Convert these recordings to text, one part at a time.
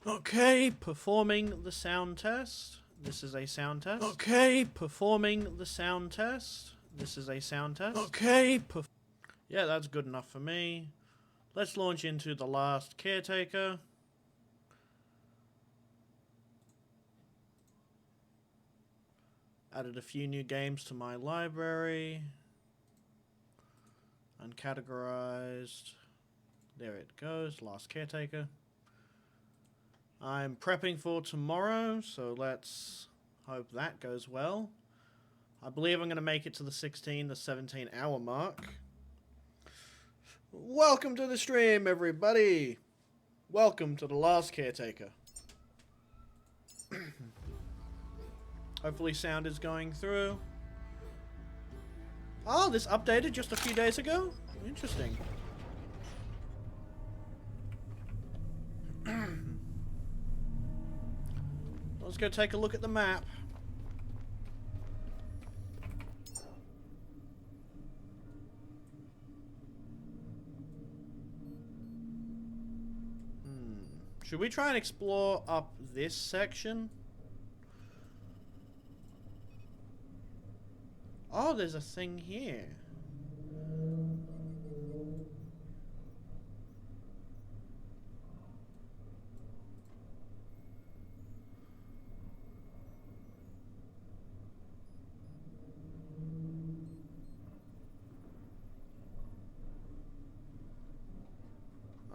Okay, performing the sound test. This is a sound test. Okay, performing the sound test. This is a sound test. Okay, yeah, that's good enough for me. Let's launch into the Last Caretaker. Added a few new games to my library. Uncategorized. There it goes, Last Caretaker. I'm prepping for tomorrow, so let's hope that goes well. I believe I'm going to make it to the 17 hour mark. Welcome to the stream, everybody! Welcome to the Last Caretaker. Hopefully sound is going through. Oh, this updated just a few days ago? Interesting. Let's go take a look at the map. Should we try and explore up this section? Oh, there's a thing here.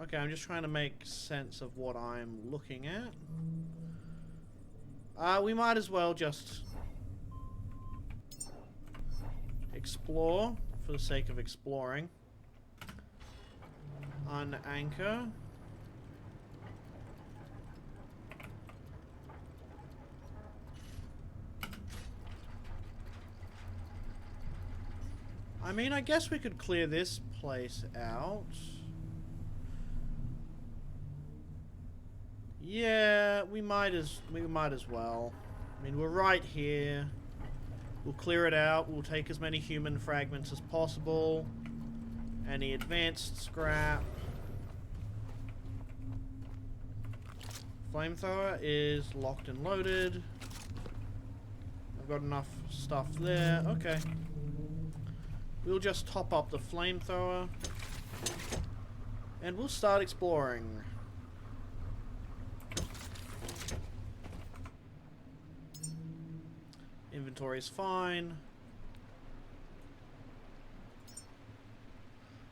Okay, I'm just trying to make sense of what I'm looking at. We might as well just explore for the sake of exploring. Unanchor. I mean, I guess we could clear this place out. Yeah, we might as well. I mean, we're right here. We'll clear it out. We'll take as many human fragments as possible. Any advanced scrap. Flamethrower is locked and loaded. I've got enough stuff there. Okay. We'll just top up the flamethrower. And we'll start exploring. Inventory is fine.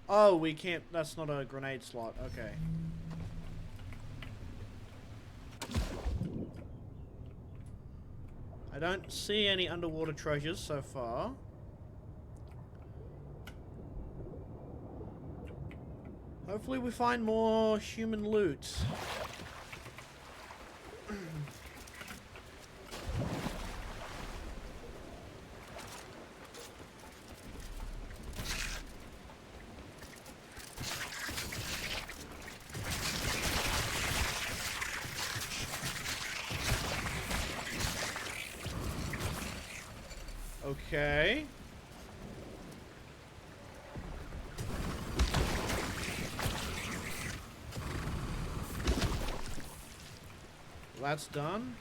Oh, we can't. That's not a grenade slot. Okay. I don't see any underwater treasures so far. Hopefully we find more human loot. Okay. That's done.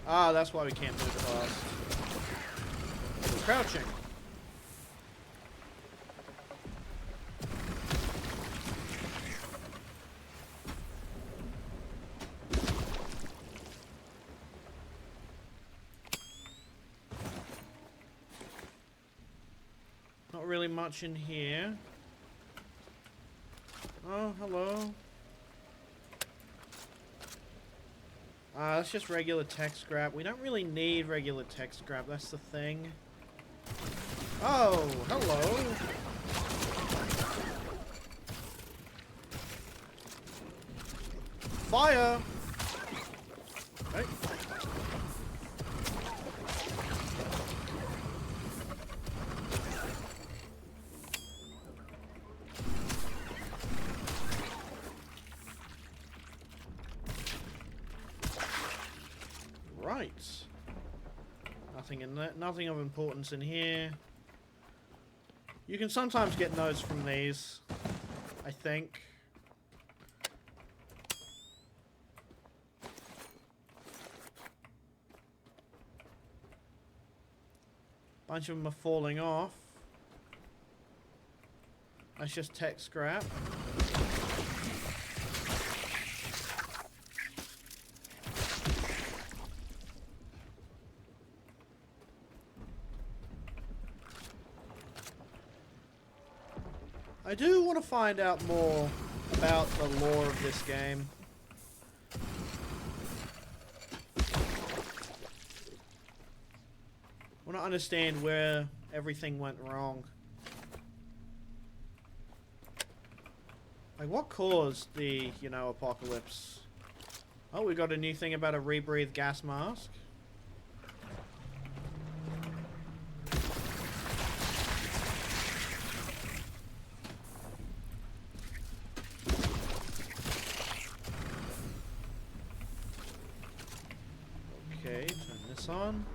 Ah, that's why we can't move fast. Crouching. Not really much in here. Oh, hello. That's just regular tech scrap. We don't really need regular tech scrap, that's the thing. Oh, hello. Fire! Hey. Right. Nothing in there. Nothing of importance in here. You can sometimes get notes from these, I think. Bunch of them are falling off. That's just tech scrap. I do want to find out more about the lore of this game. I want to understand where everything went wrong. Like, what caused the, you know, apocalypse? Oh, we got a new thing about a rebreathe gas mask. Okay, turn this on.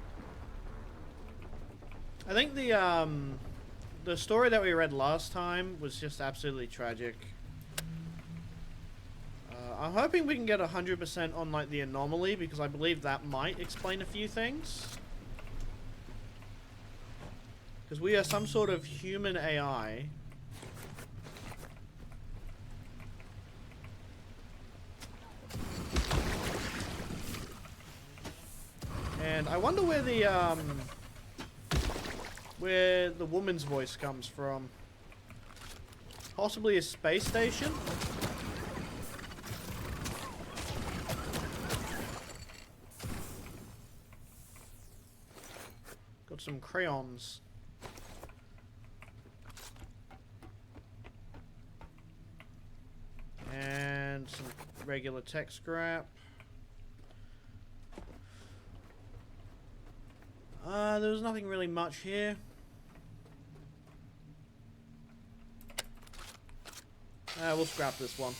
I think the story that we read last time was just absolutely tragic. I'm hoping we can get 100% on like the anomaly, because I believe that might explain a few things. Because we are some sort of human AI. And I wonder where the woman's voice comes from. Possibly a space station? Got some crayons. And some regular tech scrap. There was nothing really much here. We'll scrap this one.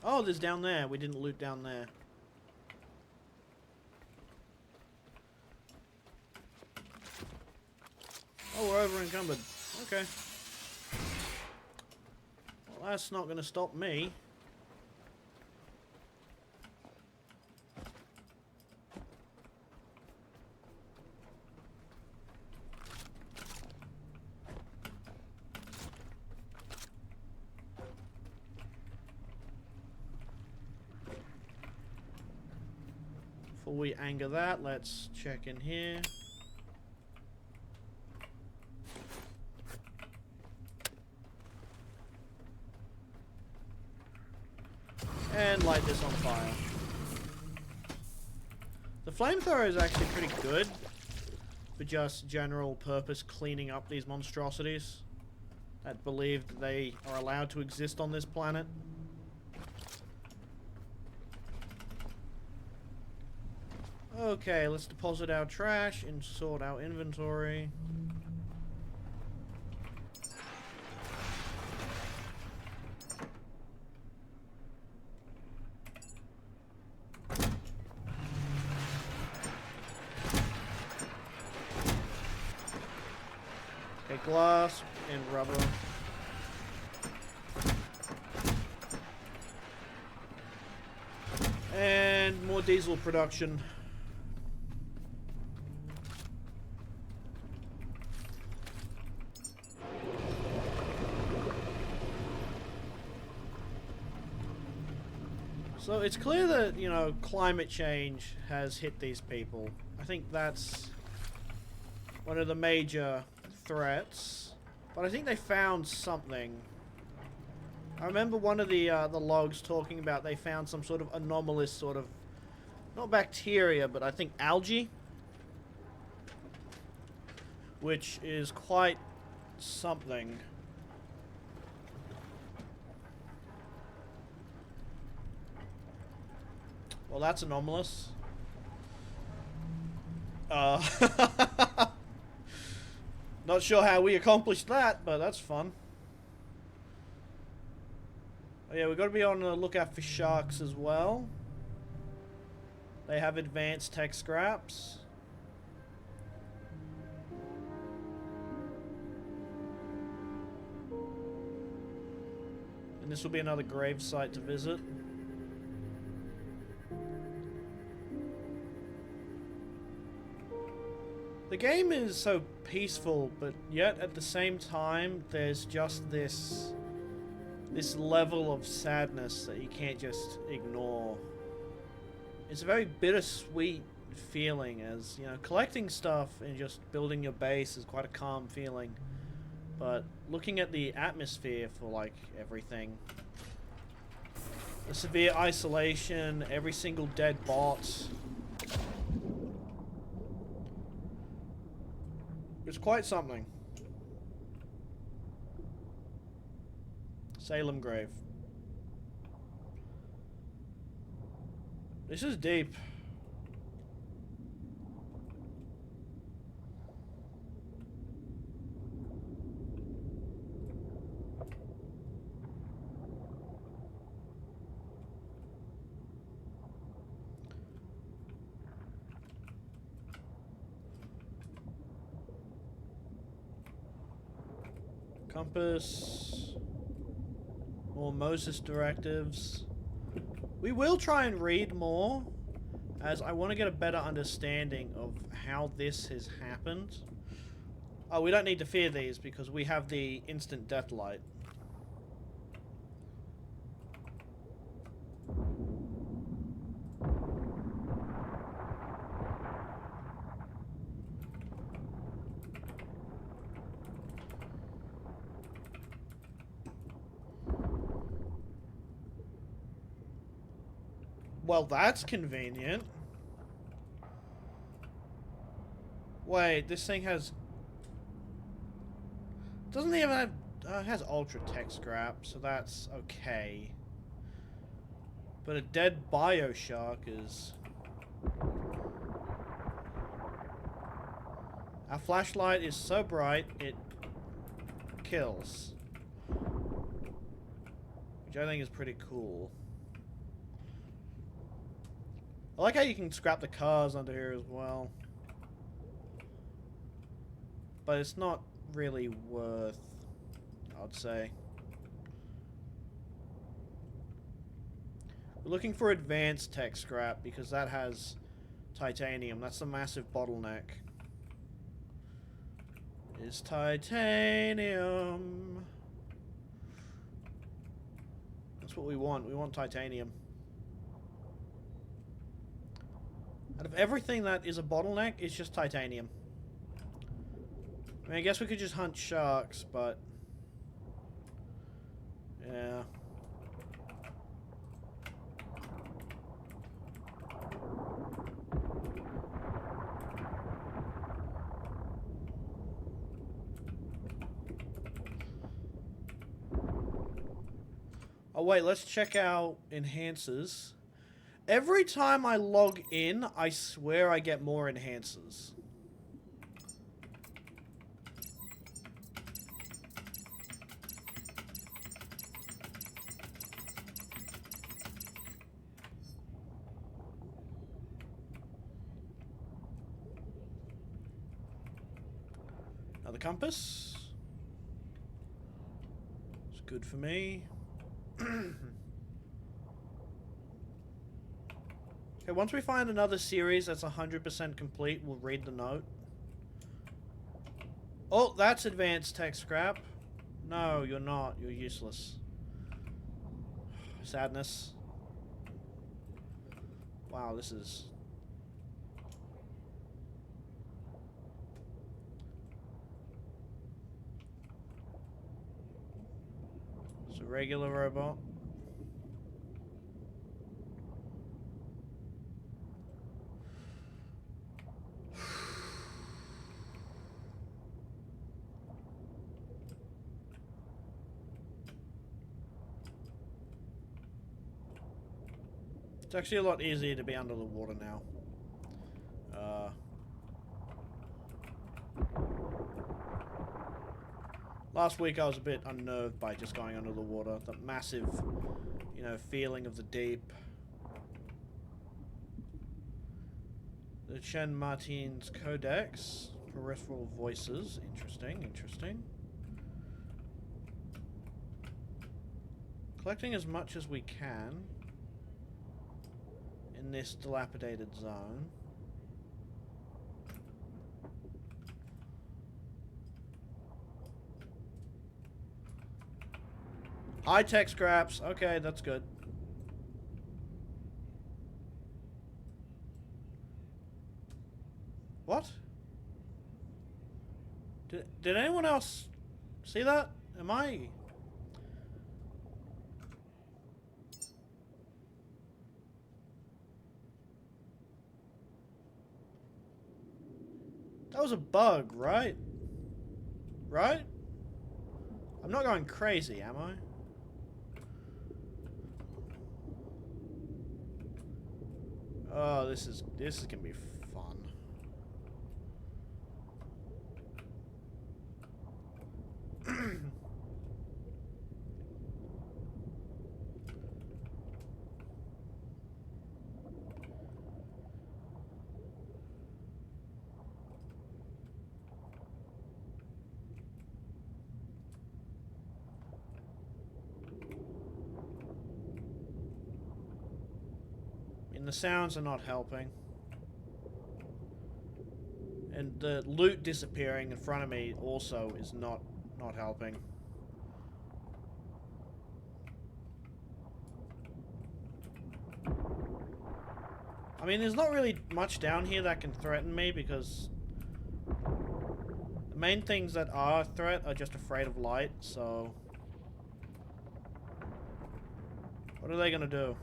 Oh, there's down there. We didn't loot down there. Oh, we're over encumbered. Okay. Well, that's not going to stop me. Before we anger that, let's check in here. And light this on fire. The flamethrower is actually pretty good for just general purpose cleaning up these monstrosities that believe that they are allowed to exist on this planet. Okay, let's deposit our trash and sort our inventory. Okay, glass and rubber. And more diesel production. So it's clear that, you know, climate change has hit these people. I think that's one of the major threats. But I think they found something. I remember one of the logs talking about they found some sort of anomalous sort of, not bacteria, but I think algae. Which is quite something. Well, that's anomalous. Not sure how we accomplished that, but that's fun. Oh, yeah, we've got to be on the lookout for sharks as well. They have advanced tech scraps. And this will be another grave site to visit. The game is so peaceful, but yet at the same time, there's just this level of sadness that you can't just ignore. It's a very bittersweet feeling, as, you know, collecting stuff and just building your base is quite a calm feeling. But looking at the atmosphere for, like, everything, the severe isolation, every single dead bot, it's quite something. Salem Grave. This is deep. Compass. More Moses directives. We will try and read more, as I want to get a better understanding of how this has happened. Oh, we don't need to fear these because we have the instant death light. Well, that's convenient. Wait, this thing has... doesn't even have... it has ultra tech scrap, so that's okay. But a dead Bioshock is... Our flashlight is so bright, it kills. Which I think is pretty cool. I like how you can scrap the cars under here as well. But it's not really worth, I'd say. We're looking for advanced tech scrap because that has titanium. That's the massive bottleneck. Is titanium. That's what we want. We want titanium. Out of everything that is a bottleneck, it's just titanium. I mean, I guess we could just hunt sharks, but... yeah. Oh wait, let's check out enhancers. Every time I log in, I swear I get more enhancers. Another compass. It's good for me. Okay, once we find another series that's 100% complete, we'll read the note. Oh, that's advanced tech scrap. No, you're not. You're useless. Sadness. Wow, this is... it's a regular robot. It's actually a lot easier to be under the water now. Last week I was a bit unnerved by just going under the water. The massive, you know, feeling of the deep. The Chen Martin's Codex. Peripheral voices. Interesting, interesting. Collecting as much as we can in this dilapidated zone. High-tech scraps. Okay, that's good. What? Did anyone else see that? Am I... That was a bug, right? Right? I'm not going crazy, am I? Oh, this is gonna be fun. The sounds are not helping. And the loot disappearing in front of me also is not helping. I mean, there's not really much down here that can threaten me because the main things that are a threat are just afraid of light, so what are they gonna do?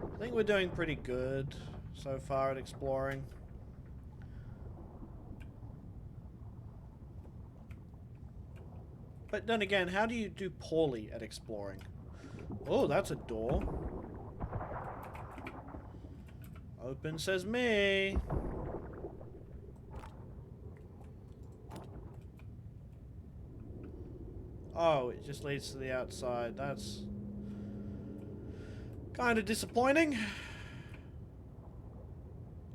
I think we're doing pretty good so far at exploring. But then again, how do you do poorly at exploring? Oh, that's a door. Open says me. Oh, it just leads to the outside. That's kind of disappointing.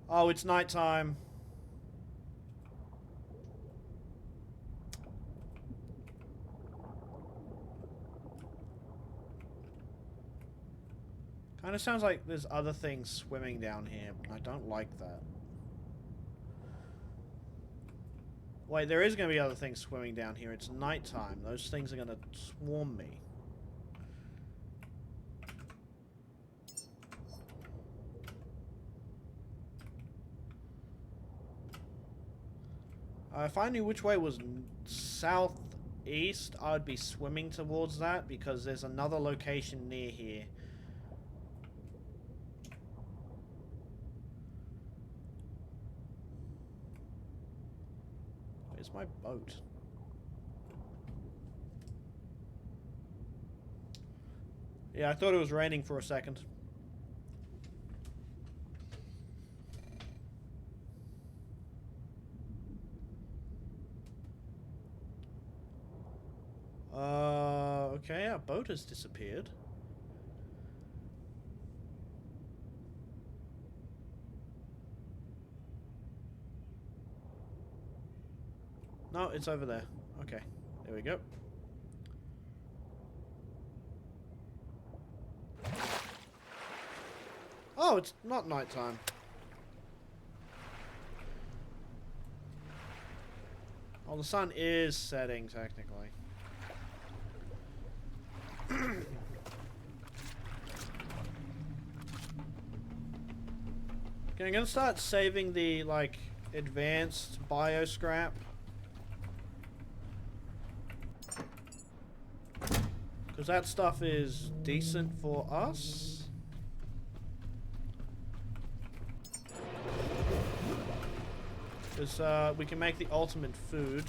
Oh, it's nighttime. Kind of sounds like there's other things swimming down here. I don't like that. Wait, there is going to be other things swimming down here. It's nighttime. Those things are going to swarm me. If I knew which way was southeast, I would be swimming towards that because there's another location near here. Where's my boat? Yeah, I thought it was raining for a second. Okay, our boat has disappeared. No, it's over there. Okay, there we go. Oh, it's not nighttime. Oh, the sun is setting, technically. Okay, I'm gonna start saving the, like, advanced bio scrap. Because that stuff is decent for us. Because we can make the ultimate food.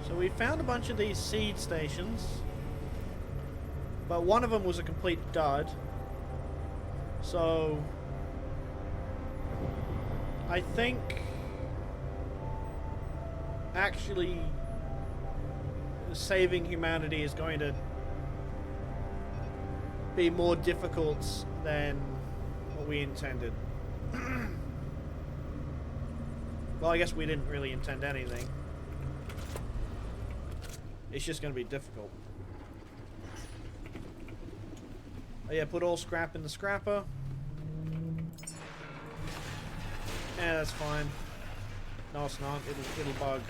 So we found a bunch of these seed stations. But one of them was a complete dud. So I think actually saving humanity is going to be more difficult than what we intended. Well, I guess we didn't really intend anything. It's just going to be difficult. Oh yeah, put all scrap in the scrapper. Yeah, that's fine. No, it's not. It'll bug.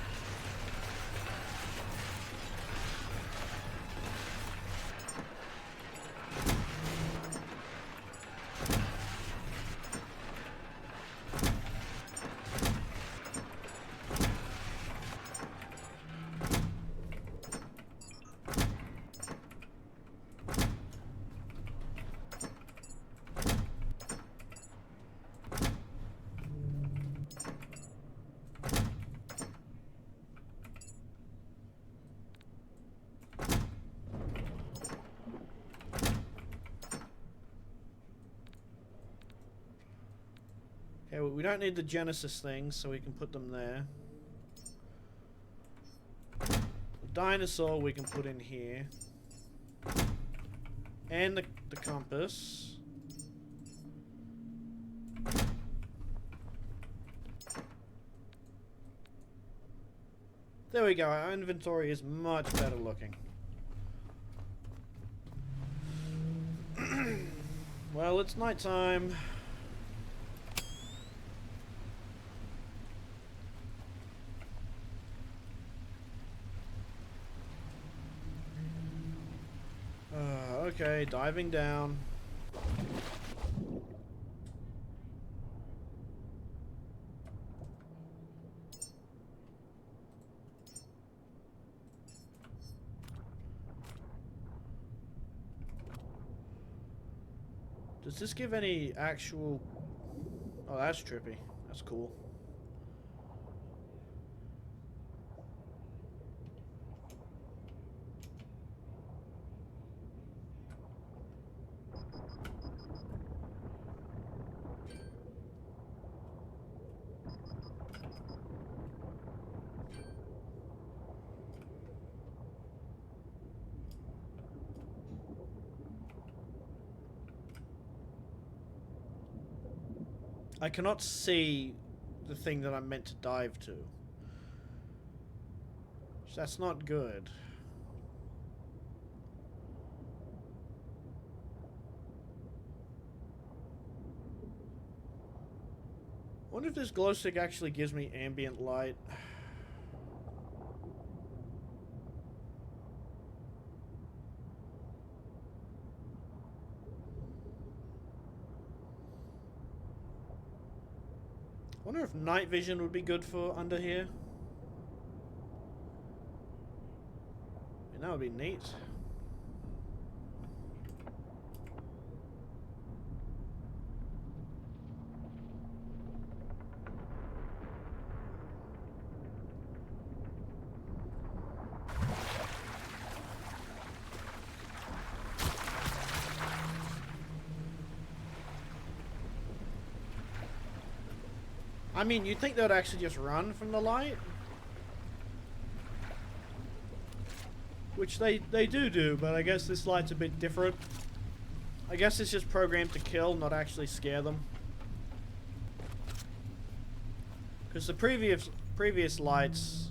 Okay, well, we don't need the Genesis things, so we can put them there. The dinosaur we can put in here. And the compass. There we go, our inventory is much better looking. Well, it's nighttime. Okay, diving down. Does this give any actual... Oh, that's trippy. That's cool. I cannot see the thing that I'm meant to dive to. So that's not good. I wonder if this glow stick actually gives me ambient light. I wonder if night vision would be good for under here. And that would be neat. I mean, you'd think they'd actually just run from the light. Which they do, but I guess this light's a bit different. I guess it's just programmed to kill, not actually scare them. Because the previous lights...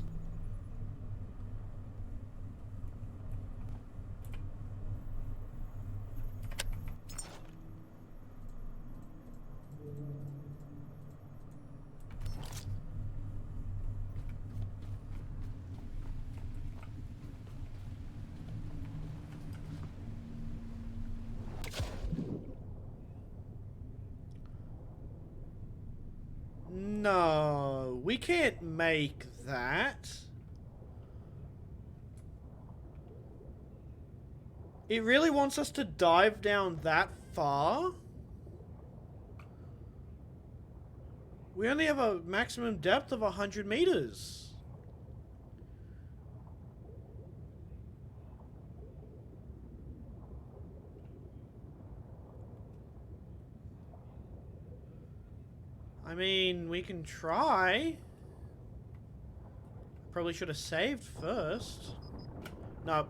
No, we can't make that. It really wants us to dive down that far? We only have a maximum depth of 100 meters. I mean, we can try. Probably should have saved first. No.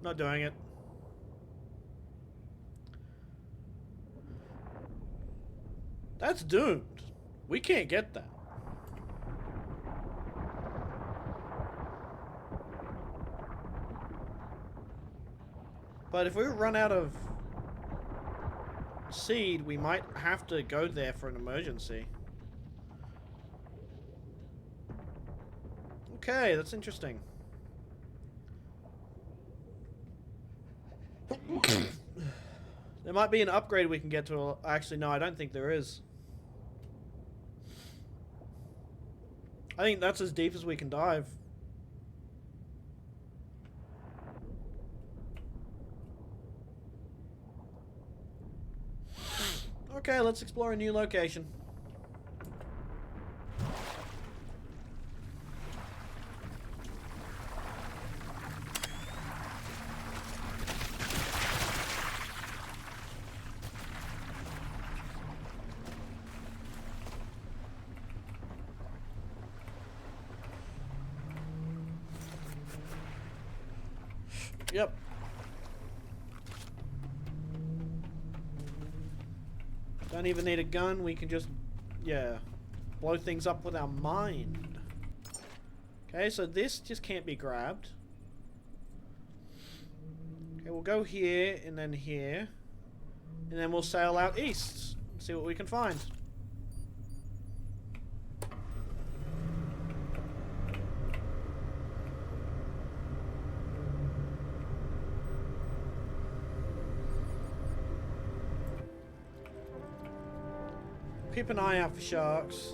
Not doing it. That's doomed. We can't get that. But if we run out of seed, we might have to go there for an emergency. Okay, that's interesting. There might be an upgrade we can get to. Actually, no, I don't think there is. I think that's as deep as we can dive. Okay, let's explore a new location. Yep. Don't even need a gun, we can just, yeah, blow things up with our mind. Okay, so this just can't be grabbed. Okay, we'll go here, and then here. And then we'll sail out east, and see what we can find. Keep an eye out for sharks.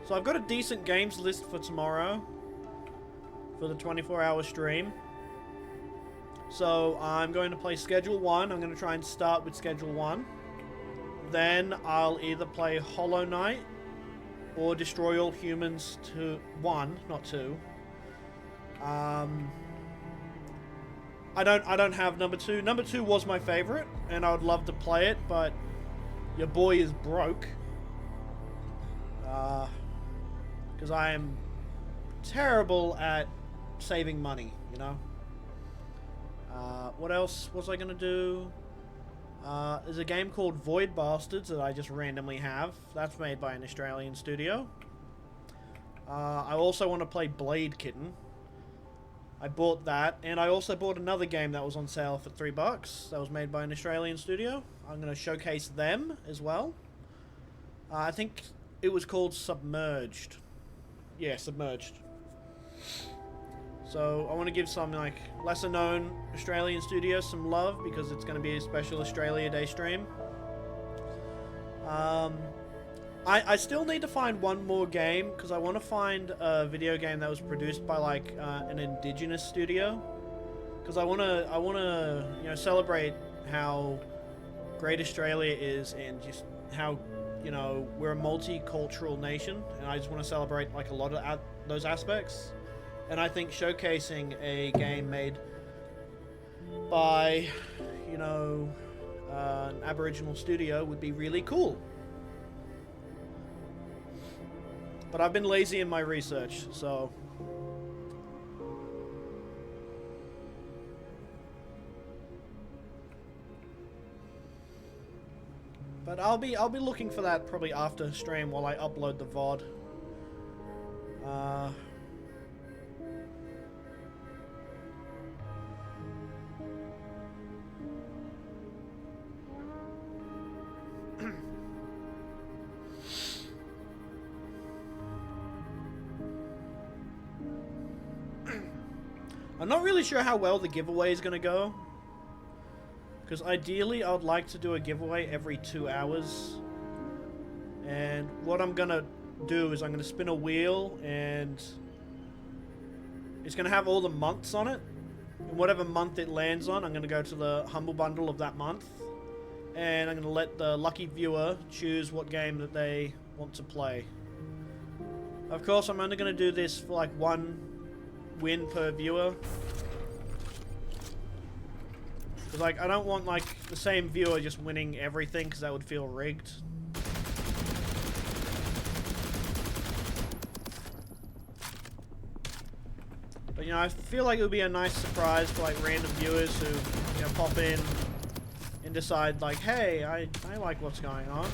So I've got a decent games list for tomorrow for the 24-hour stream. So I'm going to play Schedule 1. I'm going to try and start with Schedule 1. Then I'll either play Hollow Knight or Destroy All Humans 1, not 2. I don't have number 2. Number 2 was my favorite, and I would love to play it, but your boy is broke. Because I am terrible at saving money, you know? What else was I gonna do? There's a game called Void Bastards that I just randomly have. That's made by an Australian studio. I also want to play Blade Kitten. I bought that, and I also bought another game that was on sale for $3. That was made by an Australian studio. I'm gonna showcase them as well. I think it was called Submerged. Yeah, Submerged. So I want to give some like lesser known Australian studios some love because it's going to be a special Australia Day stream. I still need to find one more game because I want to find a video game that was produced by like an indigenous studio, because I want to you know, celebrate how great Australia is and just how, you know, we're a multicultural nation, and I just want to celebrate like a lot of those aspects. And I think showcasing a game made by, you know, an Aboriginal studio would be really cool. But I've been lazy in my research, so... But I'll be looking for that probably after stream while I upload the VOD. I'm not really sure how well the giveaway is going to go. Because ideally, I would like to do a giveaway every 2 hours. And what I'm going to do is I'm going to spin a wheel and It's going to have all the months on it. And whatever month it lands on, I'm going to go to the Humble Bundle of that month. And I'm going to let the lucky viewer choose what game that they want to play. Of course, I'm only going to do this for like 1 win per viewer. Because like, I don't want like the same viewer just winning everything, because that would feel rigged. But, you know, I feel like it would be a nice surprise for, like, random viewers who, you know, pop in and decide, like, hey, I like what's going on.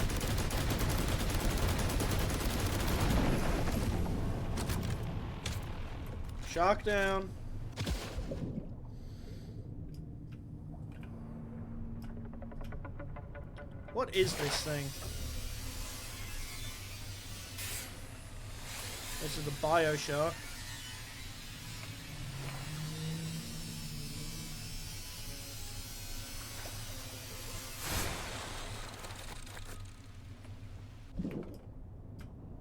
Shark down. What is this thing? This is the Bioshark.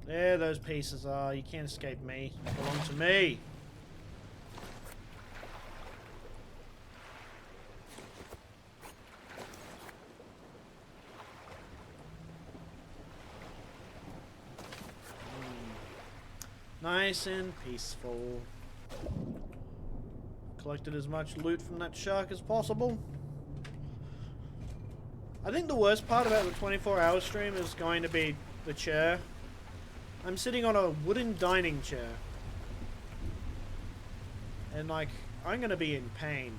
There those pieces are. You can't escape me. They belong to me. Nice and peaceful. Collected as much loot from that shark as possible. I think the worst part about the 24-hour stream is going to be the chair. I'm sitting on a wooden dining chair. And like, I'm gonna be in pain.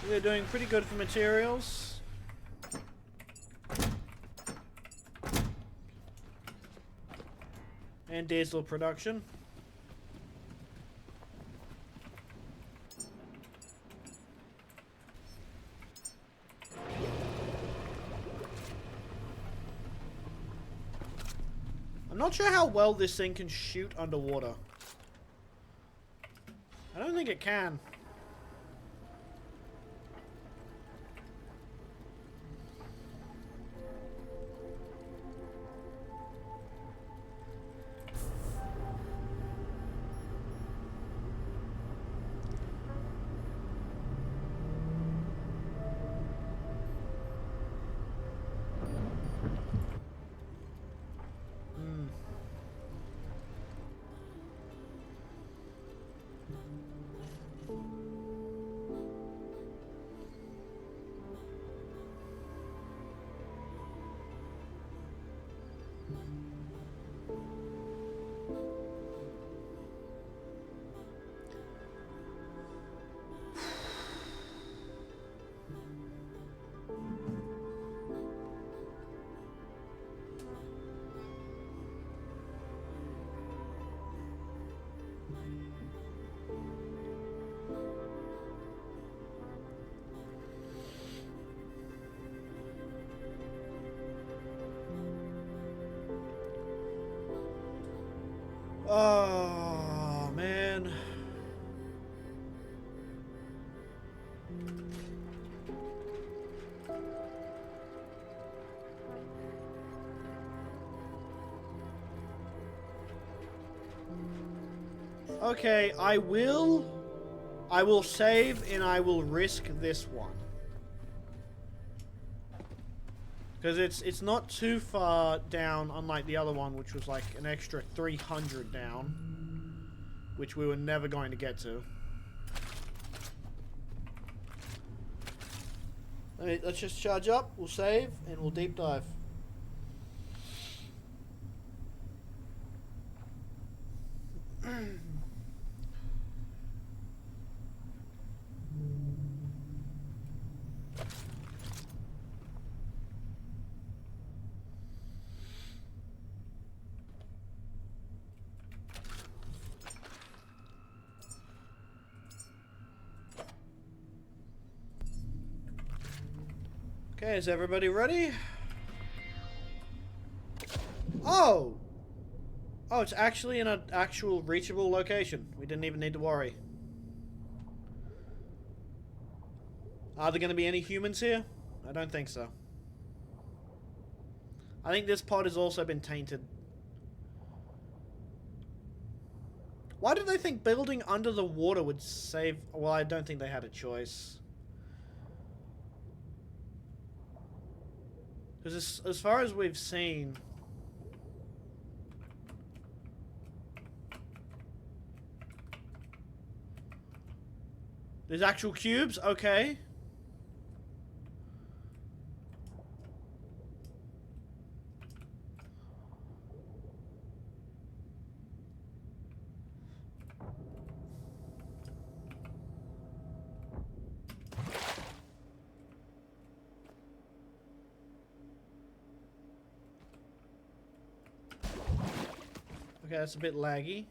We're doing pretty good for materials. And diesel production. I'm not sure how well this thing can shoot underwater. I don't think it can. Oh, man. Okay, I will save and I will risk this one. Because it's not too far down, unlike the other one, which was like an extra 300 down, which we were never going to get to. Let's just charge up, we'll save, and we'll deep dive. Okay, is everybody ready? Oh! Oh, it's actually in an actual reachable location. We didn't even need to worry. Are there going to be any humans here? I don't think so. I think this pod has also been tainted. Why did they think building under the water would save... Well, I don't think they had a choice. Because as far as we've seen... There's actual cubes? Okay. Okay, that's a bit laggy.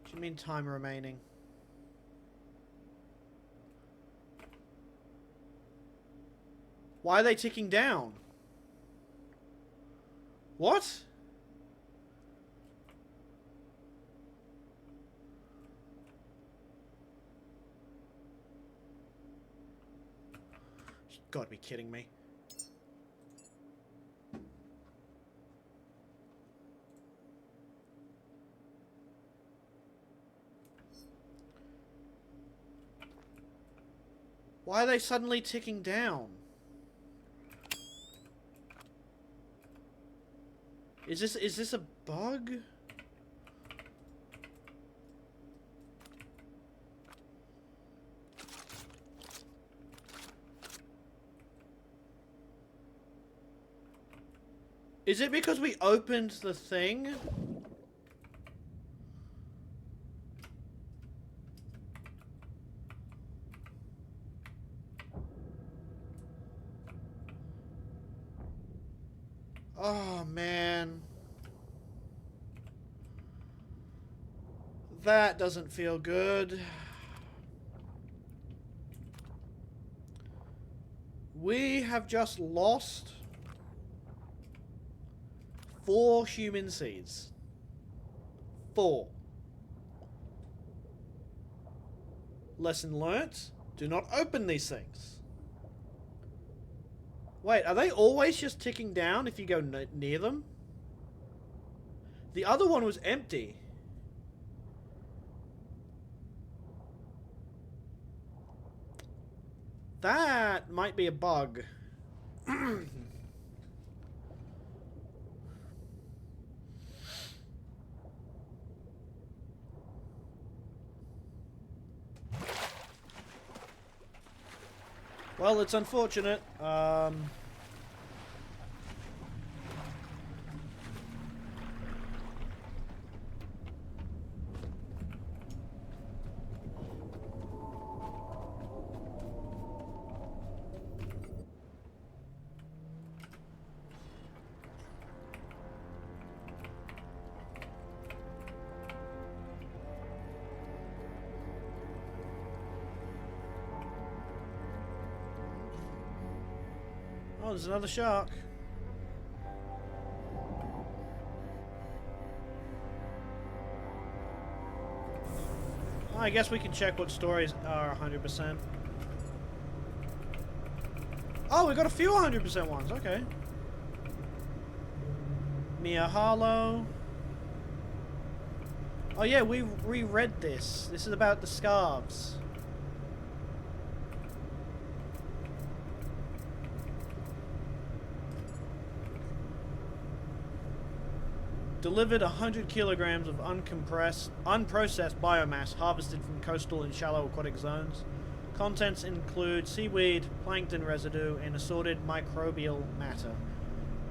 What do you mean time remaining? Why are they ticking down? What? You gotta be kidding me. Why are they suddenly ticking down? Is this a bug? Is it because we opened the thing? Oh, man. That doesn't feel good. We have just lost 4 human seeds. 4. Lesson learnt. Do not open these things. Wait, are they always just ticking down if you go near them? The other one was empty. That might be a bug. Well, it's unfortunate. Oh, there's another shark. I guess we can check what stories are 100%. Oh, we got a few 100% ones. Okay. Mia Harlow. Oh yeah, we reread this. This is about the scarves. Delivered 100 kilograms of unprocessed biomass harvested from coastal and shallow aquatic zones. Contents include seaweed, plankton residue, and assorted microbial matter.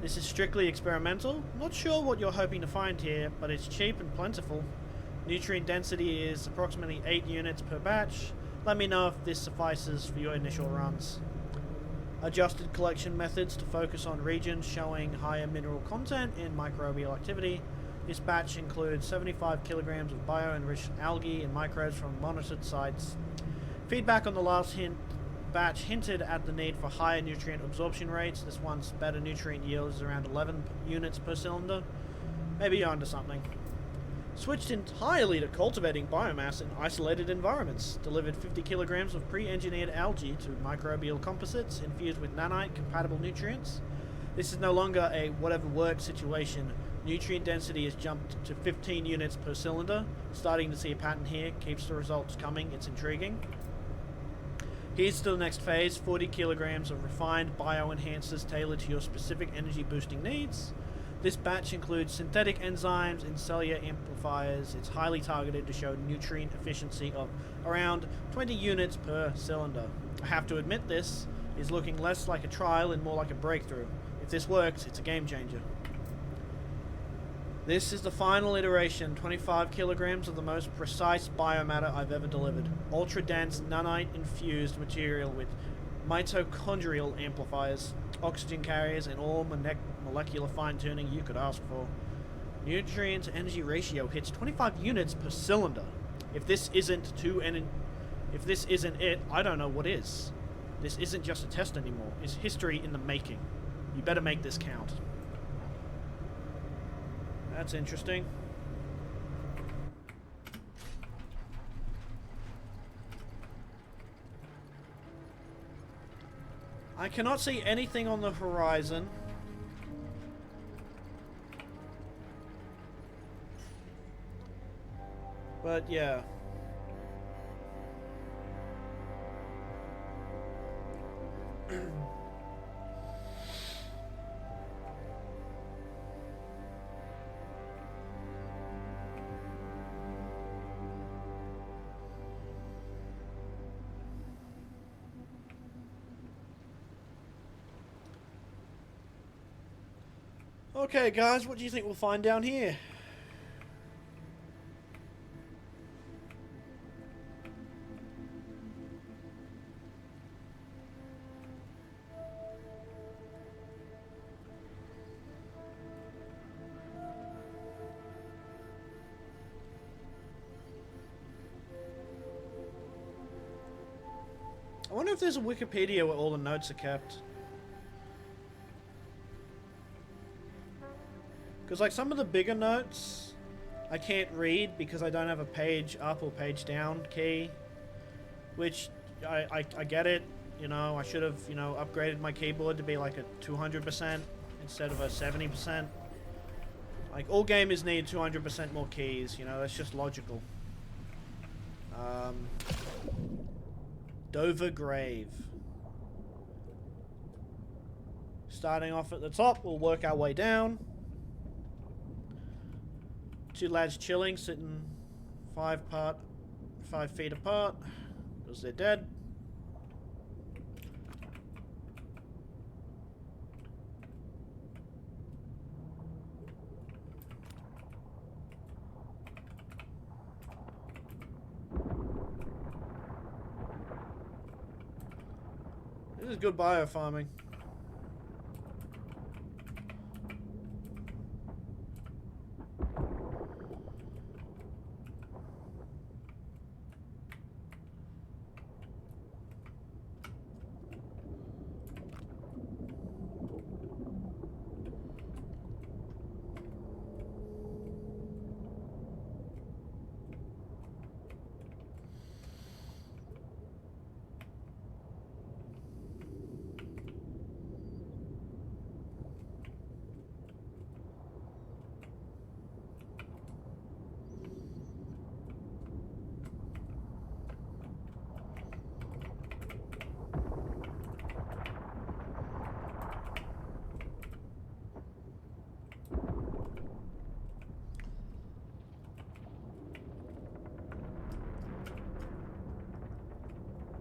This is strictly experimental. Not sure what you're hoping to find here, but it's cheap and plentiful. Nutrient density is approximately 8 units per batch. Let me know if this suffices for your initial runs. Adjusted collection methods to focus on regions showing higher mineral content and microbial activity. This batch includes 75 kilograms of bio-enriched algae and microbes from monitored sites. Feedback on the last batch hinted at the need for higher nutrient absorption rates. This one's better nutrient yield is around 11 units per cylinder. Maybe you're onto something. Switched entirely to cultivating biomass in isolated environments. Delivered 50 kilograms of pre-engineered algae to microbial composites infused with nanite-compatible nutrients. This is no longer a whatever works situation. Nutrient density has jumped to 15 units per cylinder. Starting to see a pattern here. Keeps the results coming. It's intriguing. Here's to the next phase. 40 kilograms of refined bioenhancers tailored to your specific energy boosting needs. This batch includes synthetic enzymes and cellular amplifiers. It's highly targeted to show nutrient efficiency of around 20 units per cylinder. I have to admit, this is looking less like a trial and more like a breakthrough. If this works, it's a game changer. This is the final iteration, 25 kilograms of the most precise biomatter I've ever delivered. Ultra-dense, nanite-infused material with mitochondrial amplifiers, oxygen carriers, and all molecular fine-tuning you could ask for. Nutrient to energy ratio hits 25 units per cylinder. If this isn't it, I don't know what is. This isn't just a test anymore. It's history in the making. You better make this count. That's interesting. I cannot see anything on the horizon. But yeah. Okay, guys, what do you think we'll find down here? I wonder if there's a Wikipedia where all the notes are kept. Because like some of the bigger notes I can't read because I don't have a page up or page down key. Which I get it, you know, I should have, you know, upgraded my keyboard to be like a 200% instead of a 70%. Like all gamers need 200% more keys, you know, that's just logical. Dover Grave. Starting off at the top, we'll work our way down. Two lads chilling, sitting 5 feet apart, because they're dead. This is good biofarming.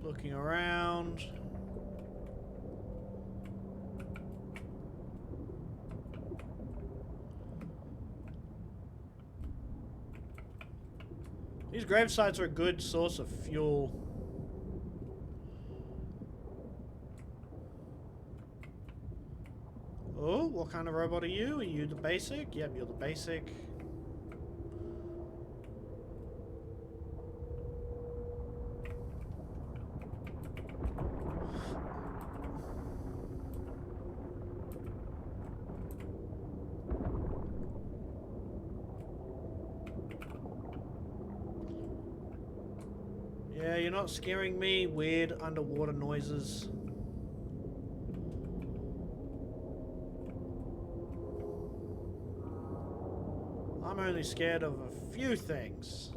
Looking around. These grave sites are a good source of fuel. Oh, what kind of robot are you? Are you the basic? Yep, you're the basic. you're not scaring me. Weird underwater noises. I'm only scared of a few things.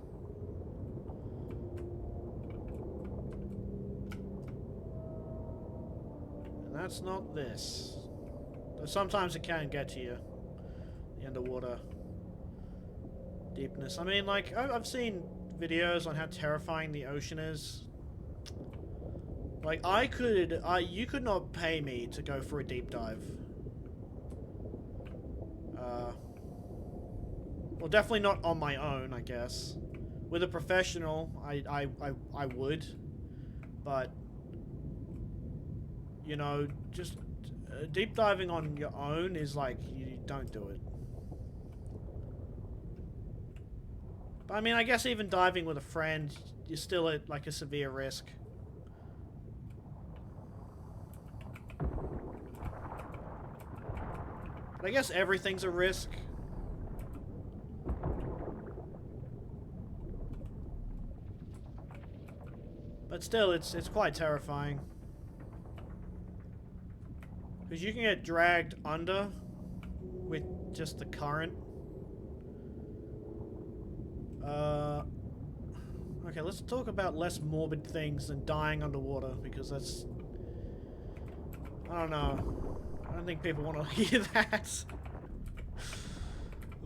And that's not this. Though sometimes it can get to you. The underwater deepness. I mean, like, I've seen videos on how terrifying the ocean is. Like, you could not pay me to go for a deep dive. Well, definitely not on my own, I guess. With a professional, I would. But, you know, just deep diving on your own is like, you don't do it. But I mean, I guess even diving with a friend, you're still at like a severe risk. But I guess everything's a risk. But still, it's quite terrifying. Because you can get dragged under with just the current. Okay, let's talk about less morbid things than dying underwater, because that's... I don't know. I don't think people want to hear that.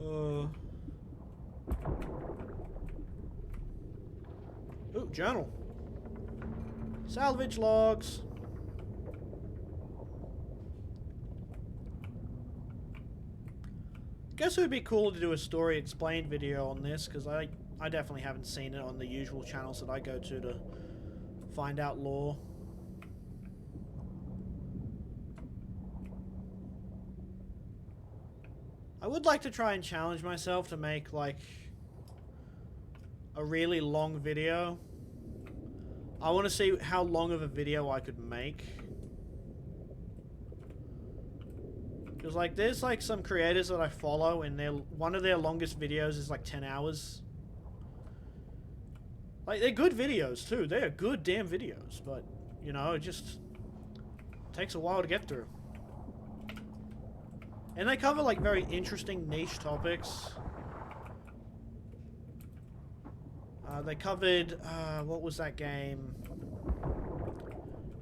Ooh, journal. Salvage logs. Guess it would be cool to do a story explained video on this, because I definitely haven't seen it on the usual channels that I go to find out lore. I would like to try and challenge myself to make, like, a really long video. I want to see how long of a video I could make. Because, like, there's, like, some creators that I follow, and one of their longest videos is, like, 10 hours. Like, they're good videos, too. They're good damn videos. But, you know, it just takes a while to get through. And they cover, like, very interesting niche topics. They covered, what was that game?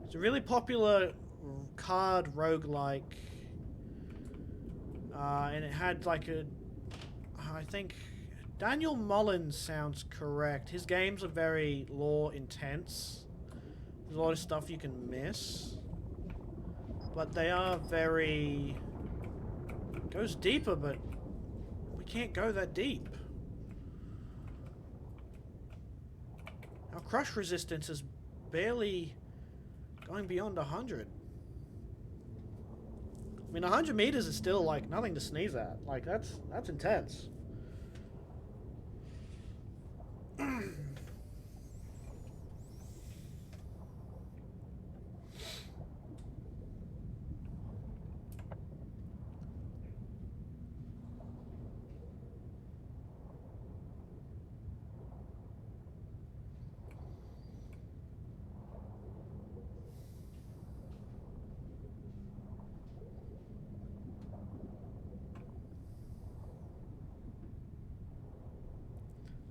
It's a really popular card roguelike. And it had, like, I think Daniel Mullins sounds correct. His games are very lore intense. There's a lot of stuff you can miss. But they are very... Goes deeper, but we can't go that deep. Our crush resistance is barely going beyond 100. I mean, 100 meters is still, like, nothing to sneeze at. Like, that's intense.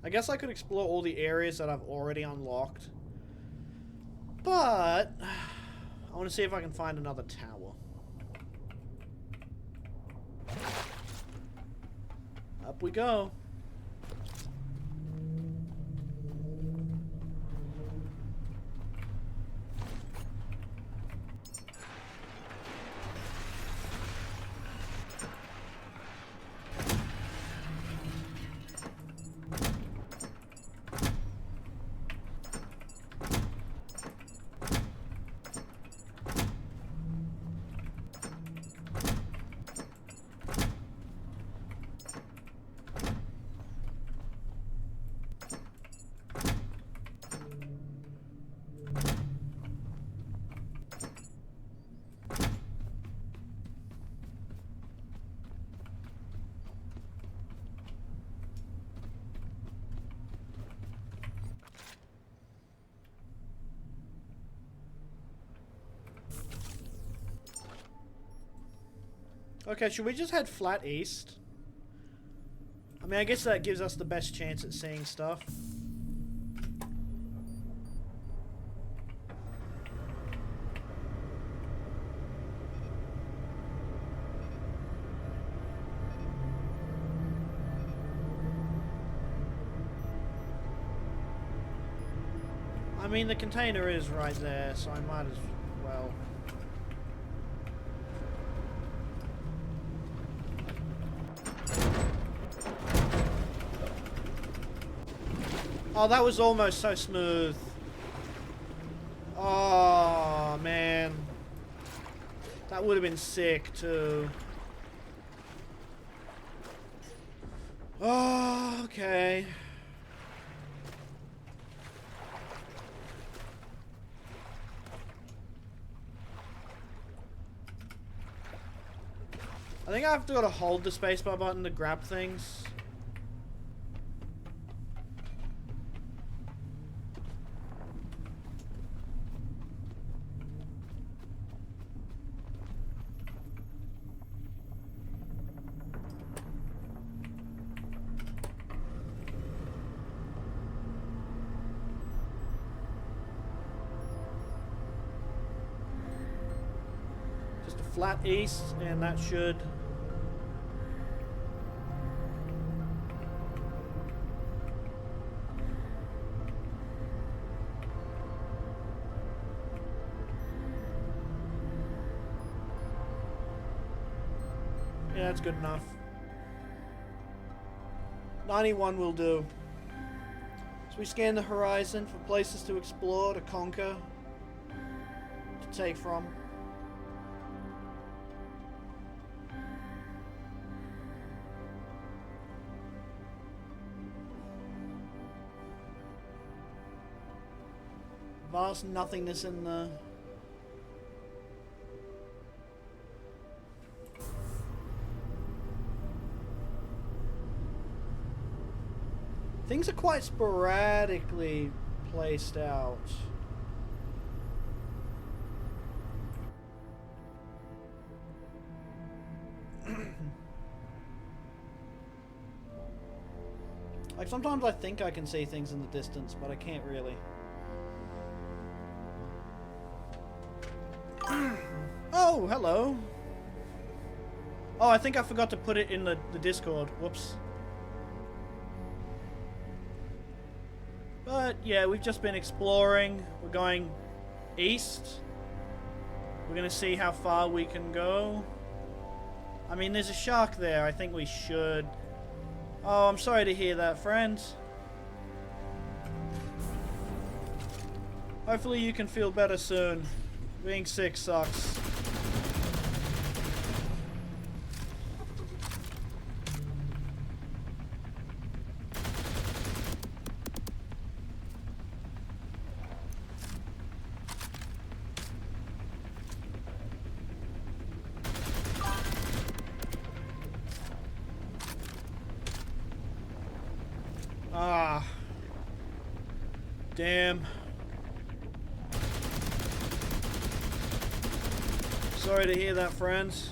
I guess I could explore all the areas that I've already unlocked. But I want to see if I can find another tower. Up we go. Okay, should we just head flat east? I mean, I guess that gives us the best chance at seeing stuff. I mean, the container is right there, so I might as well. Oh, that was almost so smooth. Oh, man. That would have been sick, too. Oh, okay. I think I have to gotta hold the spacebar button to grab things. Just a flat east, and that should... Yeah, that's good enough. 91 will do. So we scan the horizon for places to explore, to conquer, to take from. Vast nothingness in the... Things are quite sporadically placed out. Like, sometimes I think I can see things in the distance, but I can't really. Oh, hello. Oh, I think I forgot to put it in the Discord. Whoops. But yeah, we've just been exploring. We're going east. We're gonna see how far we can go. I mean, there's a shark there. I think we should... Oh, I'm sorry to hear that, friends. Hopefully you can feel better soon. Being sick sucks. Ah. Damn. Sorry to hear that, friends.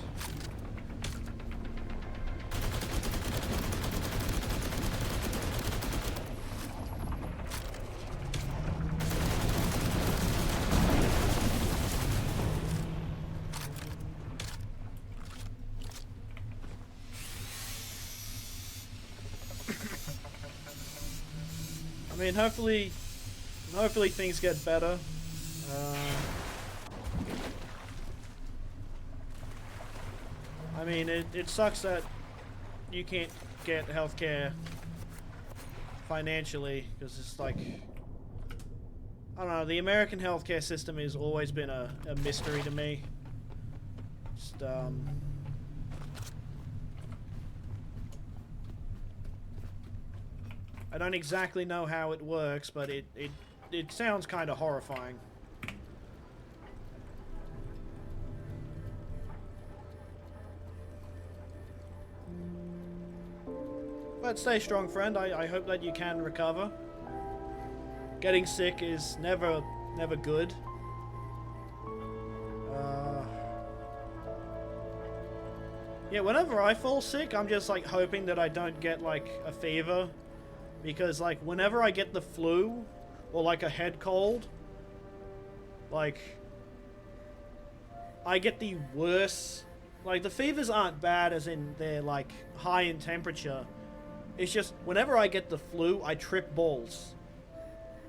I mean, hopefully things get better. I mean, it sucks that you can't get healthcare financially, because it's like, I don't know, the American healthcare system has always been a mystery to me. Just, I don't exactly know how it works, but it sounds kind of horrifying. But stay strong, friend. I hope that you can recover. Getting sick is never good. Yeah, whenever I fall sick, I'm just like hoping that I don't get like a fever. Because like whenever I get the flu or like a head cold, like I get the worst. Like the fevers aren't bad as in they're like high in temperature. It's just whenever I get the flu, I trip balls.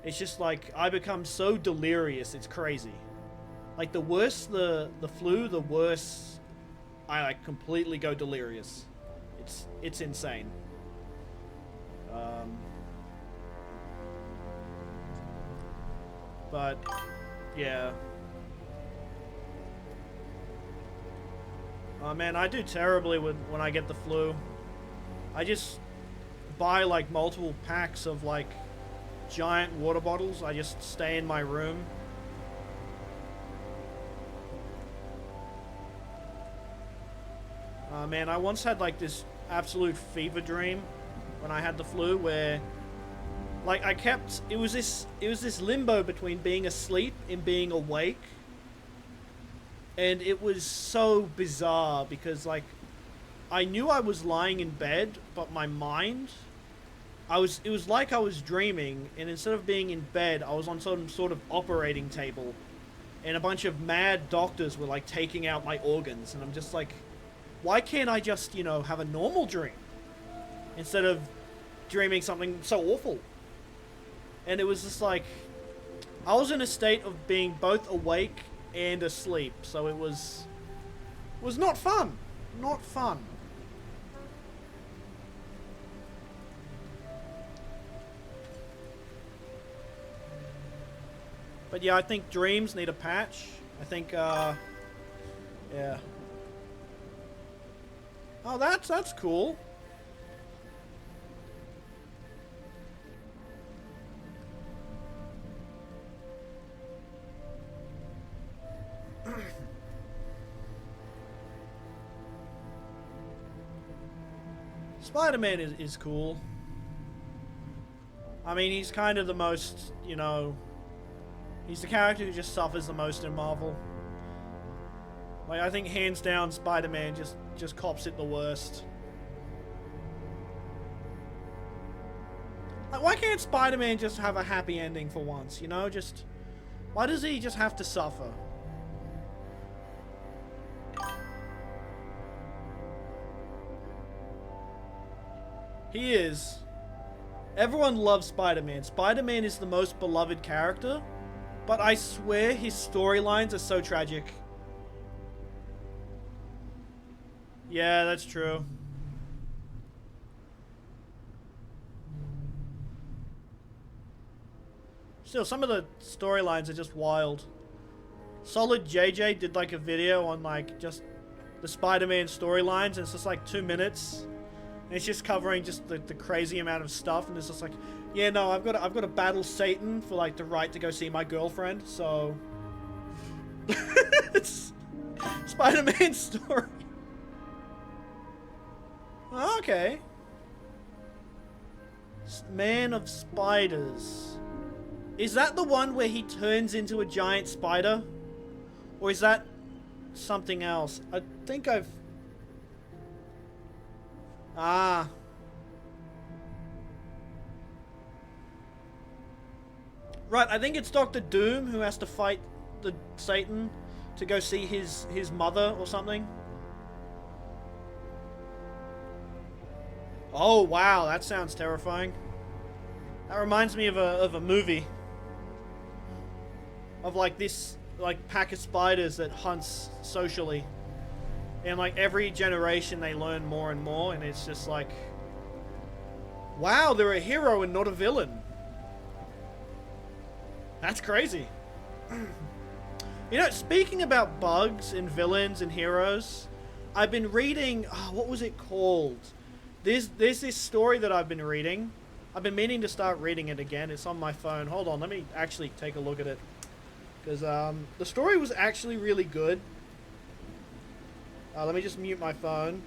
It's just like I become so delirious, it's crazy. Like the worse the flu, the worse I like completely go delirious. It's insane. But yeah. Oh man, I do terribly when I get the flu. I just buy like multiple packs of like giant water bottles. I just stay in my room. Man, I once had like this absolute fever dream when I had the flu where like it was this limbo between being asleep and being awake. And it was so bizarre because like I knew I was lying in bed, but my mind it was like I was dreaming, and instead of being in bed, I was on some sort of operating table and a bunch of mad doctors were like taking out my organs, and I'm just like, why can't I just, you know, have a normal dream instead of dreaming something so awful? And it was just like, I was in a state of being both awake and asleep, so it was not fun. Not fun. But yeah, I think dreams need a patch. I think, yeah. Oh, that's cool. Spider-Man is cool. I mean, he's kind of the most, you know, he's the character who just suffers the most in Marvel. Like, I think hands down Spider-Man just cops it the worst. Like, why can't Spider-Man just have a happy ending for once, you know? Just, why does he just have to suffer? He is. Everyone loves Spider-Man. Spider-Man is the most beloved character, but I swear his storylines are so tragic. Yeah, that's true. Still, some of the storylines are just wild. Solid JJ did like a video on like just the Spider-Man storylines, and it's just like 2 minutes. And it's just covering just the crazy amount of stuff, and it's just like, yeah, no, I've got to battle Satan for like the right to go see my girlfriend. So it's Spider-Man's story. Okay. Man of Spiders. Is that the one where he turns into a giant spider? Or is that something else? I think I've... Ah. Right, I think it's Doctor Doom who has to fight the Satan to go see his mother or something. Oh, wow, that sounds terrifying. That reminds me of a movie. Of like this like pack of spiders that hunts socially. And like every generation they learn more and more, and it's just like, wow, they're a hero and not a villain. That's crazy. You know, speaking about bugs and villains and heroes, I've been reading, oh, what was it called? There's this story that I've been reading. I've been meaning to start reading it again. It's on my phone. Hold on, let me actually take a look at it. Because the story was actually really good. Let me just mute my phone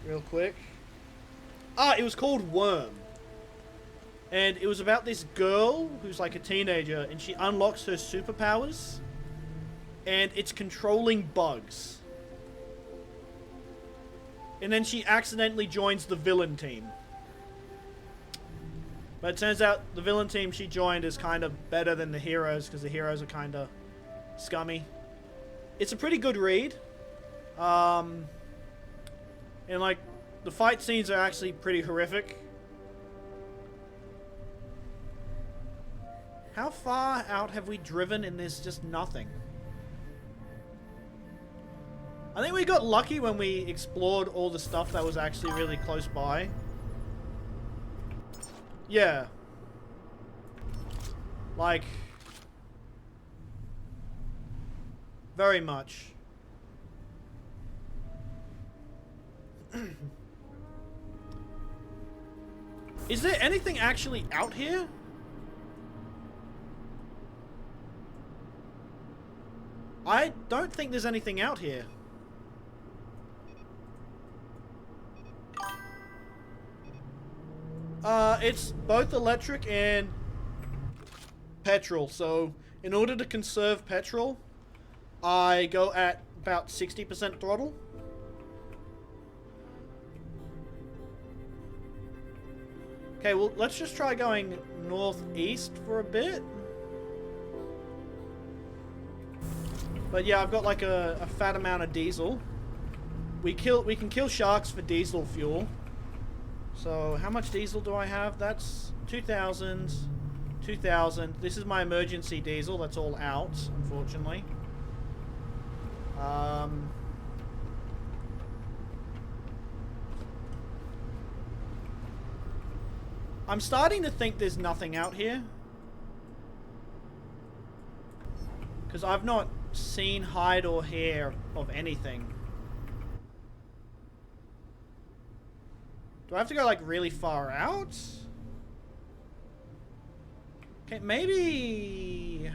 real quick. It was called Worm. And it was about this girl who's like a teenager, and she unlocks her superpowers. And it's controlling bugs. And then she accidentally joins the villain team. But it turns out the villain team she joined is kind of better than the heroes, because the heroes are kind of scummy. It's a pretty good read. And like, the fight scenes are actually pretty horrific. How far out have we driven and there's just nothing? I think we got lucky when we explored all the stuff that was actually really close by. Yeah. Like, very much. Is there anything actually out here? I don't think there's anything out here. It's both electric and petrol. So, in order to conserve petrol, I go at about 60% throttle. Okay, well, let's just try going northeast for a bit. But yeah, I've got like a fat amount of diesel. We can kill sharks for diesel fuel. So how much diesel do I have? That's 2,000, 2,000. This is my emergency diesel. That's all out, unfortunately. I'm starting to think there's nothing out here. Because I've not seen hide or hair of anything. Do I have to go like really far out? Okay, maybe...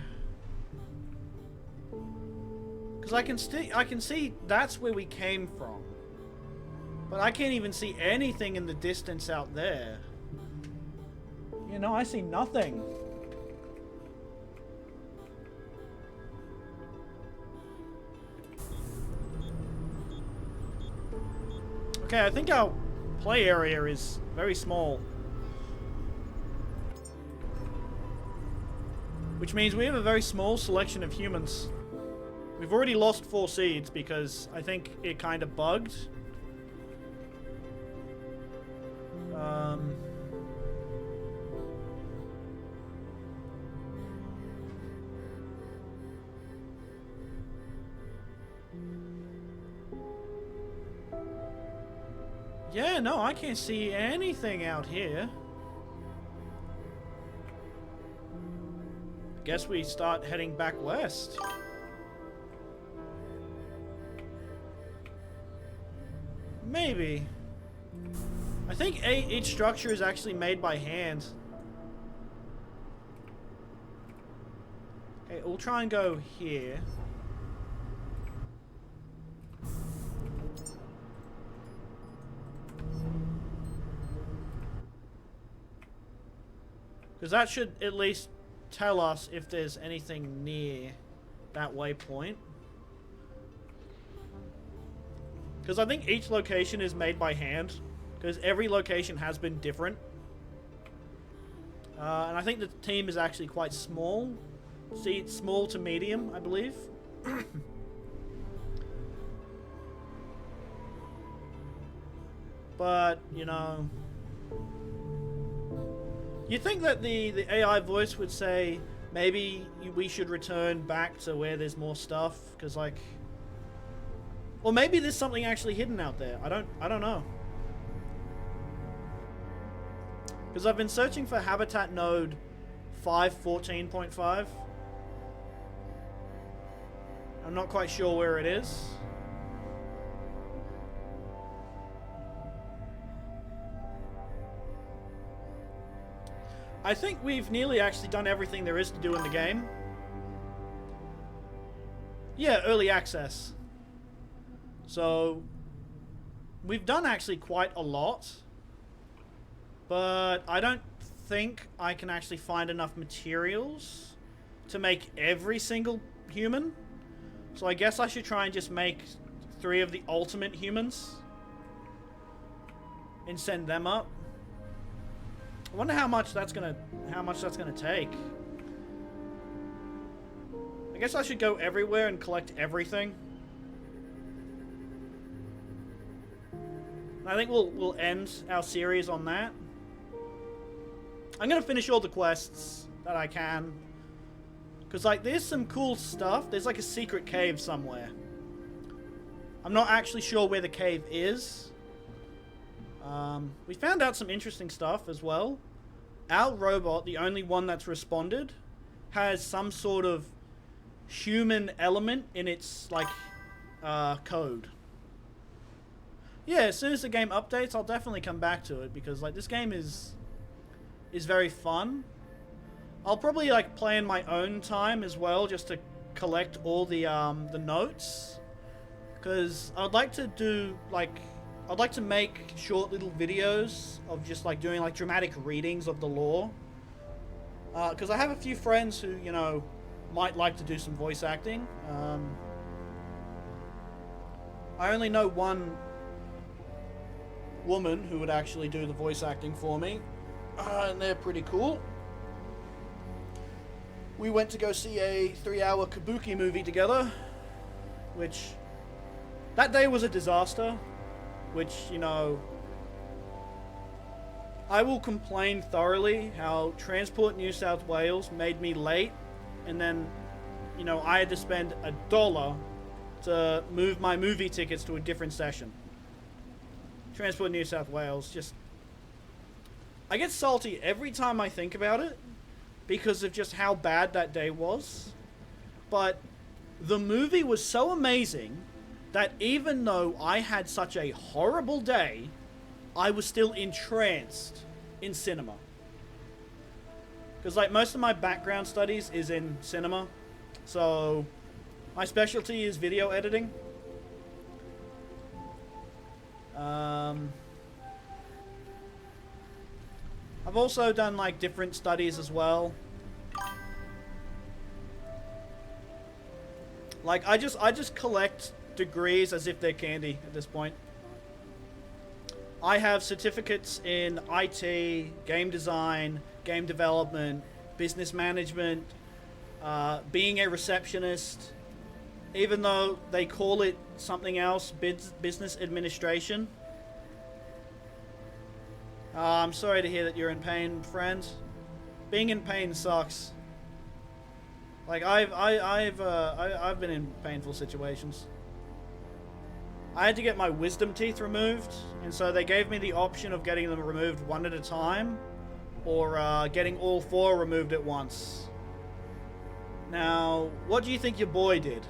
Because I can see that's where we came from. But I can't even see anything in the distance out there. You know, I see nothing. Okay, I think our play area is very small. Which means we have a very small selection of humans. We've already lost 4 seeds because I think it kind of bugged. Yeah, no, I can't see anything out here. Guess we start heading back west. Maybe. I think each structure is actually made by hand. Okay, we'll try and go here. Because that should at least tell us if there's anything near that waypoint. Because I think each location is made by hand. Because every location has been different. And I think the team is actually quite small. See, it's small to medium, I believe. But, you know... You'd think that the AI voice would say, maybe we should return back to where there's more stuff, because like... Or maybe there's something actually hidden out there. I don't know. Because I've been searching for habitat node 514.5. I'm not quite sure where it is. I think we've nearly actually done everything there is to do in the game. Yeah, early access. So, we've done actually quite a lot. But I don't think I can actually find enough materials to make every single human. So I guess I should try and just make 3 of the ultimate humans. and send them up. I wonder how much that's gonna take. I guess I should go everywhere and collect everything. I think we'll end our series on that. I'm gonna finish all the quests that I can. Because, like, there's some cool stuff. There's, like, a secret cave somewhere. I'm not actually sure where the cave is. We found out some interesting stuff as well. Our robot, the only one that's responded, has some sort of human element in its, like, code. Yeah, as soon as the game updates, I'll definitely come back to it. Because, like, this game is very fun. I'll probably, like, play in my own time as well, just to collect all the notes. Because I'd like to do, like, I'd like to make short little videos of just, like, doing, like, dramatic readings of the lore. Because I have a few friends who, you know, might like to do some voice acting. I only know one woman who would actually do the voice acting for me. And they're pretty cool. We went to go see a 3-hour kabuki movie together, which that day was a disaster, which, you know, I will complain thoroughly how Transport New South Wales made me late, and then, you know, I had to spend $1 to move my movie tickets to a different session. Transport New South Wales, just, I get salty every time I think about it, because of just how bad that day was. But the movie was so amazing that even though I had such a horrible day, I was still entranced in cinema. Because, like, most of my background studies is in cinema. So my specialty is video editing. I've also done, like, different studies as well. Like, I just collect degrees as if they're candy at this point. I have certificates in IT, game design, game development, business management, being a receptionist, even though they call it something else, business administration. I'm sorry to hear that you're in pain, friend. Being in pain sucks. Like, I've been in painful situations. I had to get my wisdom teeth removed, and so they gave me the option of getting them removed one at a time, or getting all 4 removed at once. Now, what do you think your boy did?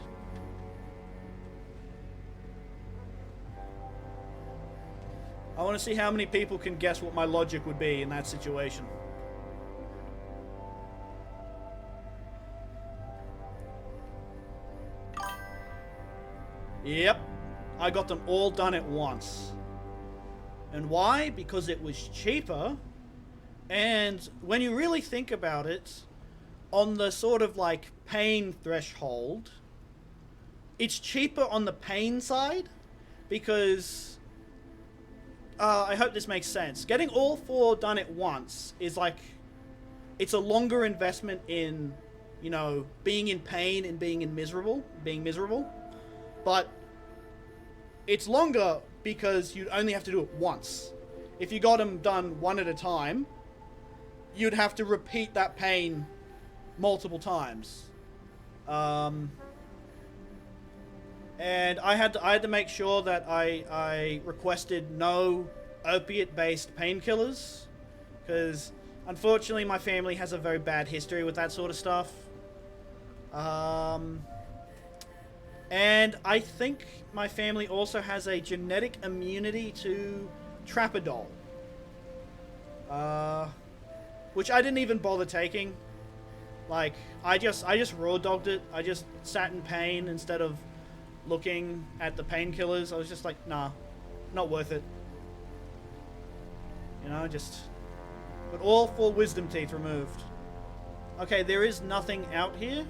I want to see how many people can guess what my logic would be in that situation. Yep, I got them all done at once. And why? Because it was cheaper. And when you really think about it, on the sort of like pain threshold, it's cheaper on the pain side because... I hope this makes sense. Getting all 4 done at once is like... It's a longer investment in, you know, being in pain and being miserable. But it's longer because you'd only have to do it once. If you got them done one at a time, you'd have to repeat that pain multiple times. And I had to make sure that I requested no opiate-based painkillers, because unfortunately my family has a very bad history with that sort of stuff. And I think my family also has a genetic immunity to trapadol, which I didn't even bother taking. Like, I just raw dogged it. I just sat in pain instead of looking at the painkillers. I was just like, nah, not worth it. You know, just... But all 4 wisdom teeth removed. Okay, there is nothing out here.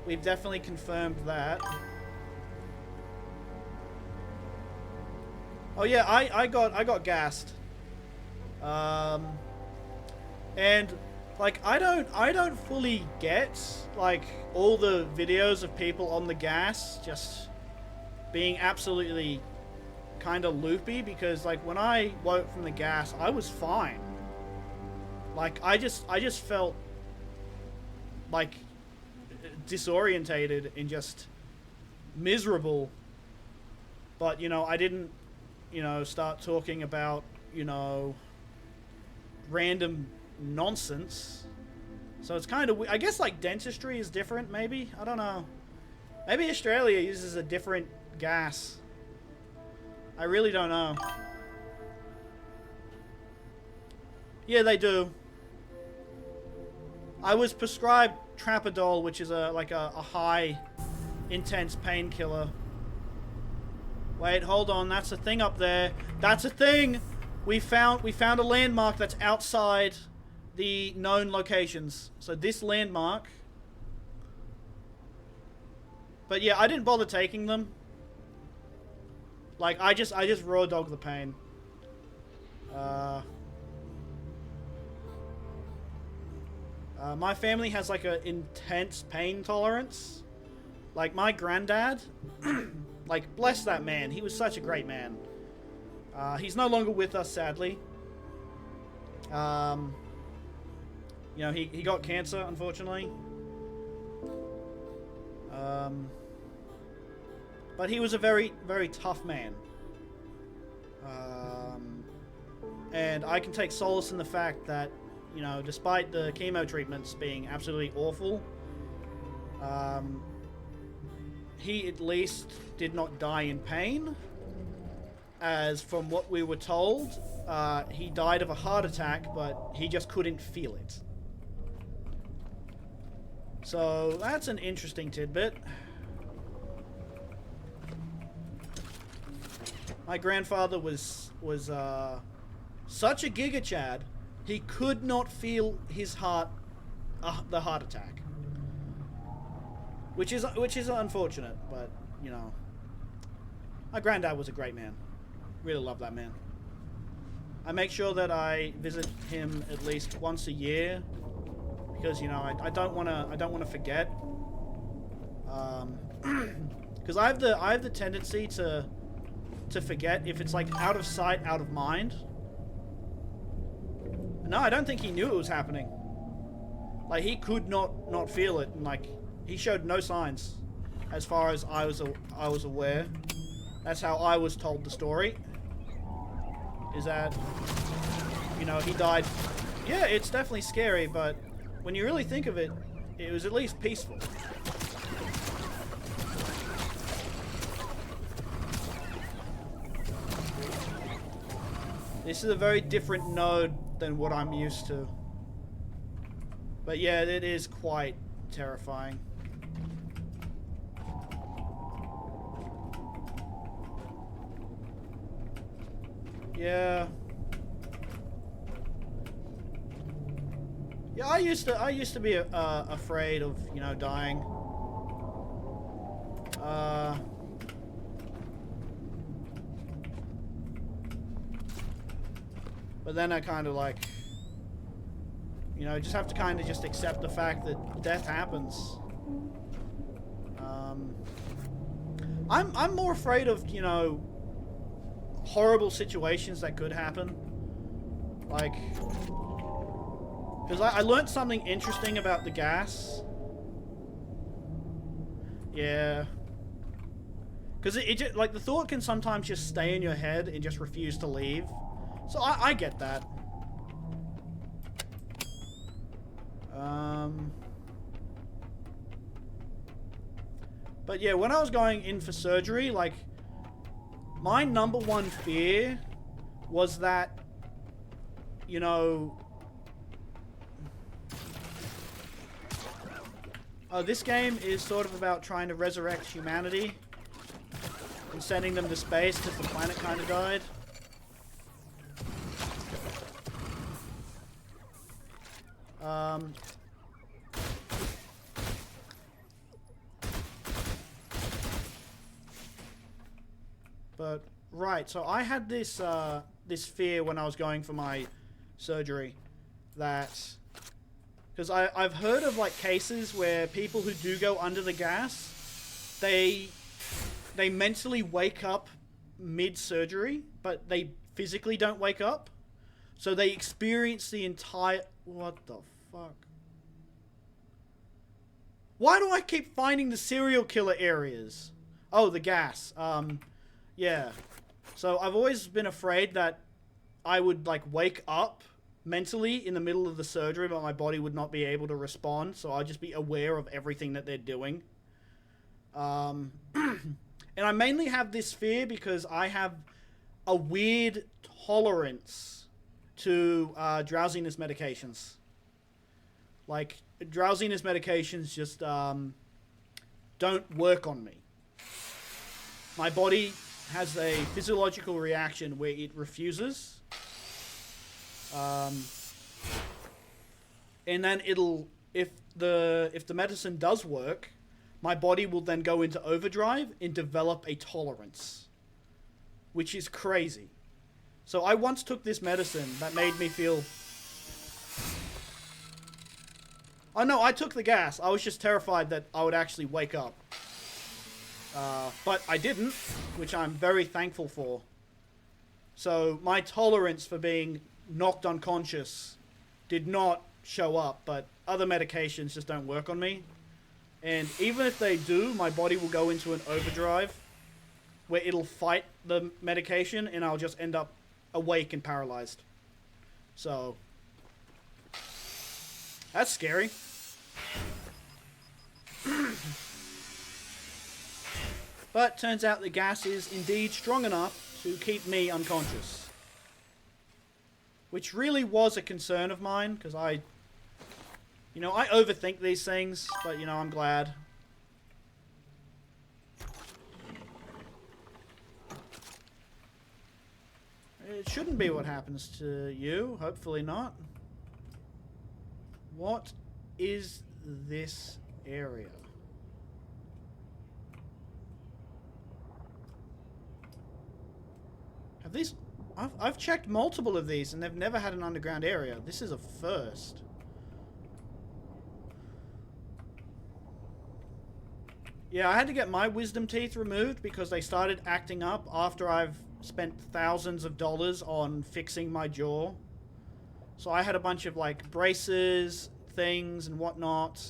We've definitely confirmed that. Oh yeah, I got gassed. And like I don't fully get like all the videos of people on the gas just being absolutely kind of loopy, because like when I woke from the gas, I was fine. Like I just felt like disorientated and just miserable. But you know, I didn't, you know, start talking about, you know, random nonsense. So it's kind of, I guess like dentistry is different maybe, I don't know. Maybe Australia uses a different gas. I really don't know. Yeah, they do. I was prescribed Trapadol, which is a high intense painkiller. Wait, hold on, that's a thing up there. That's a thing. We found a landmark that's outside the known locations. So this landmark. But yeah, I didn't bother taking them. Like I just raw dog the pain. My family has like an intense pain tolerance. Like my granddad, like bless that man, he was such a great man. He's no longer with us, sadly. You know, he got cancer, unfortunately. But he was a very, very tough man. And I can take solace in the fact that, you know, despite the chemo treatments being absolutely awful, he at least did not die in pain. As from what we were told, he died of a heart attack, but he just couldn't feel it. So that's an interesting tidbit. My grandfather was such a Giga Chad, he could not feel his heart, the heart attack, which is unfortunate. But you know, my granddad was a great man. Really love that man. I make sure that I visit him at least once a year, because you know I don't want to forget. Because I have the tendency to forget if it's like out of sight, out of mind. No, I don't think he knew it was happening. Like he could not feel it, and like he showed no signs, as far as I was aware. That's how I was told the story. Is that, you know, he died. Yeah, it's definitely scary, but when you really think of it, it was at least peaceful. This is a very different node than what I'm used to. But yeah, it is quite terrifying. Yeah. Yeah, I used to be afraid of, you know, dying. But then I kind of like, you know, just have to kind of just accept the fact that death happens. I'm more afraid of, you know, horrible situations that could happen. Like, because I learned something interesting about the gas. Yeah. Because it just, like, the thought can sometimes just stay in your head and just refuse to leave. So I get that. But yeah, when I was going in for surgery, like, my number one fear was that, you know... Oh, this game is sort of about trying to resurrect humanity and sending them to space because the planet kind of died. But Right, so I had this this fear when I was going for my surgery that... Because I've heard of like cases where people who do go under the gas, they mentally wake up mid-surgery, but they physically don't wake up. So they experience the entire... What the fuck? Why do I keep finding the serial killer areas? Oh, the gas. Yeah. So I've always been afraid that I would like wake up mentally in the middle of the surgery, but my body would not be able to respond. So I'd just be aware of everything that they're doing. And I mainly have this fear because I have a weird tolerance to drowsiness medications. Like, drowsiness medications just don't work on me. My body has a physiological reaction where it refuses. And then it'll, if the medicine does work, my body will then go into overdrive and develop a tolerance, which is crazy. So I once took this medicine that made me feel... Oh no, I took the gas. I was just terrified that I would actually wake up. But I didn't, which I'm very thankful for. So my tolerance for being knocked unconscious did not show up, but other medications just don't work on me. And even if they do, my body will go into an overdrive where it'll fight the medication and I'll just end up awake and paralyzed. So that's scary. But turns out the gas is indeed strong enough to keep me unconscious. Which really was a concern of mine, because I overthink these things, but I'm glad. It shouldn't be what happens to you, hopefully not. What is this area? Have these... I've checked multiple of these and they've never had an underground area. This is a first. Yeah, I had to get my wisdom teeth removed because they started acting up after I've spent thousands of dollars on fixing my jaw. So I had a bunch of like braces, things and whatnot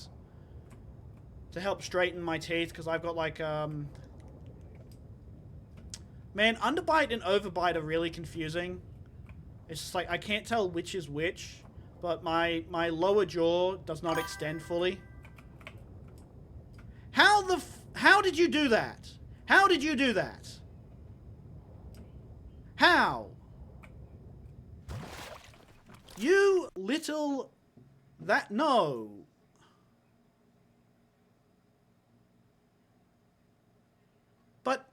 to help straighten my teeth because I've got like man, underbite and overbite are really confusing. It's just like I can't tell which is which, but my lower jaw does not extend fully. How did you do that? How did you do that? How? You little... No. But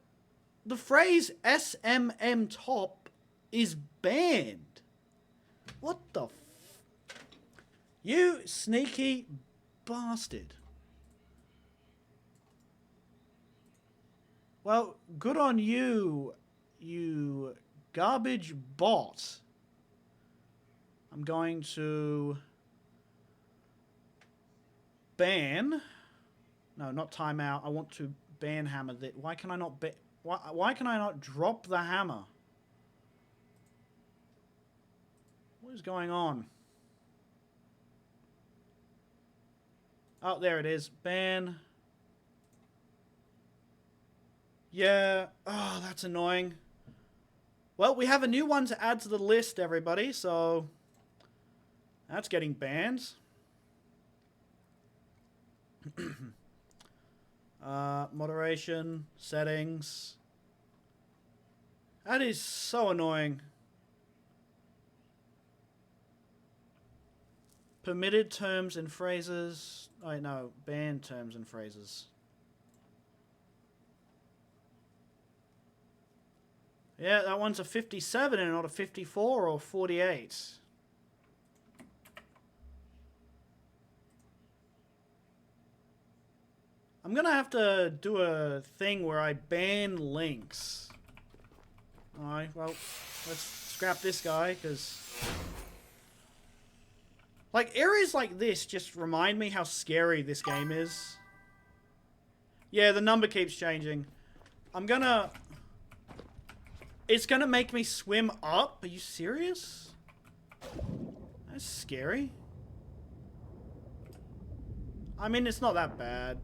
the phrase SMM top is banned. What the You sneaky bastard. Well, good on you, you garbage bot. I'm going to ban... No, not timeout. I want to ban hammer. Why can I not... Why can I not drop the hammer? What is going on? Oh, there it is. Ban... Yeah, oh, that's annoying. Well, we have a new one to add to the list, everybody, so that's getting banned. Moderation, settings. That is so annoying. Permitted terms and phrases. Oh, no, banned terms and phrases. Yeah, that one's a 57 and not a 54 or 48. I'm gonna have to do a thing where I ban links. Alright, well, let's scrap this guy, because... Like, areas like this just remind me how scary this game is. Yeah, the number keeps changing. I'm gonna... It's gonna make me swim up? Are you serious? That's scary. I mean, it's not that bad.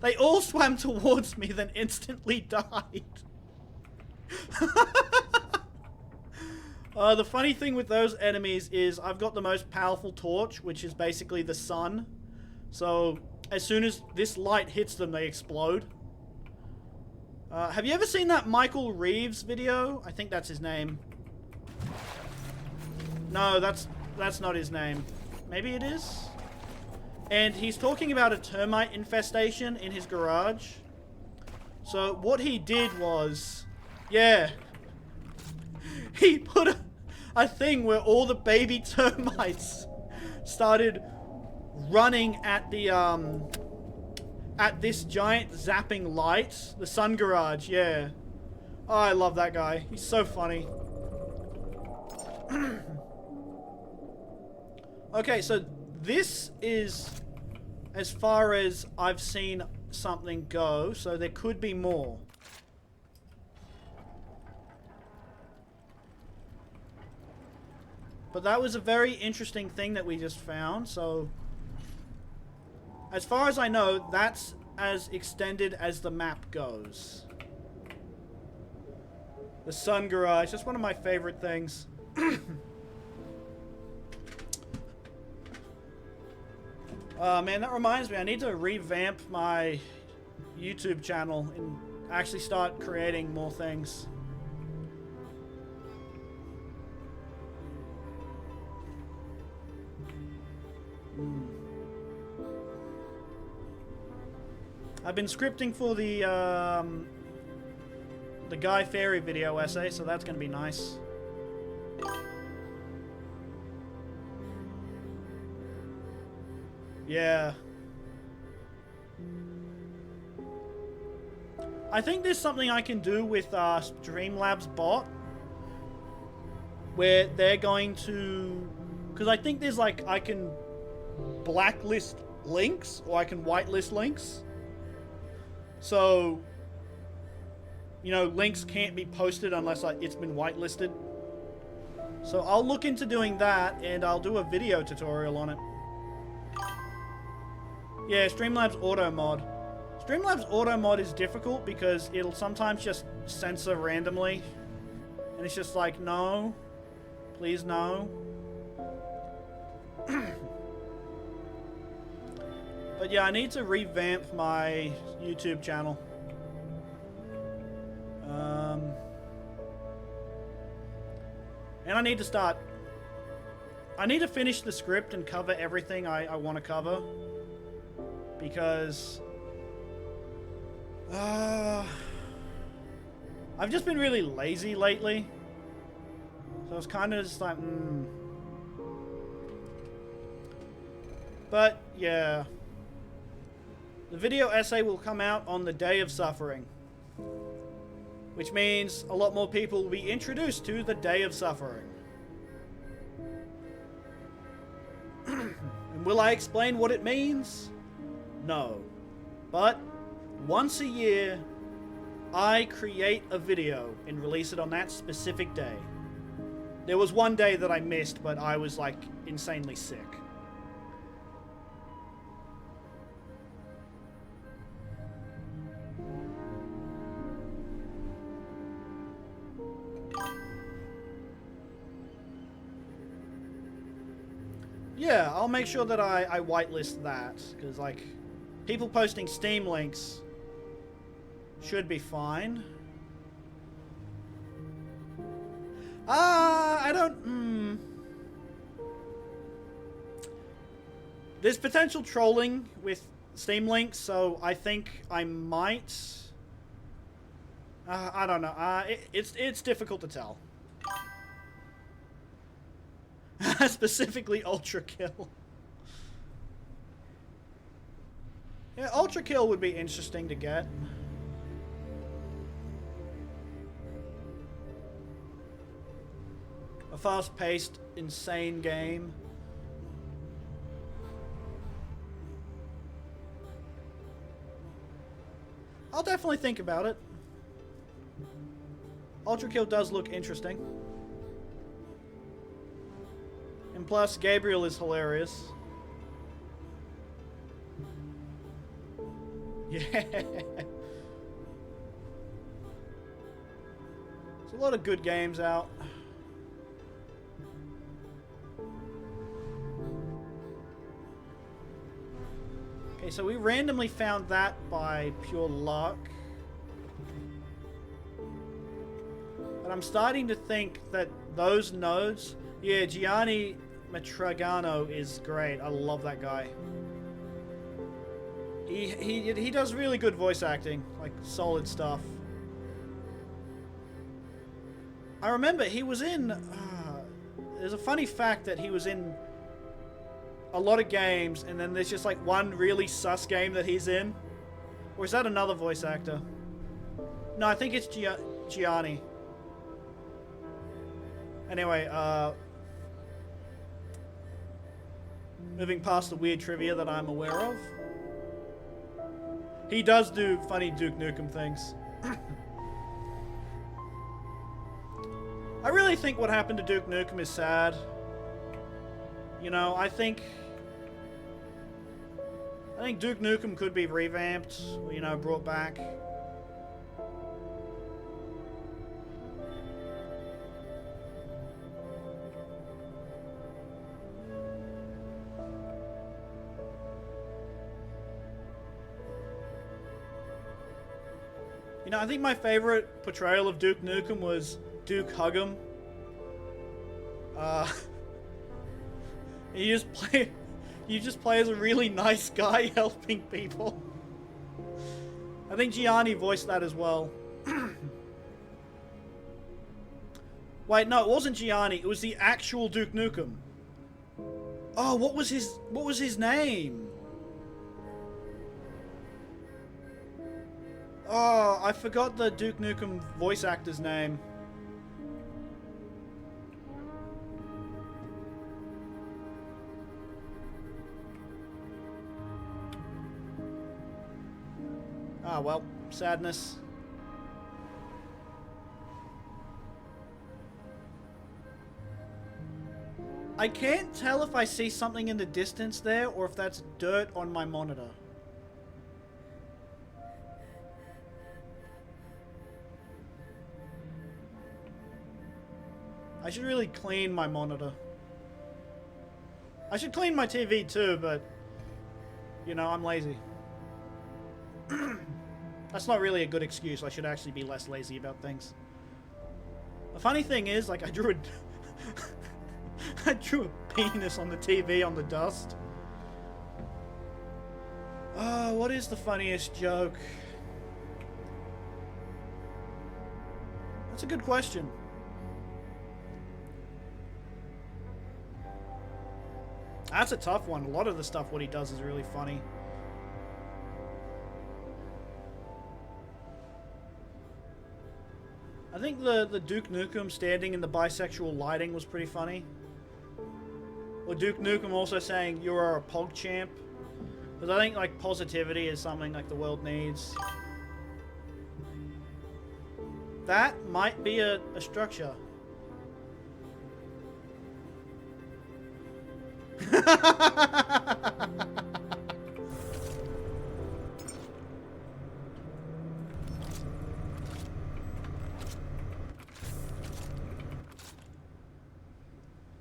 They all swam towards me, then instantly died. The funny thing with those enemies is I've got the most powerful torch, which is basically the sun. So, as soon as this light hits them, they explode. Have you ever seen that Michael Reeves video? I think that's his name. No, that's not his name. Maybe it is? And he's talking about a termite infestation in his garage. So what he did was... Yeah. He put a thing where all the baby termites started running at the, at this giant zapping light. The sun garage, yeah. Oh, I love that guy. He's so funny. Okay, so this is as far as I've seen something go, so there could be more. But that was a very interesting thing that we just found, so... As far as I know, that's as extended as the map goes. The sun garage, that's one of my favorite things. Man, that reminds me, I need to revamp my YouTube channel and actually start creating more things. I've been scripting for the Guy Fawkes video essay, so that's gonna be nice. Yeah. I think there's something I can do with Streamlabs bot, where they're going to, because I think there's like, I can blacklist links or I can whitelist links. So, you know, links can't be posted unless it's been whitelisted. So I'll look into doing that, and I'll do a video tutorial on it. Yeah, Streamlabs auto mod. Streamlabs auto mod is difficult because it'll sometimes just censor randomly. And it's just like, no. Please, no. But yeah, I need to revamp my YouTube channel. And I need to start... I need to finish the script and cover everything I want to cover. Because... I've just been really lazy lately. So it's kind of just like, But, yeah. The video essay will come out on the Day of Suffering. Which means a lot more people will be introduced to the Day of Suffering. And will I explain what it means? No. But, once a year, I create a video and release it on that specific day. There was one day that I missed, but I was, like, insanely sick. Yeah, I'll make sure that I whitelist that, because, like, people posting Steam links should be fine. I don't... There's potential trolling with Steam links, so I think I might... I don't know. It's difficult to tell. Specifically Ultra Kill. Yeah, Ultra Kill would be interesting to get. A fast-paced, insane game. I'll definitely think about it. Ultra Kill does look interesting. And plus, Gabriel is hilarious. Yeah. There's a lot of good games out. Okay, so we randomly found that by pure luck. But I'm starting to think that those nodes... Yeah, Gianni Matragano is great. I love that guy. He does really good voice acting. Like, solid stuff. I remember he was in... there's a funny fact that he was in a lot of games, and then there's just like one really sus game that he's in. Or is that another voice actor? No, I think it's Gianni. Anyway, moving past the weird trivia that I'm aware of. He does do funny Duke Nukem things. I really think what happened to Duke Nukem is sad. You know, I think Duke Nukem could be revamped, you know, brought back. You know, I think my favorite portrayal of Duke Nukem was Duke Huggum. You just play as a really nice guy helping people. I think Gianni voiced that as well. Wait, no, it wasn't Gianni. It was the actual Duke Nukem. Oh, what was his name? Oh, I forgot the Duke Nukem voice actor's name. Ah, well, sadness. I can't tell if I see something in the distance there or if that's dirt on my monitor. I should really clean my monitor. I should clean my TV too, but, you know, I'm lazy. That's not really a good excuse. I should actually be less lazy about things. The funny thing is, like, I drew a penis on the TV on the dust. Oh, what is the funniest joke? That's a good question. That's a tough one. A lot of the stuff what he does is really funny. I think the Duke Nukem standing in the bisexual lighting was pretty funny. Or Duke Nukem also saying, "You are a pog champ." Because I think, like, positivity is something, like, the world needs. That might be a structure.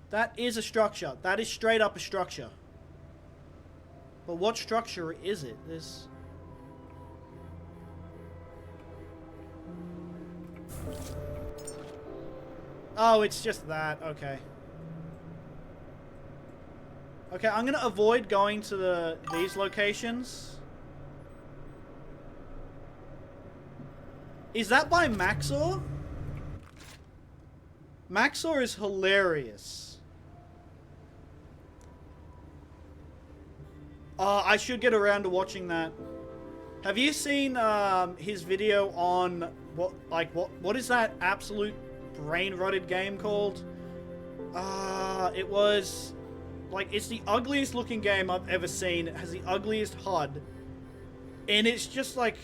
That is a structure. That is straight up a structure. But what structure is it? This. Oh, it's just that. Okay. Okay, I'm gonna avoid going to these locations. Is that by Maxor? Maxor is hilarious. I should get around to watching that. Have you seen his video on what is that absolute brain-rotted game called? It was like, it's the ugliest looking game I've ever seen. It has the ugliest HUD, and it's just like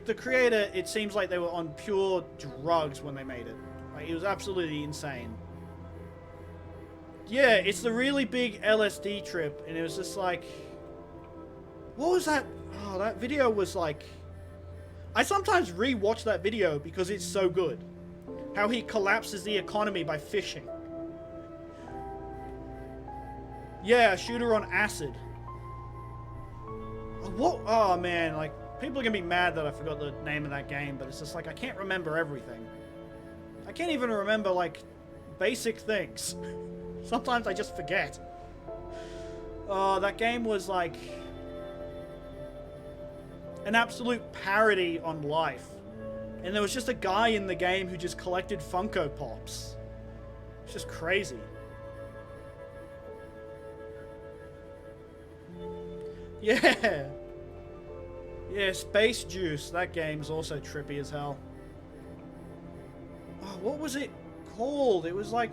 the creator. It seems like they were on pure drugs when they made it. Like, it was absolutely insane. Yeah, it's the really big LSD trip, and it was just like, what was that? Oh, that video was like, I sometimes re-watch that video because it's so good. How he collapses the economy by fishing. Yeah, shooter on acid. What? Oh man, like, people are gonna be mad that I forgot the name of that game, but it's just like, I can't remember everything. I can't even remember, like, basic things. Sometimes I just forget. That game was like an absolute parody on life. And there was just a guy in the game who just collected Funko Pops. It's just crazy. Yeah. Yeah, Space Juice. That game's also trippy as hell. Oh, what was it called? It was like,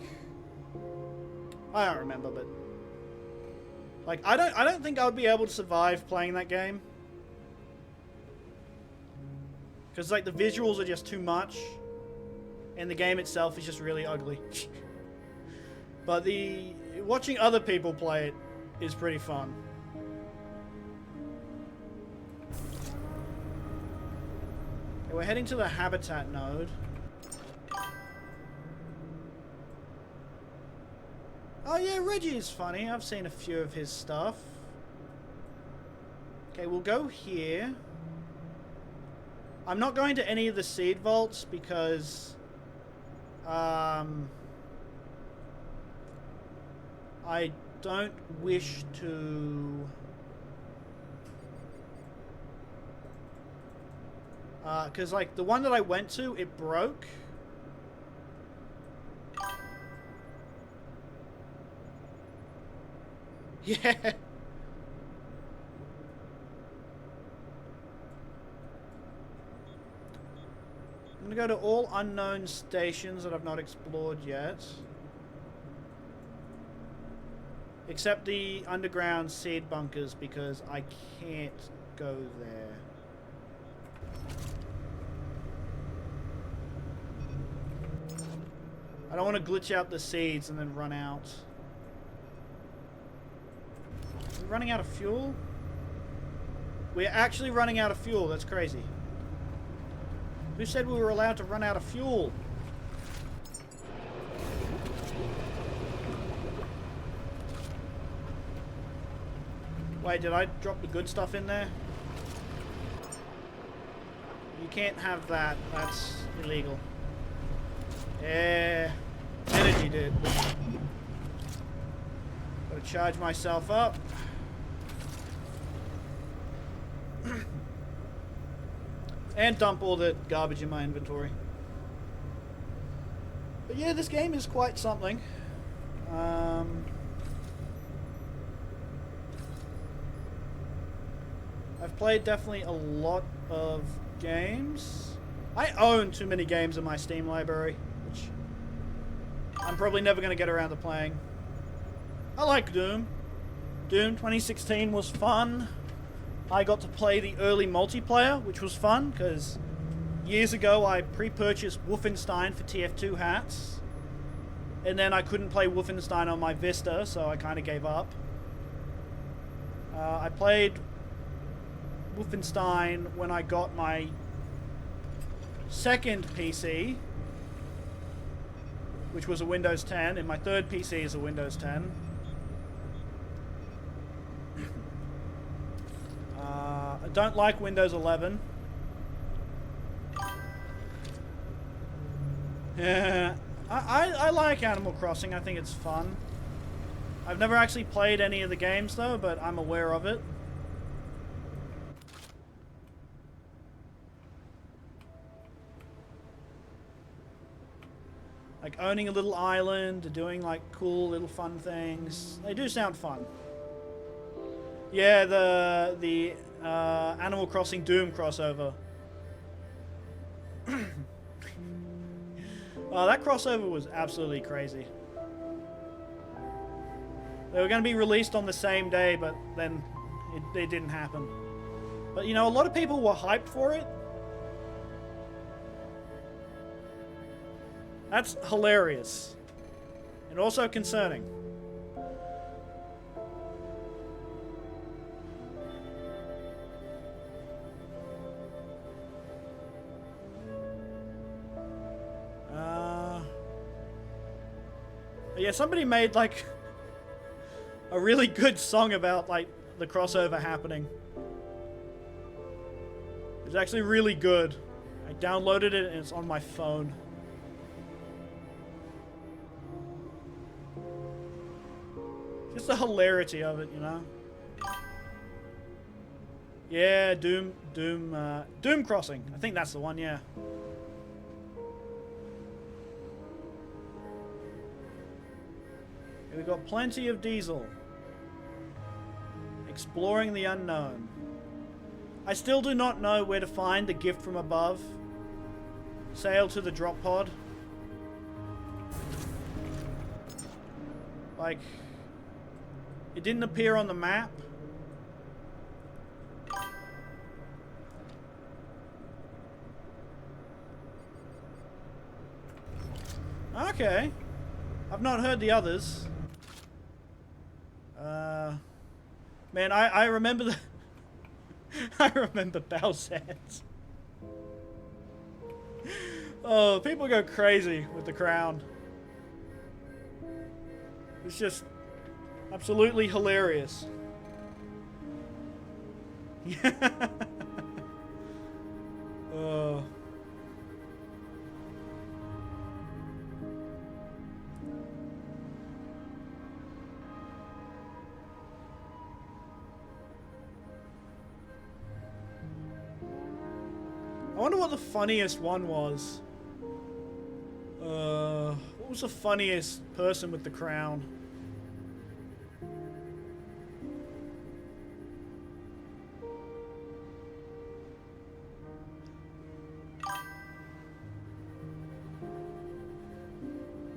I don't remember, but like, I don't think I would be able to survive playing that game. Because, like, the visuals are just too much. And the game itself is just really ugly. But watching other people play it is pretty fun. Okay, we're heading to the habitat node. Oh yeah, Reggie is funny. I've seen a few of his stuff. Okay, we'll go here. I'm not going to any of the seed vaults because I don't wish to because like the one that I went to, it broke. Yeah. I'm gonna go to all unknown stations that I've not explored yet. Except the underground seed bunkers, because I can't go there. I don't want to glitch out the seeds and then run out. Are we running out of fuel? We're actually running out of fuel. That's crazy. Who said we were allowed to run out of fuel? Wait, did I drop the good stuff in there? You can't have that. That's illegal. Yeah. Energy, dude. Gotta charge myself up. And dump all the garbage in my inventory. But yeah, this game is quite something. I've played definitely a lot of games. I own too many games in my Steam library, which I'm probably never going to get around to playing. I like Doom. Doom 2016 was fun. I got to play the early multiplayer, which was fun, because years ago I pre-purchased Wolfenstein for TF2 hats, and then I couldn't play Wolfenstein on my Vista, so I kind of gave up. I played Wolfenstein when I got my second PC, which was a Windows 10, and my third PC is a Windows 10. I don't like Windows 11. Yeah, I like Animal Crossing. I think it's fun. I've never actually played any of the games though, but I'm aware of it. Like owning a little island, doing like cool little fun things. They do sound fun. Yeah, the Animal Crossing Doom crossover. That crossover was absolutely crazy. They were going to be released on the same day, but then it didn't happen. But you know, a lot of people were hyped for it. That's hilarious. And also concerning. Yeah, somebody made like a really good song about like the crossover happening. It was actually really good. I downloaded it and it's on my phone. Just the hilarity of it, you know? Yeah, Doom Crossing. I think that's the one, yeah. We've got plenty of diesel. Exploring the unknown. I still do not know where to find the gift from above. Sail to the drop pod. Like, it didn't appear on the map. Okay. I've not heard the others. Man, I remember the... I remember Bowsette. Oh, people go crazy with the crown. It's just absolutely hilarious. Yeah. Oh. I wonder what the funniest one was. What was the funniest person with the crown?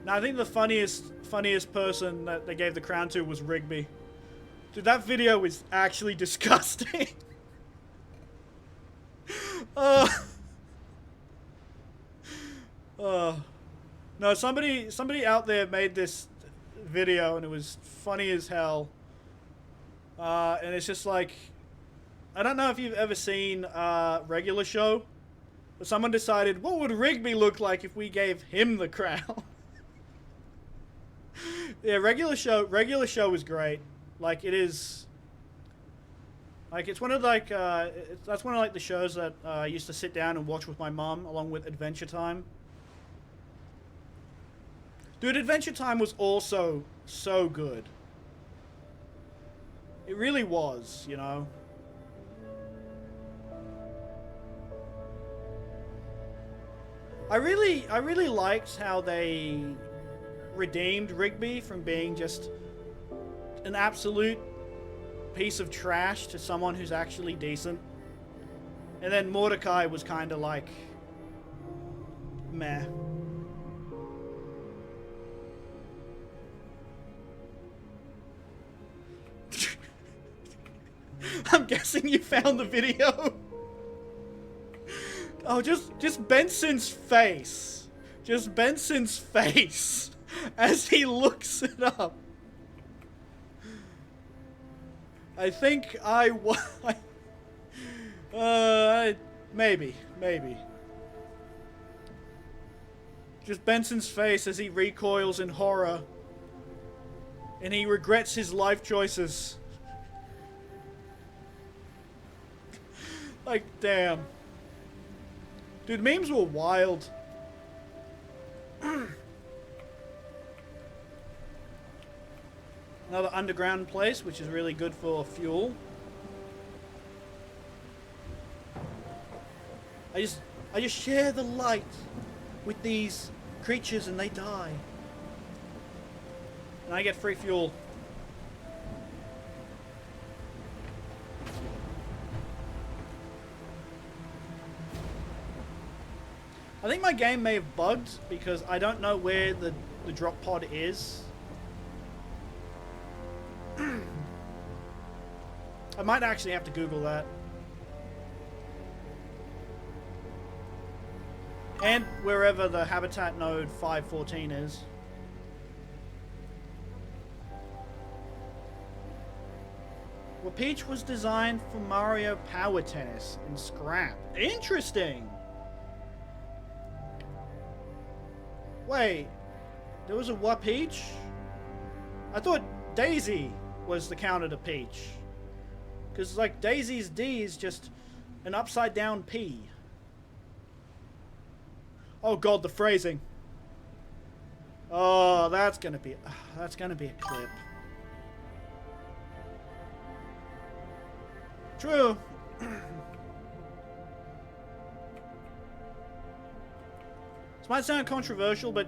No, I think the funniest person that they gave the crown to was Rigby. Dude, that video was actually disgusting. No, somebody out there made this video and it was funny as hell. And it's just like, I don't know if you've ever seen Regular Show, but someone decided, what would Rigby look like if we gave him the crown? Yeah, Regular Show is great. Like, it is, like, it's one of like that's one of like the shows that I used to sit down and watch with my mum along with Adventure Time. Dude, Adventure Time was also so good. It really was, you know. I really liked how they redeemed Rigby from being just an absolute piece of trash to someone who's actually decent. And then Mordecai was kind of like meh. I'm guessing you found the video. Oh, just Benson's face. Just Benson's face as he looks it up. I think maybe. Just Benson's face as he recoils in horror. And he regrets his life choices. Like, damn. Dude, memes were wild. Another underground place, which is really good for fuel. I just share the light with these creatures and they die. And I get free fuel. I think my game may have bugged because I don't know where the drop pod is. I might actually have to Google that. And wherever the habitat node 514 is. Well, Peach was designed for Mario Power Tennis in Scrap. Interesting! Wait, there was a what Peach? I thought Daisy was the counter to Peach. Because, like, Daisy's D is just an upside down P. Oh god, the phrasing. Oh, that's gonna be a clip. True. This might sound controversial, but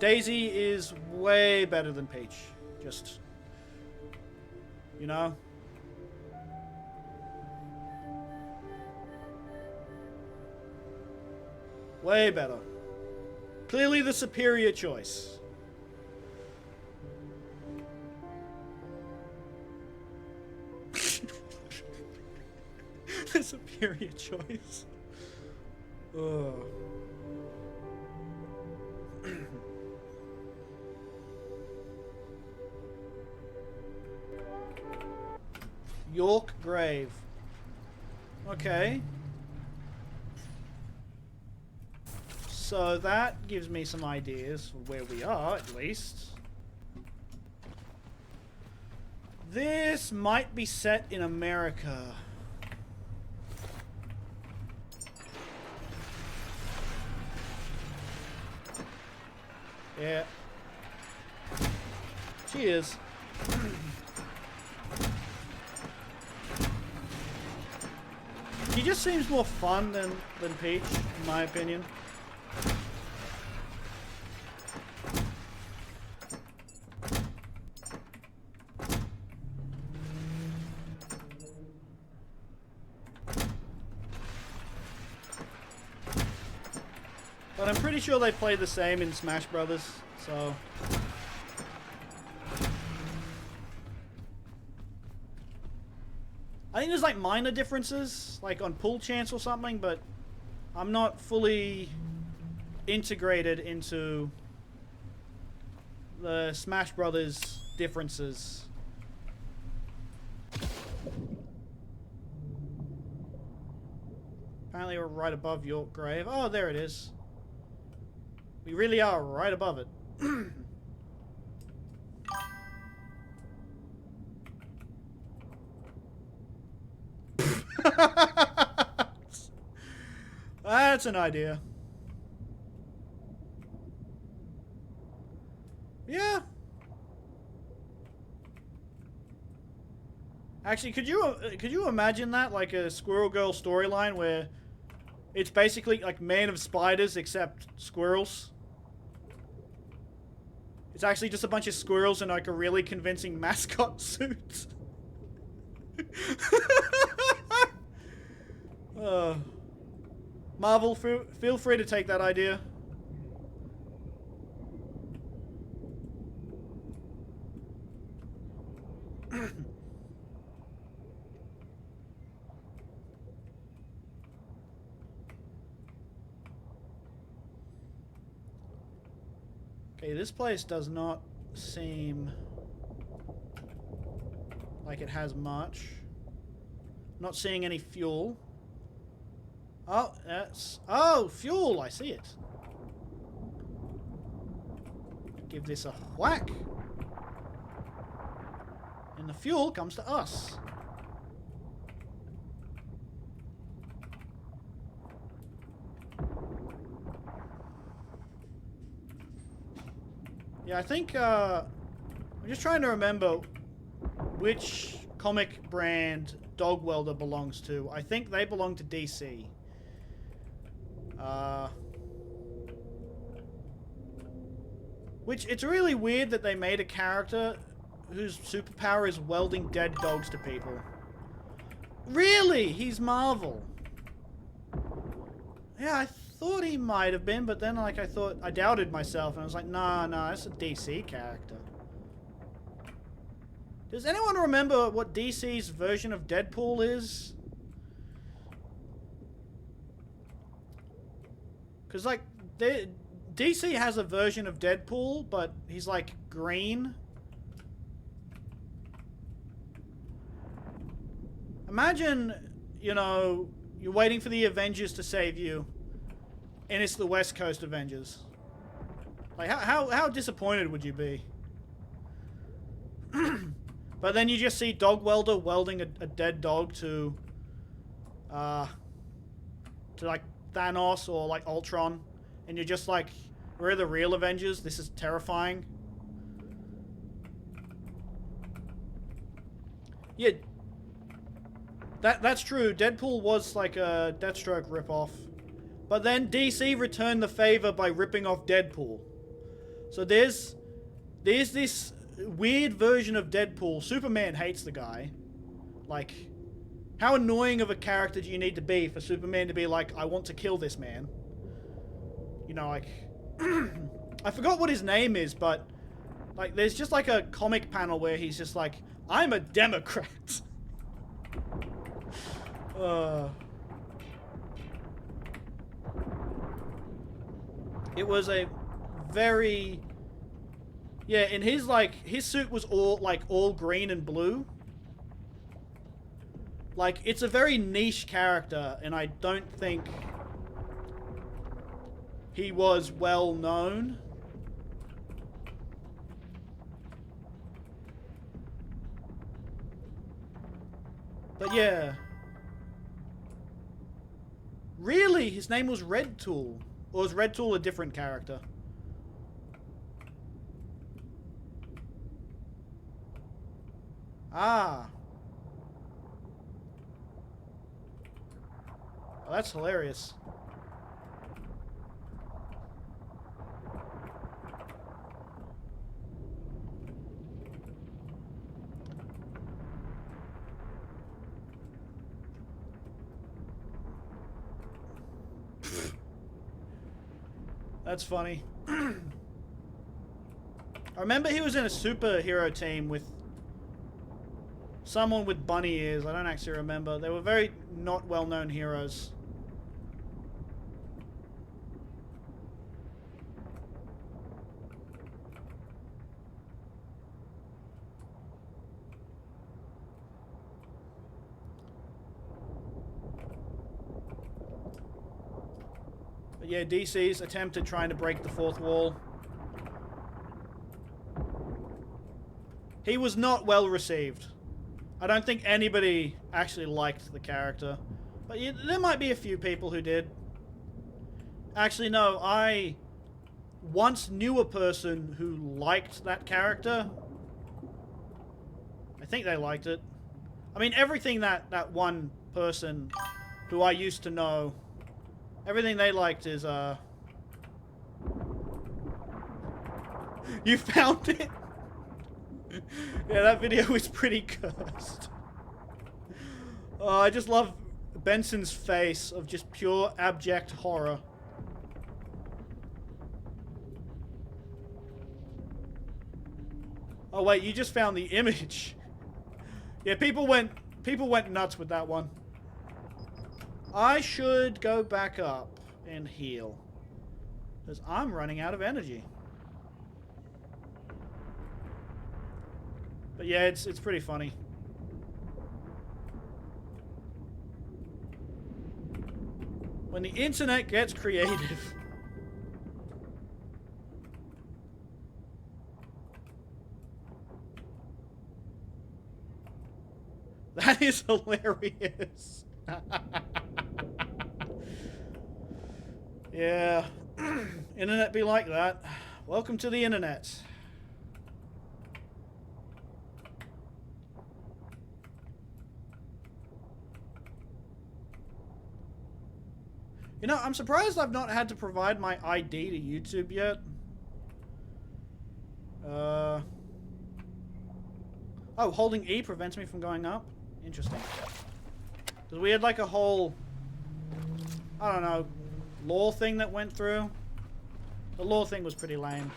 Daisy is way better than Peach. Just, you know? Way better. Clearly the superior choice. The superior choice. Ugh. York Grave. Okay. So that gives me some ideas of where we are, at least. This might be set in America. Yeah. Cheers. He just seems more fun than Peach, in my opinion. But I'm pretty sure they play the same in Smash Brothers, so... I think there's like minor differences, like on pull chance or something, but I'm not fully integrated into the Smash Brothers differences. Apparently we're right above York Grave. Oh, there it is. We really are right above it. That's an idea. Yeah. Actually, could you imagine that, like a Squirrel Girl storyline where it's basically like Man of Spiders except squirrels? It's actually just a bunch of squirrels in like a really convincing mascot suit. Marvel, feel free to take that idea. Okay, this place does not seem like it has much. Not seeing any fuel. Oh, that's... Oh, fuel! I see it. Give this a whack. And the fuel comes to us. Yeah, I think, I'm just trying to remember which comic brand Dog Welder belongs to. I think they belong to DC. Which, it's really weird that they made a character whose superpower is welding dead dogs to people. Really? He's Marvel. Yeah, I thought he might have been, but then like I doubted myself and I was like, nah, that's a DC character. Does anyone remember what DC's version of Deadpool is? Because like DC has a version of Deadpool, but he's like green. Imagine, you know, you're waiting for the Avengers to save you, and it's the West Coast Avengers. Like, how disappointed would you be? But then you just see Dog Welder welding a dead dog to like Thanos or like Ultron, and you're just like, we're the real Avengers. This is terrifying. Yeah, that's true. Deadpool was like a Deathstroke ripoff, but then DC returned the favor by ripping off Deadpool. So there's this weird version of Deadpool. Superman hates the guy. Like, how annoying of a character do you need to be for Superman to be like, I want to kill this man? You know, like, I forgot what his name is, but like, there's just like a comic panel where he's just like, I'm a Democrat. It was a very... Yeah, and his suit was all green and blue. Like, it's a very niche character, and I don't think he was well known. But yeah. Really? His name was Red Tool? Or was Red Tool a different character? Ah. Oh, that's hilarious. That's funny. I remember he was in a superhero team with someone with bunny ears. I don't actually remember. They were very not well-known heroes. But yeah, DC's attempt at trying to break the fourth wall. He was not well received. I don't think anybody actually liked the character. But yeah, there might be a few people who did. Actually, no, I once knew a person who liked that character. I think they liked it. I mean, everything that one person who I used to know, everything they liked is, You found it? Yeah, that video was pretty cursed. Oh, I just love Benson's face of just pure abject horror. Oh wait, you just found the image. Yeah, people went nuts with that one. I should go back up and heal, because I'm running out of energy. But yeah, it's pretty funny. When the internet gets creative. That is hilarious. Yeah. Internet be like that. Welcome to the internet. You know, I'm surprised I've not had to provide my ID to YouTube yet. Oh, holding E prevents me from going up? Interesting. Because we had like a whole, I don't know, lore thing that went through. The lore thing was pretty lame.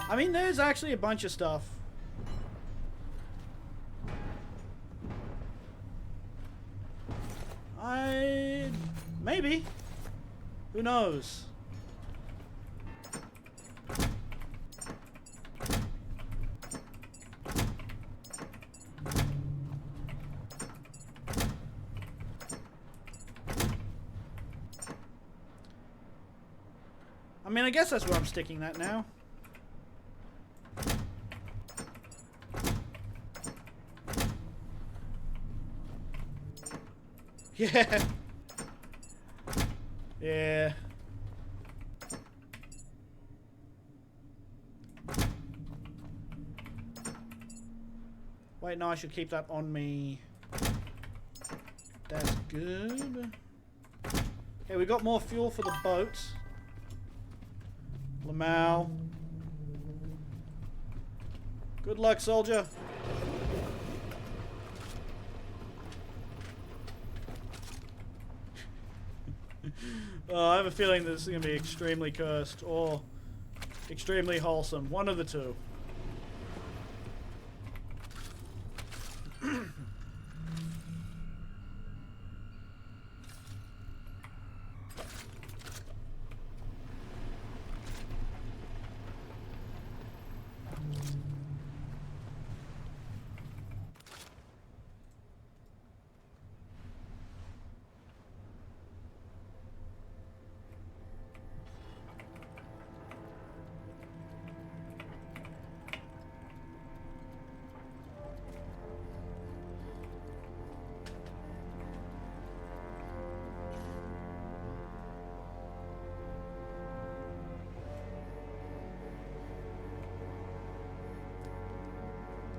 I mean, there's actually a bunch of stuff. Maybe. Who knows? I mean, I guess that's where I'm sticking that now. Yeah. Yeah. Wait, no, I should keep that on me. That's good. Okay, we got more fuel for the boat. Lamau. Good luck, soldier. I have a feeling this is going to be extremely cursed or extremely wholesome. One of the two.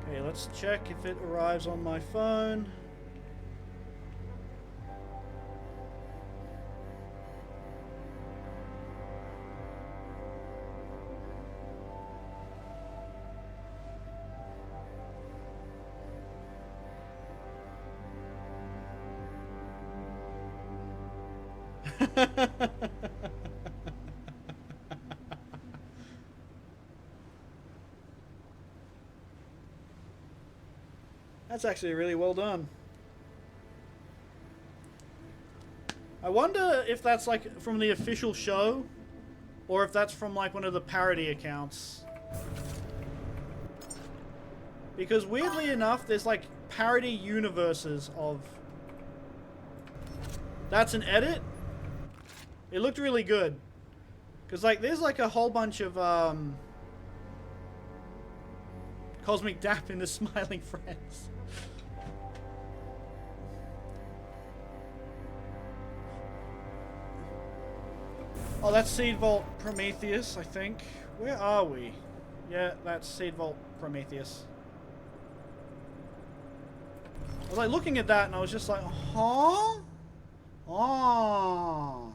Okay, let's check if it arrives on my phone. That's actually really well done. I wonder if that's like from the official show or if that's from like one of the parody accounts. Because weirdly enough, there's like parody universes of... That's an edit? It looked really good. Because like there's like a whole bunch of Cosmic Dap in the Smiling Friends. Oh, that's Seed Vault Prometheus, I think. Where are we? Yeah, that's Seed Vault Prometheus. I was like looking at that and I was just like, huh? Oh.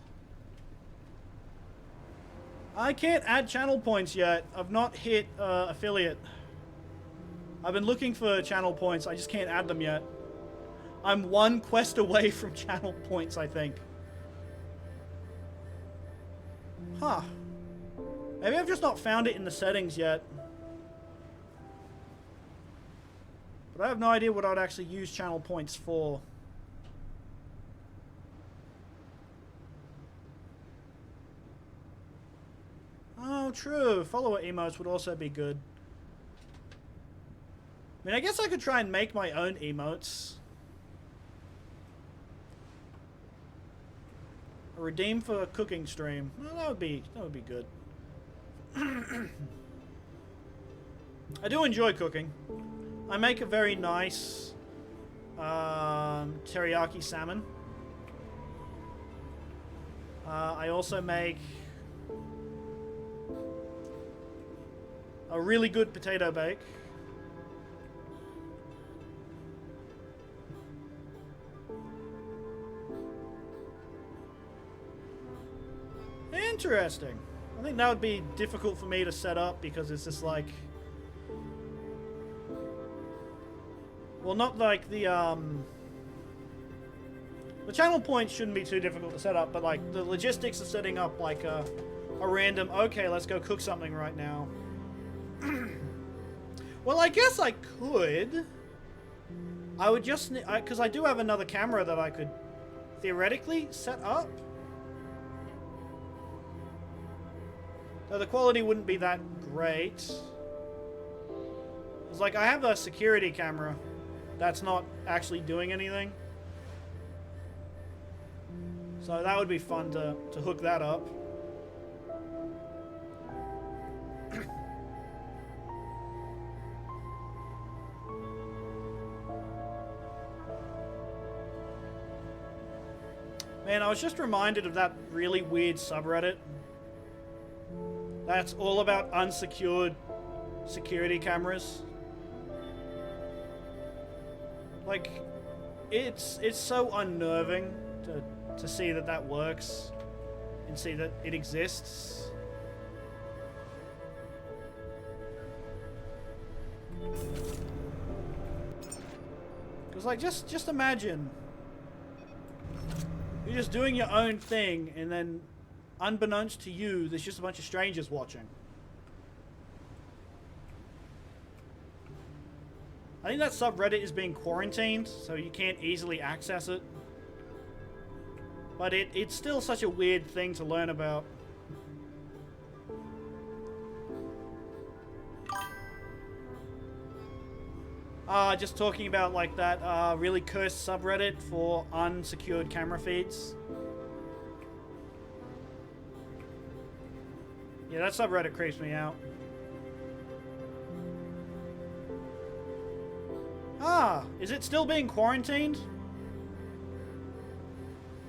I can't add channel points yet. I've not hit affiliate. I've been looking for channel points. I just can't add them yet. I'm one quest away from channel points, I think. Huh. Maybe I've just not found it in the settings yet. But I have no idea what I'd actually use channel points for. Oh, true. Follower emotes would also be good. I mean, I guess I could try and make my own emotes. A redeem for a cooking stream. Well, that would be good. I do enjoy cooking. I make a very nice teriyaki salmon. I also make a really good potato bake. Interesting. I think that would be difficult for me to set up because it's just like... Well, not like the channel points shouldn't be too difficult to set up, but like the logistics of setting up like a random, okay, let's go cook something right now. Well, I guess I could. I would just, because I do have another camera that I could theoretically set up. Though the quality wouldn't be that great. It's like I have a security camera that's not actually doing anything. So that would be fun to hook that up. Man, I was just reminded of that really weird subreddit. That's all about unsecured security cameras. Like, it's so unnerving to see that works and see that it exists. Because, like, just imagine you're just doing your own thing, and then, unbeknownst to you, there's just a bunch of strangers watching. I think that subreddit is being quarantined, so you can't easily access it. But it's still such a weird thing to learn about. Just talking about like that really cursed subreddit for unsecured camera feeds. Yeah, that subreddit creeps me out. Is it still being quarantined?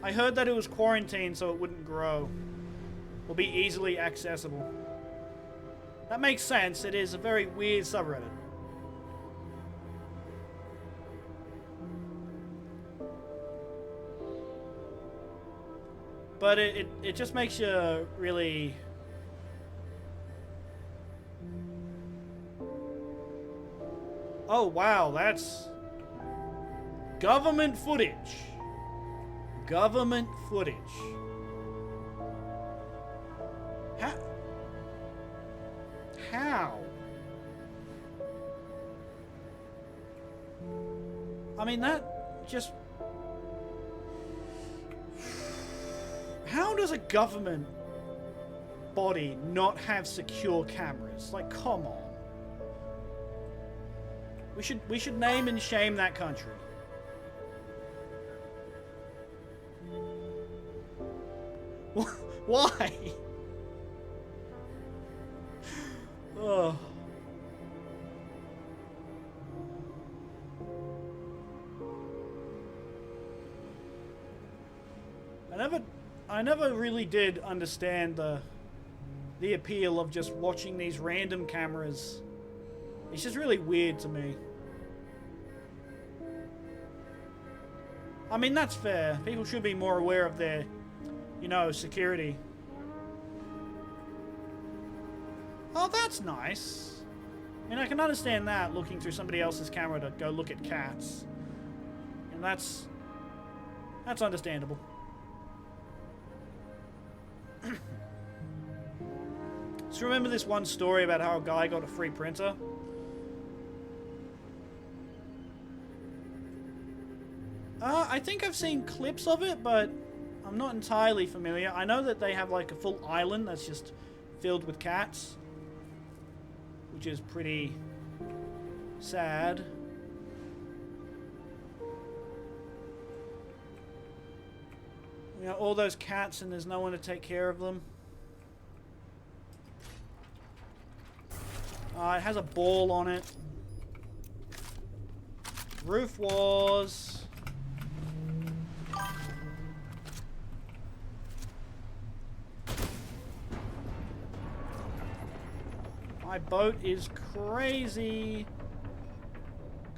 I heard that it was quarantined so it wouldn't grow. Or be easily accessible. That makes sense. It is a very weird subreddit. But it just makes you really... Oh, wow, that's... government footage. Government footage. How? I mean, that just... How does a government body not have secure cameras? Like, come on. We should name and shame that country. Why? Oh. I never really did understand the appeal of just watching these random cameras. It's just really weird to me. I mean, that's fair. People should be more aware of their, you know, security. Oh, that's nice. I mean, I can understand that, looking through somebody else's camera to go look at cats. And that's understandable. So remember this one story about how a guy got a free printer? I think I've seen clips of it, but I'm not entirely familiar. I know that they have like a full island that's just filled with cats, which is pretty sad. You know, all those cats and there's no one to take care of them. It has a ball on it. Roof Wars. My boat is crazy.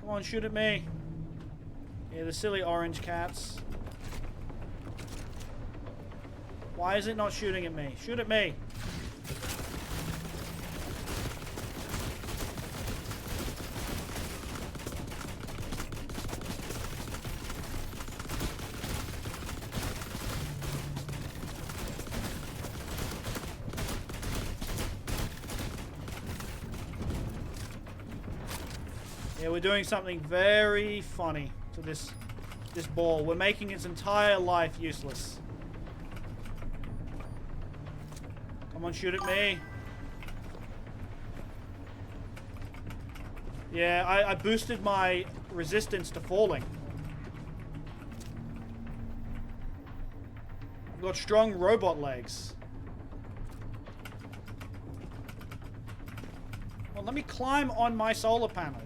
Come on, shoot at me. Yeah, the silly orange cats. Why is it not shooting at me? Shoot at me. Yeah, we're doing something very funny to this ball. We're making its entire life useless. Come on, shoot at me. Yeah, I boosted my resistance to falling. I've got strong robot legs. Well, let me climb on my solar panel.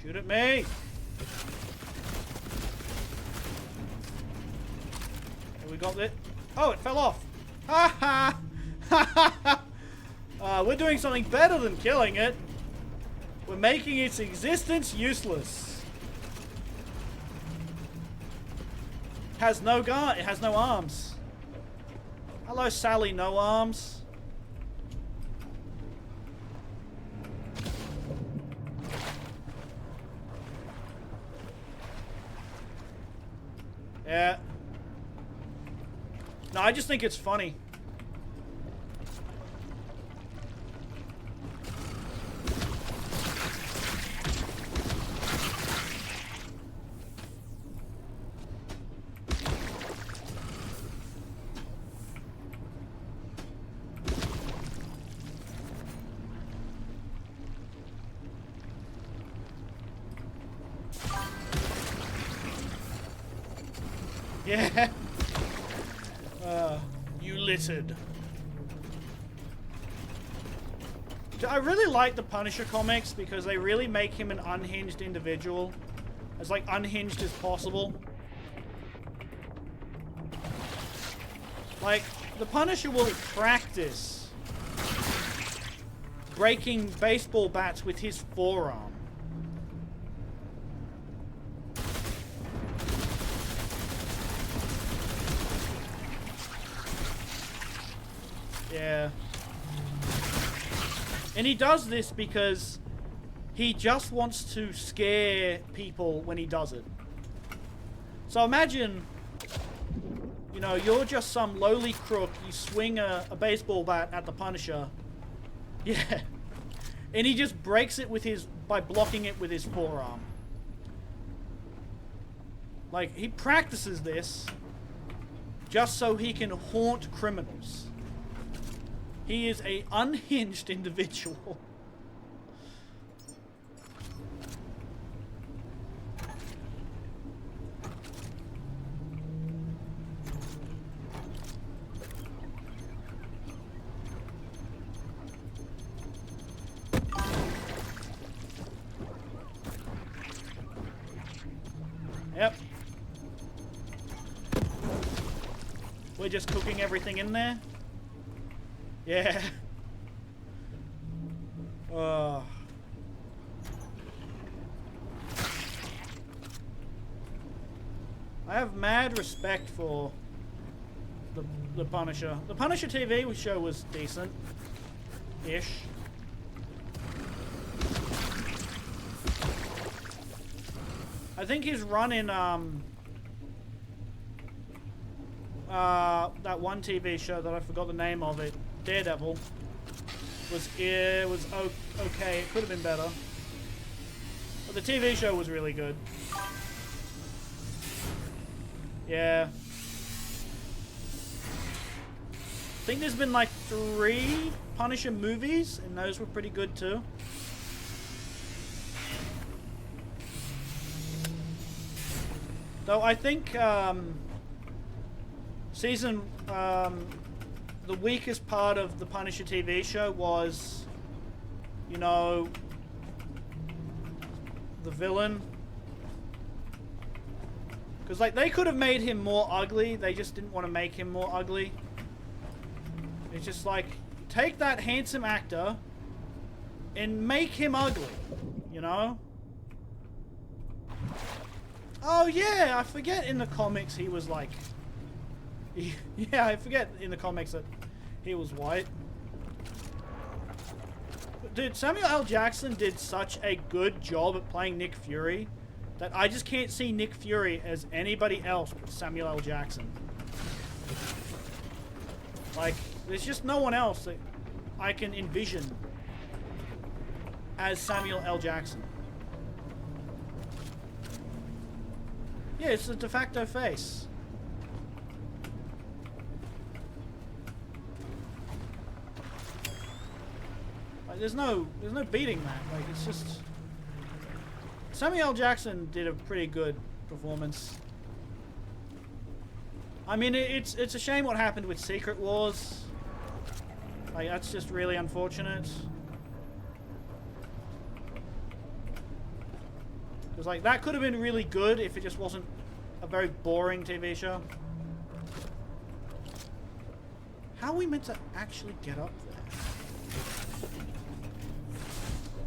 Shoot at me. We got it. Oh, it fell off. Ha ha. We're doing something better than killing it. We're making its existence useless. It has no guard. It has no arms. Hello, Sally. No arms. Yeah. No, I just think it's funny. Yeah. You littered. I really like the Punisher comics because they really make him an unhinged individual. As like unhinged as possible. Like, the Punisher will practice breaking baseball bats with his forearm. Yeah. And he does this because he just wants to scare people when he does it. So imagine, you know, you're just some lowly crook, you swing a baseball bat at the Punisher. Yeah. And he just breaks it with by blocking it with his forearm. Like, he practices this just so he can haunt criminals. He is an unhinged individual. Yep. We're just cooking everything in there. Yeah. I have mad respect for the Punisher. The Punisher TV show was decent-ish. I think his run in that one TV show that I forgot the name of it, Daredevil, was okay. It could have been better, but the TV show was really good. Yeah. I think there's been like 3 Punisher movies, and those were pretty good too. Though I think the weakest part of the Punisher TV show was, you know, the villain. Because, like, they could have made him more ugly. They just didn't want to make him more ugly. It's just like, take that handsome actor and make him ugly, you know? Oh, yeah, I forget in the comics he was like... Yeah, I forget in the comics that he was white. But dude, Samuel L. Jackson did such a good job at playing Nick Fury that I just can't see Nick Fury as anybody else but Samuel L. Jackson. Like, there's just no one else. I can envision as Samuel L. Jackson. Yeah, it's the de facto face. Like, there's no beating that. Like, it's just Samuel L. Jackson did a pretty good performance. I mean, it's a shame what happened with Secret Wars. Like, that's just really unfortunate. Because, like, that could have been really good if it just wasn't a very boring TV show. How are we meant to actually get up there?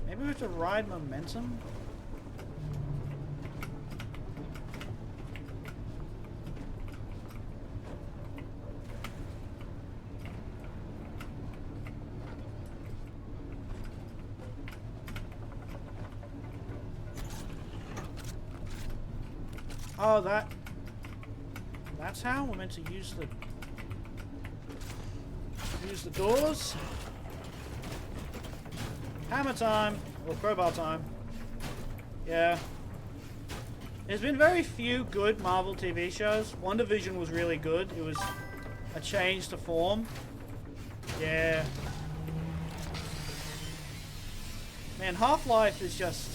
Maybe we have to ride momentum? Oh, that's how we're meant to use the doors. Hammer time or crowbar time. Yeah. There's been very few good Marvel TV shows. WandaVision was really good. It was a change to form. Yeah. Man, Half-Life is just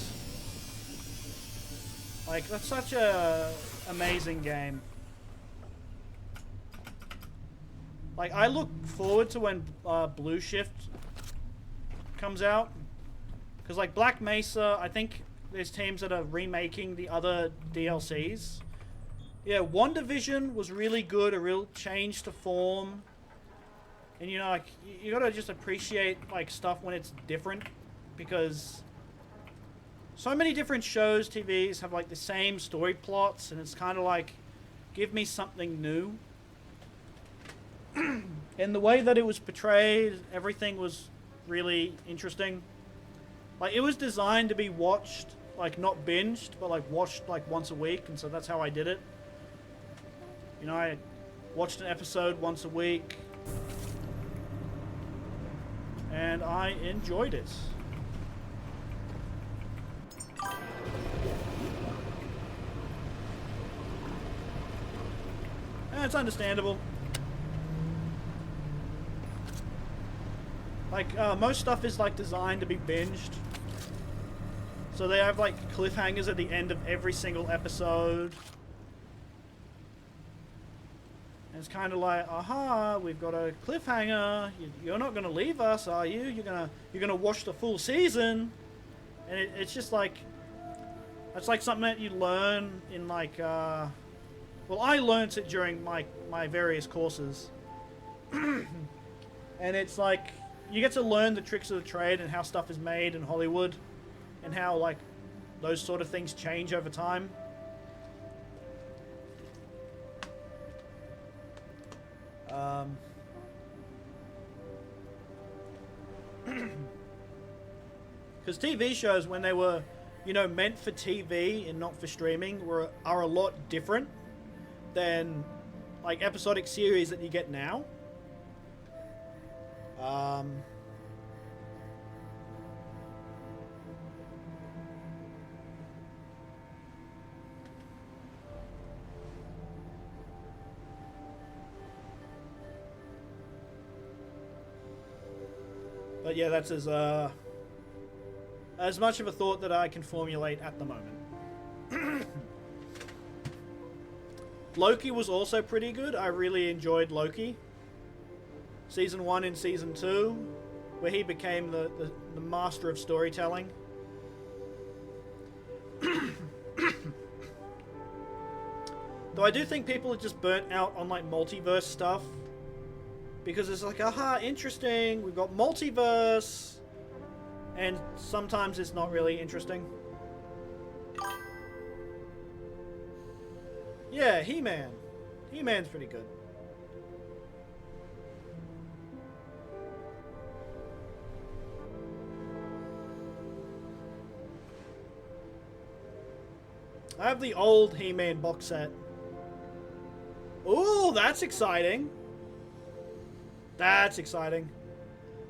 like, that's such a amazing game. Like, I look forward to when Blue Shift comes out. Because, like, Black Mesa, I think there's teams that are remaking the other DLCs. Yeah, WandaVision was really good, a real change to form. And, you know, like, you gotta just appreciate, like, stuff when it's different. Because so many different shows, TVs, have, like, the same story plots. And it's kind of like, give me something new. And the way that it was portrayed, everything was really interesting. Like, it was designed to be watched, like, not binged, but, like, watched, like, once a week. And so that's how I did it. You know, I watched an episode once a week. And I enjoyed it. And it's understandable. Like, most stuff is, like, designed to be binged. So they have, like, cliffhangers at the end of every single episode. And it's kind of like, aha, we've got a cliffhanger. You're not going to leave us, are you? You're gonna watch the full season. And it's just like, it's like something that you learn in, like, well, I learned it during my various courses. And it's like, you get to learn the tricks of the trade and how stuff is made in Hollywood. And how, like, those sort of things change over time. Because TV shows, when they were, you know, meant for TV and not for streaming, are a lot different than, like, episodic series that you get now. But yeah, that's as much of a thought that I can formulate at the moment. Loki was also pretty good. I really enjoyed Loki. Season 1 and Season 2, where he became the master of storytelling. Though I do think people are just burnt out on, like, multiverse stuff. Because it's like, aha, interesting, we've got multiverse. And sometimes it's not really interesting. Yeah, He-Man. He-Man's pretty good. I have the old He-Man box set. Ooh, that's exciting. That's exciting.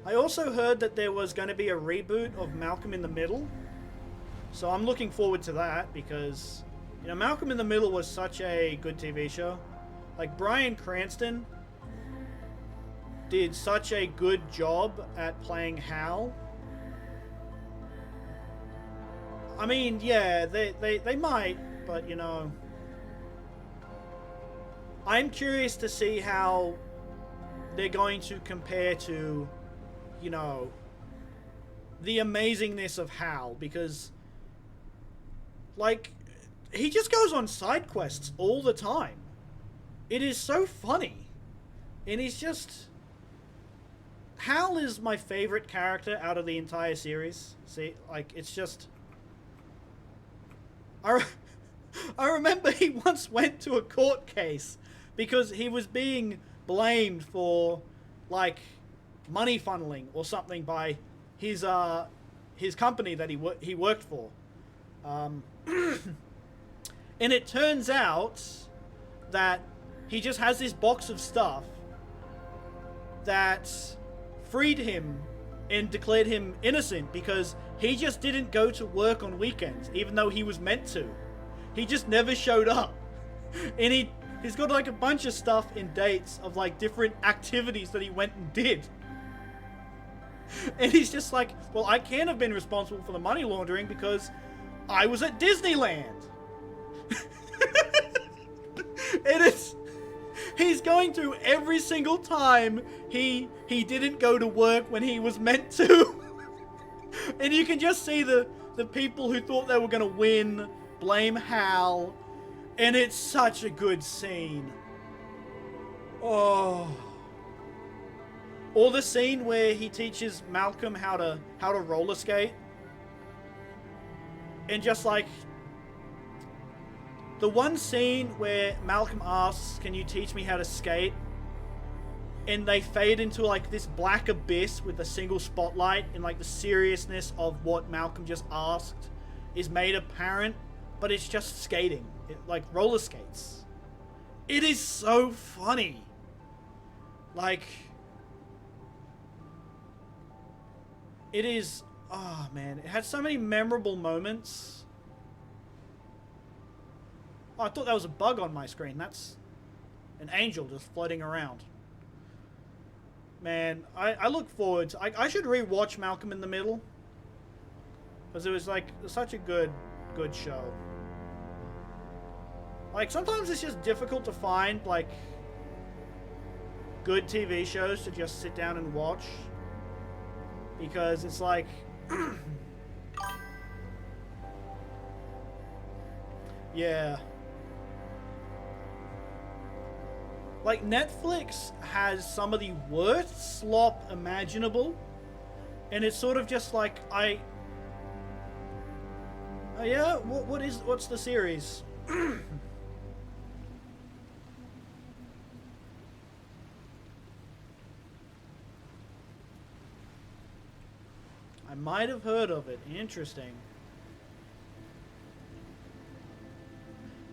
I also heard that there was going to be a reboot of Malcolm in the Middle. So I'm looking forward to that because, you know, Malcolm in the Middle was such a good TV show. Like, Bryan Cranston did such a good job at playing Hal. I mean, yeah, they might, but, you know, I'm curious to see how they're going to compare to, you know, the amazingness of Hal, because, like, he just goes on side quests all the time. It is so funny. And he's just... Hal is my favorite character out of the entire series. See, like, it's just... I remember he once went to a court case because he was being blamed for, like, money funneling or something by his company that he worked for. And it turns out that he just has this box of stuff that freed him and declared him innocent because he just didn't go to work on weekends, even though he was meant to. He just never showed up. And he's got like a bunch of stuff and dates of like different activities that he went and did. And he's just like, well, I can't have been responsible for the money laundering because I was at Disneyland. And he's going through every single time he didn't go to work when he was meant to. And you can just see the people who thought they were going to win blame Hal. And it's such a good scene. Oh. Or the scene where he teaches Malcolm how to roller skate. And just like... The one scene where Malcolm asks, can you teach me how to skate? And they fade into like this black abyss with a single spotlight, and like the seriousness of what Malcolm just asked is made apparent, but it's just skating. Like roller skates. It is so funny. Like... It is... Oh man, it had so many memorable moments. Oh, I thought that was a bug on my screen. That's an angel just floating around. Man, I look forward to... I should re-watch Malcolm in the Middle. Because it was like such a good show. Like, sometimes it's just difficult to find, like, good TV shows to just sit down and watch. Because it's like... yeah. Like, Netflix has some of the worst slop imaginable. And it's sort of just like, oh yeah? What's the series? I might have heard of it. Interesting.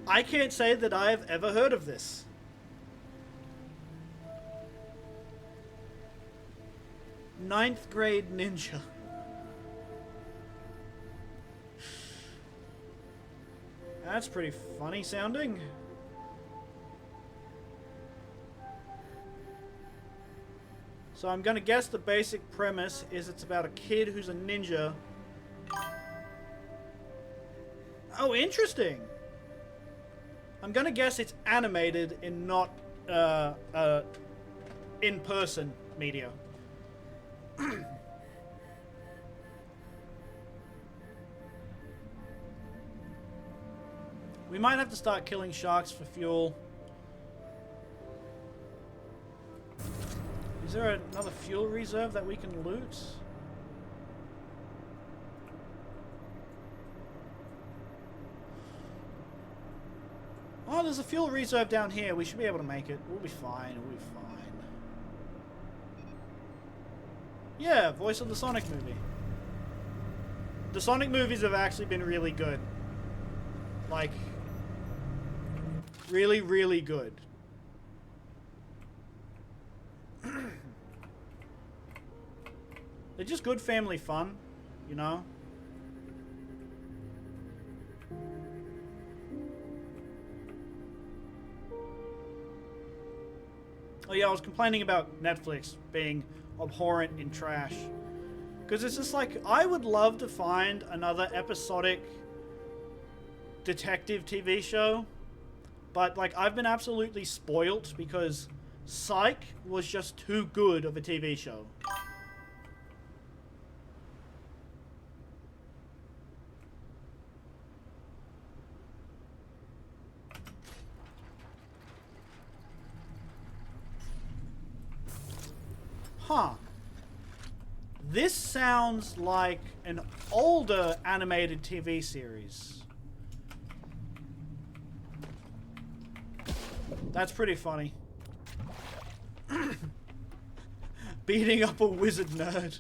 I can't say that I have ever heard of this. Ninth grade ninja. That's pretty funny sounding. So I'm gonna guess the basic premise is it's about a kid who's a ninja. Oh, interesting. I'm gonna guess it's animated and not in-person media. We might have to start killing sharks for fuel. Is there another fuel reserve that we can loot? Oh, there's a fuel reserve down here. We should be able to make it. We'll be fine. We'll be fine. Yeah, voice of the Sonic movie. The Sonic movies have actually been really good. Like, really, really good. They're just good family fun, you know? Oh yeah, I was complaining about Netflix being abhorrent in trash. Because it's just like, I would love to find another episodic detective TV show. But like, I've been absolutely spoilt because Psych was just too good of a TV show. Huh. This sounds like an older animated TV series. That's pretty funny. Beating up a wizard nerd.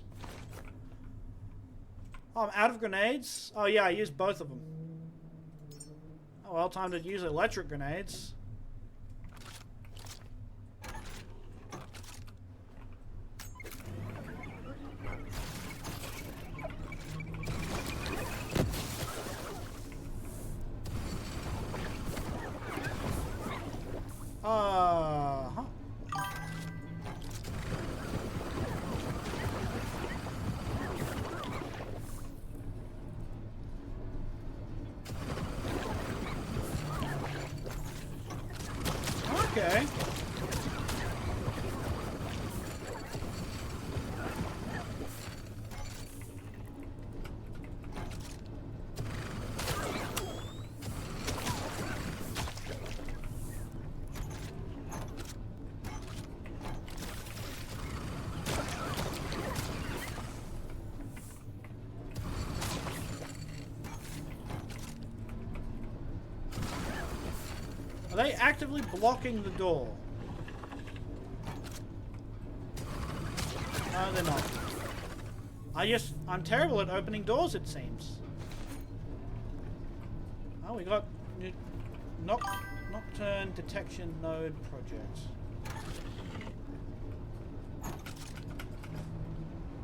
Oh, I'm out of grenades? Oh yeah, I used both of them. Oh well, time to use electric grenades. Huh. Okay. Are they actively blocking the door? No, they're not. I'm terrible at opening doors, it seems. Oh, we got Nocturne Detection Node Project.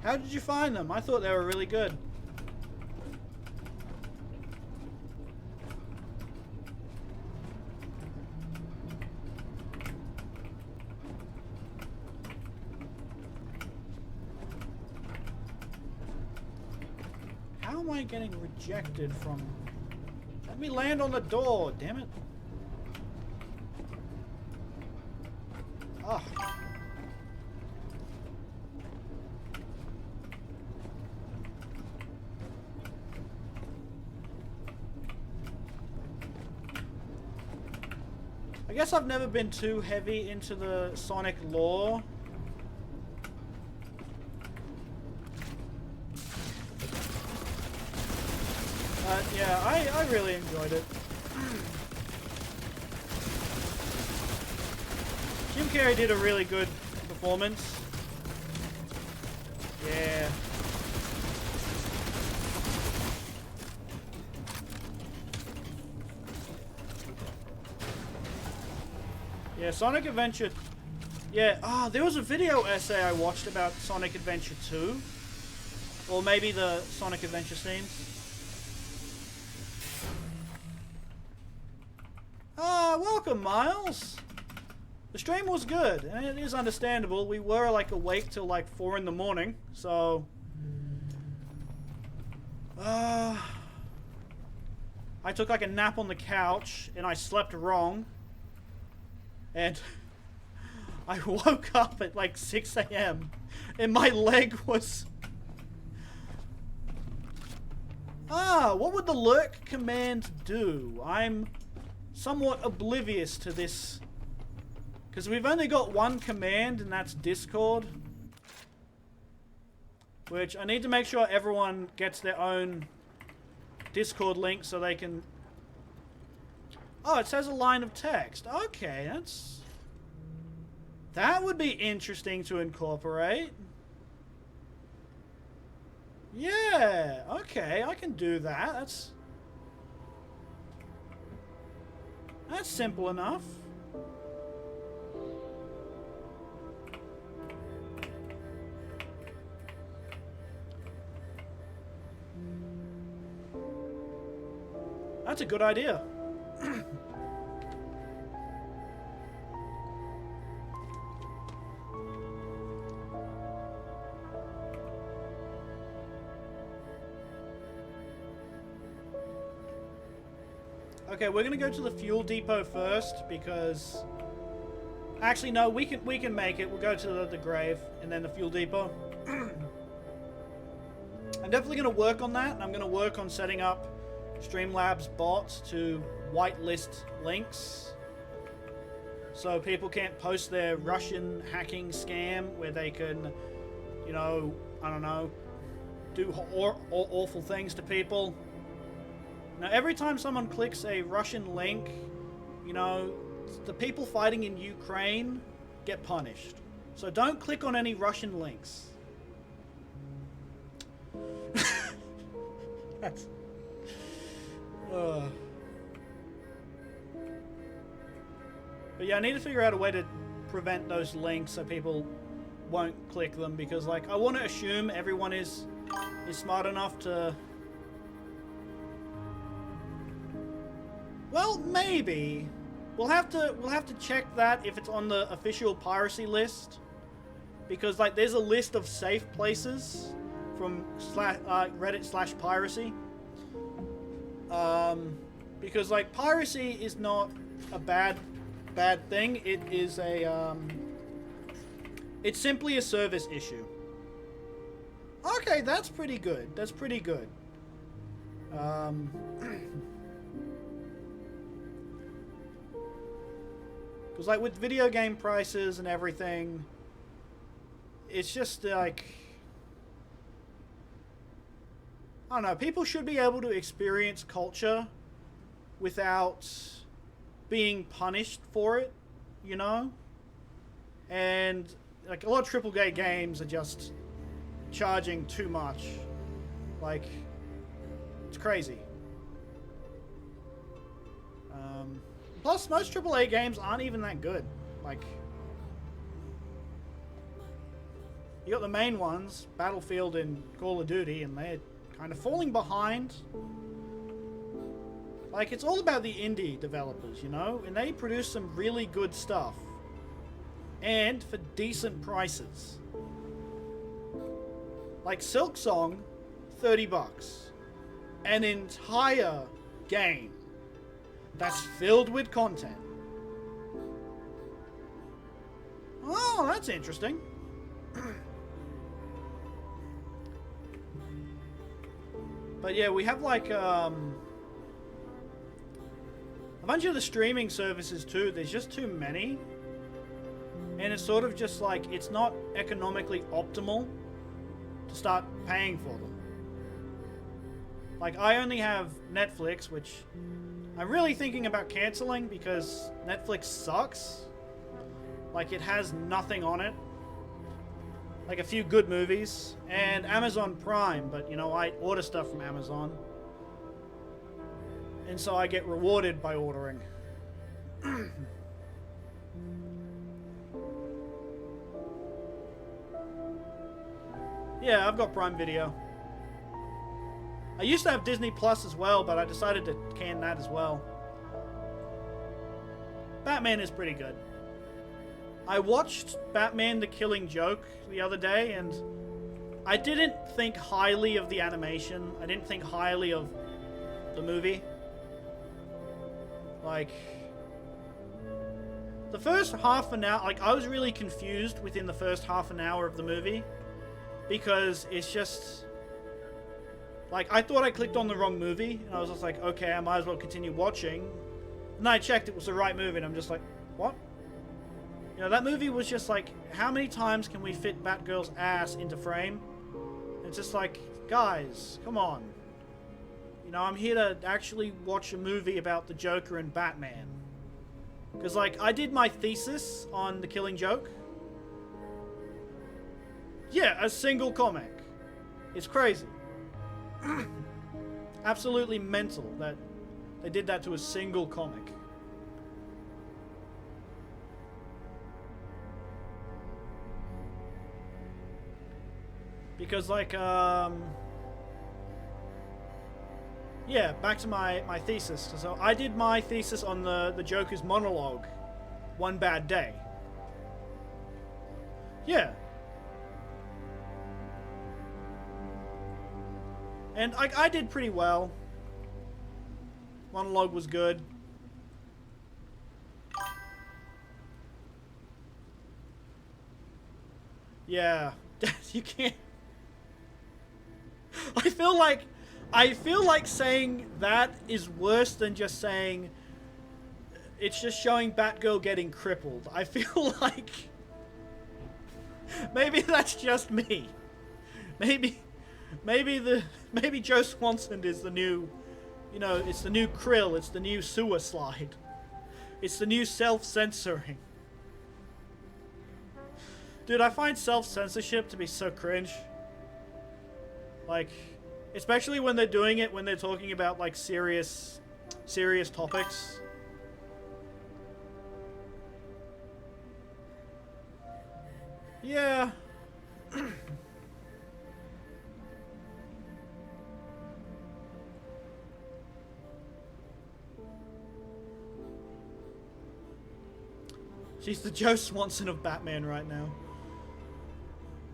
How did you find them? I thought they were really good. How am I getting rejected from... Let me land on the door, damn it. Ah. I guess I've never been too heavy into the Sonic lore. Yeah, I really enjoyed it. Jim Carrey did a really good performance. Yeah. Yeah, Sonic Adventure... Yeah, there was a video essay I watched about Sonic Adventure 2. Or maybe the Sonic Adventure scenes. Welcome, Miles. The stream was good, and it is understandable. We were like awake till like 4 in the morning, so I took like a nap on the couch, and I slept wrong, and I woke up at like 6 a.m. and my leg was... what would the lurk command do? I'm somewhat oblivious to this, because we've only got one command, and that's Discord, which I need to make sure everyone gets their own Discord link so they can... Oh, it says a line of text. Okay, that would be interesting to incorporate. Yeah, okay, I can do that. That's simple enough. That's a good idea. Okay, we're gonna go to the fuel depot first because actually no, we can make it. We'll go to the grave and then the fuel depot. I'm definitely gonna work on that. I'm gonna work on setting up Streamlabs bots to whitelist links so people can't post their Russian hacking scam where they can, you know, I don't know, do awful things to people. Now, every time someone clicks a Russian link, you know, the people fighting in Ukraine get punished. So don't click on any Russian links. That's... But yeah, I need to figure out a way to prevent those links so people won't click them, because like I want to assume everyone is smart enough to... Well, maybe. We'll have to check that if it's on the official piracy list, because like there's a list of safe places from Reddit/piracy. Because like piracy is not a bad thing. It is a it's simply a service issue. Okay, that's pretty good. That's pretty good. Because like with video game prices and everything, it's just like, I don't know, people should be able to experience culture without being punished for it, you know? And like a lot of AAA games are just charging too much. Like, it's crazy. Plus, most AAA games aren't even that good. Like, you got the main ones, Battlefield and Call of Duty, and they're kind of falling behind. Like, it's all about the indie developers, you know? And they produce some really good stuff. And for decent prices. Like Silksong, $30. An entire game that's filled with content. Oh, that's interesting. But yeah, we have like a bunch of the streaming services too. There's just too many. And it's sort of just like, it's not economically optimal to start paying for them. Like, I only have Netflix, which I'm really thinking about canceling because Netflix sucks. Like, it has nothing on it. Like a few good movies. And Amazon Prime, but you know, I order stuff from Amazon. And so I get rewarded by ordering. Yeah, I've got Prime Video. I used to have Disney Plus as well, but I decided to can that as well. Batman is pretty good. I watched Batman the Killing Joke the other day, and I didn't think highly of the animation. I didn't think highly of the movie. Like, the first half an hour, like, I was really confused within the first half an hour of the movie. Because it's just... Like, I thought I clicked on the wrong movie, and I was just like, okay, I might as well continue watching. And then I checked it was the right movie, and I'm just like, what? You know, that movie was just like, how many times can we fit Batgirl's ass into frame? It's just like, guys, come on. You know, I'm here to actually watch a movie about the Joker and Batman. Because, like, I did my thesis on The Killing Joke. Yeah, a single comic. It's crazy. Absolutely mental that they did that to a single comic. Because, like, Yeah, back to my thesis. So I did my thesis on the Joker's monologue, One Bad Day. Yeah. And I did pretty well. Monologue was good. Yeah. You can't... I feel like saying that is worse than just saying it's just showing Batgirl getting crippled. I feel like maybe that's just me. Maybe Joe Swanson is the new, you know, it's the new Krill, it's the new sewer slide. It's the new self-censoring. Dude, I find self-censorship to be so cringe. Like, especially when they're doing it when they're talking about, like, serious topics. Yeah. She's the Joe Swanson of Batman right now.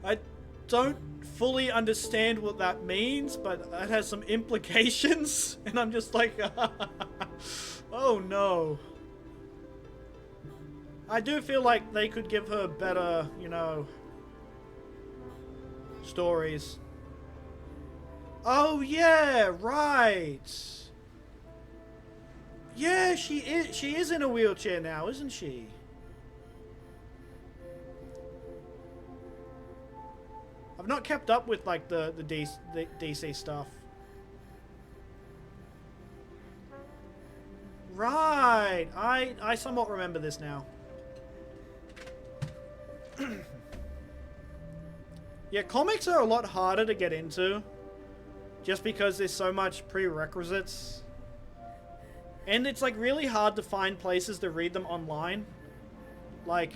I don't fully understand what that means, but that has some implications, and I'm just like, oh no. I do feel like they could give her better, you know, stories. Oh yeah, right. Yeah, she is in a wheelchair now, isn't she? I've not kept up with, like, the DC stuff. Right. I somewhat remember this now. Yeah, comics are a lot harder to get into. Just because there's so much prerequisites. And it's, like, really hard to find places to read them online. Like...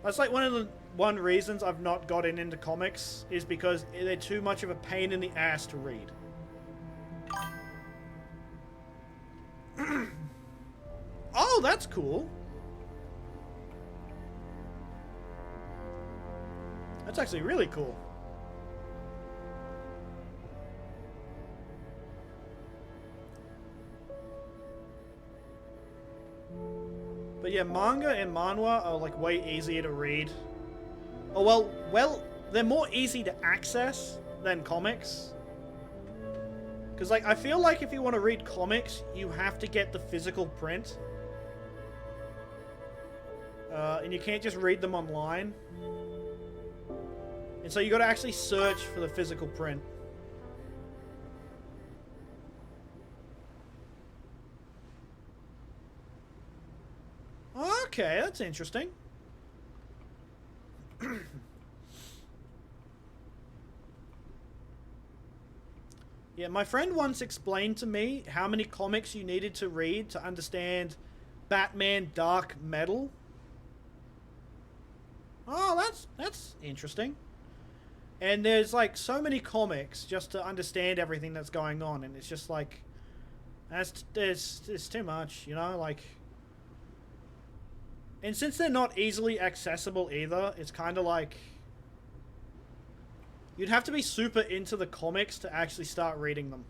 That's like one reasons I've not gotten into comics is because they're too much of a pain in the ass to read. Oh, that's cool. That's actually really cool. But yeah, manga and manhwa are, like, way easier to read. Oh, well, they're more easy to access than comics. Because, like, I feel like if you want to read comics, you have to get the physical print. And you can't just read them online. And so you got to actually search for the physical print. Okay, that's interesting. Yeah, my friend once explained to me how many comics you needed to read to understand Batman Dark Metal. Oh, that's interesting. And there's, like, so many comics just to understand everything that's going on, and it's just like it's too much, you know, like. And since they're not easily accessible either, it's kind of like... You'd have to be super into the comics to actually start reading them.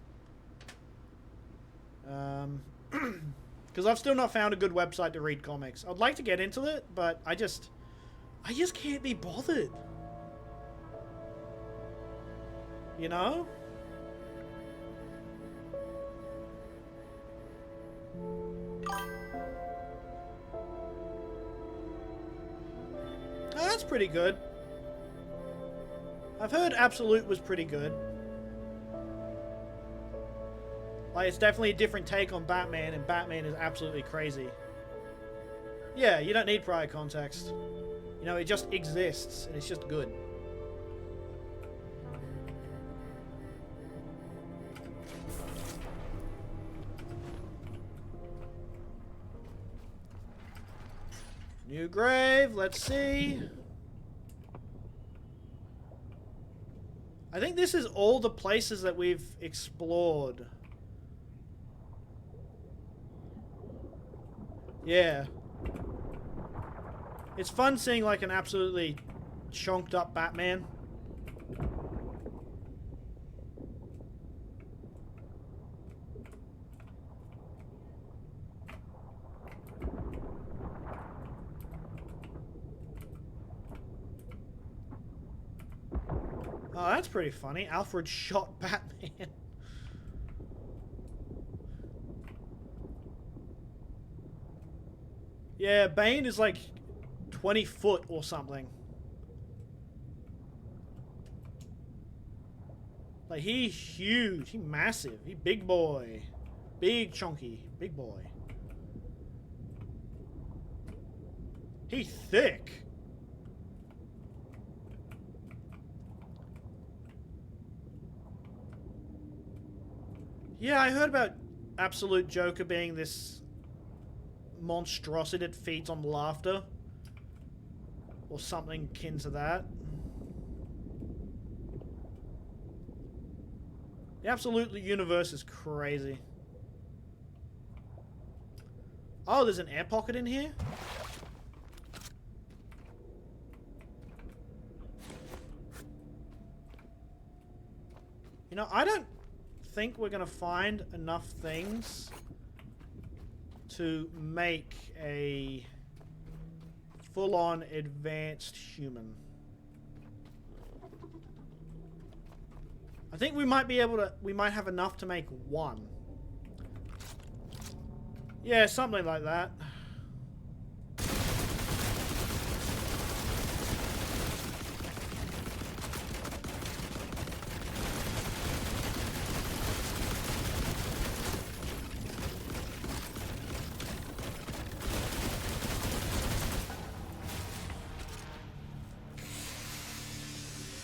Because I've still not found a good website to read comics. I'd like to get into it, but I just can't be bothered. You know? Oh, that's pretty good. I've heard Absolute was pretty good. Like, it's definitely a different take on Batman, and Batman is absolutely crazy. Yeah, you don't need prior context. You know, it just exists, and it's just good. New grave, let's see. I think this is all the places that we've explored. Yeah. It's fun seeing like an absolutely chonked up Batman. Oh, that's pretty funny. Alfred shot Batman. Yeah, Bane is like 20 foot or something. Like, he's huge. He's massive. He's big boy. Big chunky. Big boy. He's thick. Yeah, I heard about Absolute Joker being this monstrosity that feeds on laughter. Or something akin to that. The Absolute universe is crazy. Oh, there's an air pocket in here? You know, I don't think we're gonna find enough things to make a full-on advanced human. I think we might be able to, we might have enough to make one. Yeah, something like that.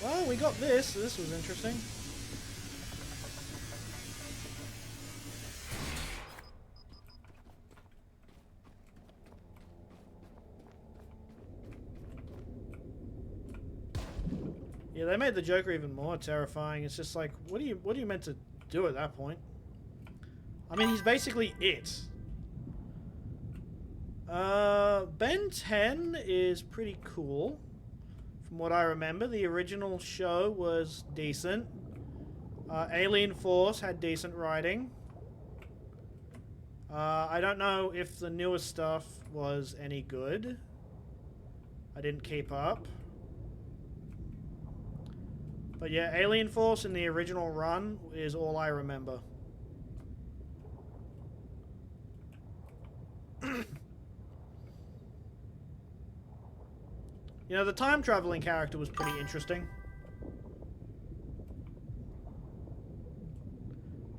Well, we got this. This was interesting. Yeah, they made the Joker even more terrifying. It's just like, what are you meant to do at that point? I mean, he's basically it. Ben 10 is pretty cool. From what I remember, the original show was decent. Alien Force had decent writing. I don't know if the newest stuff was any good. I didn't keep up. But yeah, Alien Force in the original run is all I remember. You know, the time-traveling character was pretty interesting.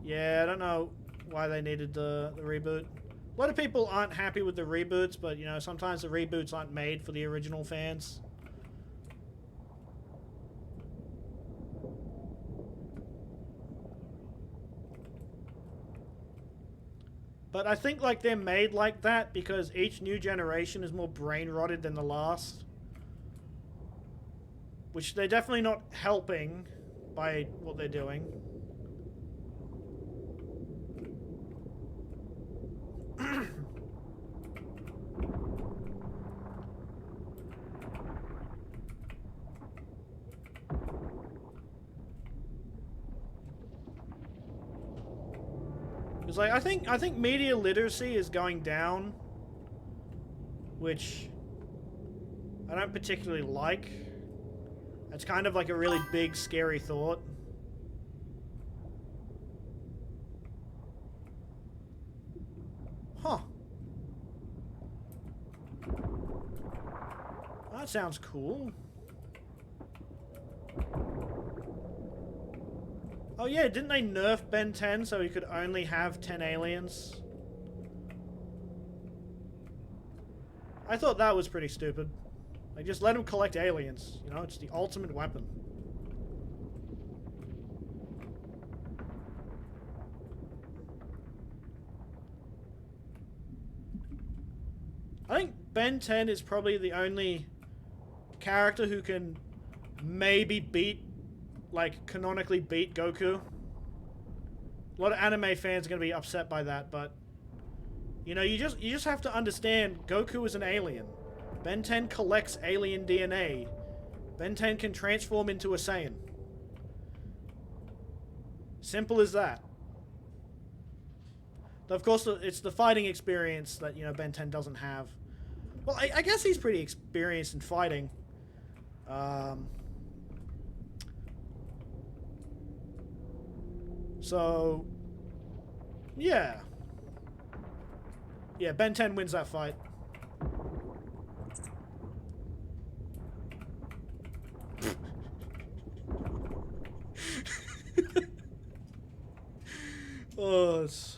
Yeah, I don't know why they needed the reboot. A lot of people aren't happy with the reboots, but, you know, sometimes the reboots aren't made for the original fans. But I think, like, they're made like that because each new generation is more brain-rotted than the last. Which they're definitely not helping by what they're doing. It's like, I think media literacy is going down, which I don't particularly like. It's kind of like a really big, scary thought. Huh. That sounds cool. Oh yeah, didn't they nerf Ben 10 so he could only have 10 aliens? I thought that was pretty stupid. Like, just let him collect aliens. You know, it's the ultimate weapon. I think Ben 10 is probably the only character who can maybe beat like, canonically beat Goku. A lot of anime fans are going to be upset by that, but... You know, you just have to understand, Goku is an alien. Ben 10 collects alien DNA. Ben 10 can transform into a Saiyan. Simple as that. Of course, it's the fighting experience that, you know, Ben 10 doesn't have. Well, I guess he's pretty experienced in fighting. So, yeah. Yeah, Ben 10 wins that fight. Oh, it's...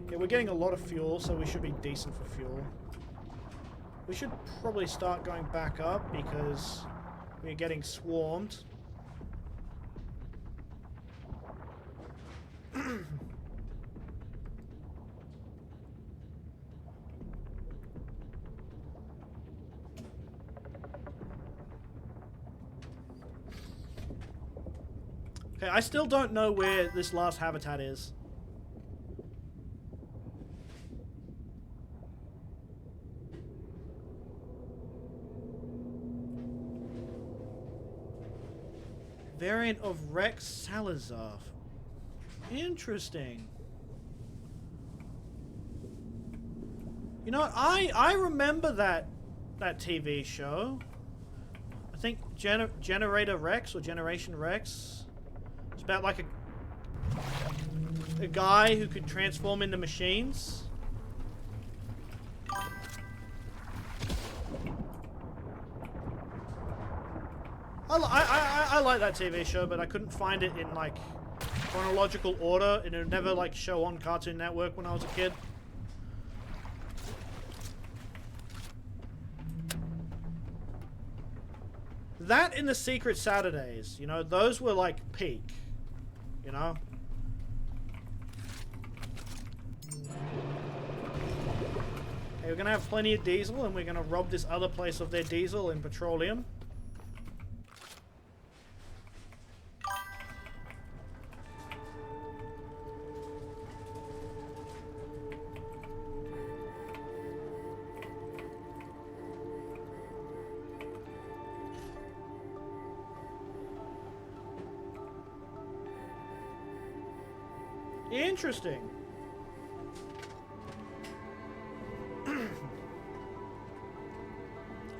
Yeah, we're getting a lot of fuel, so we should be decent for fuel. We should probably start going back up because we're getting swarmed. Okay, I still don't know where this last habitat is. Variant of Rex Salazar. Interesting. You know, I remember that TV show. I think Generator Rex or Generation Rex. It's about like a guy who could transform into machines. I like that TV show, but I couldn't find it in, like, chronological order, and it would never, like, show on Cartoon Network when I was a kid. That and the Secret Saturdays, you know, those were, like, peak, you know? Okay, we're gonna have plenty of diesel, and we're gonna rob this other place of their diesel and petroleum. Interesting.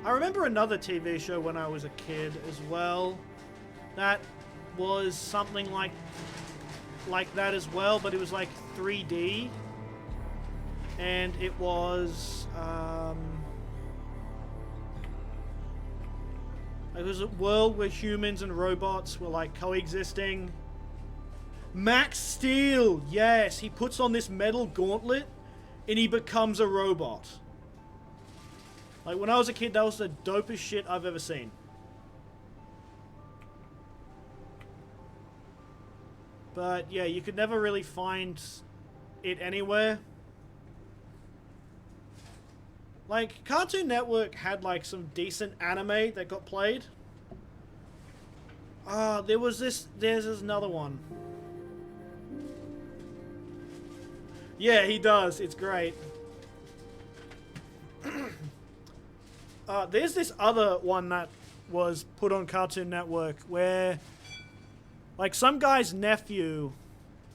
I remember another TV show when I was a kid as well that was something like that as well, but it was like 3D, and it was a world where humans and robots were like coexisting. Max Steel, yes, he puts on this metal gauntlet and he becomes a robot. Like, when I was a kid, that was the dopest shit I've ever seen. But yeah, you could never really find it anywhere. Like, Cartoon Network had like some decent anime that got played. There's another one. Yeah, he does. It's great. There's this other one that was put on Cartoon Network where, like, some guy's nephew,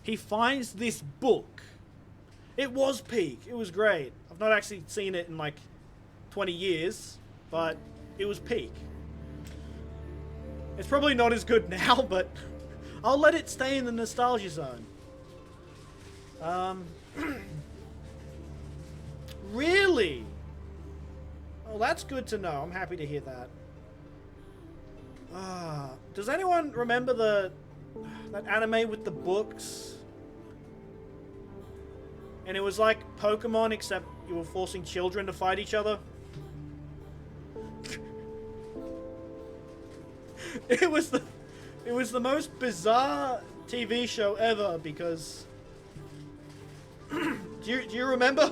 he finds this book. It was peak. It was great. I've not actually seen it in, like, 20 years, but it was peak. It's probably not as good now, but I'll let it stay in the nostalgia zone. Really? Oh, that's good to know. I'm happy to hear that. Does anyone remember that anime with the books? And it was like Pokemon, except you were forcing children to fight each other. It was the most bizarre TV show ever because do you remember?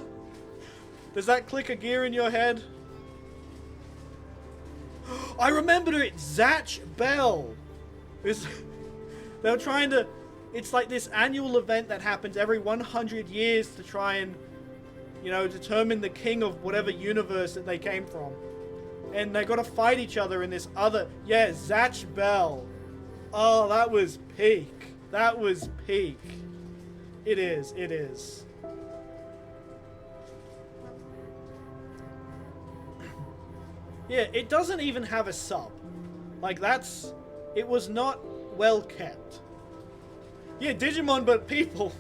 Does that click a gear in your head? I remember it. Zatch Bell. They were trying to. It's like this annual event that happens every 100 years to try and, you know, determine the king of whatever universe that they came from. And they got to fight each other in this other... Yeah, Zatch Bell. Oh, that was peak. That was peak. It is. It is. Yeah, it doesn't even have a sub. Like, that's... It was not well kept. Yeah, Digimon, but people.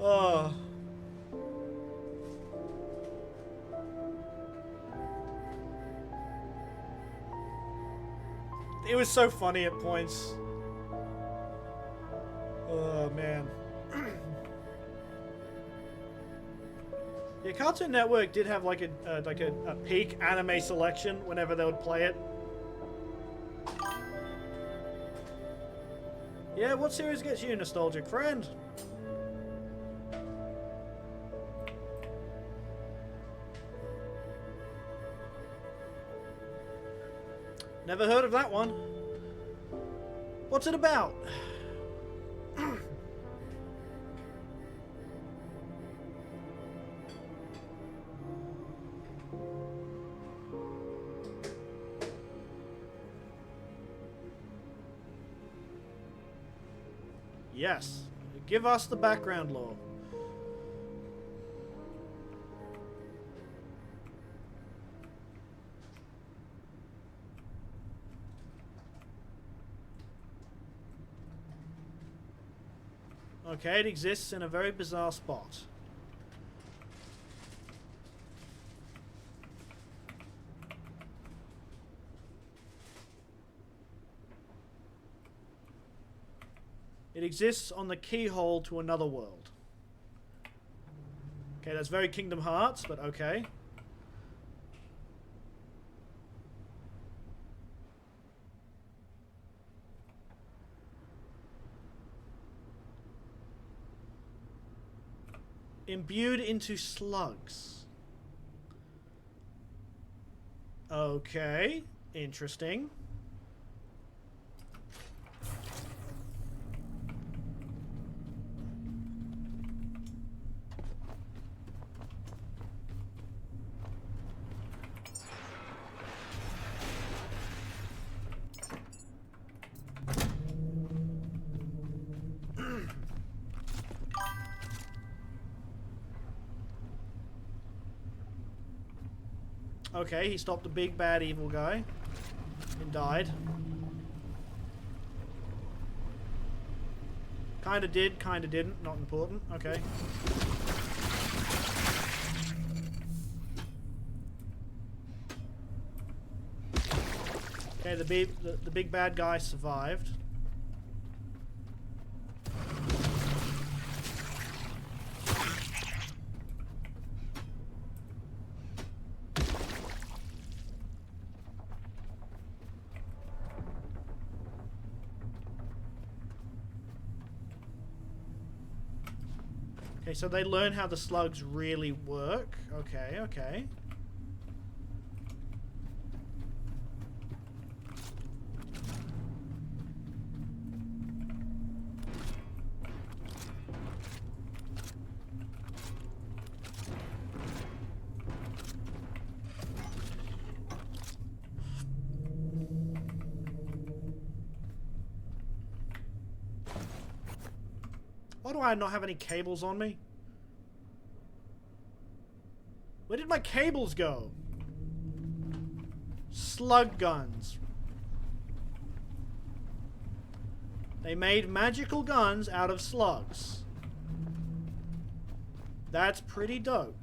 Oh. It was so funny at points. Oh, man. Yeah, Cartoon Network did have like a peak anime selection whenever they would play it. Yeah, what series gets you, nostalgic friend? Never heard of that one. What's it about? Yes. Give us the background lore. Okay, it exists in a very bizarre spot. It exists on the keyhole to another world. Okay, that's very Kingdom Hearts, but okay. Imbued into slugs. Okay, interesting. Okay, he stopped a big bad evil guy and died. Kinda did, kinda didn't. Not important. Okay. Okay, the big bad guy survived. Okay, so they learn how the slugs really work. Okay, okay. Why do I not have any cables on me? Where did my cables go? Slug guns. They made magical guns out of slugs. That's pretty dope.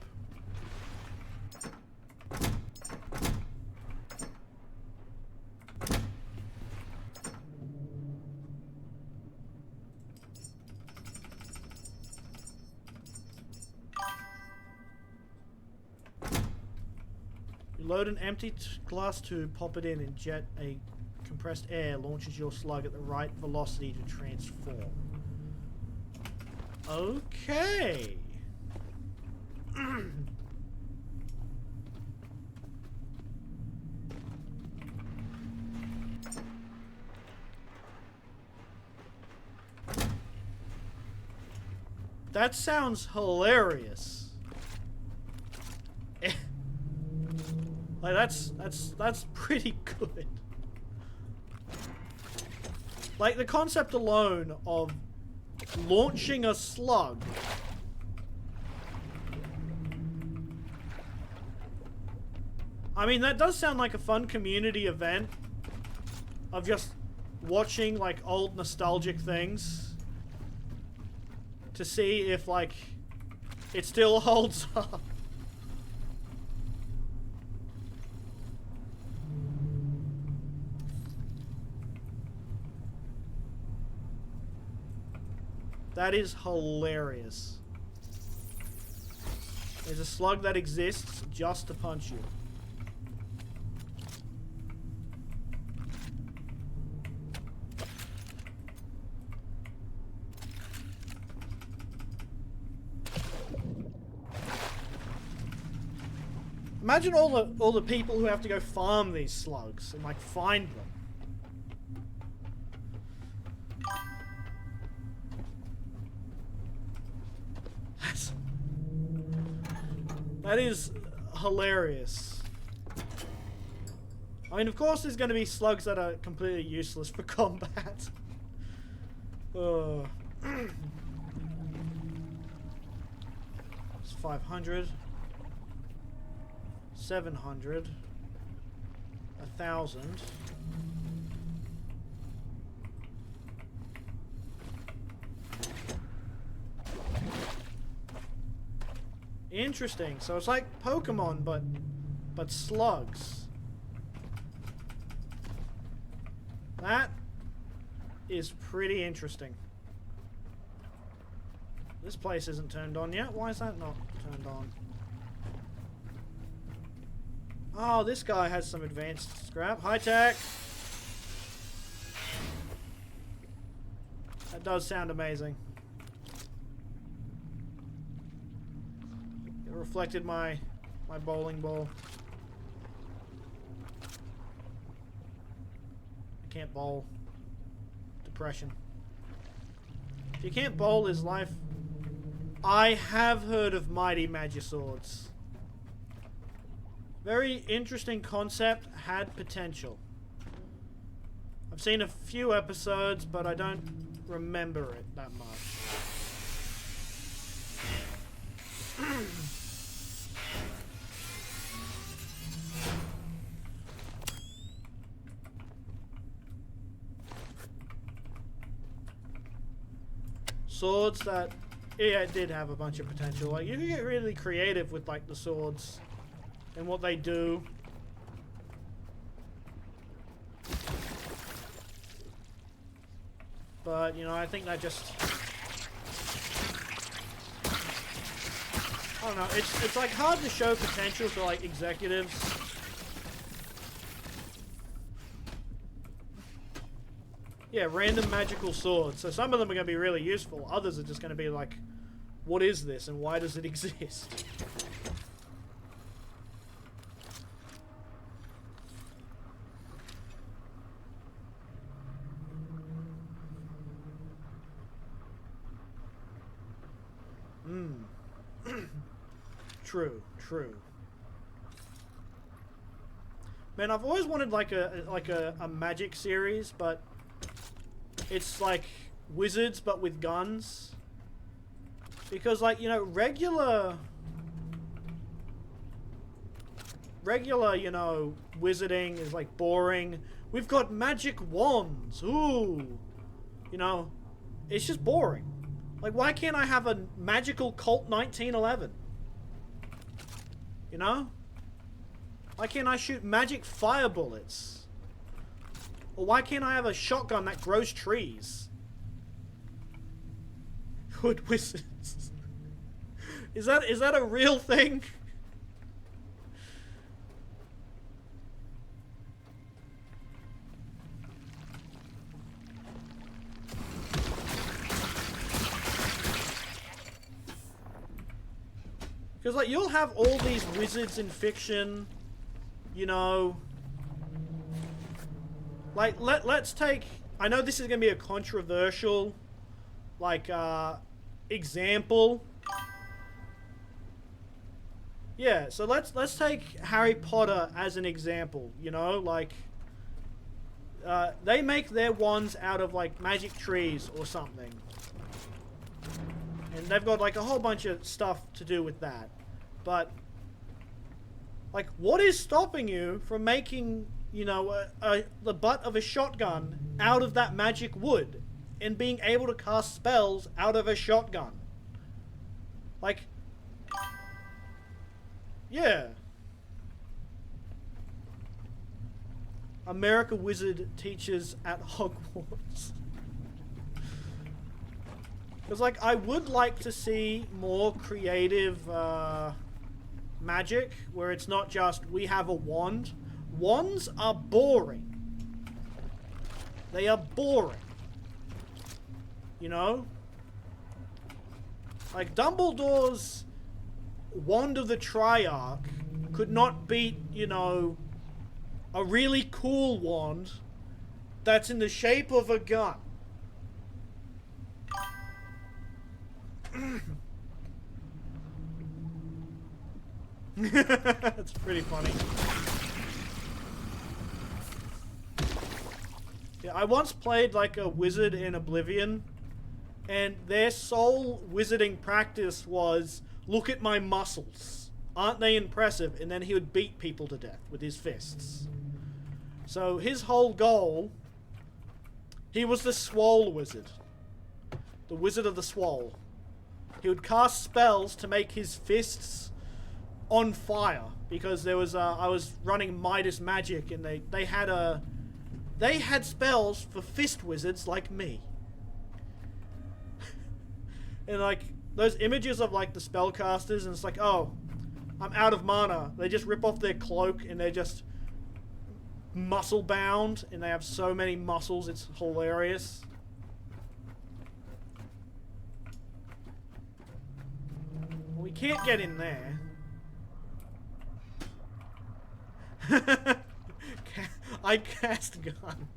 Load an empty glass tube, pop it in, and jet a compressed air launches your slug at the right velocity to transform. Okay. That sounds hilarious. Like that's pretty good. Like the concept alone of launching a slug. I mean, that does sound like a fun community event of just watching like old nostalgic things to see if like it still holds up. That is hilarious. There's a slug that exists just to punch you. Imagine all the people who have to go farm these slugs and like find them. That is hilarious. I mean, of course there's going to be slugs that are completely useless for combat. It's 500. 700. 1,000. Interesting. So it's like Pokemon, but slugs. That is pretty interesting. This place isn't turned on yet. Why is that not turned on? Oh, this guy has some advanced scrap. High tech. That does sound amazing. It reflected my bowling ball. I can't bowl. Depression. If you can't bowl, is life... I have heard of mighty Magiswords. Very interesting concept, had potential. I've seen a few episodes, but I don't remember it that much. Swords that, yeah, it did have a bunch of potential. Like, you can get really creative with like the swords and what they do. But, you know, I think that just... I don't know, it's like hard to show potential to like executives. Yeah, random magical swords. So some of them are going to be really useful. Others are just going to be like, what is this and why does it exist? True, true. Man, I've always wanted like a magic series, but it's like wizards but with guns. Because like, you know, regular, you know, wizarding is like boring. We've got magic wands. Ooh. You know, it's just boring. Like, why can't I have a magical Colt 1911? You know? Why can't I shoot magic fire bullets? Or why can't I have a shotgun that grows trees? Hood wizards. Is that a real thing? Because, like, you'll have all these wizards in fiction, you know. Like, let's take... I know this is going to be a controversial, like, example. Yeah, so let's take Harry Potter as an example, you know, like... they make their wands out of, like, magic trees or something. And they've got, like, a whole bunch of stuff to do with that. But, like, what is stopping you from making, you know, the butt of a shotgun out of that magic wood and being able to cast spells out of a shotgun? Like, yeah. America Wizard teaches at Hogwarts. Because, like, I would like to see more creative magic where it's not just, we have a wand. Wands are boring. They are boring. You know? Like, Dumbledore's Wand of the Triarch could not beat, you know, a really cool wand that's in the shape of a gun. That's pretty funny. Yeah, I once played like a wizard in Oblivion, and their sole wizarding practice was, look at my muscles. Aren't they impressive? And then he would beat people to death with his fists. So his whole goal, he was the Swole Wizard. The Wizard of the Swole. He would cast spells to make his fists on fire. Because there was, I was running Midas Magic, and they had spells for fist wizards like me. And like, those images of like the spellcasters, and it's like, oh, I'm out of mana. They just rip off their cloak, and they're just muscle bound, and they have so many muscles, it's hilarious. We can't get in there. I cast gun.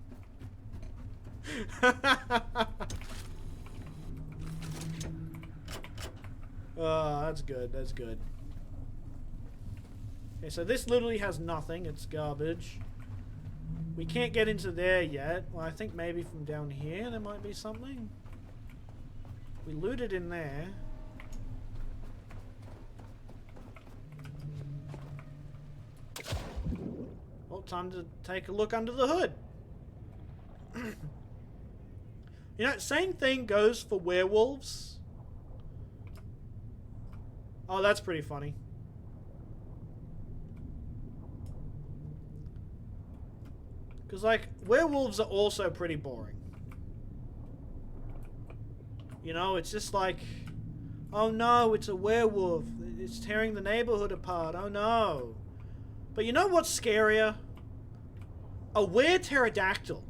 Oh, that's good, that's good. Okay, so this literally has nothing, it's garbage. We can't get into there yet. Well, I think maybe from down here there might be something. We looted in there. Well, time to take a look under the hood. You know, same thing goes for werewolves. Oh, that's pretty funny. Because, like, werewolves are also pretty boring. You know, it's just like, oh no, it's a werewolf. It's tearing the neighborhood apart. Oh no. But you know what's scarier? A were-pterodactyl.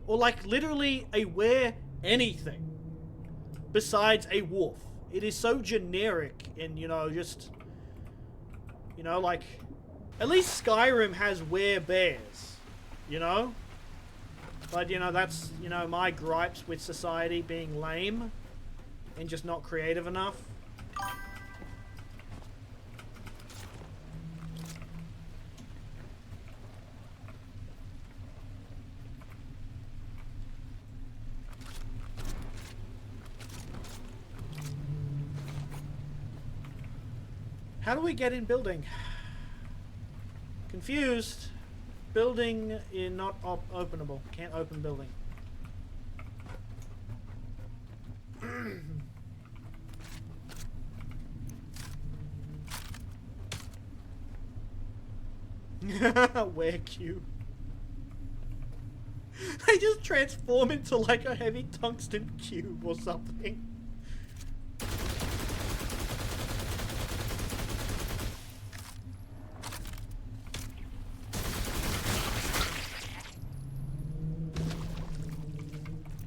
Or, like, literally a were-anything. Besides a wolf. It is so generic and, you know, just... You know, like... At least Skyrim has were-bears. You know? But, you know, that's, you know, my gripes with society being lame. And just not creative enough. How do we get in building? Confused. Building is not openable. Can't open building. Where cube? They just transform into like a heavy tungsten cube or something.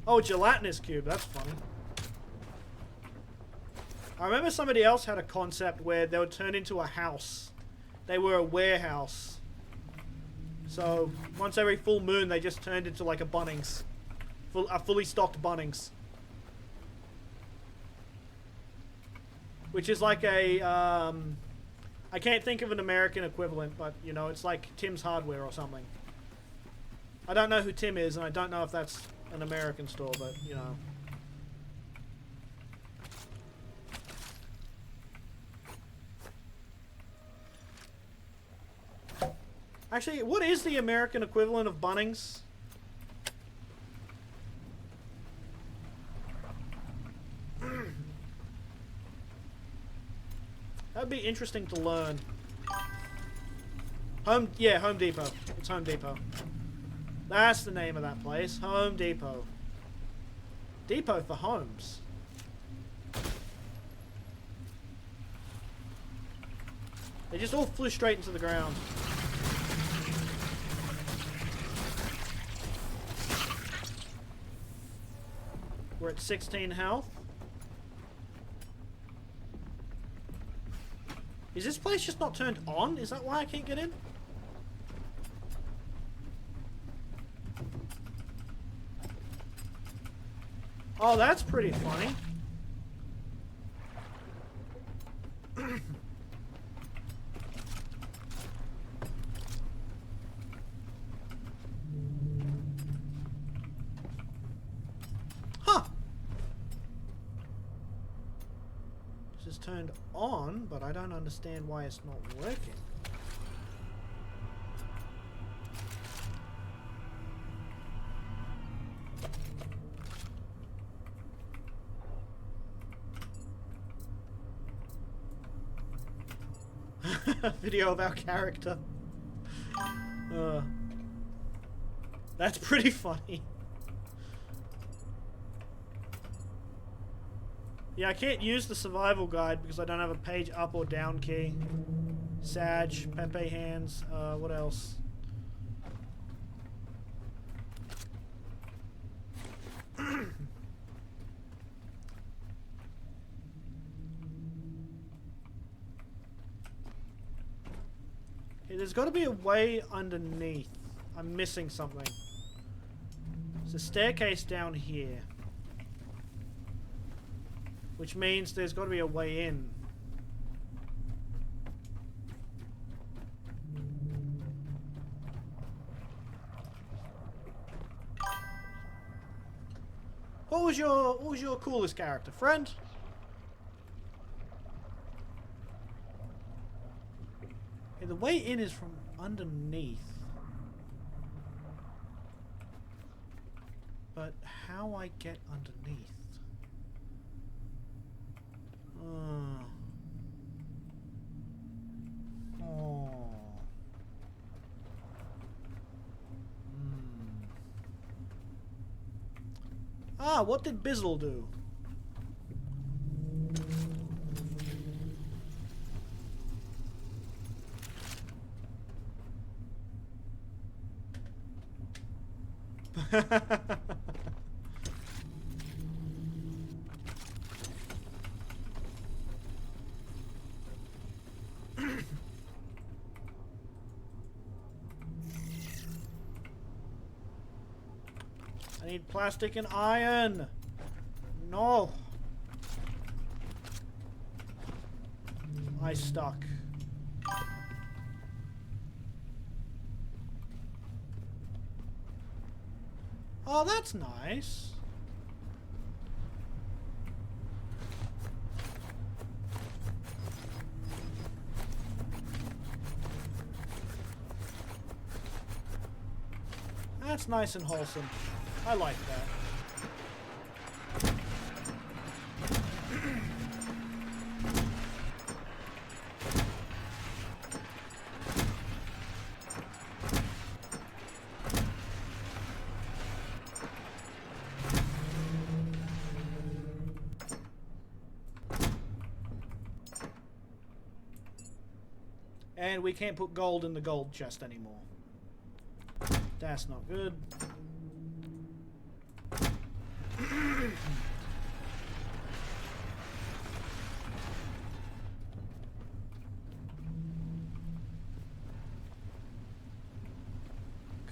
Oh, gelatinous cube. That's funny. I remember somebody else had a concept where they would turn into a house. They were a warehouse. So, once every full moon, they just turned into like a Bunnings. A fully stocked Bunnings. Which is like a, I can't think of an American equivalent, but, you know, it's like Tim's Hardware or something. I don't know who Tim is, and I don't know if that's an American store, but, you know. Actually, what is the American equivalent of Bunnings? That'd be interesting to learn. Home Depot. It's Home Depot. That's the name of that place. Home Depot. Depot for homes. They just all flew straight into the ground. We're at 16 health. Is this place just not turned on? Is that why I can't get in? Oh, that's pretty funny. Huh. This is turned on, but I don't understand why it's not working. Video of our character. That's pretty funny. Yeah, I can't use the survival guide because I don't have a page up or down key. Sag, Pepe hands, what else? There's got to be a way underneath. I'm missing something. There's a staircase down here. Which means there's got to be a way in. What was your coolest character, friend? Okay, the way in is from underneath. But how I get underneath? Oh. Ah, what did Bizzle do? I need plastic and iron. No. I stuck. Oh, that's nice. That's nice and wholesome. I like that. And we can't put gold in the gold chest anymore. That's not good.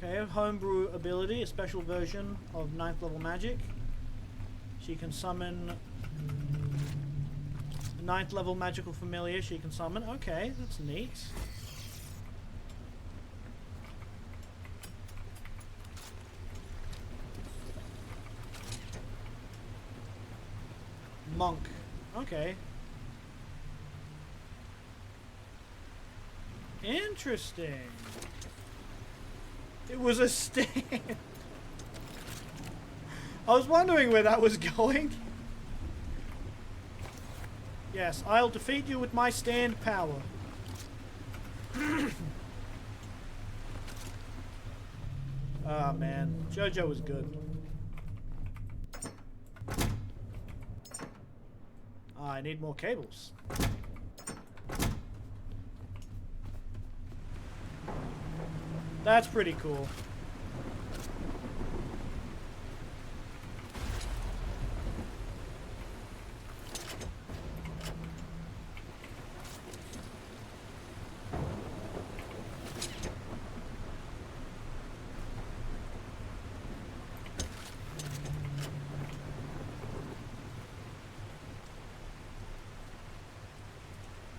Okay, homebrew ability, a special version of 9th level magic. She can summon a 9th level magical familiar she can summon. Okay, that's neat. Monk. Okay. Interesting. It was a stand. I was wondering where that was going. Yes, I'll defeat you with my stand power. Ah, man. JoJo was good. I need more cables. That's pretty cool.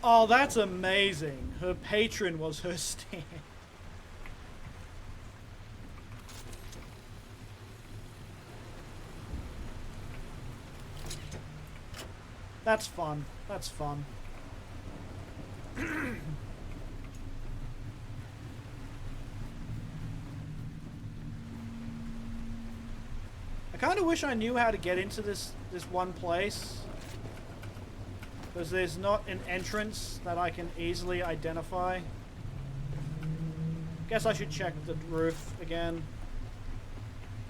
Oh, that's amazing. Her patron was her stand. That's fun. That's fun. I kind of wish I knew how to get into this one place. Because there's not an entrance that I can easily identify. Guess I should check the roof again.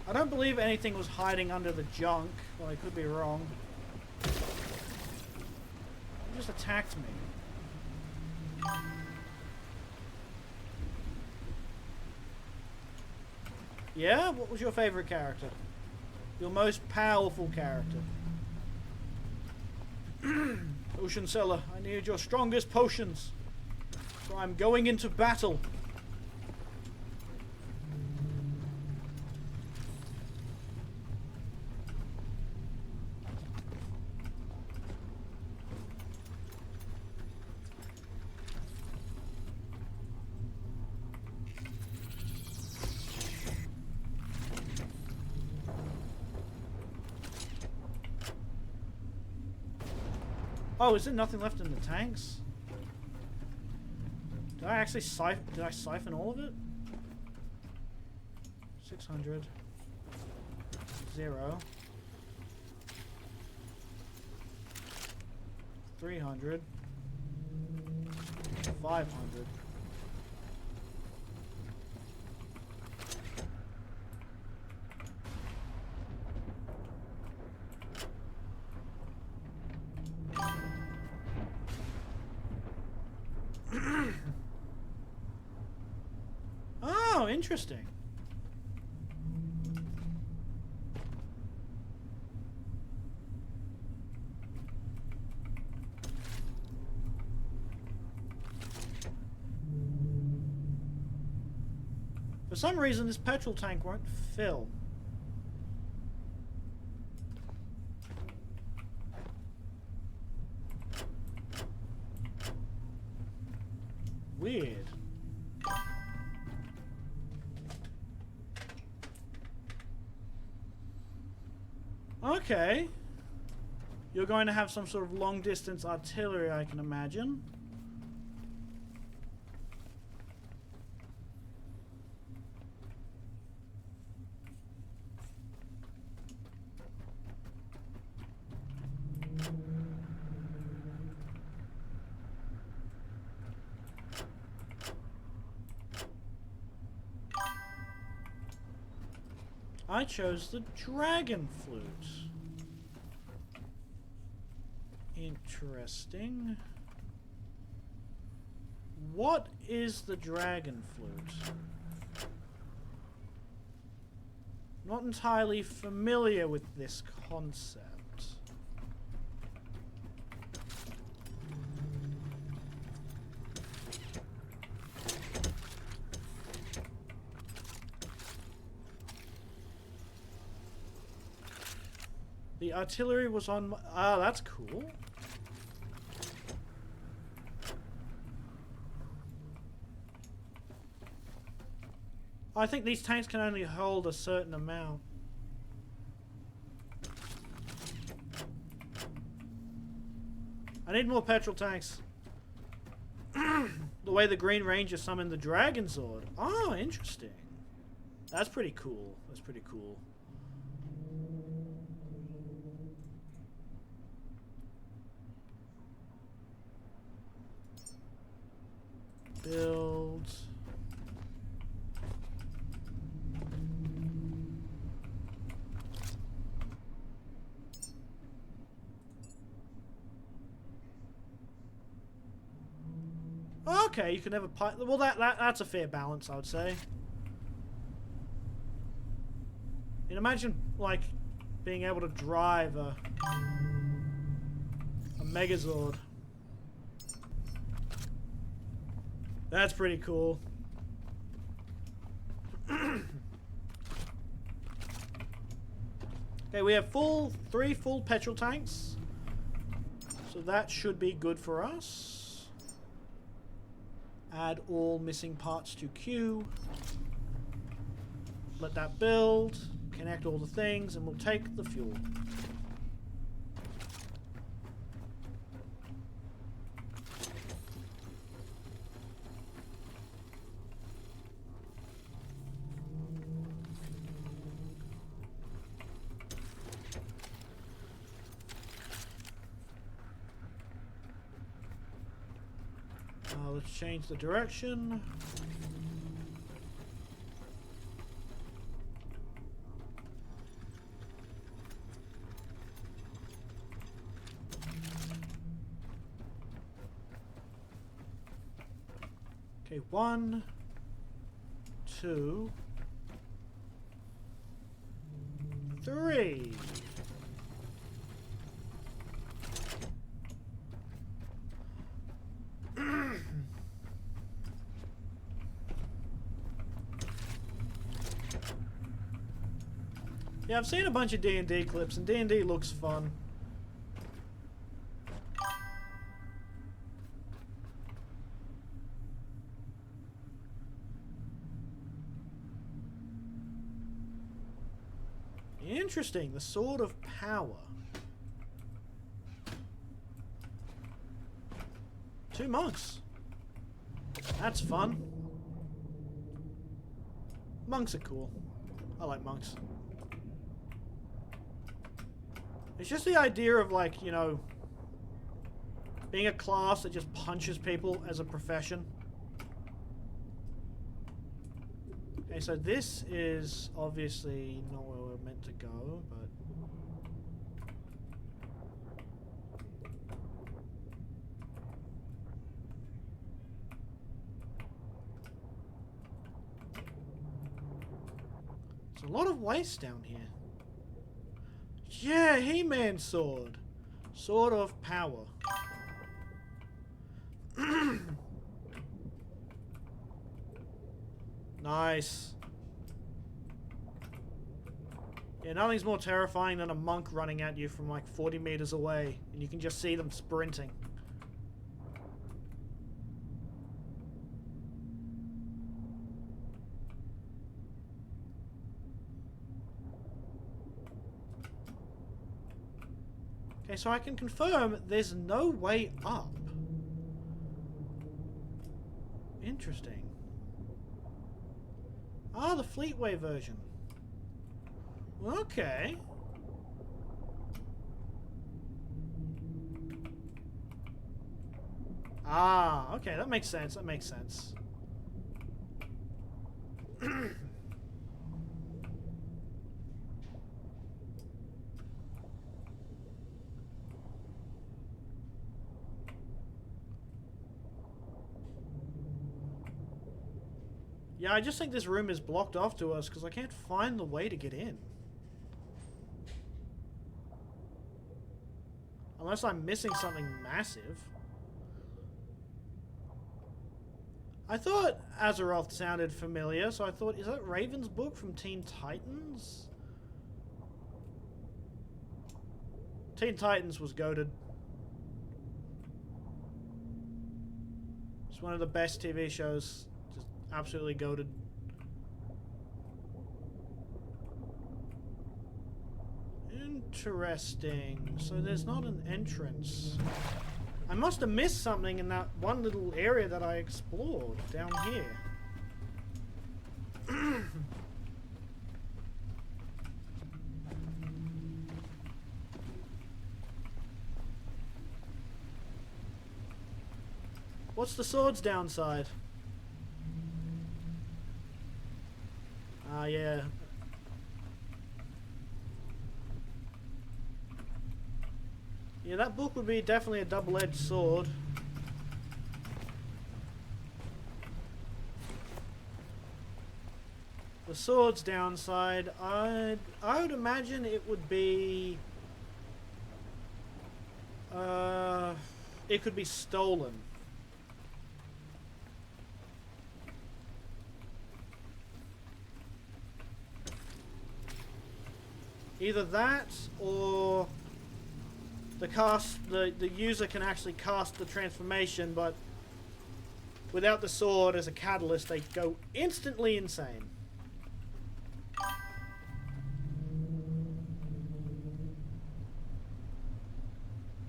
I don't believe anything was hiding under the junk, but I could be wrong. It just attacked me. Yeah? What was your favorite character? Your most powerful character? Potion seller, I need your strongest potions. So I'm going into battle. Oh, is there nothing left in the tanks? Did I actually siphon all of it? 600. 0. 300. 500. Oh, interesting. For some reason, this petrol tank won't fill. Weird. Okay. You're going to have some sort of long-distance artillery, I can imagine. I chose the dragon flute. Interesting. What is the dragon flute? Not entirely familiar with this concept. The artillery was on... Ah, that's cool. I think these tanks can only hold a certain amount. I need more petrol tanks. The way the Green Ranger summoned the Dragon Zord. Oh, interesting. That's pretty cool. That's pretty cool. Build. Okay, you can never pilot. Well, that's a fair balance, I would say. And imagine, like, being able to drive a Megazord. That's pretty cool. Okay, we have 3 full petrol tanks. So that should be good for us. Add all missing parts to queue. Let that build. Connect all the things, and we'll take the fuel. Let's change the direction. Okay, 1, 2, 3. Yeah, I've seen a bunch of D&D clips, and D&D looks fun. Interesting, the Sword of Power. 2 monks. That's fun. Monks are cool. I like monks. It's just the idea of, like, you know, being a class that just punches people as a profession. Okay, so this is obviously not where we're meant to go, but... There's a lot of waste down here. Yeah, He-Man sword. Sword of Power. Nice. Yeah, nothing's more terrifying than a monk running at you from like 40 meters away, and you can just see them sprinting. Okay, so I can confirm there's no way up. Interesting. Ah, the Fleetway version. Okay. Ah, okay, that makes sense. That makes sense. Yeah, I just think this room is blocked off to us because I can't find the way to get in. Unless I'm missing something massive. I thought Azeroth sounded familiar, so I thought, is that Raven's book from Teen Titans? Teen Titans was goated. It's one of the best TV shows. Just absolutely goated. Interesting. So there's not an entrance. I must have missed something in that one little area that I explored down here. What's the sword's downside? Ah, yeah. Yeah, that book would be definitely a double-edged sword. The sword's downside, I would imagine it would be... it could be stolen. Either that, or the user can actually cast the transformation, but without the sword as a catalyst, they go instantly insane.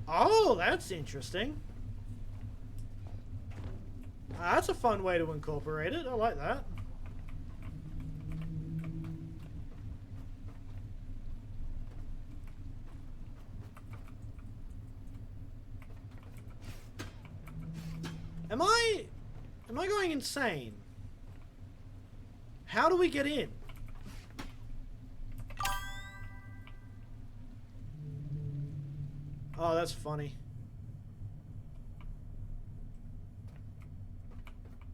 Oh, that's interesting. That's a fun way to incorporate it. I like that. Am I going insane? How do we get in? Oh, that's funny.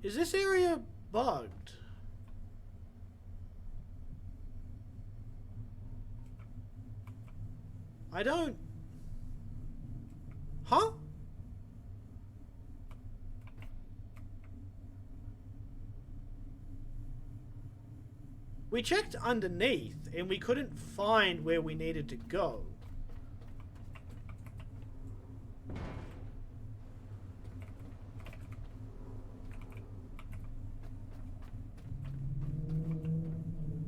Is this area bugged? I don't... Huh? We checked underneath, and we couldn't find where we needed to go.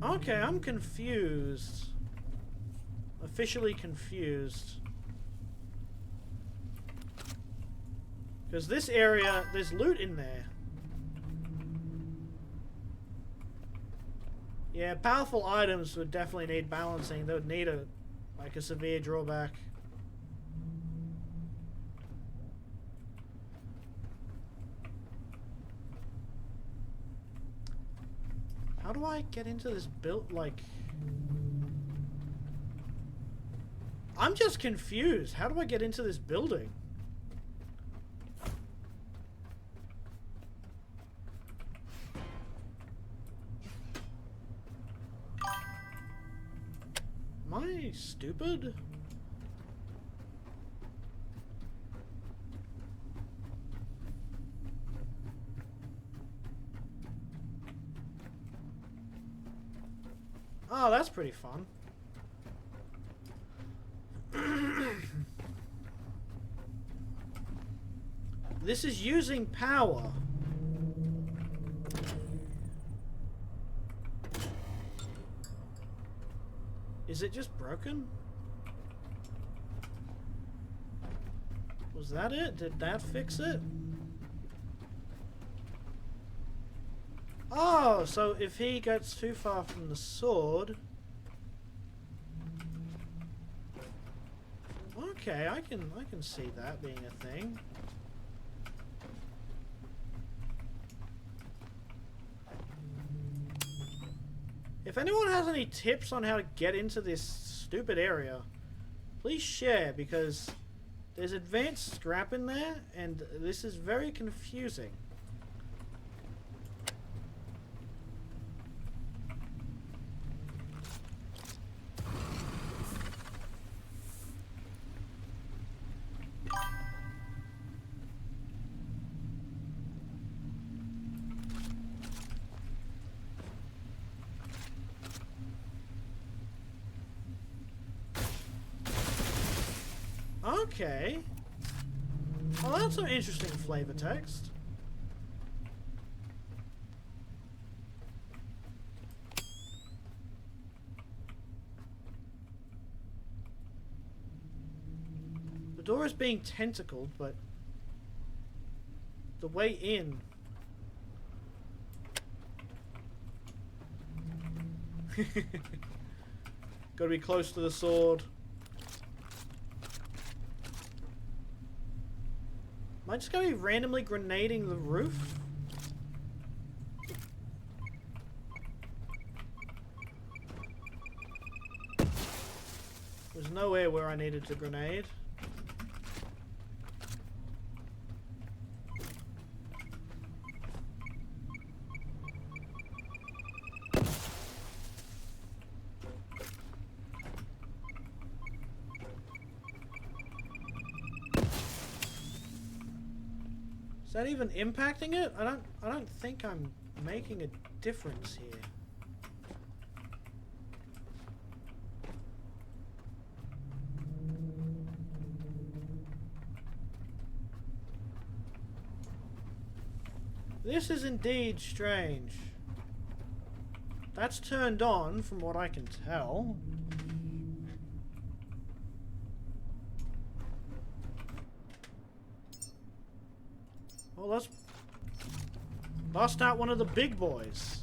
Okay, I'm confused. Officially confused. Because this area, there's loot in there. Yeah, powerful items would definitely need balancing. They would need a severe drawback. How do I get into this build? Like, I'm just confused. How do I get into this building? Am I stupid? Oh, that's pretty fun. This is using power. Is it just broken? Was that it? Did that fix it? Oh, so if he gets too far from the sword... Okay, I can see that being a thing. If anyone has any tips on how to get into this stupid area, please share, because there's advanced scrap in there, and this is very confusing. Okay. Well, that's an interesting flavor text. The door is being tentacled, but the way in... Gotta be close to the sword. Am I just gonna be randomly grenading the roof? There's nowhere where I needed to grenade. Is that even impacting it? I don't think I'm making a difference here. This is indeed strange. That's turned on from what I can tell. Well, let's bust out one of the big boys.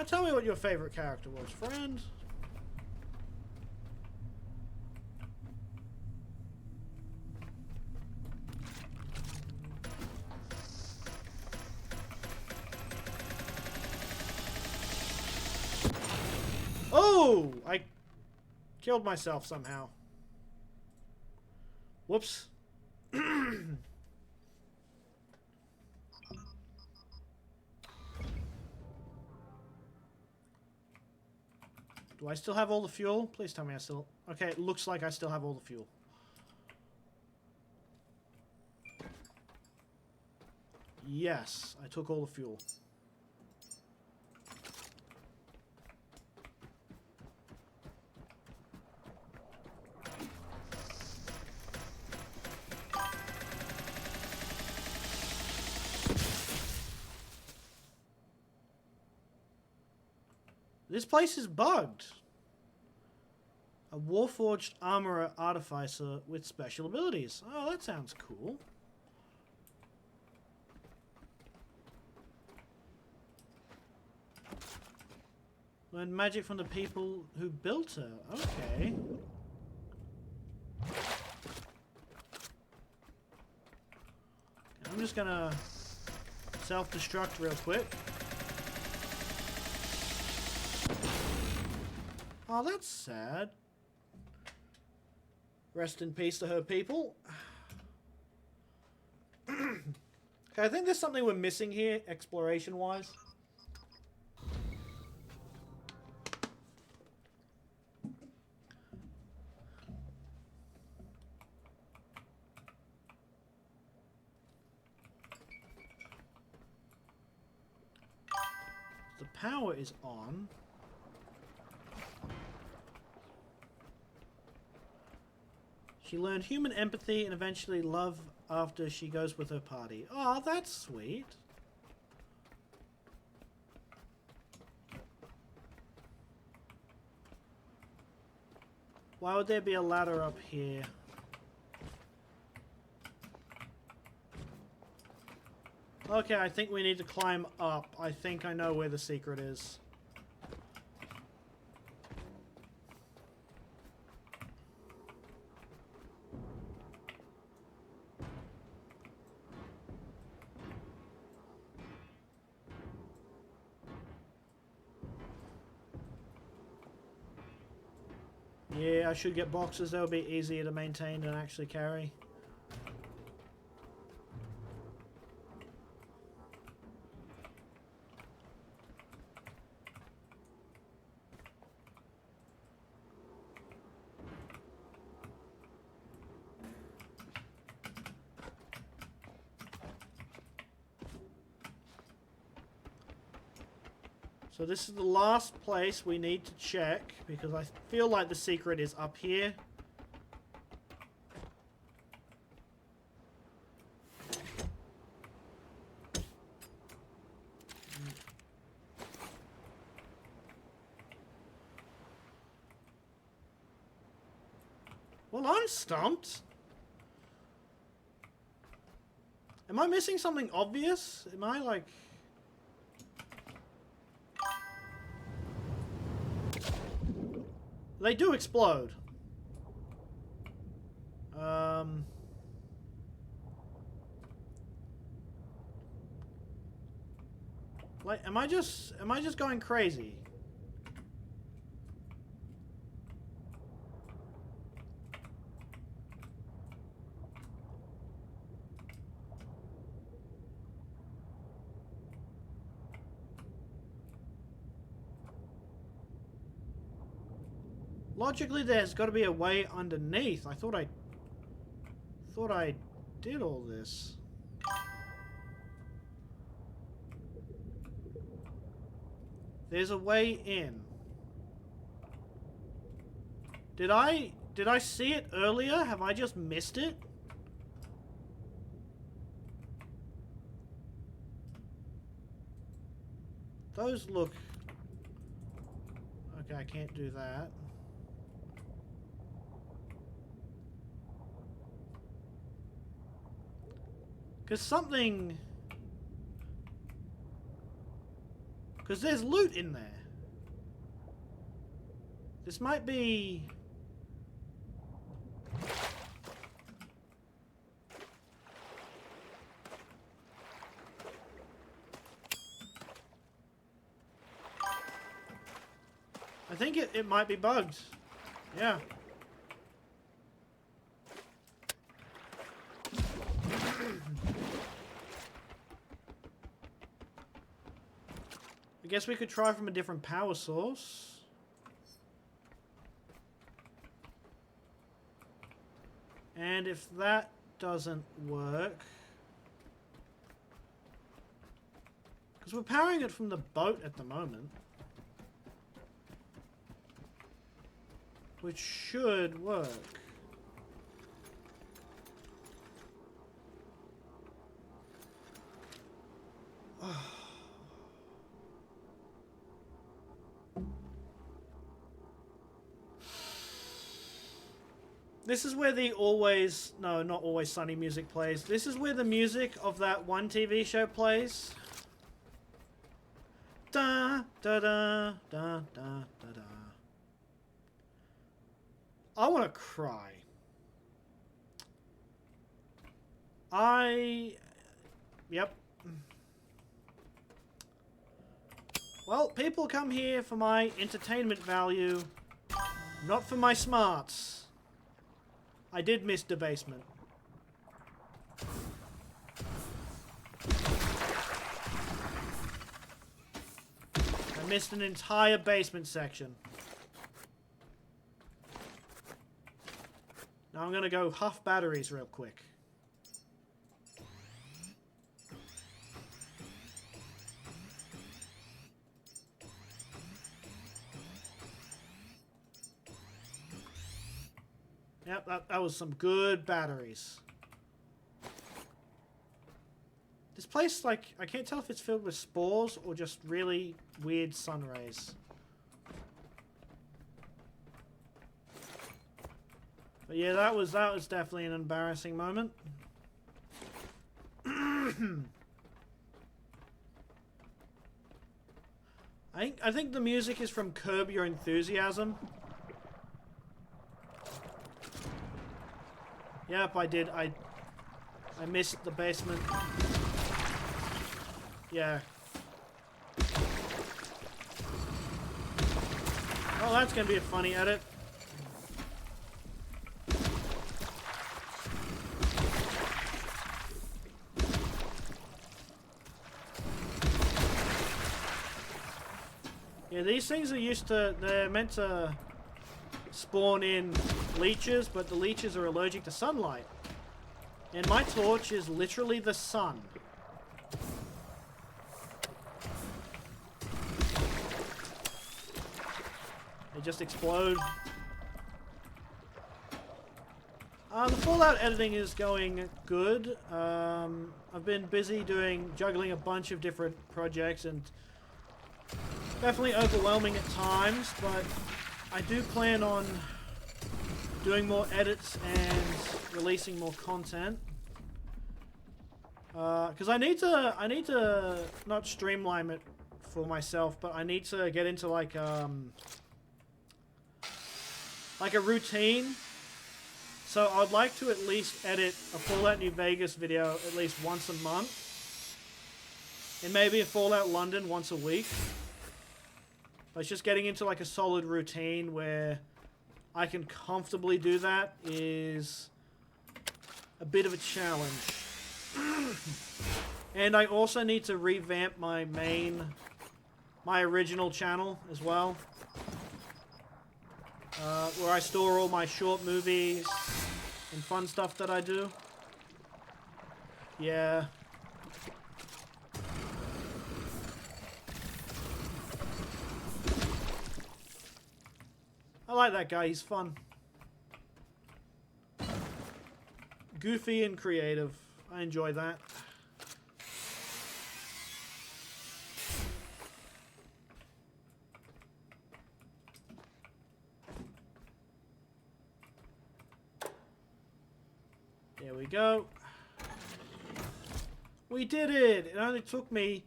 Tell me what your favorite character was, friend. Oh! I killed myself somehow. Whoops. Do I still have all the fuel? Please tell me I still... Okay, it looks like I still have all the fuel. Yes, I took all the fuel. This place is bugged. A Warforged Armorer Artificer with special abilities. Oh, that sounds cool. Learn magic from the people who built her. Okay. I'm just gonna self-destruct real quick. Oh, that's sad. Rest in peace to her people. Okay, I think there's something we're missing here, exploration-wise. The power is on. She learned human empathy and eventually love after she goes with her party. Oh, that's sweet. Why would there be a ladder up here? Okay, I think we need to climb up. I think I know where the secret is. Yeah, I should get boxes. They'll be easier to maintain and actually carry. So this is the last place we need to check, because I feel like the secret is up here. Well, I'm stumped. Am I missing something obvious? Am I like... They do explode. Like, am I just going crazy? Logically, there's got to be a way underneath. I thought I did all this. There's a way in. Did I see it earlier? Have I just missed it? Those look... Okay, I can't do that. Because something... Because there's loot in there. This might be... I think it might be bugged. Yeah. I guess we could try from a different power source. And if that doesn't work... Because we're powering it from the boat at the moment. Which should work. This is where the always... No, not Always Sunny music plays. This is where the music of that one TV show plays. Da, da, da, da, da, da, da. I want to cry. Yep. Well, people come here for my entertainment value, not for my smarts. I did miss the basement. I missed an entire basement section. Now I'm gonna go huff batteries real quick. Yep, that was some good batteries. This place, like, I can't tell if it's filled with spores or just really weird sun rays. But yeah, that was definitely an embarrassing moment. I think the music is from Curb Your Enthusiasm. Yep, I did. I missed the basement. Yeah. Oh, that's gonna be a funny edit. Yeah, these things are they're meant to spawn in leeches, but the leeches are allergic to sunlight. And my torch is literally the sun. They just explode. The Fallout editing is going good. I've been busy juggling a bunch of different projects and definitely overwhelming at times, but I do plan on doing more edits and releasing more content. Because I need to not streamline it for myself, but I need to get into like a routine. So I'd like to at least edit a Fallout New Vegas video at least once a month. And maybe a Fallout London once a week. But it's just getting into like a solid routine where I can comfortably do that is a bit of a challenge. And I also need to revamp my original channel as well. Where I store all my short movies and fun stuff that I do. Yeah. I like that guy, he's fun. Goofy and creative. I enjoy that. There we go. We did it! It only took me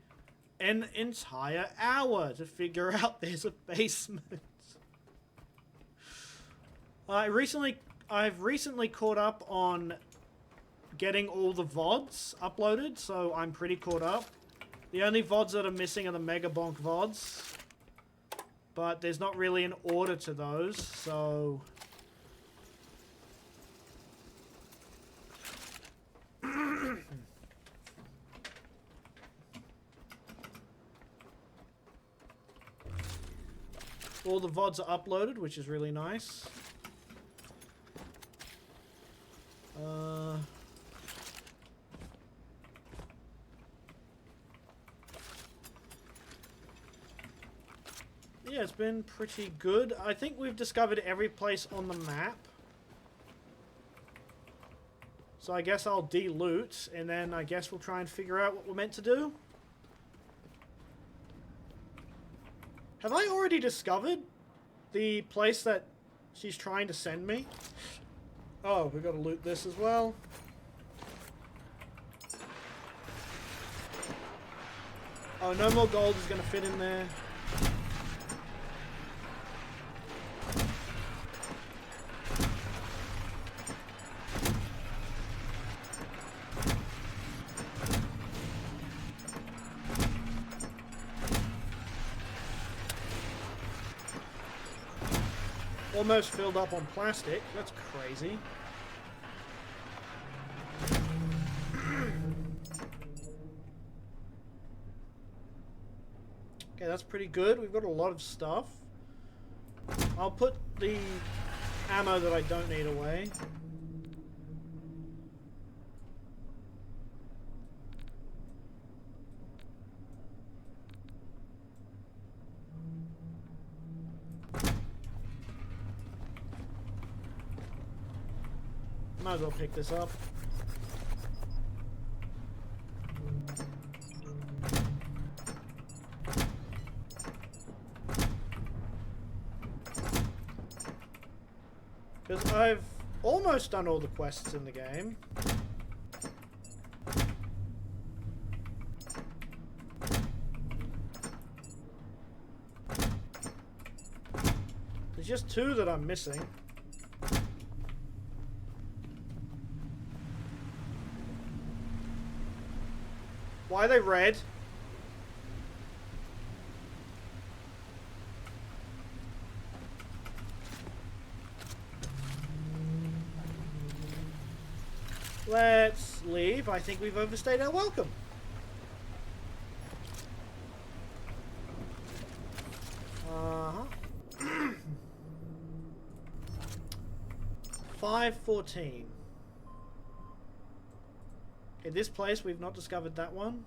an entire hour to figure out there's a basement. I've recently caught up on getting all the VODs uploaded, so I'm pretty caught up. The only VODs that are missing are the Mega Bonk VODs. But there's not really an order to those, so... all the VODs are uploaded, which is really nice. Yeah, it's been pretty good. I think we've discovered every place on the map. So I guess I'll de-loot, and then I guess we'll try and figure out what we're meant to do. Have I already discovered the place that she's trying to send me? Oh, we gotta loot this as well. Oh, no more gold is gonna fit in there. Almost filled up on plastic. That's crazy. Okay, that's pretty good. We've got a lot of stuff. I'll put the ammo that I don't need away. Might as well pick this up. Because I've almost done all the quests in the game. There's just 2 that I'm missing. Why are they red? Let's leave. I think we've overstayed our welcome. Uh-huh. 5:14. In this place, we've not discovered that one.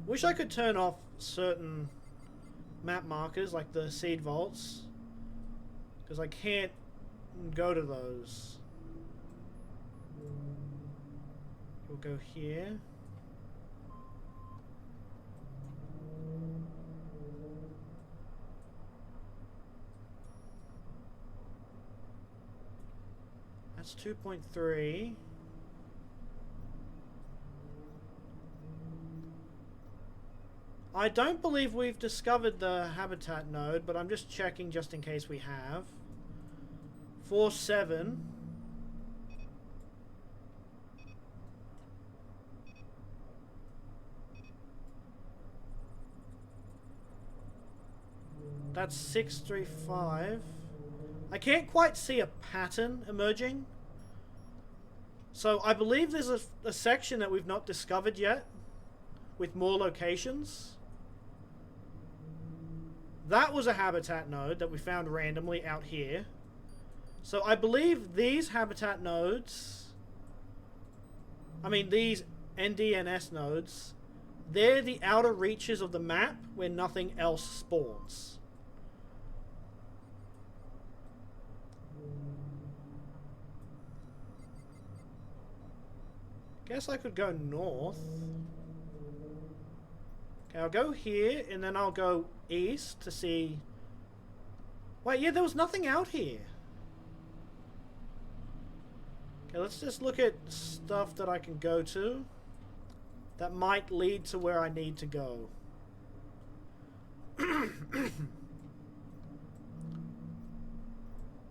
Wish I could turn off certain map markers, like the seed vaults. Because I can't go to those. We'll go here. That's 2.3. I don't believe we've discovered the habitat node, but I'm just checking just in case we have. 4.7. That's 635. I can't quite see a pattern emerging. So I believe there's a section that we've not discovered yet with more locations. That was a habitat node that we found randomly out here. So I believe these habitat nodes, I mean these NDNS nodes, they're the outer reaches of the map where nothing else spawns. Guess I could go north. Okay, I'll go here, and then I'll go east to see... Wait, yeah, there was nothing out here. Okay, let's just look at stuff that I can go to that might lead to where I need to go.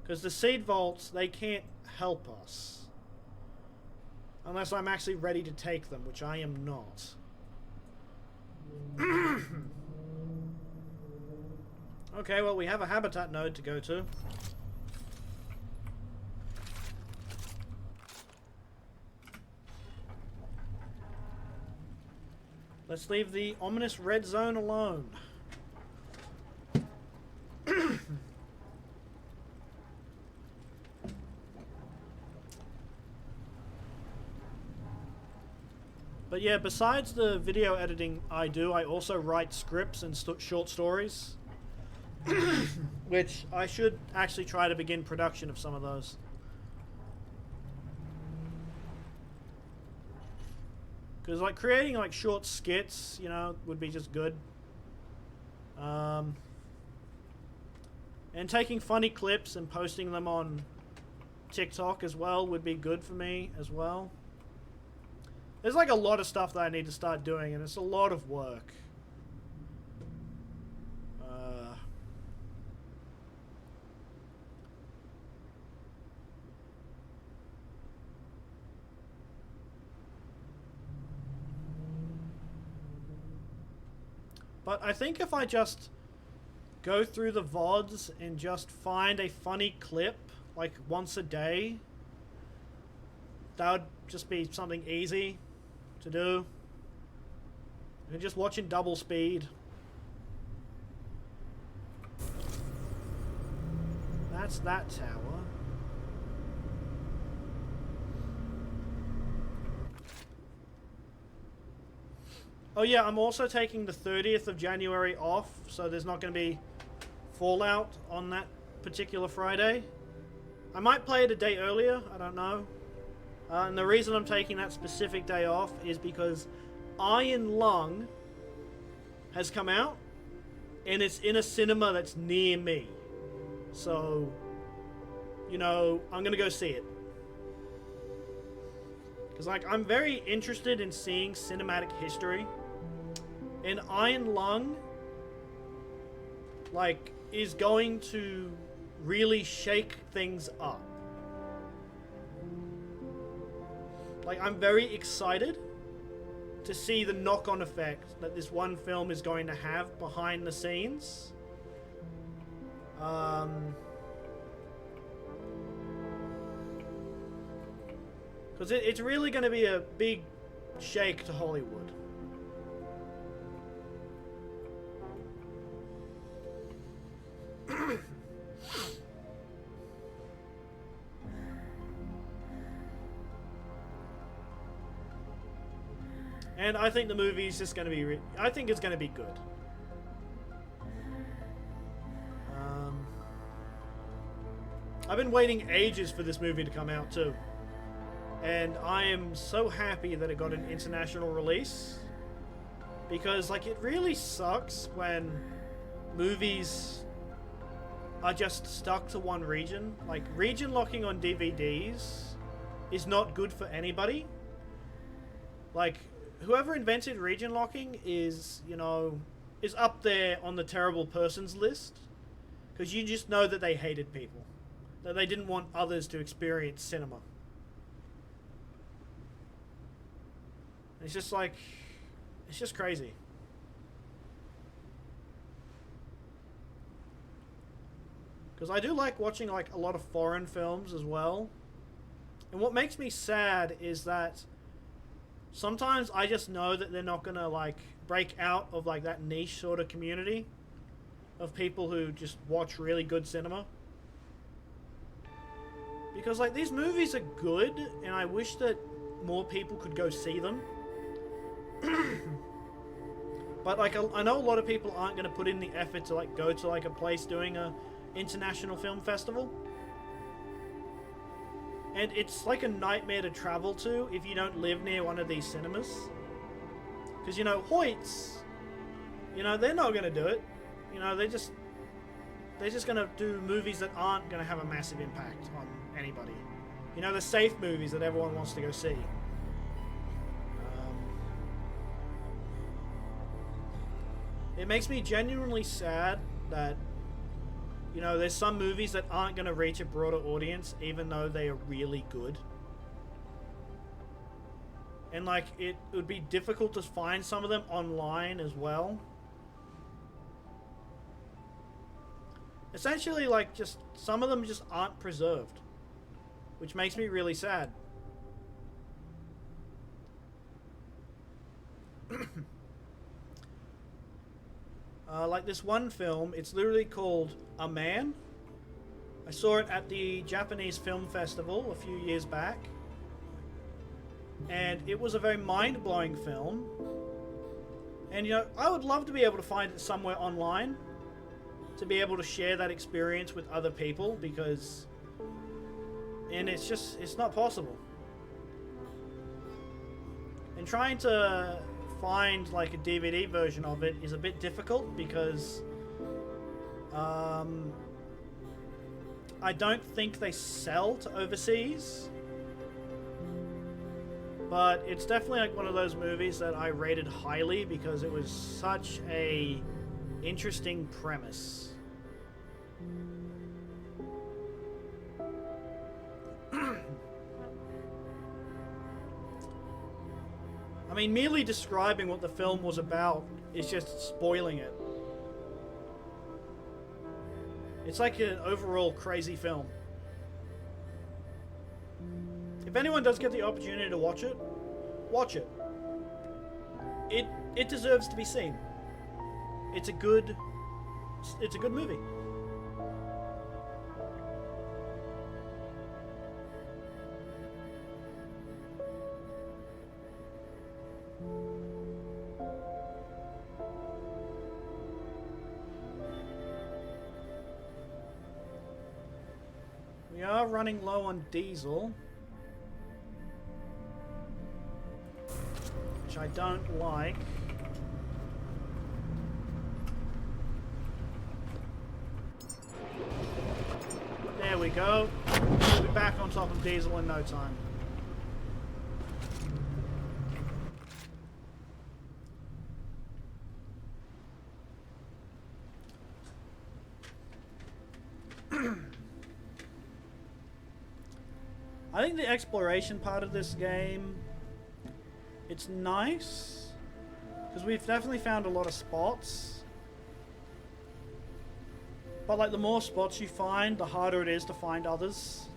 Because the seed vaults, they can't help us. Unless I'm actually ready to take them, which I am not. Okay, well, we have a habitat node to go to. Let's leave the ominous red zone alone. But yeah, besides the video editing I do, I also write scripts and short stories. Which I should actually try to begin production of some of those. Because like creating like short skits, you know, would be just good. And taking funny clips and posting them on TikTok as well would be good for me as well. There's like a lot of stuff that I need to start doing, and it's a lot of work. But I think if I just go through the VODs and just find a funny clip, like once a day, that would just be something easy to do. And just watch in double speed. That's that tower. Oh yeah, I'm also taking the 30th of January off, so there's not going to be Fallout on that particular Friday. I might play it a day earlier, I don't know. And the reason I'm taking that specific day off is because Iron Lung has come out, and it's in a cinema that's near me. So, you know, I'm going to go see it. Because, like, I'm very interested in seeing cinematic history. And Iron Lung, like, is going to really shake things up. Like, I'm very excited to see the knock-on effect that this one film is going to have behind the scenes. Because it's really going to be a big shake to Hollywood. And I think the movie is just going to be... I think it's going to be good. I've been waiting ages for this movie to come out too. And I am so happy that it got an international release. Because, like, it really sucks when movies are just stuck to one region. Like, region locking on DVDs is not good for anybody. Like, whoever invented region locking is, you know, is up there on the terrible persons list. Because you just know that they hated people. That they didn't want others to experience cinema. It's just like, it's just crazy. Because I do like watching like a lot of foreign films as well. And what makes me sad is that sometimes I just know that they're not going to like break out of like that niche sort of community of people who just watch really good cinema. Because like these movies are good and I wish that more people could go see them. But like I know a lot of people aren't going to put in the effort to like go to like a place doing a international film festival. And it's like a nightmare to travel to if you don't live near one of these cinemas. Because, you know, Hoyts, you know, they're not going to do it. You know, they're just going to do movies that aren't going to have a massive impact on anybody. You know, the safe movies that everyone wants to go see. It makes me genuinely sad that, you know, there's some movies that aren't going to reach a broader audience even though they are really good. And, like, it would be difficult to find some of them online as well. Essentially, like, just some of them just aren't preserved. Which makes me really sad. Like this one film, it's literally called A Man. I saw it at the Japanese Film Festival a few years back. And it was a very mind-blowing film. And, you know, I would love to be able to find it somewhere online. To be able to share that experience with other people, because... And it's just, it's not possible. And trying to find like a DVD version of it is a bit difficult because I don't think they sell to overseas, but it's definitely like one of those movies that I rated highly because it was such a interesting premise. I mean, merely describing what the film was about is just spoiling it. It's like an overall crazy film. If anyone does get the opportunity to watch it, watch it. It deserves to be seen. It's a good movie. We are running low on diesel, which I don't like. There we go. We'll be back on top of diesel in no time. I think the exploration part of this game, it's nice, because we've definitely found a lot of spots. But like the more spots you find, the harder it is to find others.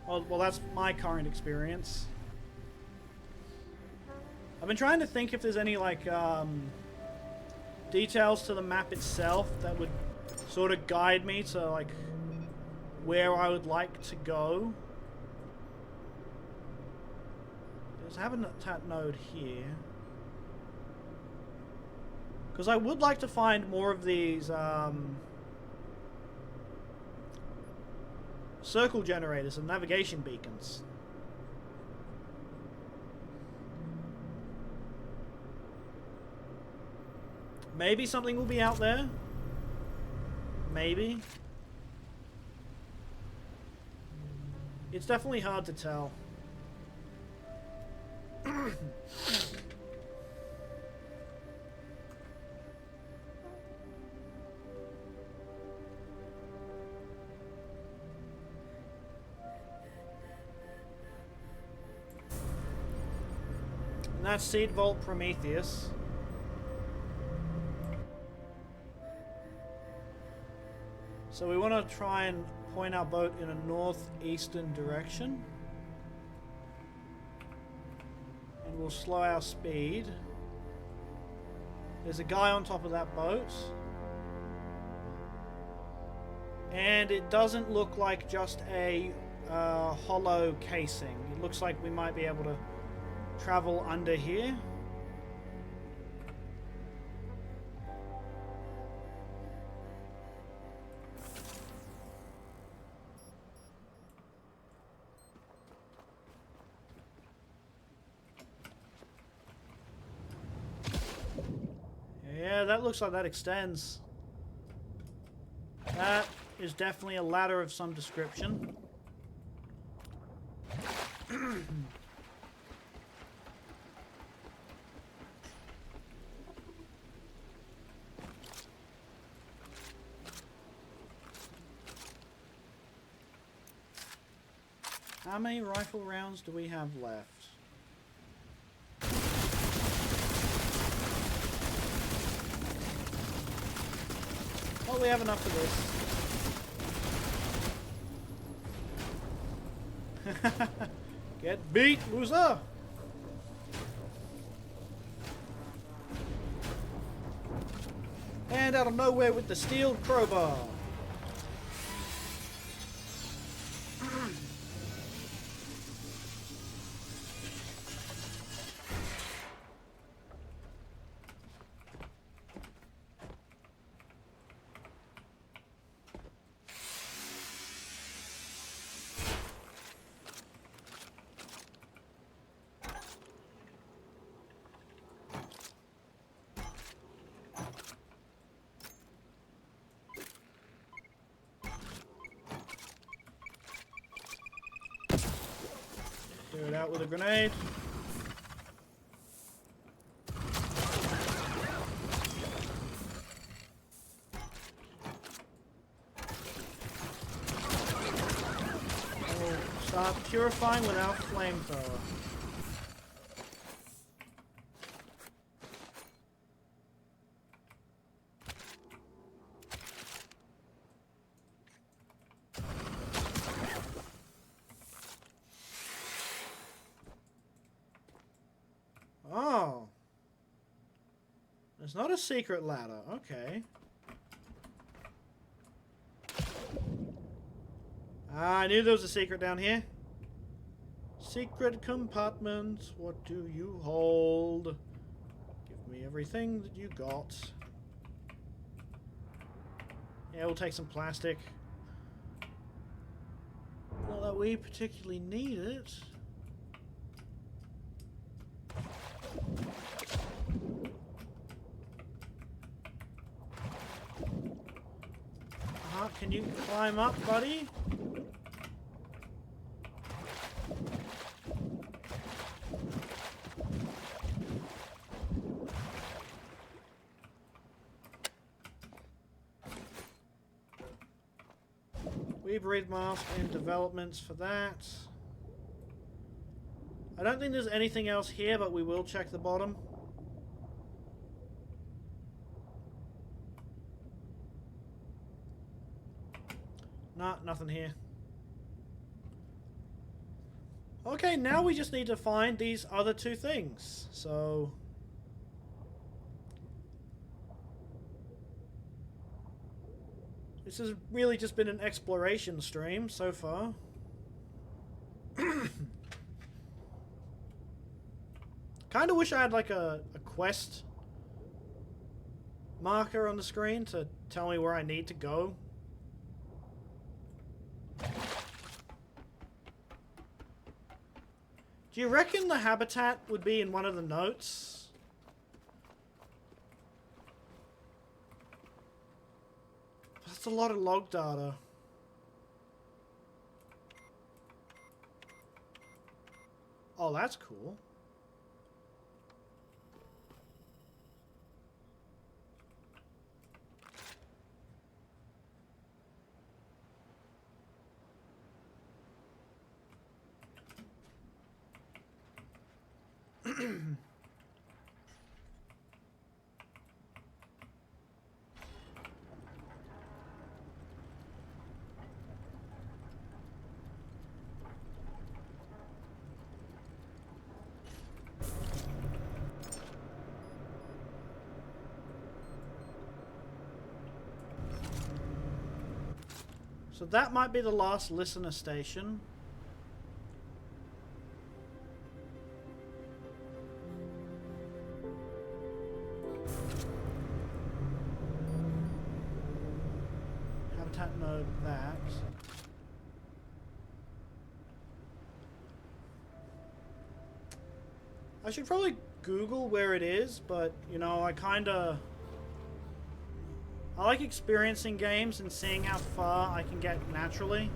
Well, that's my current experience. I've been trying to think if there's any like details to the map itself that would sort of guide me to like where I would like to go. There's a habitat node here. Because I would like to find more of these circle generators and navigation beacons. Maybe something will be out there. Maybe. It's definitely hard to tell. And that's Seed Vault Prometheus. So we want to try and point our boat in a northeastern direction. And we'll slow our speed. There's a guy on top of that boat. And it doesn't look like just a hollow casing. It looks like we might be able to travel under here. Yeah, that looks like that extends. That is definitely a ladder of some description. How many rifle rounds do we have left? Oh, we have enough for this. Get beat, loser! And out of nowhere with the steel crowbar. Clear it out with a grenade. We'll start purifying with our flamethrower. Oh. It's not a secret ladder. Okay. I knew there was a secret down here. Secret compartment. What do you hold? Give me everything that you got. Yeah, we'll take some plastic. Not that we particularly need it. Can you climb up, buddy? We breathe mask and developments for that. I don't think there's anything else here, but we will check the bottom. Nah, nothing here. Okay, now we just need to find these other two things. So... this has really just been an exploration stream so far. Kind of wish I had like a quest marker on the screen to tell me where I need to go. Do you reckon the habitat would be in one of the notes? That's a lot of log data. Oh, that's cool. So that might be the last listener station. Habitat node that. I should probably Google where it is, but you know, I like experiencing games and seeing how far I can get naturally.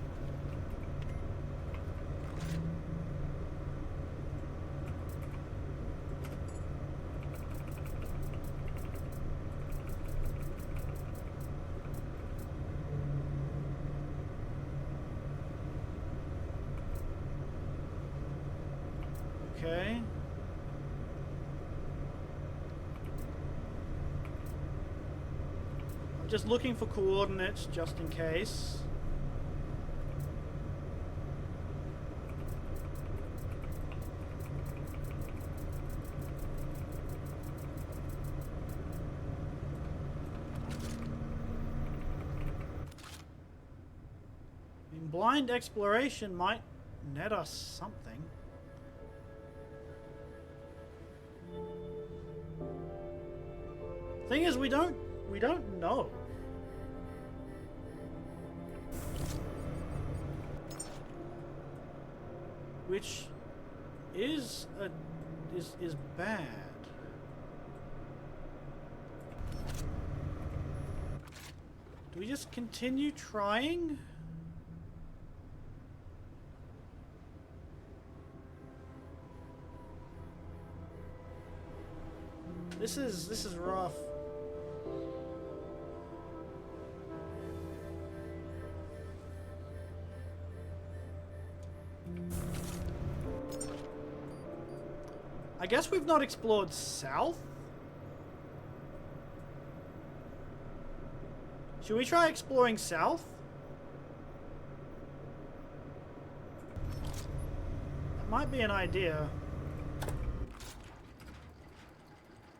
Okay. Just looking for coordinates just in case. I mean, blind exploration might net us something. Thing is, we don't know. Which is bad. Do we just continue trying? This is rough. I guess we've not explored south. Should we try exploring south? That might be an idea.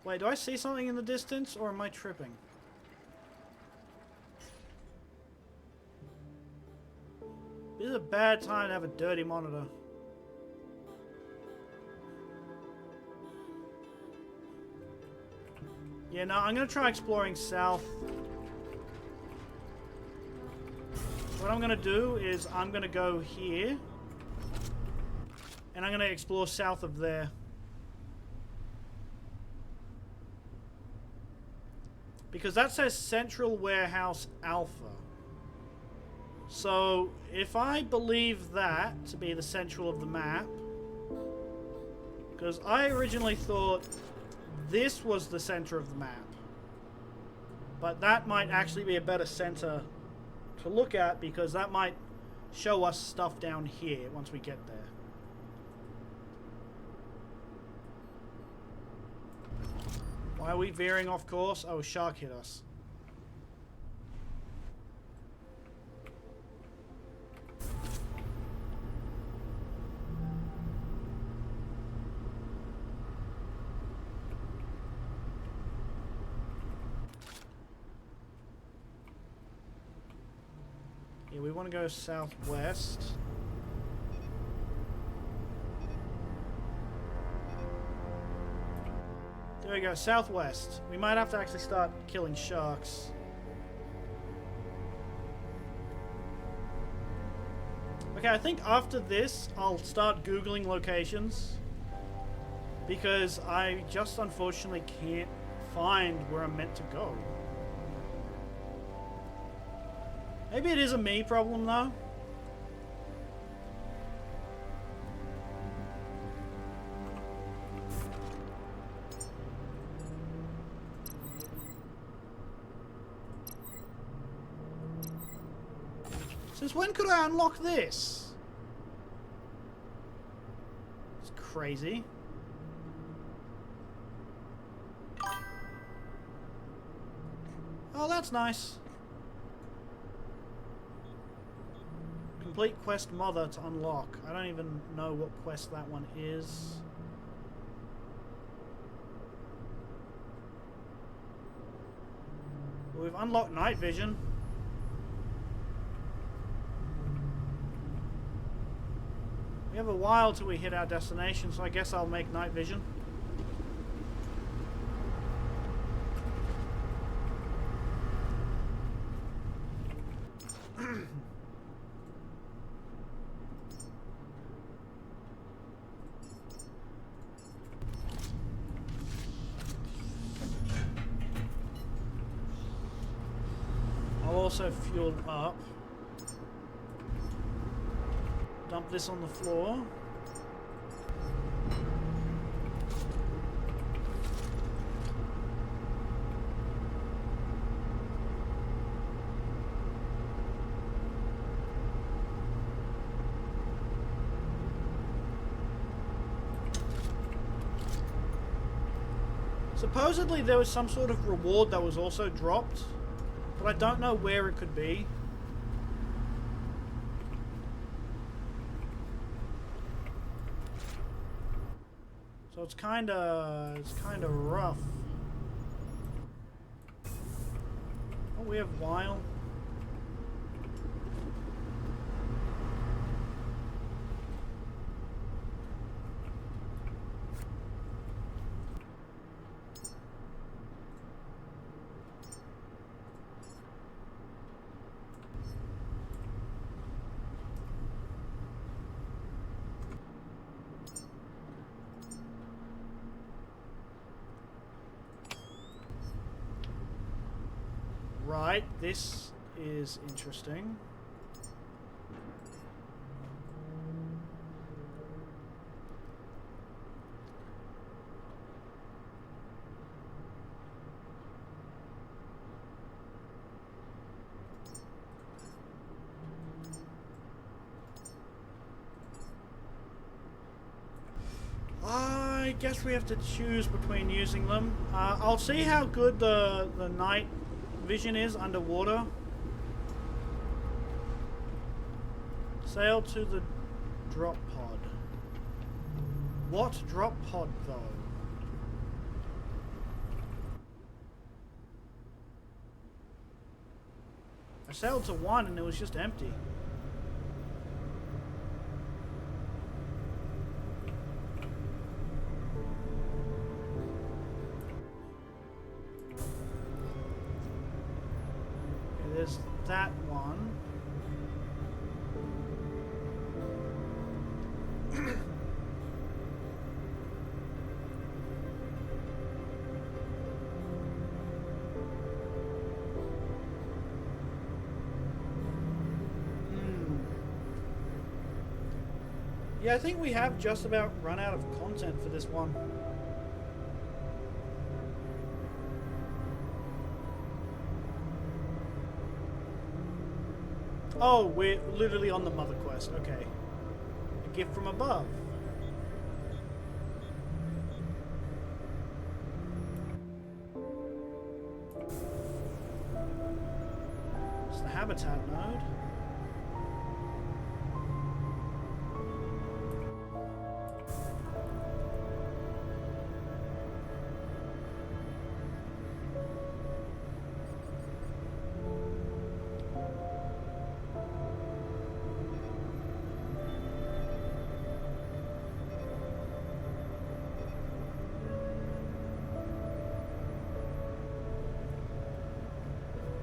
Wait, do I see something in the distance, or am I tripping? This is a bad time to have a dirty monitor. Yeah, no, I'm gonna try exploring south. What I'm gonna do is I'm gonna go here. And I'm gonna explore south of there. Because that says Central Warehouse Alpha. So, if I believe that to be the central of the map... Because I originally thought this was the center of the map. But that might actually be a better center to look at, because that might show us stuff down here once we get there. Why are we veering off course? Oh, a shark hit us. Yeah, we want to go southwest. There we go, southwest. We might have to actually start killing sharks. Okay, I think after this, I'll start Googling locations. Because I just unfortunately can't find where I'm meant to go. Maybe it is a me problem though. Since when could I unlock this? It's crazy. Oh, that's nice. Complete quest mother to unlock. I don't even know what quest that one is. Well, we've unlocked night vision. We have a while till we hit our destination, so I guess I'll make night vision. Also fuel up. Dump this on the floor. Supposedly there was some sort of reward that was also dropped. But I don't know where it could be. So it's kinda rough. Oh, we have Weil. Right, this is interesting. I guess we have to choose between using them. I'll see how good the night vision is underwater. Sail to the drop pod. What drop pod though? I sailed to one and it was just empty. There's that one. Yeah, I think we have just about run out of content for this one. Oh, we're literally on the mother quest. Okay. A gift from above. It's the habitat node.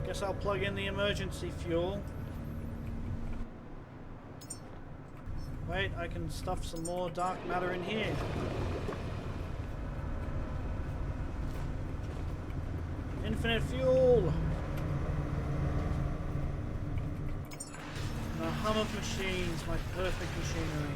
Guess I'll plug in the emergency fuel. Wait, I can stuff some more dark matter in here. Infinite fuel! And a hum of machines, my perfect machinery.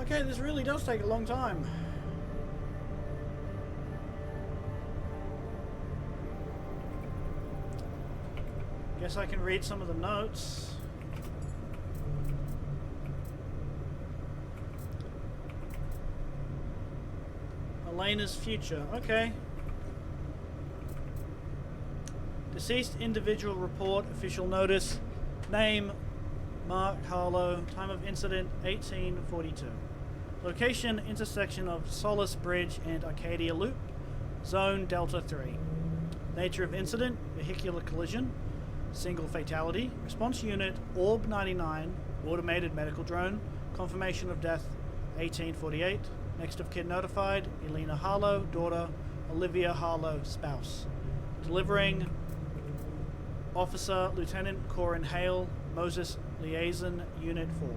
Okay, this really does take a long time. Guess I can read some of the notes. Elena's future. Okay. Deceased individual report, official notice, name Mark Harlow, time of incident 1842. Location intersection of Solace Bridge and Arcadia Loop, Zone Delta 3. Nature of incident, vehicular collision, single fatality, response unit Orb 99, automated medical drone, confirmation of death 1848, next of kin notified, Elena Harlow, daughter, Olivia Harlow, spouse. Delivering Officer Lieutenant Corin Hale, Moses Liaison Unit 4.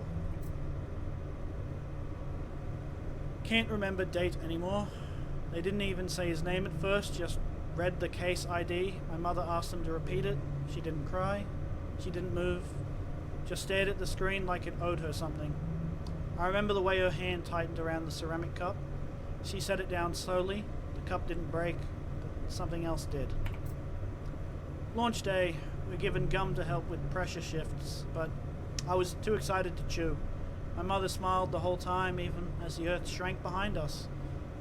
Can't remember date anymore. They didn't even say his name at first, just read the case ID. My mother asked them to repeat it. She didn't cry. She didn't move. Just stared at the screen like it owed her something. I remember the way her hand tightened around the ceramic cup. She set it down slowly. The cup didn't break, but something else did. Launch day. We're given gum to help with pressure shifts, but I was too excited to chew. My mother smiled the whole time, even as the earth shrank behind us.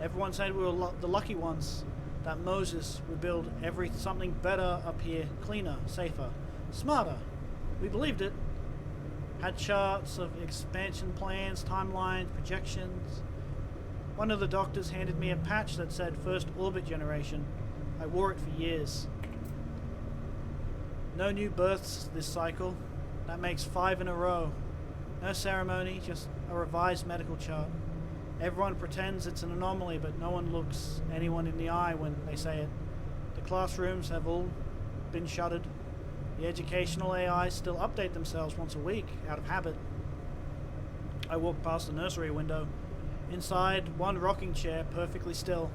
Everyone said we were the lucky ones, that Moses would build something better up here, cleaner, safer, smarter. We believed it. Had charts of expansion plans, timelines, projections. One of the doctors handed me a patch that said first orbit generation. I wore it for years. No new births this cycle. That makes 5 in a row. No ceremony, just a revised medical chart. Everyone pretends it's an anomaly, but no one looks anyone in the eye when they say it. The classrooms have all been shuttered. The educational AIs still update themselves once a week, out of habit. I walk past the nursery window. Inside, one rocking chair, perfectly still.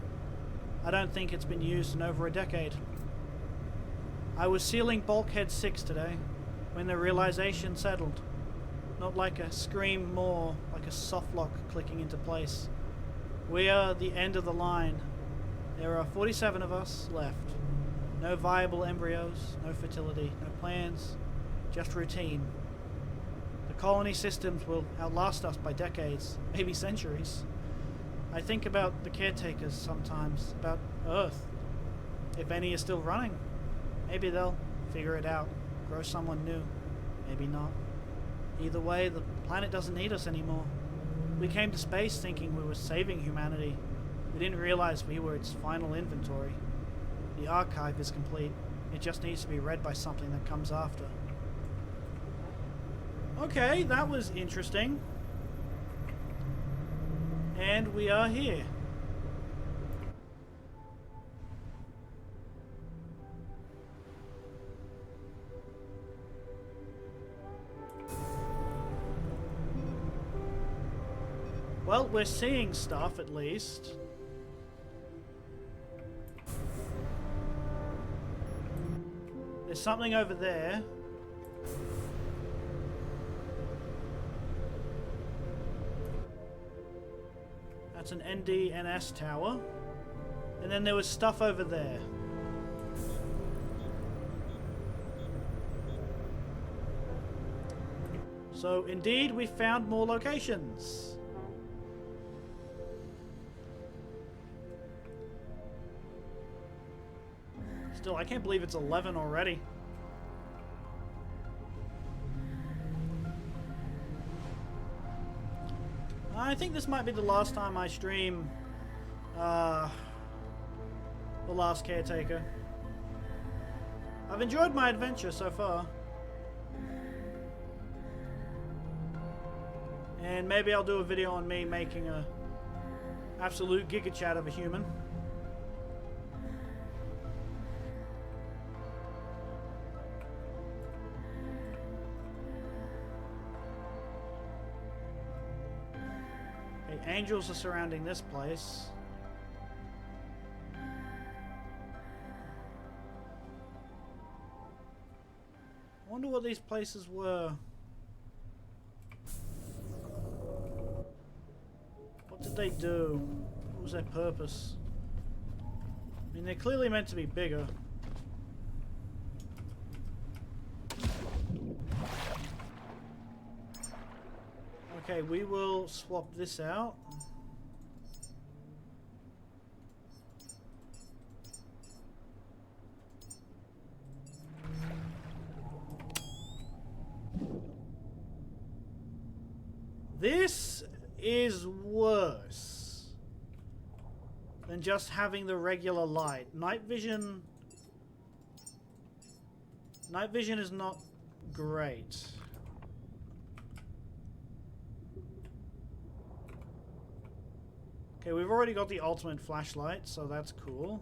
I don't think it's been used in over a decade. I was sealing bulkhead 6 today, when the realization settled. Not like a scream, more like a soft lock clicking into place. We are the end of the line. There are 47 of us left. No viable embryos, no fertility, no plans, just routine. The colony systems will outlast us by decades, maybe centuries. I think about the caretakers sometimes, about Earth. If any is still running, maybe they'll figure it out, grow someone new, maybe not. Either way, the planet doesn't need us anymore. We came to space thinking we were saving humanity. We didn't realize we were its final inventory. The archive is complete. It just needs to be read by something that comes after. Okay, that was interesting. And we are here. Well, we're seeing stuff at least. There's something over there. That's an NDNS tower. And then there was stuff over there. So indeed, we found more locations. Still, I can't believe it's 11 already. I think this might be the last time I stream The Last Caretaker. I've enjoyed my adventure so far. And maybe I'll do a video on me making a absolute giga chat of a human. Okay, angels are surrounding this place. I wonder what these places were. What did they do? What was their purpose? I mean, they're clearly meant to be bigger. Okay, we will swap this out. This is worse than just having the regular light. Night vision is not great. Okay, we've already got the ultimate flashlight, so that's cool.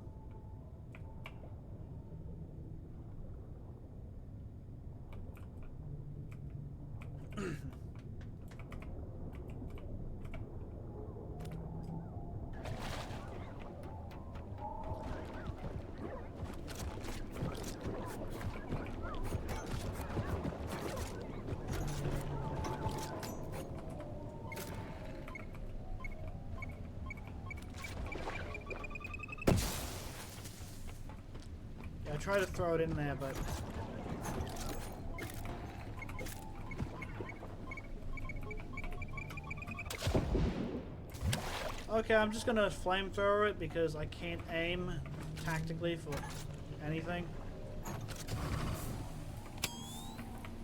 I try to throw it in there, but... Okay, I'm just gonna flamethrower it because I can't aim tactically for anything.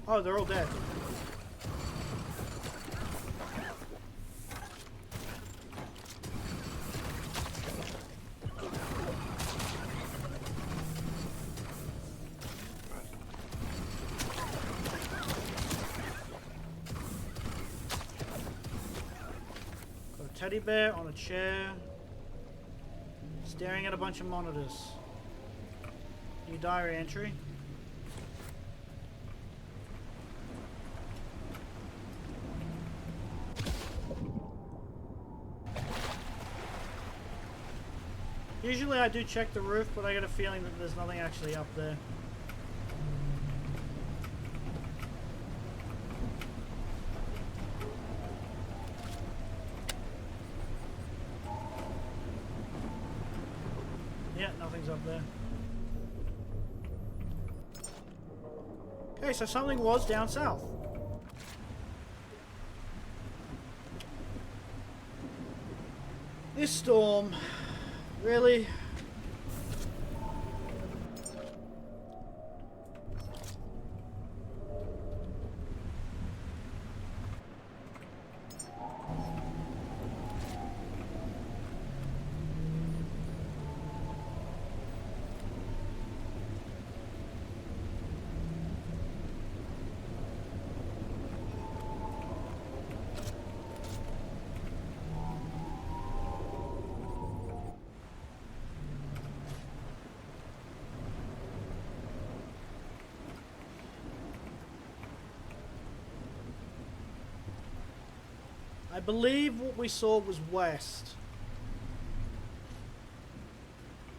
Oh, they're all dead. Teddy bear on a chair, staring at a bunch of monitors. New diary entry. Usually I do check the roof, but I get a feeling that there's nothing actually up there. Yeah, nothing's up there. Okay, so something was down south. This storm, really? I believe what we saw was west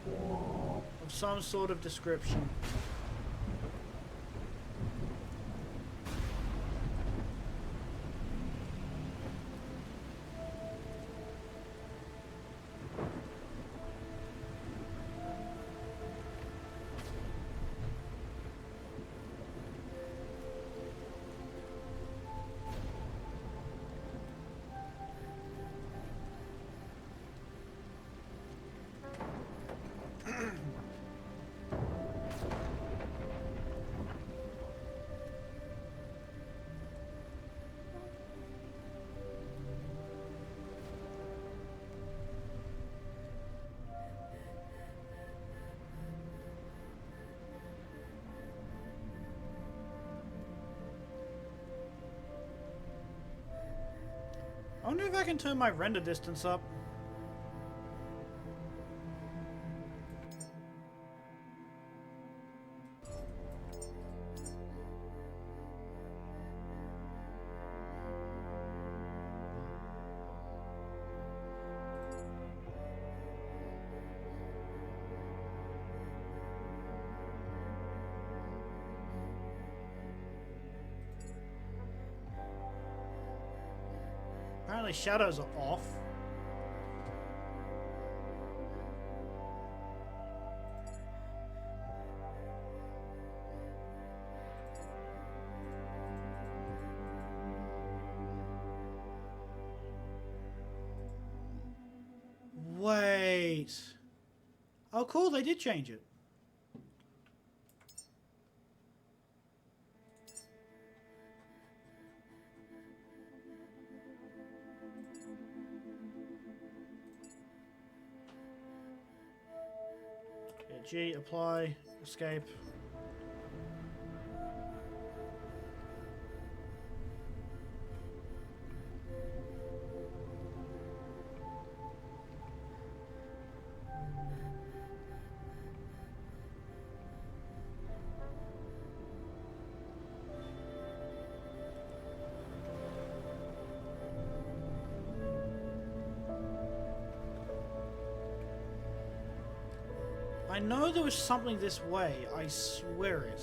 of some sort of description. wonder if I can turn my render distance up. Apparently shadows are off. Wait. Oh cool, they did change it. G, apply, escape. I know there was something this way, I swear it.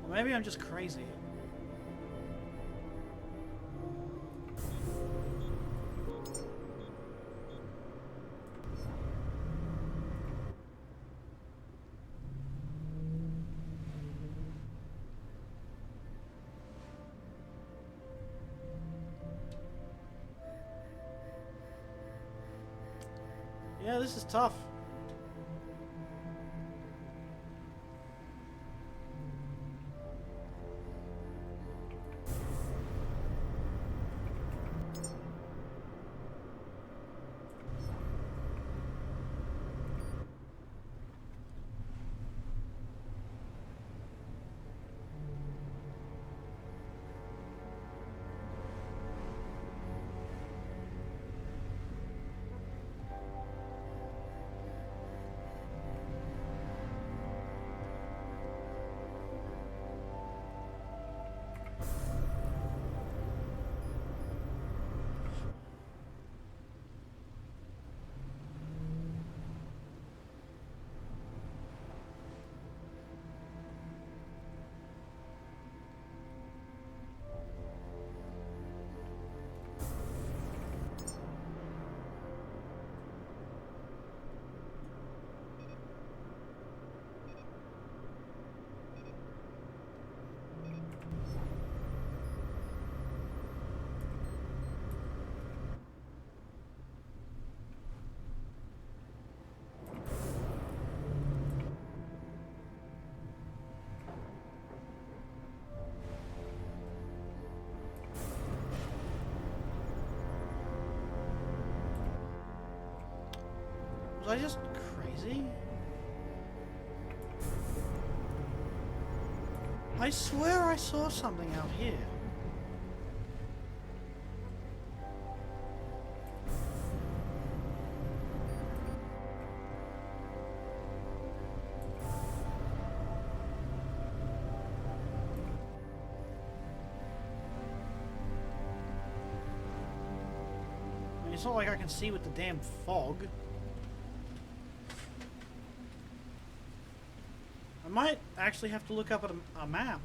Or maybe I'm just crazy. Yeah, this is tough. Was I just crazy? I swear I saw something out here. I mean, it's not like I can see with the damn fog. I might actually have to look up at a map.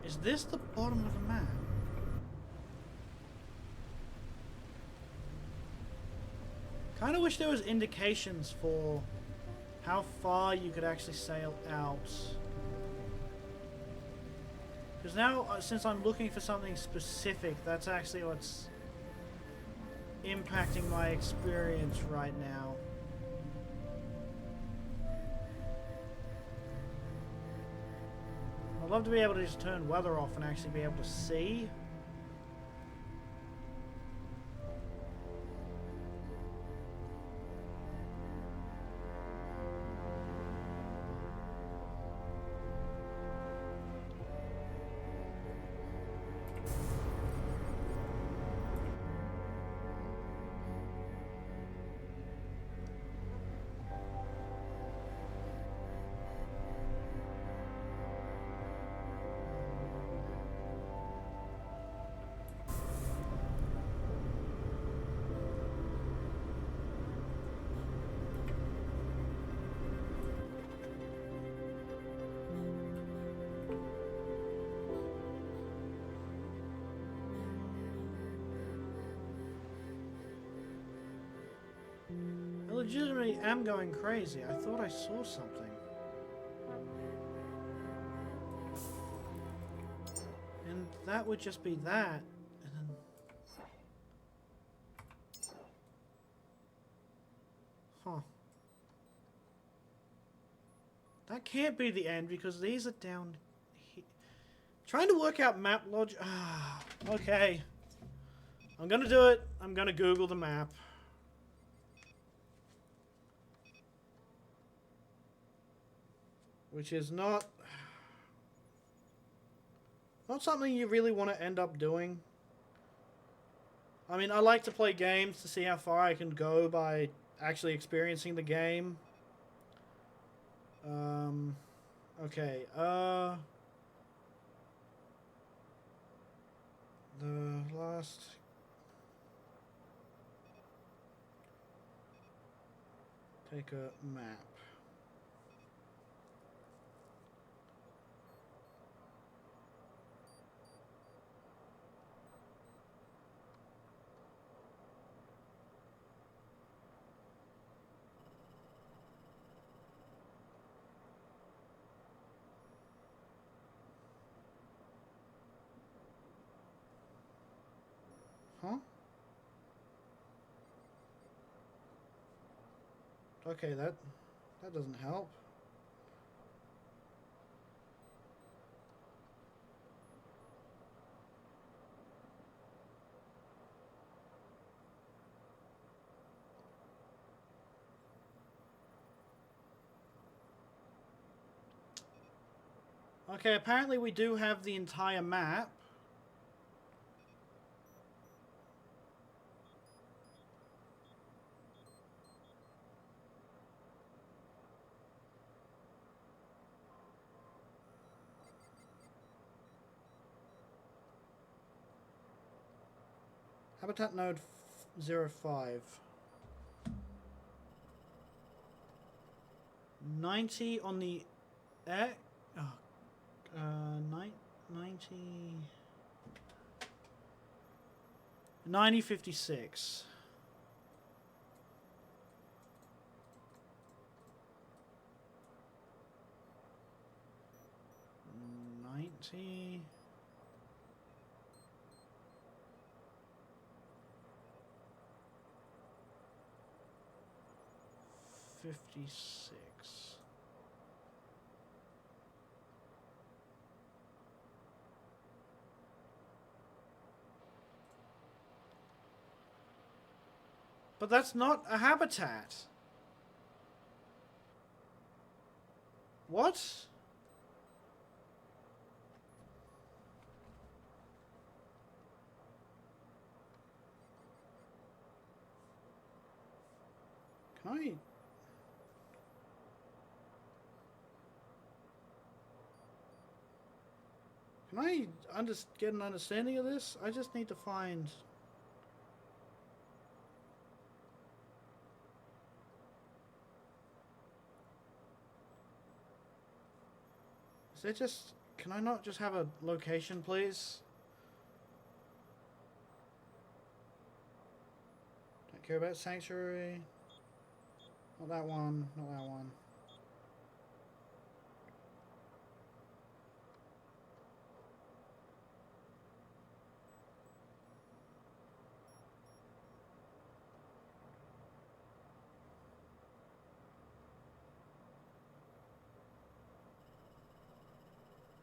Is this the bottom of the map? Kind of wish there was indications for how far you could actually sail out. Because now, since I'm looking for something specific, that's actually what's impacting my experience right now. I'd love to be able to just turn weather off and actually be able to see. I legitimately am going crazy. I thought I saw something. And that would just be that. And then... Huh. That can't be the end because these are down here. Trying to work out map logic. Ah, okay. I'm gonna do it. I'm gonna Google the map. Which is not something you really want to end up doing. I mean, I like to play games to see how far I can go by actually experiencing the game. Okay, the last... Take a map. Huh? Okay, that doesn't help. Okay, apparently we do have the entire map. Habitat node 05. 90 on the air. Oh, 90. 9056. 90. 56. But that's not a habitat. What? Can I get an understanding of this? I just need to find... Is there just... Can I not just have a location, please? Don't care about Sanctuary. Not that one, not that one.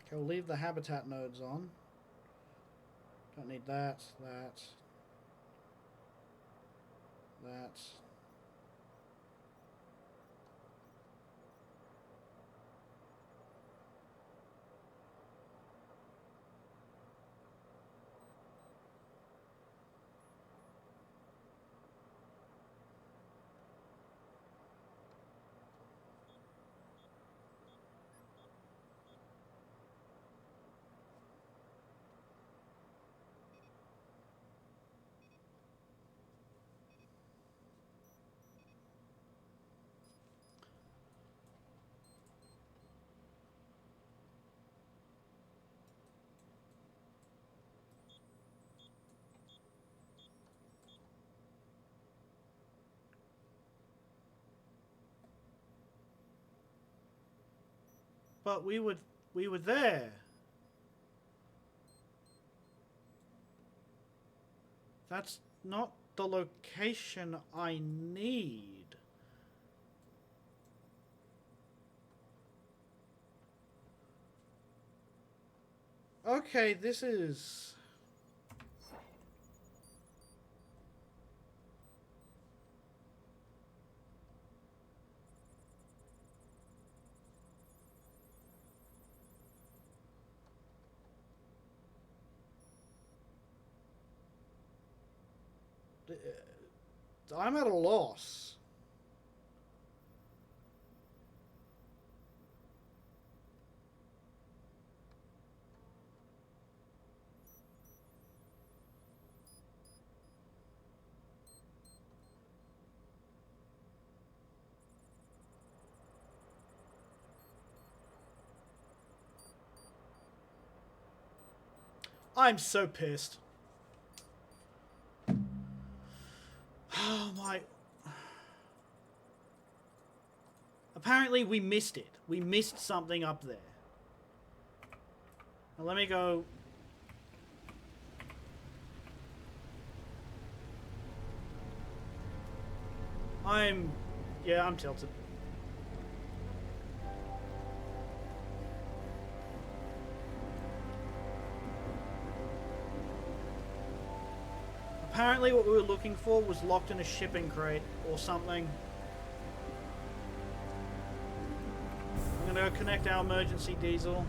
Okay, we'll leave the habitat nodes on. Don't need that, that. But we were there. That's not the location I need. Okay, this is... I'm at a loss. I'm so pissed. Oh my... Apparently we missed it. We missed something up there. Now let me go... Yeah, I'm tilted. Apparently what we were looking for was locked in a shipping crate or something. I'm gonna go connect our emergency diesel.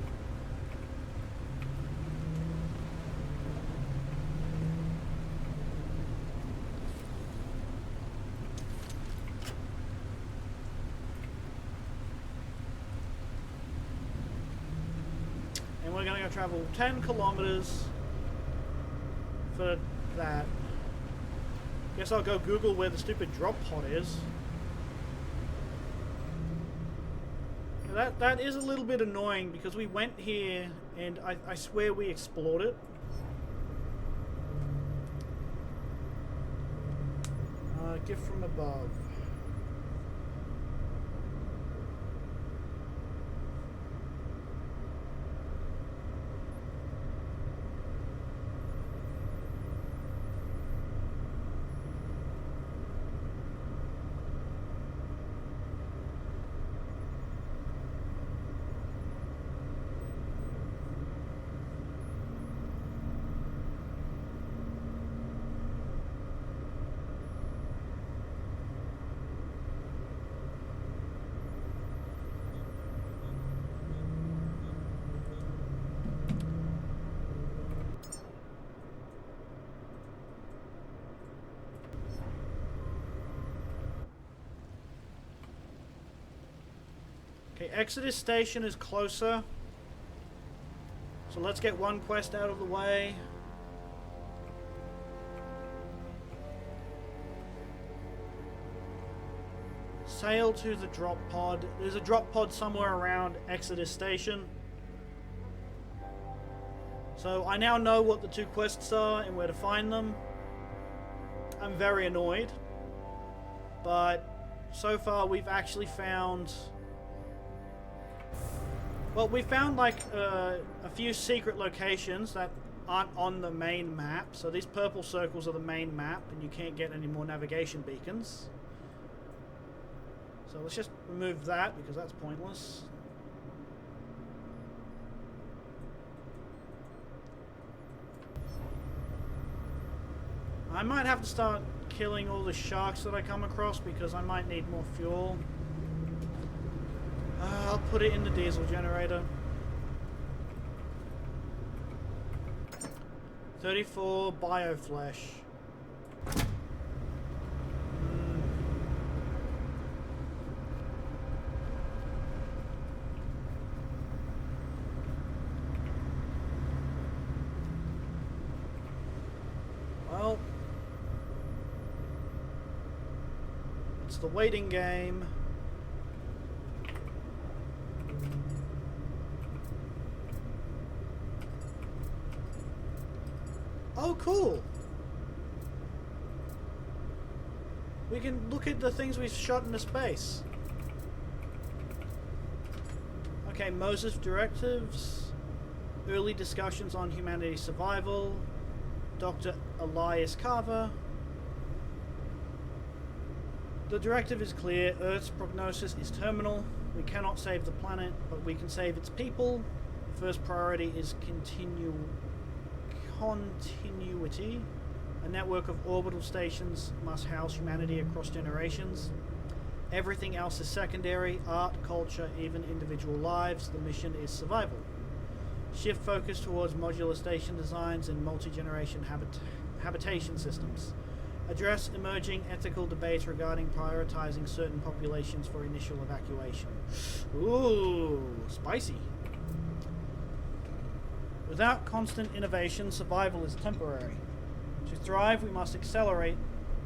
And we're gonna go travel 10 kilometers for that. Guess I'll go Google where the stupid drop pod is. That is a little bit annoying because we went here and I swear we explored it. Gift from above. Okay, Exodus Station is closer. So let's get one quest out of the way. Sail to the drop pod. There's a drop pod somewhere around Exodus Station. So I now know what the two quests are and where to find them. I'm very annoyed. But so far we've actually found... Well, we found like a few secret locations that aren't on the main map. So these purple circles are the main map, and you can't get any more navigation beacons. So let's just remove that because that's pointless. I might have to start killing all the sharks that I come across because I might need more fuel. I'll put it in the diesel generator. 34 bioflesh. Well, it's the waiting game. Oh, cool! We can look at the things we've shot into space. Okay, Moses directives, early discussions on humanity's survival, Dr. Elias Carver. The directive is clear. Earth's prognosis is terminal. We cannot save the planet, but we can save its people. First priority is continuity. A network of orbital stations must house humanity across generations. Everything else is secondary: art, culture, even individual lives. The mission is survival. Shift focus towards modular station designs and multi-generation habitation systems. Address emerging ethical debates regarding prioritizing certain populations for initial evacuation. Ooh, spicy. Without constant innovation, survival is temporary. To thrive, we must accelerate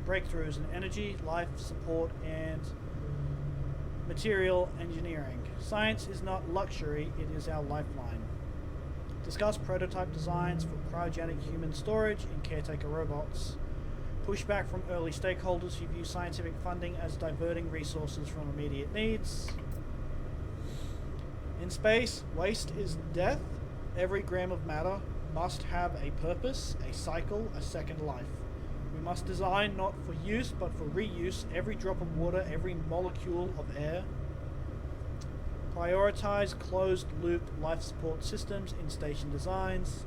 breakthroughs in energy, life support, and material engineering. Science is not luxury, it is our lifeline. Discuss prototype designs for cryogenic human storage and caretaker robots. Pushback from early stakeholders who view scientific funding as diverting resources from immediate needs. In space, waste is death. Every gram of matter must have a purpose, a cycle, a second life. We must design not for use but for reuse every drop of water, every molecule of air. Prioritize closed-loop life support systems in station designs.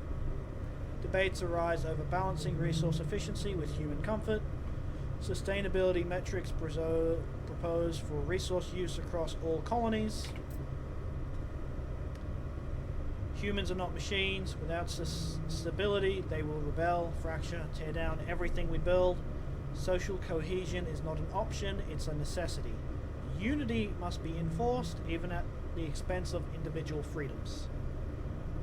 Debates arise over balancing resource efficiency with human comfort. Sustainability metrics proposed for resource use across all colonies. Humans are not machines. Without stability, they will rebel, fracture, tear down everything we build. Social cohesion is not an option, it's a necessity. Unity must be enforced, even at the expense of individual freedoms.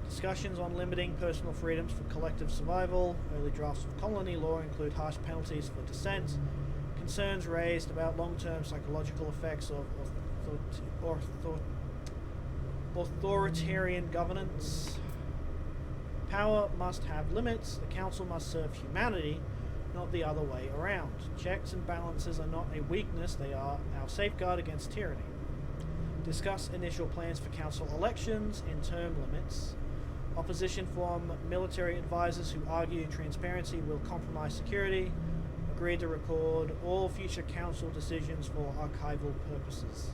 Discussions on limiting personal freedoms for collective survival. Early drafts of colony law include harsh penalties for dissent. Concerns raised about long-term psychological effects of authoritarian governance. Power must have limits. The council must serve humanity, not the other way around. Checks and balances are not a weakness, they are our safeguard against tyranny. Discuss initial plans for council elections and term limits. Opposition from military advisors who argue transparency will compromise security. Agreed to record all future council decisions for archival purposes.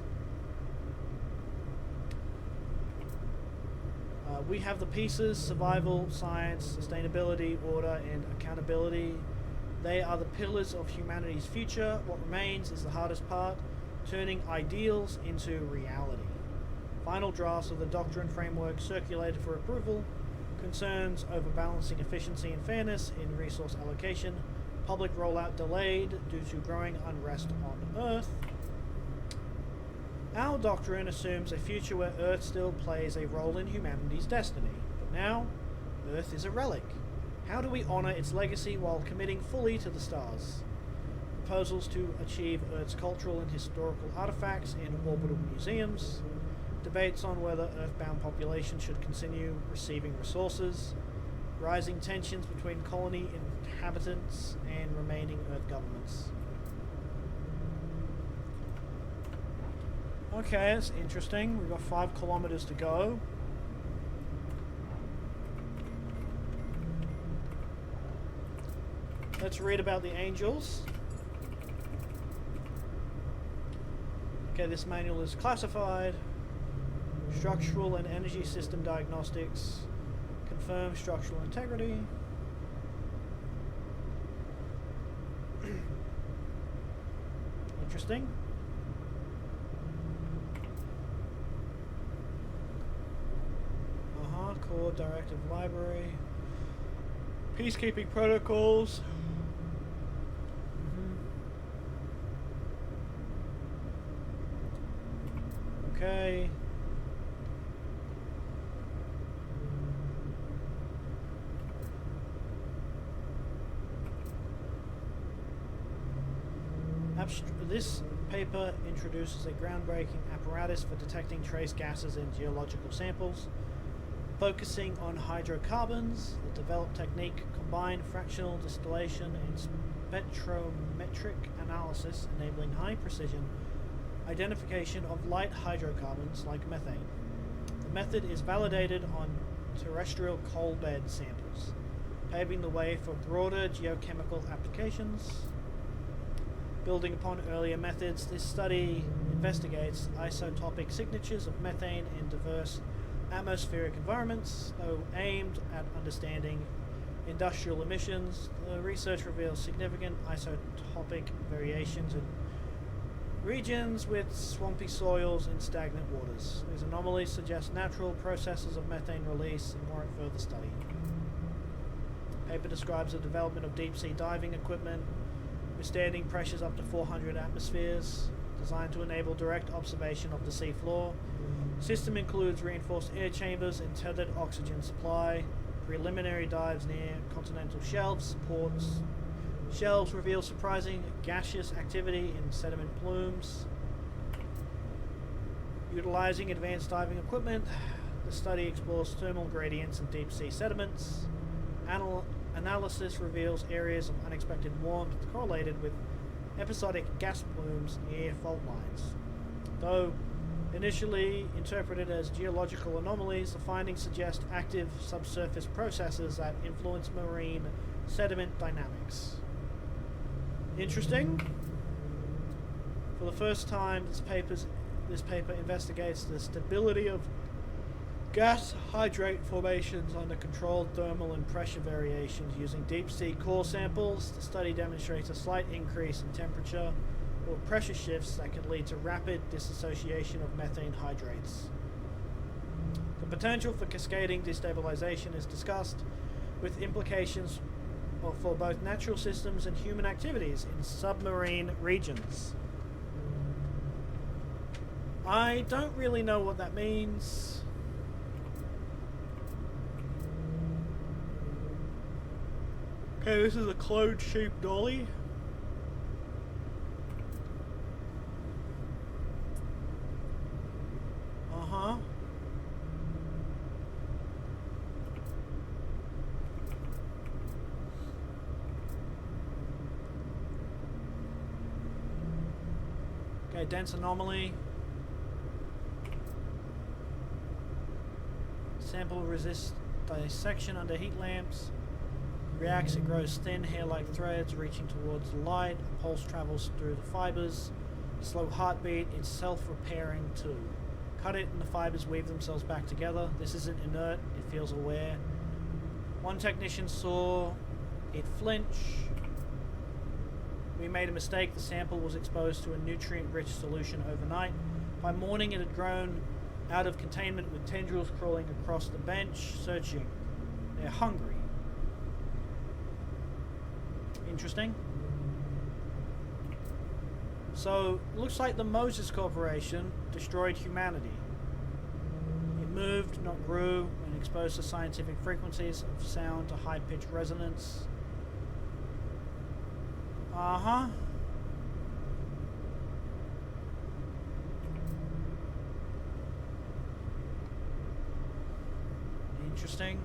We have the pieces: survival, science, sustainability, order, and accountability. They are the pillars of humanity's future. What remains is the hardest part: turning ideals into reality. Final drafts of the doctrine framework circulated for approval. Concerns over balancing efficiency and fairness in resource allocation. Public rollout delayed due to growing unrest on Earth. Our doctrine assumes a future where Earth still plays a role in humanity's destiny. But now, Earth is a relic. How do we honor its legacy while committing fully to the stars? Proposals to achieve Earth's cultural and historical artifacts in orbital museums. Debates on whether Earthbound population should continue receiving resources. Rising tensions between colony inhabitants and remaining Earth governments. Okay, that's interesting. We've got 5 kilometers to go. Let's read about the angels. Okay, this manual is classified. Structural and energy system diagnostics. Confirm structural integrity. Interesting. Core directive library. Peacekeeping protocols. Okay. This paper introduces a groundbreaking apparatus for detecting trace gases in geological samples, focusing on hydrocarbons. The developed technique combined fractional distillation and spectrometric analysis, enabling high precision identification of light hydrocarbons like methane. The method is validated on terrestrial coal bed samples, paving the way for broader geochemical applications. Building upon earlier methods, this study investigates isotopic signatures of methane in diverse atmospheric environments. Though aimed at understanding industrial emissions, the research reveals significant isotopic variations in regions with swampy soils and stagnant waters. These anomalies suggest natural processes of methane release and warrant further study. The paper describes the development of deep-sea diving equipment withstanding pressures up to 400 atmospheres, designed to enable direct observation of the sea floor. The system includes reinforced air chambers and tethered oxygen supply. Preliminary dives near continental shelves, ports. Shelves reveal surprising gaseous activity in sediment plumes. Utilizing advanced diving equipment, the study explores thermal gradients in deep-sea sediments. Analysis reveals areas of unexpected warmth correlated with episodic gas plumes near fault lines. Though initially interpreted as geological anomalies, the findings suggest active subsurface processes that influence marine sediment dynamics. Interesting. For the first time, this paper investigates the stability of gas hydrate formations under controlled thermal and pressure variations using deep-sea core samples. The study demonstrates a slight increase in temperature or pressure shifts that can lead to rapid dissociation of methane hydrates. The potential for cascading destabilization is discussed, with implications for both natural systems and human activities in submarine regions. I don't really know what that means. Okay, this is a closed-shaped dolly. Uh-huh. Okay, dense anomaly. Sample resists dissection under heat lamps. Reacts, it grows thin, hair-like threads reaching towards the light. A pulse travels through the fibers. Slow heartbeat, it's self-repairing too. Cut it and the fibers weave themselves back together. This isn't inert, it feels aware. One technician saw it flinch. We made a mistake. The sample was exposed to a nutrient-rich solution overnight. By morning it had grown out of containment with tendrils crawling across the bench, searching. They're hungry. Interesting. So, looks like the Moses Corporation destroyed humanity. It moved, not grew, and exposed to scientific frequencies of sound to high-pitched resonance. Uh-huh. Interesting.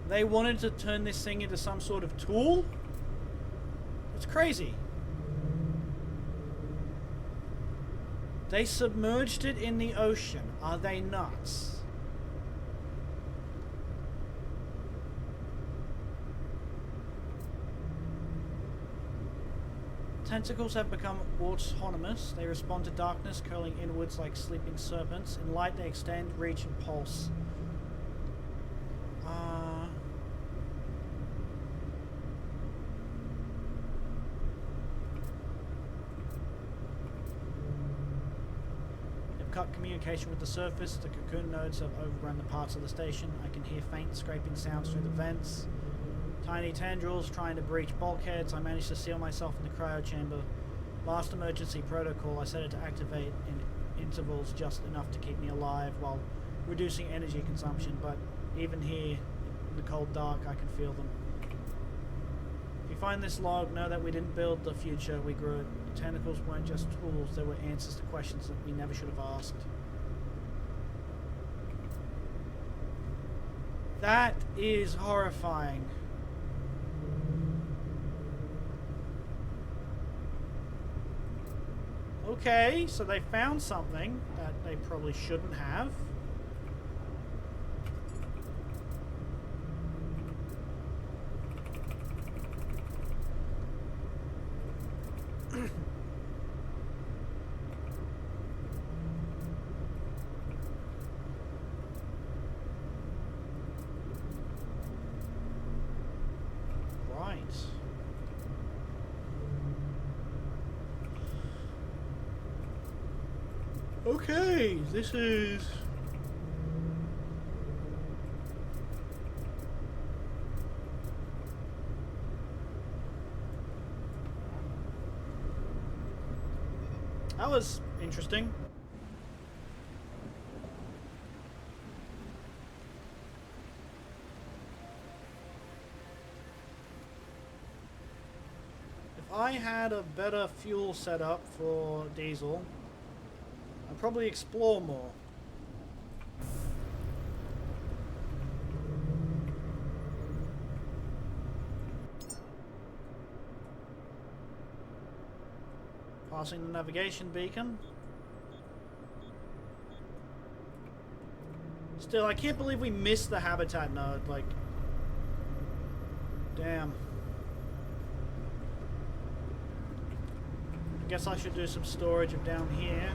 They wanted to turn this thing into some sort of tool? It's crazy. They submerged it in the ocean. Are they nuts? Tentacles have become autonomous. They respond to darkness, curling inwards like sleeping serpents. In light, they extend, reach, and pulse. They've cut communication with the surface. The cocoon nodes have overrun the parts of the station. I can hear faint scraping sounds through the vents. Tiny tendrils trying to breach bulkheads. I managed to seal myself in the cryo chamber. Last emergency protocol. I set it to activate in intervals just enough to keep me alive while reducing energy consumption, but even here in the cold dark I can feel them. If you find this log, know that we didn't build the future, we grew it. The tentacles weren't just tools, they were answers to questions that we never should have asked. That is horrifying. Okay, so they found something that they probably shouldn't have. Right. Okay, this is... That was interesting. If I had a better fuel setup for diesel, I'd probably explore more. Passing the navigation beacon. Still, I can't believe we missed the habitat node, like... Damn. I guess I should do some storage of down here.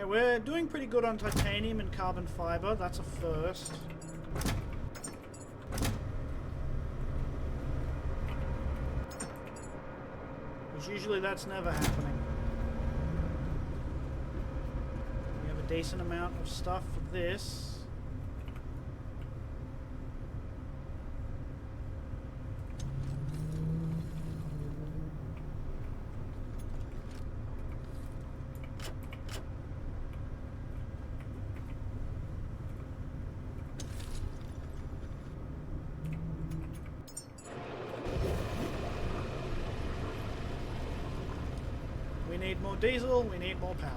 We're doing pretty good on titanium and carbon fiber. That's a first. Because usually that's never happening. We have a decent amount of stuff for this. We need more diesel, we need more power.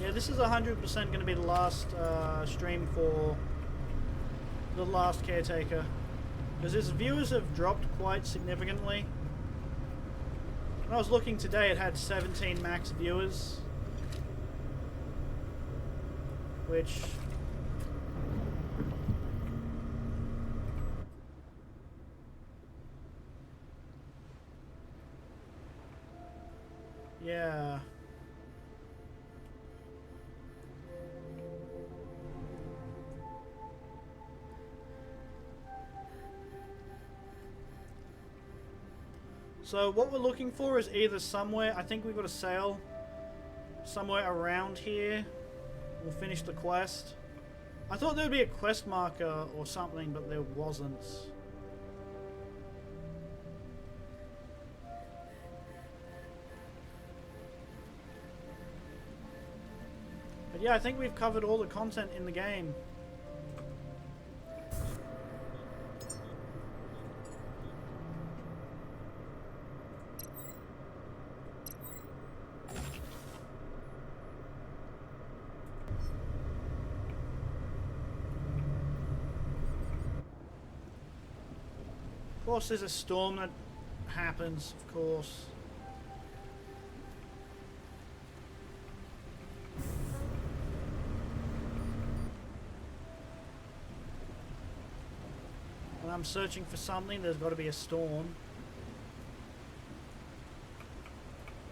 Yeah, this is 100% going to be the last stream for the Last Caretaker. Because its viewers have dropped quite significantly. When I was looking today, it had 17 max viewers. Which... yeah. So what we're looking for is either somewhere, I think we've got a sail somewhere around here. We'll finish the quest. I thought there would be a quest marker or something, but there wasn't. yeah, I think we've covered all the content in the game. Of course, there's a storm that happens, of course. When I'm searching for something, there's got to be a storm.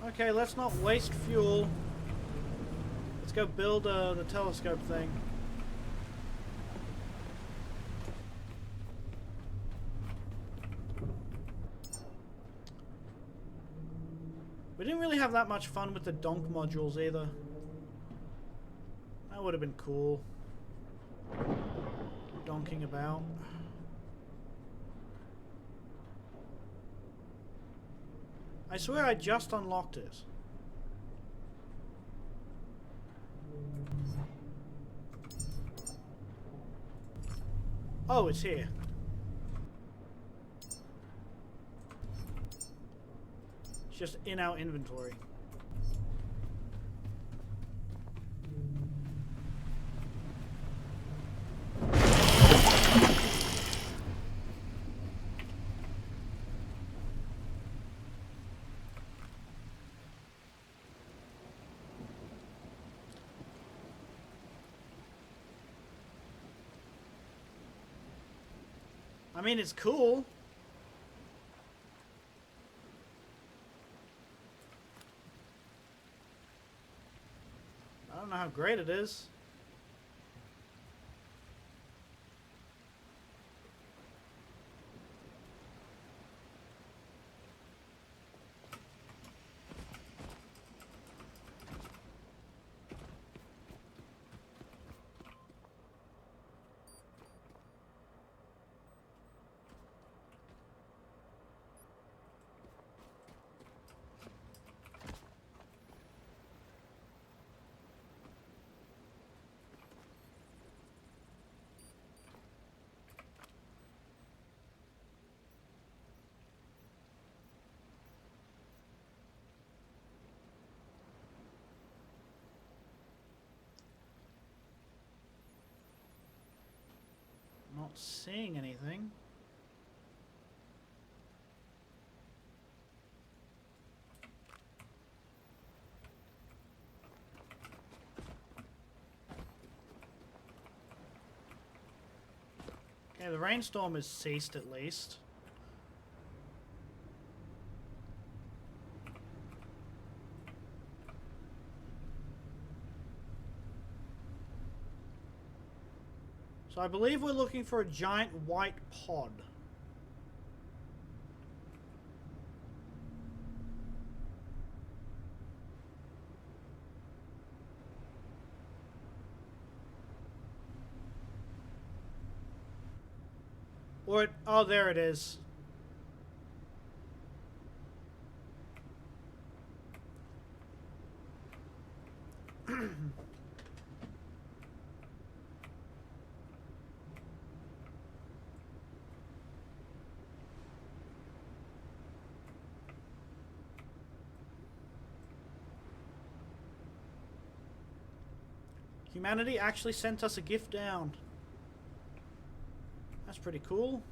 Okay, let's not waste fuel. Let's go build the telescope thing. We didn't really have that much fun with the donk modules either. That would have been cool. Donking about. I swear I just unlocked it. Oh, it's here. It's just in our inventory. I mean, it's cool. I don't know how great it is. Not seeing anything. Okay, the rainstorm has ceased at least. So I believe we're looking for a giant white pod. Or it, oh, there it is. Humanity actually sent us a gift down. That's pretty cool.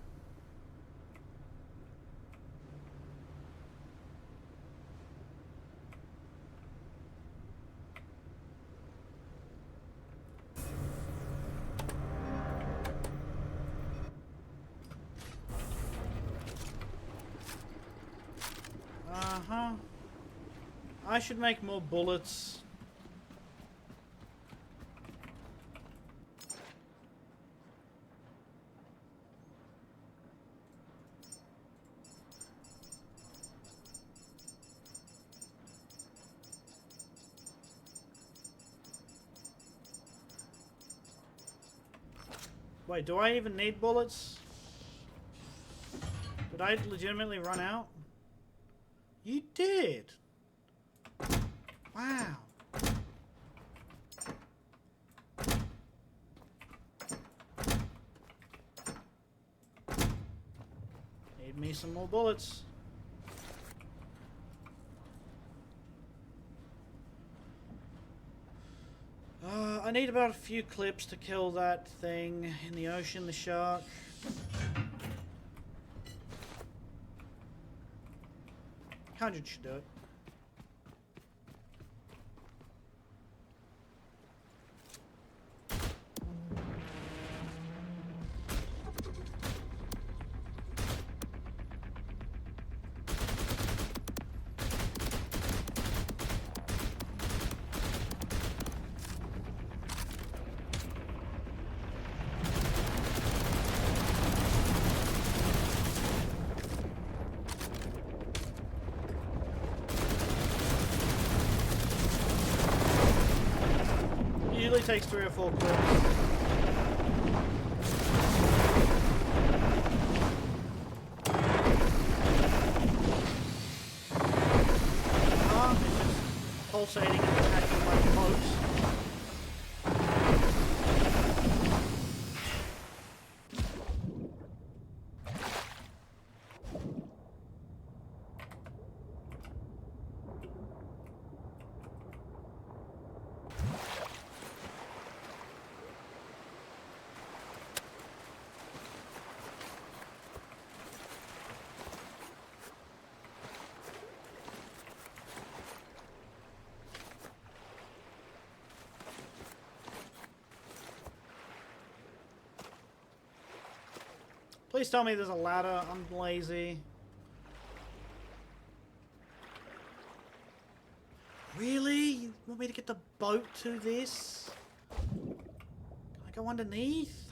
Uh-huh. I should make more bullets. Wait, do I even need bullets? Did I legitimately run out? You did! Wow. me some more bullets. I need about a few clips to kill that thing in the ocean, the shark. 100 should do it. Usually takes 3 or 4 clips. It's just pulsating and attacking my boats. Please tell me there's a ladder. I'm lazy. Really? You want me to get the boat to this? Can I go underneath?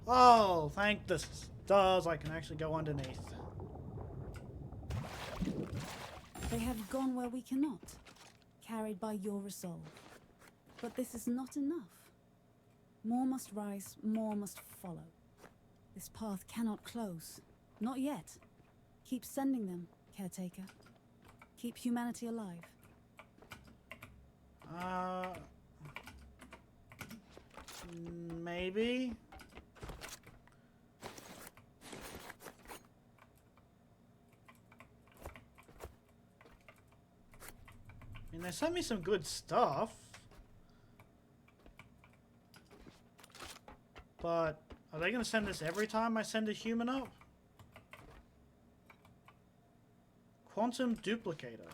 Oh, thank the stars I can actually go underneath. They have gone where we cannot, carried by your resolve. But this is not enough. More must rise, more must follow. This path cannot close. Not yet. Keep sending them, Caretaker. Keep humanity alive. Maybe? I mean, they sent me some good stuff. But are they going to send this every time I send a human up? Quantum duplicator.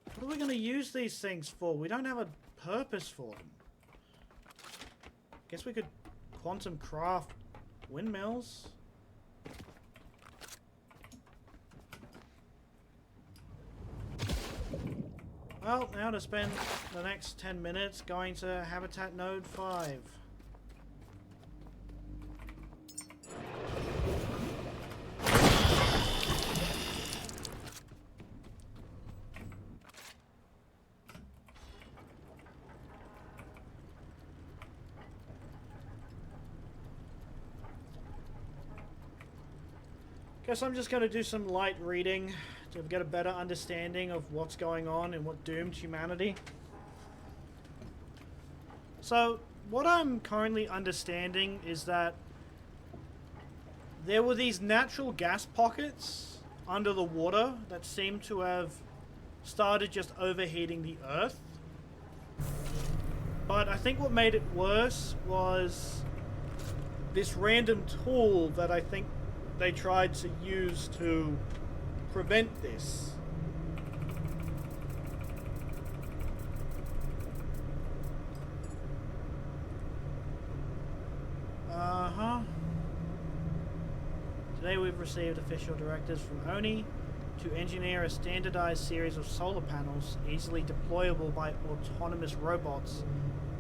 What are we going to use these things for? We don't have a purpose for them. Guess we could quantum craft windmills. Well, now to spend the next 10 minutes going to Habitat Node 5. Guess I'm just going to do some light reading to get a better understanding of what's going on and what doomed humanity. So, what I'm currently understanding is that there were these natural gas pockets under the water that seem to have started just overheating the Earth. But I think what made it worse was this random tool that I think they tried to use to prevent this. Today we've received official directives from ONI to engineer a standardized series of solar panels easily deployable by autonomous robots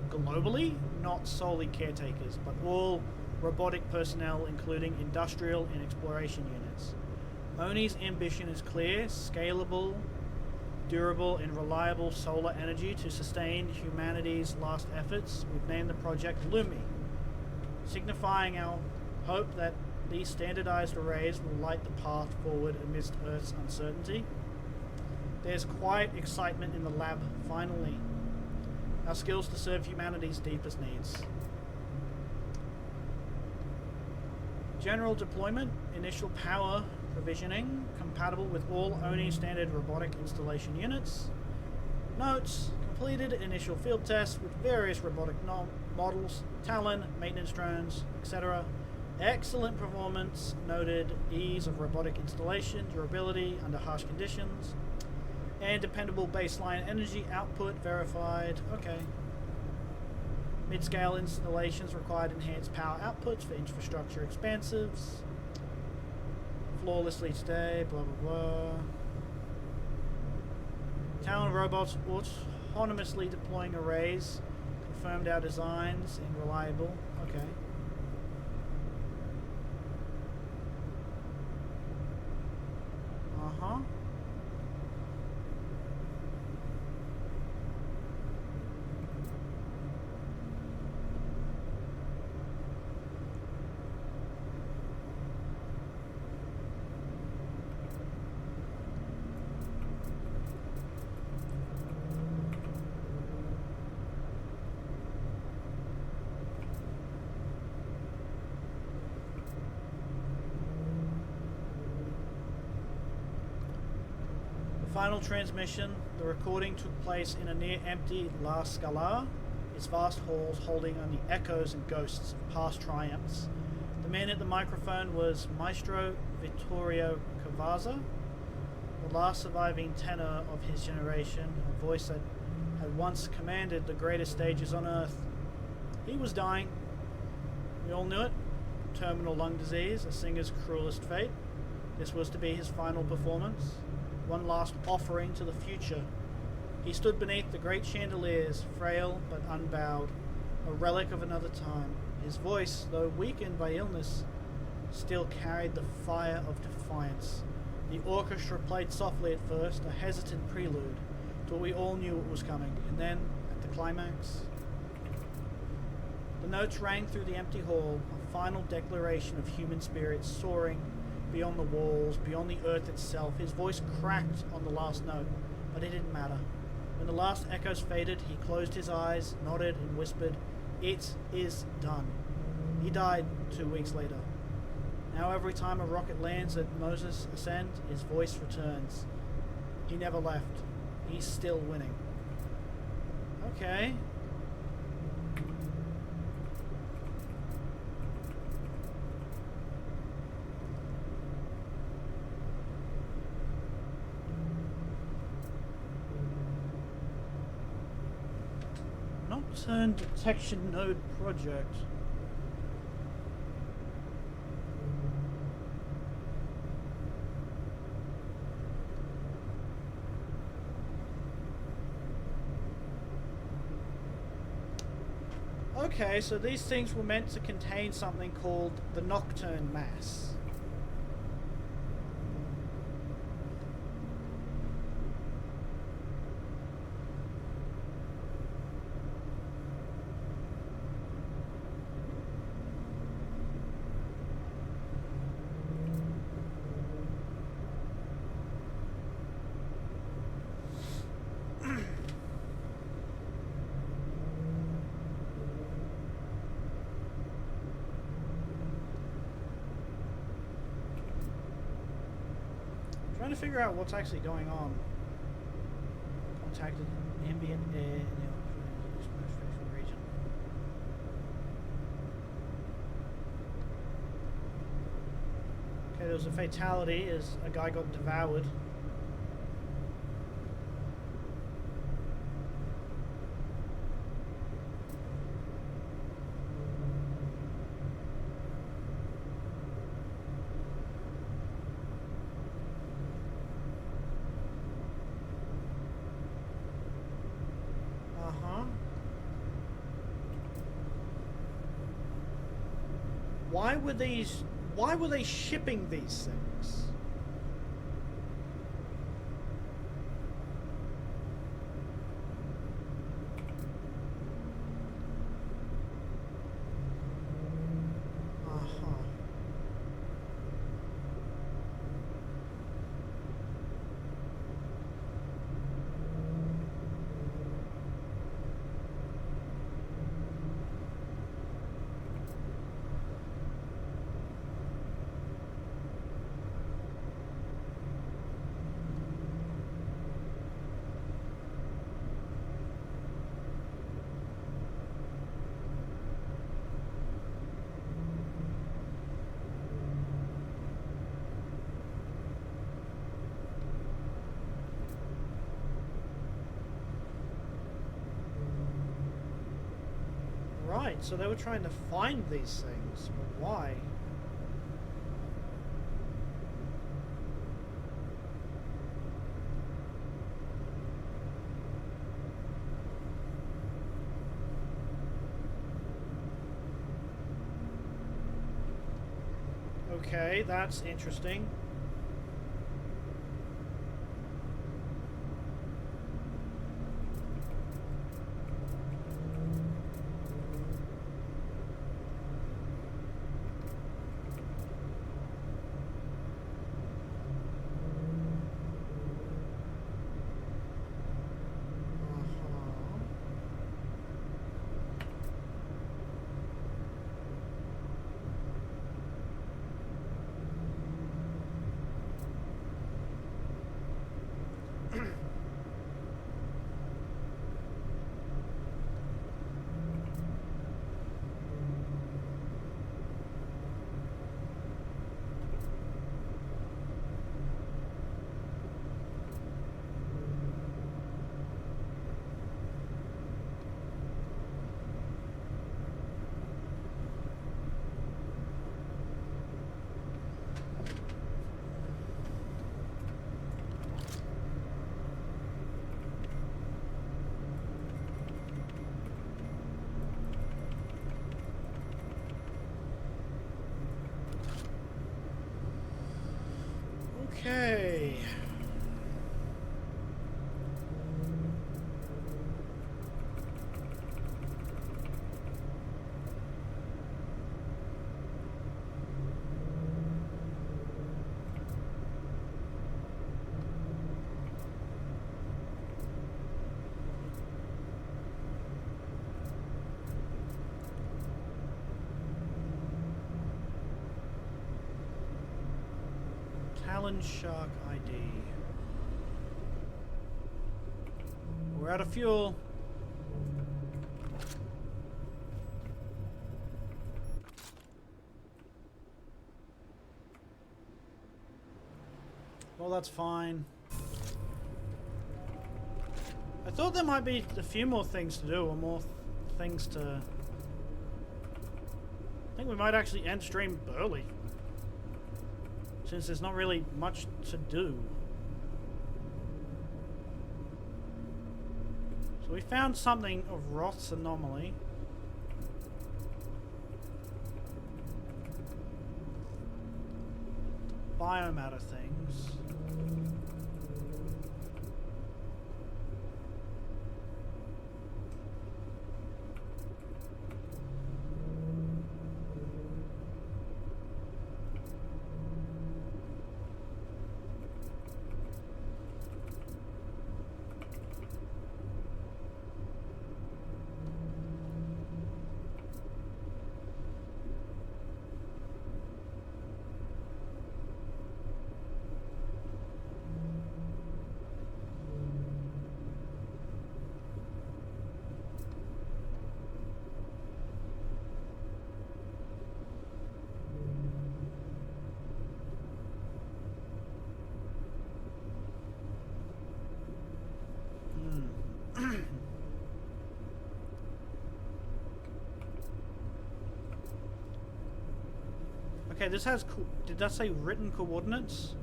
globally, not solely caretakers, but all robotic personnel, including industrial and exploration units. ONI's ambition is clear: scalable, durable, and reliable solar energy to sustain humanity's last efforts. We've named the project Lumi, signifying our hope that these standardized arrays will light the path forward amidst Earth's uncertainty. There's quiet excitement in the lab, finally. our skills to serve humanity's deepest needs. General deployment, initial power provisioning, compatible with all ONI standard robotic installation units. Notes, completed initial field tests with various robotic models, Talon, maintenance drones, etc. Excellent performance, noted ease of robotic installation, durability under harsh conditions, and dependable baseline energy output verified. Okay. Mid-scale installations required enhanced power outputs for infrastructure expansives. Flawlessly today, blah blah blah. Talon robots autonomously deploying arrays. Confirmed our designs and reliable. Okay. Uh-huh. Final transmission. The recording took place in a near-empty La Scala, its vast halls holding only echoes and ghosts of past triumphs. The man at the microphone was Maestro Vittorio Cavazza, the last surviving tenor of his generation, a voice that had once commanded the greatest stages on Earth. He was dying. We all knew it. Terminal lung disease, a singer's cruelest fate. This was to be his final performance. One last offering to the future. He stood beneath the great chandeliers, frail but unbowed, a relic of another time. His voice, though weakened by illness, still carried the fire of defiance. The orchestra played softly at first, a hesitant prelude, till we all knew it was coming, and then, at the climax, the notes rang through the empty hall, a final declaration of human spirits soaring beyond the walls, beyond the earth itself. His voice cracked on the last note, but it didn't matter. When the last echoes faded, he closed his eyes, nodded, and whispered, "It is done." He died 2 weeks later. Now every time a rocket lands at Moses Ascend, his voice returns. He never left. He's still winning. Okay. Nocturne Detection Node Project. Okay, so these things were meant to contain something called the Nocturne Mass. Trying to figure out what's actually going on. Contacted ambient air in the region. Okay, there was a fatality as a guy got devoured. Why were they shipping these things? right, so they were trying to find these things, but why? Okay, that's interesting. Okay. Talon Shark ID. We're out of fuel. Well, that's fine. I thought there might be a few more things to do, or more things to... I think we might actually end stream early, since there's not really much to do. So we found something of Roth's anomaly. Biomatter things. Okay, this has... Did that say written coordinates?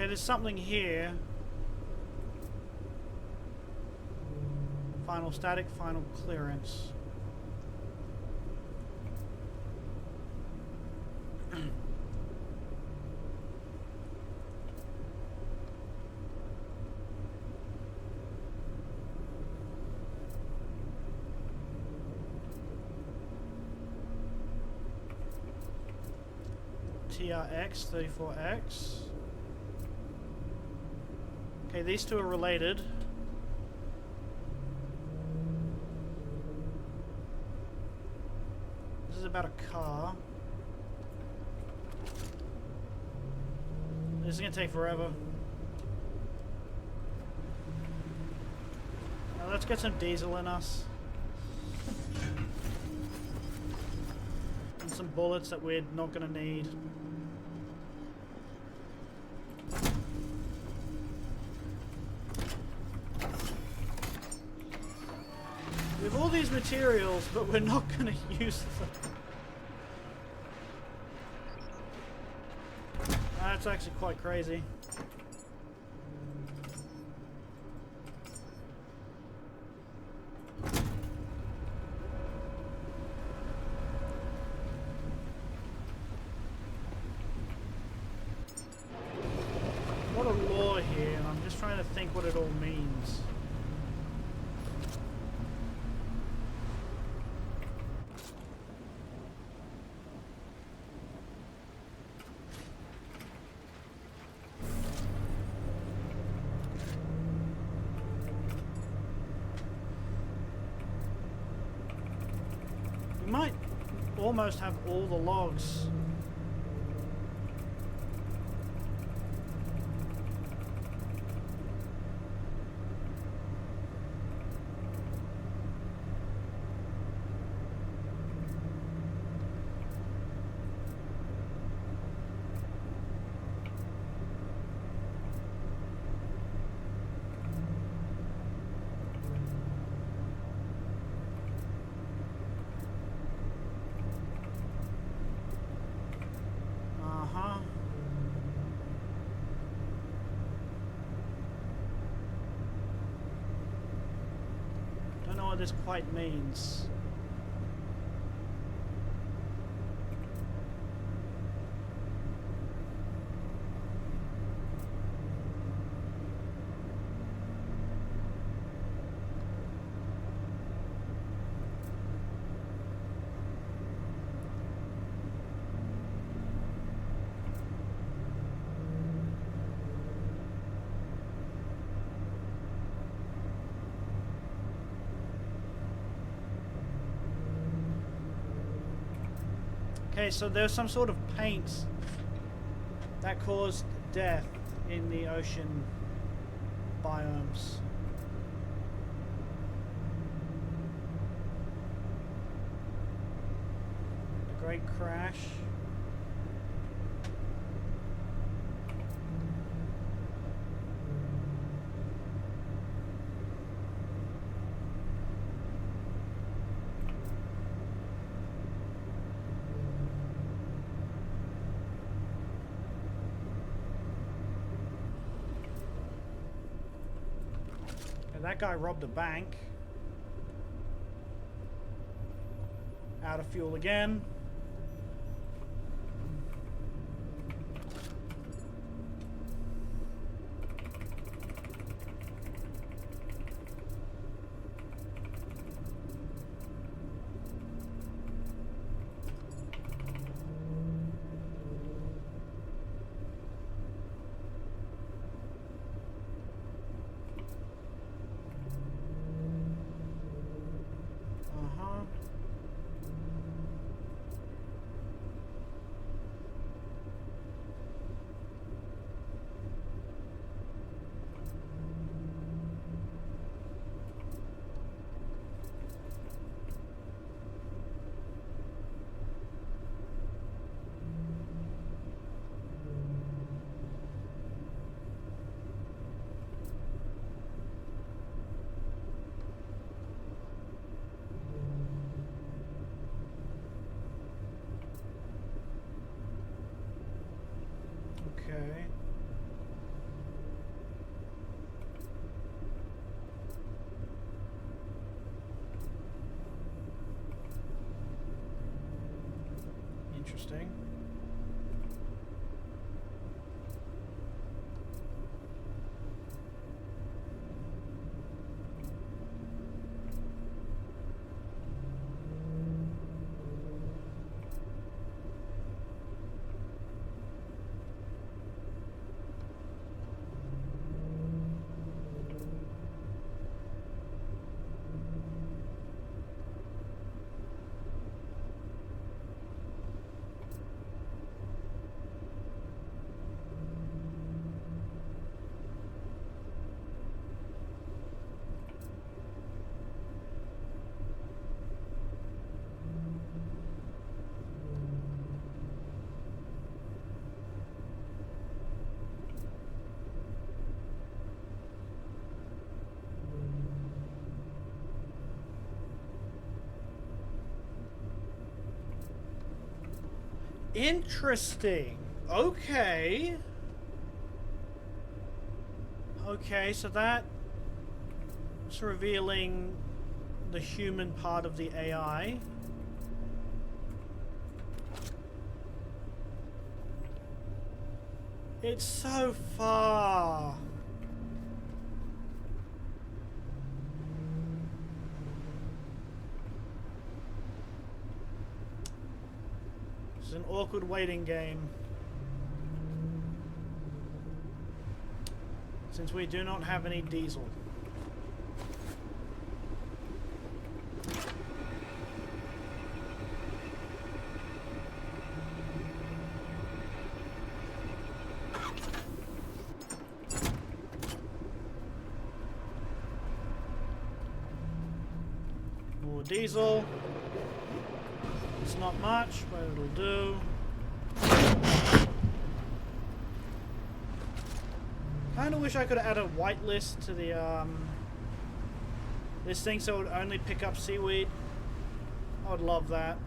there's something here. Final static, final clearance. TRX, 34X. Okay, these two are related. This is about a car. This is gonna take forever. Now let's get some diesel in us. And some bullets that we're not gonna need. We have all these materials, but we're not gonna use them. That's actually quite crazy. What a law here, and I'm just trying to think what it all means. We might almost have all the logs. Don't know what this quite means. Okay, so there's some sort of paint that caused death in the ocean biomes. The Great Crash. That guy robbed a bank. Out of fuel again. interesting. Interesting. Okay. Okay, so that's revealing the human part of the AI. It's so far. It's an awkward waiting game. Since we do not have any diesel. More diesel. It's not much, but it'll do. Kinda wish I could add a whitelist to the this thing so it would only pick up seaweed. I would love that.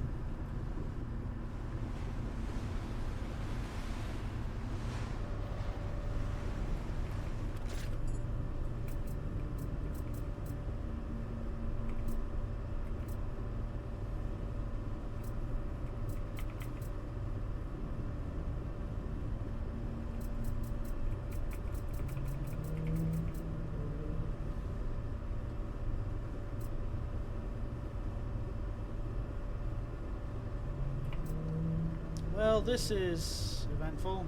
Well, this is eventful.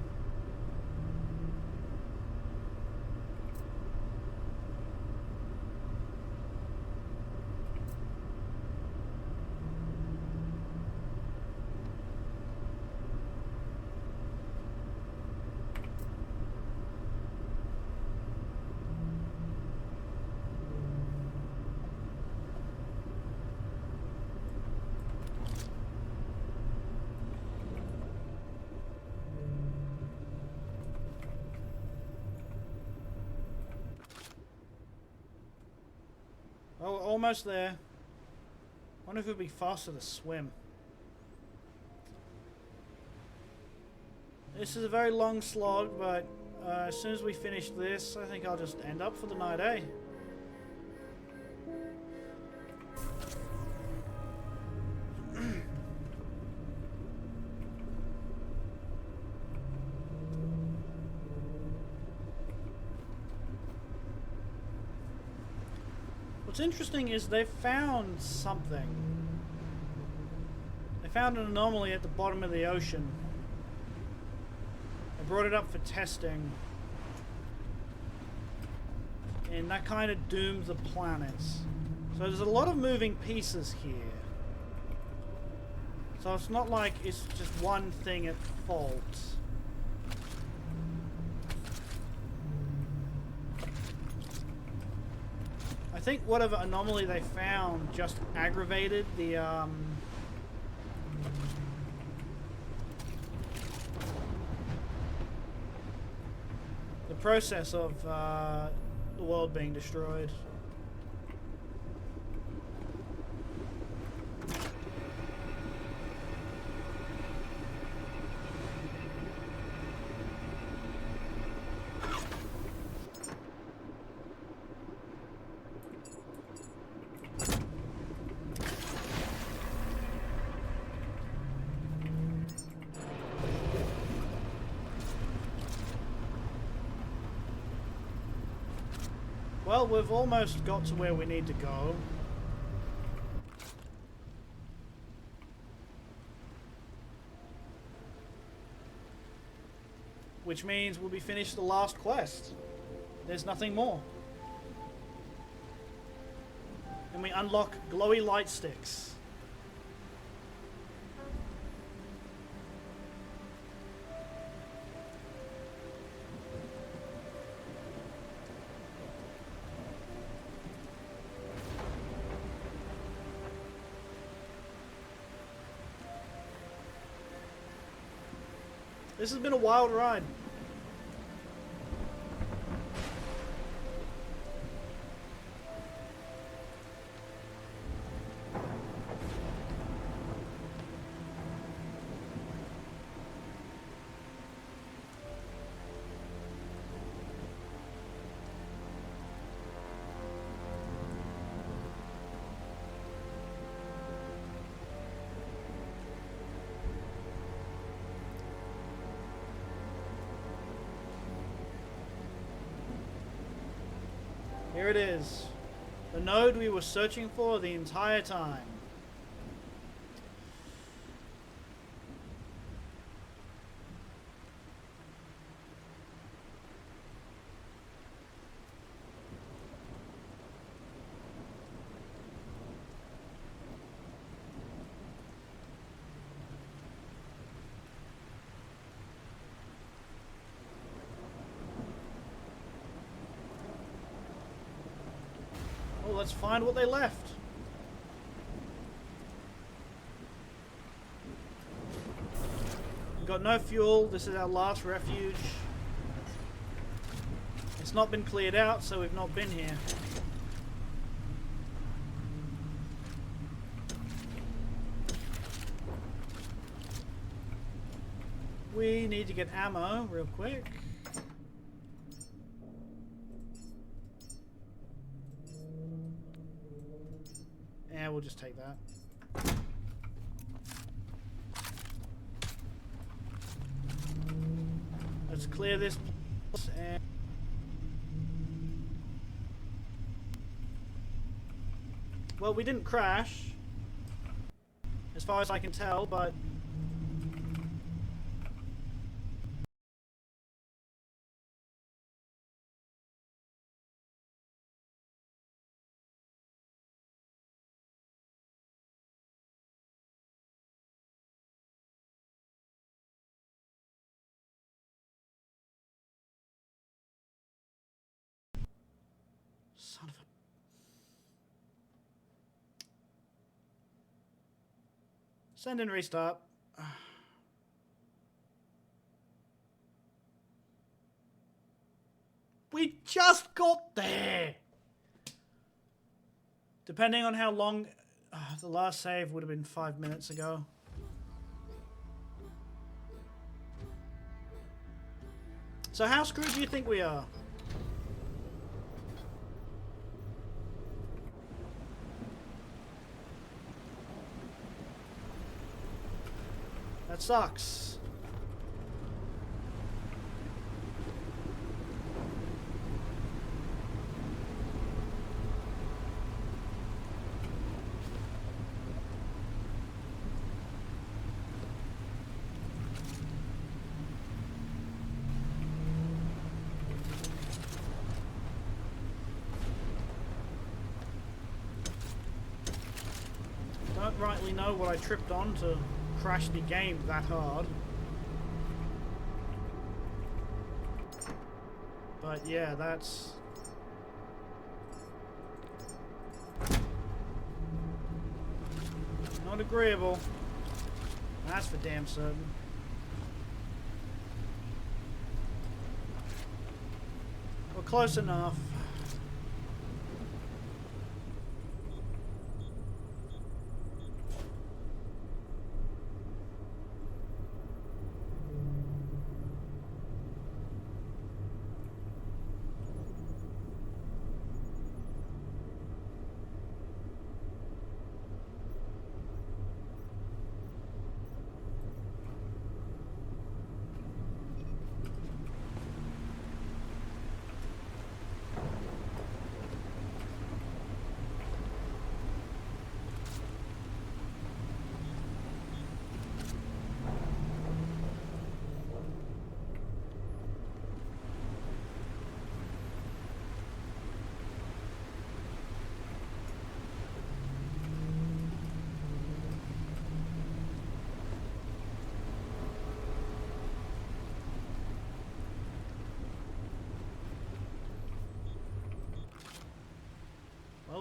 Oh, almost there. Wonder if it would be faster to swim. This is a very long slog, but as soon as we finish this, I think I'll just end up for the night, eh? What's interesting is they found something. They found an anomaly at the bottom of the ocean. They brought it up for testing. And that kind of doomed the planets. So there's a lot of moving pieces here. So it's not like it's just one thing at fault. I think whatever anomaly they found just aggravated the process of the world being destroyed. Well, we've almost got to where we need to go. Which means we'll be finished the last quest. There's nothing more. And we unlock glowy light sticks. This has been a wild ride. Here it is. The node we were searching for the entire time. Well, let's find what they left. We've got no fuel. This is our last refuge. It's not been cleared out, so we've not been here. We need to get ammo real quick. Yeah, we'll just take that. Let's clear this place and well, we didn't crash as far as I can tell, but son of a... Send and restart. We just got there! Depending on how long... the last save would have been 5 minutes ago. So how screwed do you think we are? That sucks. Don't rightly know what I tripped on to crash the game that hard. But yeah, that's... not agreeable. That's for damn certain. We're close enough.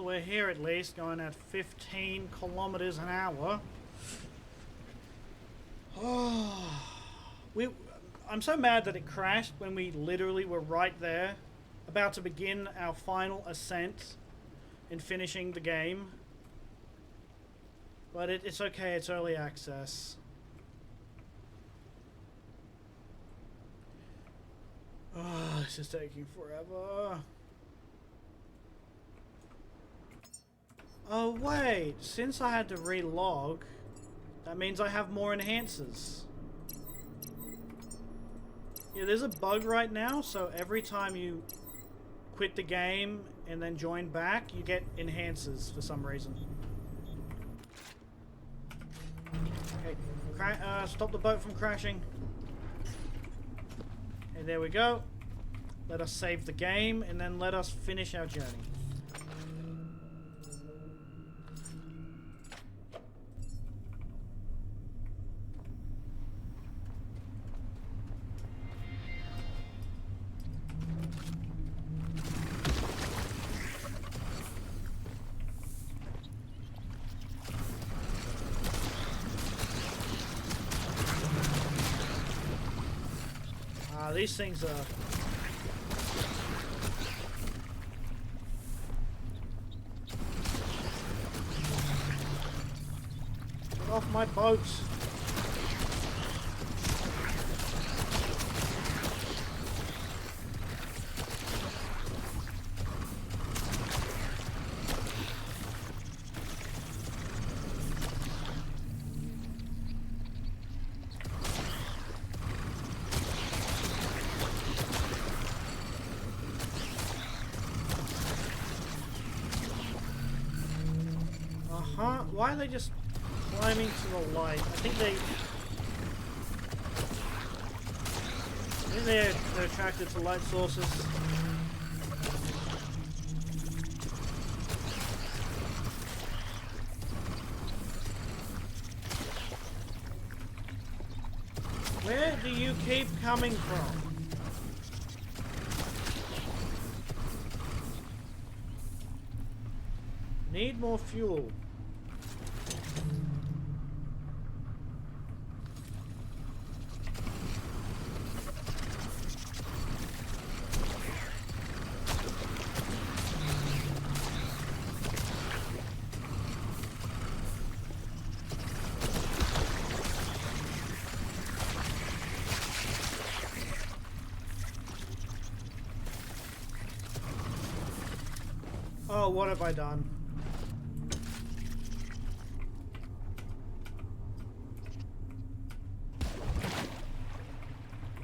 Well, we're here at least, going at 15 kilometers an hour. Oh, I'm so mad that it crashed when we literally were right there, about to begin our final ascent and finishing the game. But it's okay, it's early access. Oh, this is taking forever. Oh wait, since I had to relog, that means I have more enhancers. Yeah, there's a bug right now, so every time you quit the game and then join back, you get enhancers for some reason. Okay, stop the boat from crashing. Okay, there we go. Let us save the game, and then let us finish our journey. These things are... Get off my boat! Why are they just climbing to the light? I think they're attracted to light sources. Where do you keep coming from? Need more fuel. Oh, what have I done?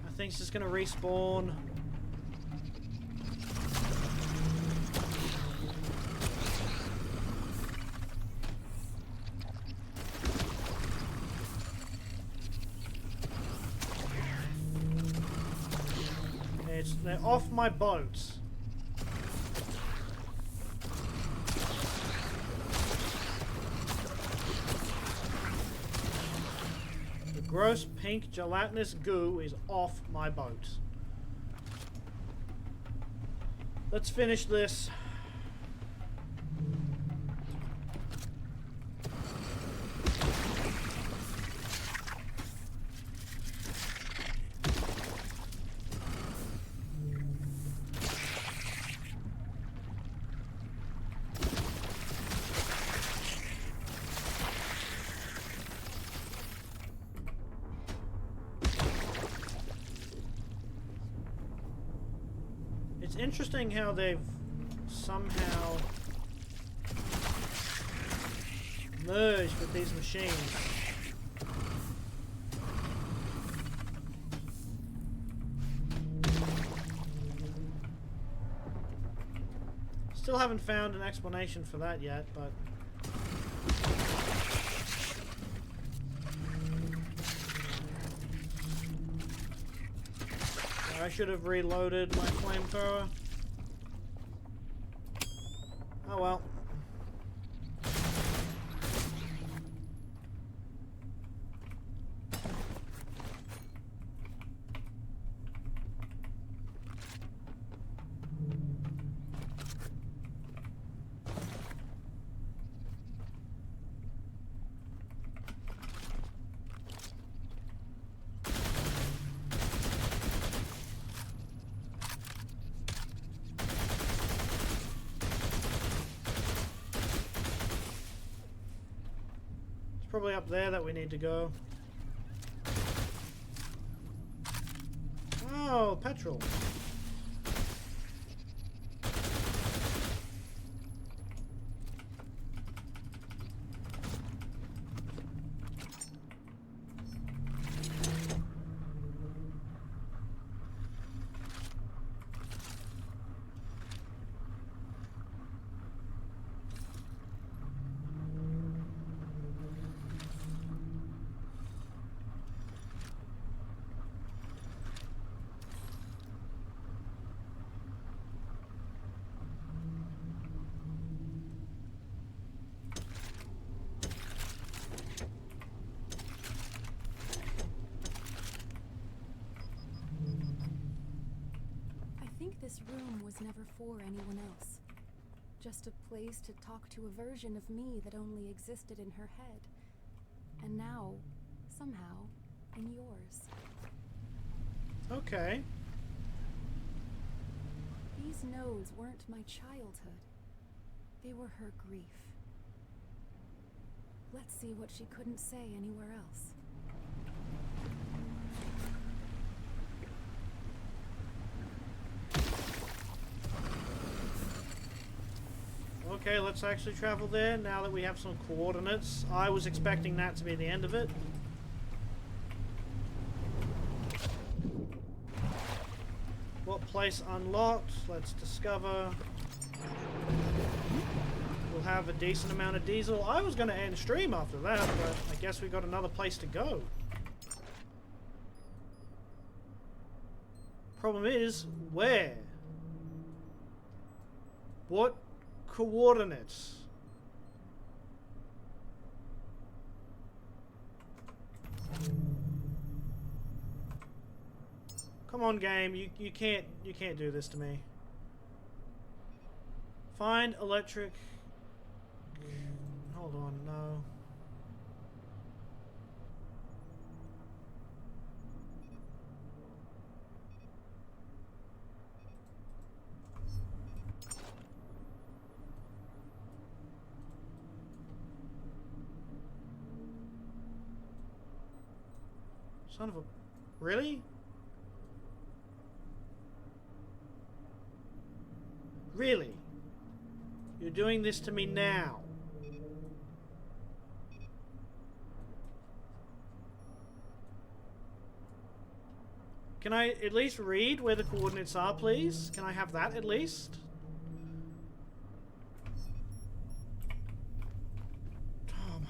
I think it's just gonna respawn. They're off my boat. Gross pink gelatinous goo is off my boat. Let's finish this. It's interesting how they've somehow merged with these machines. Still haven't found an explanation for that yet, but... I should have reloaded my flamethrower. Oh well. Probably up there that we need to go. Oh, petrol. I think this room was never for anyone else. Just a place to talk to a version of me that only existed in her head. And now, somehow, in yours. Okay. These nodes weren't my childhood. They were her grief. Let's see what she couldn't say anywhere else. Okay, let's actually travel there now that we have some coordinates. I was expecting that to be the end of it. What place unlocked? Let's discover. We'll have a decent amount of diesel. I was going to end stream after that, but I guess we got another place to go. Problem is, where? What coordinates? Come on, game. You can't do this to me. Find electric. Hold on, no. Son of a... Really? Really? You're doing this to me now? Can I at least read where the coordinates are, please? Can I have that at least? Oh my...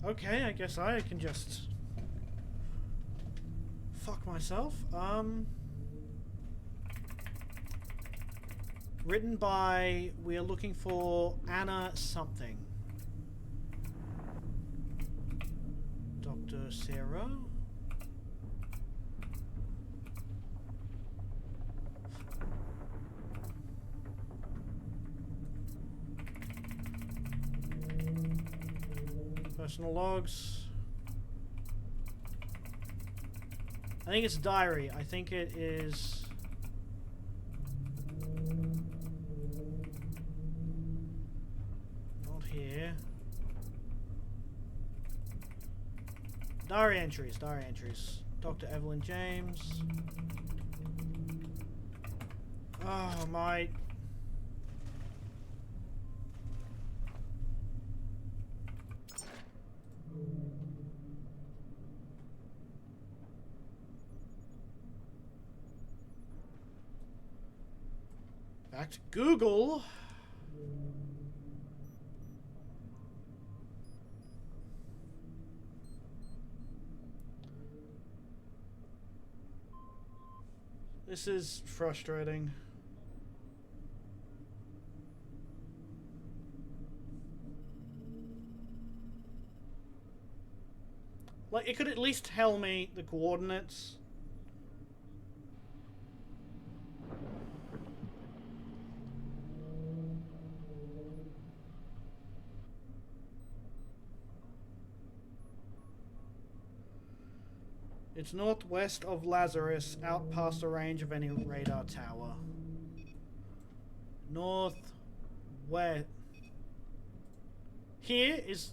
Okay, I guess I can just fuck myself. Written by, we are looking for Anna something. Dr. Sarah? Personal logs. I think it's diary. I think it is... Not here. Diary entries, diary entries. Dr. Evelyn James. Oh, my... Back to Google. This is frustrating. Like, it could at least tell me the coordinates. It's northwest of Lazarus, out past the range of any radar tower. Northwest. Here is...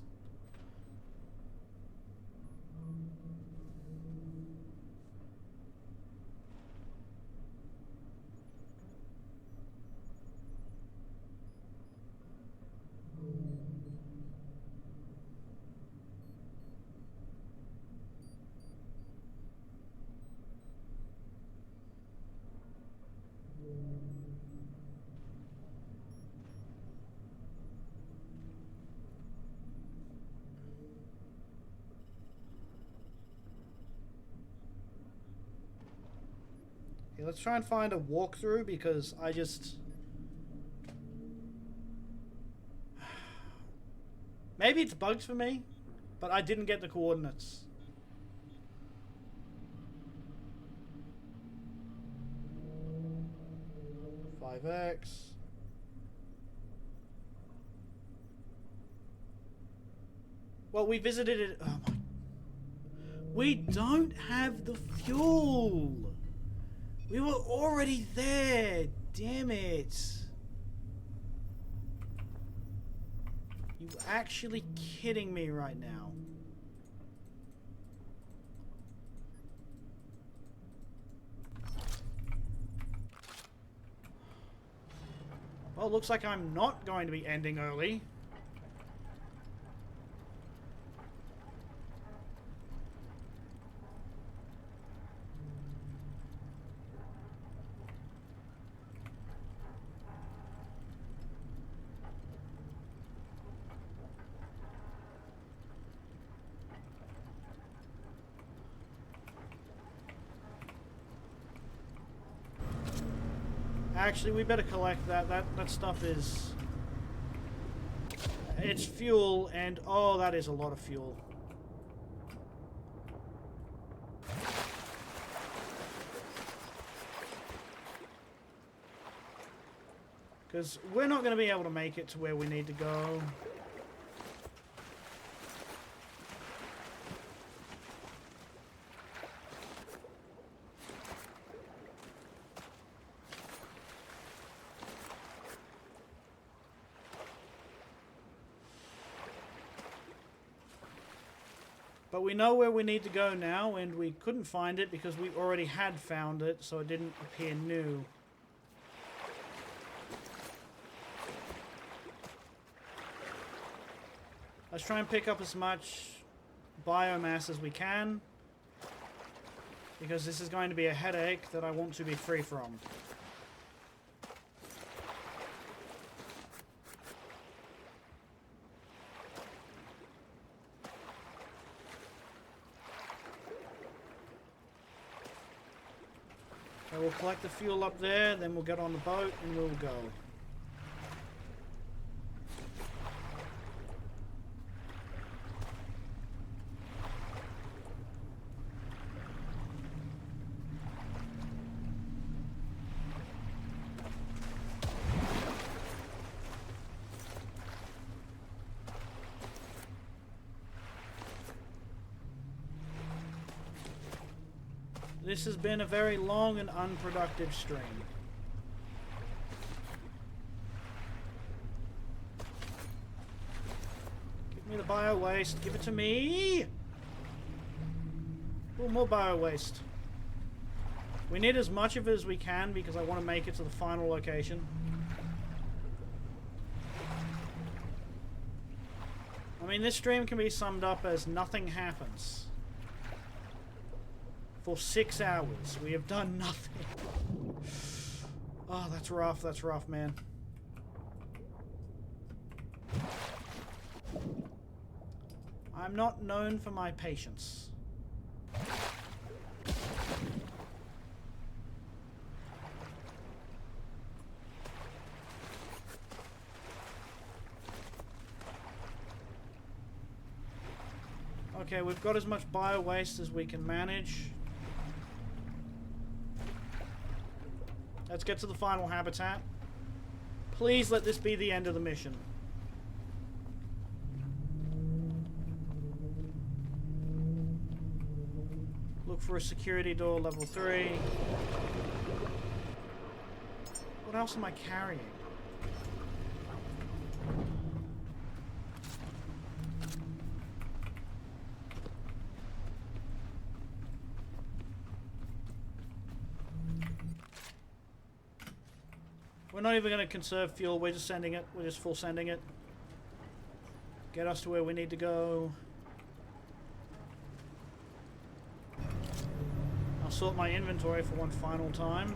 Okay, let's try and find a walkthrough because I just... Maybe it's bugged for me, but I didn't get the coordinates. X. Well, we visited it. Oh my. We don't have the fuel. We were already there. Damn it. You actually kidding me right now? Well, looks like I'm not going to be ending early. Actually, we better collect that. That stuff is... It's fuel, and oh, that is a lot of fuel. Because we're not going to be able to make it to where we need to go. But we know where we need to go now, and we couldn't find it because we already had found it, so it didn't appear new. Let's try and pick up as much biomass as we can, because this is going to be a headache that I want to be free from. So we'll collect the fuel up there, then we'll get on the boat and we'll go. This has been a very long and unproductive stream. Give me the bio waste. Give it to me. Oh, more bio waste. We need as much of it as we can because I want to make it to the final location. I mean, this stream can be summed up as nothing happens. For 6 hours, we have done nothing. Oh, that's rough, man. I'm not known for my patience. Okay, we've got as much bio waste as we can manage. Let's get to the final habitat. Please let this be the end of the mission. Look for a security door, level 3. What else am I carrying? We're not even going to conserve fuel, we're just sending it. We're just full sending it. Get us to where we need to go. I'll sort my inventory for one final time.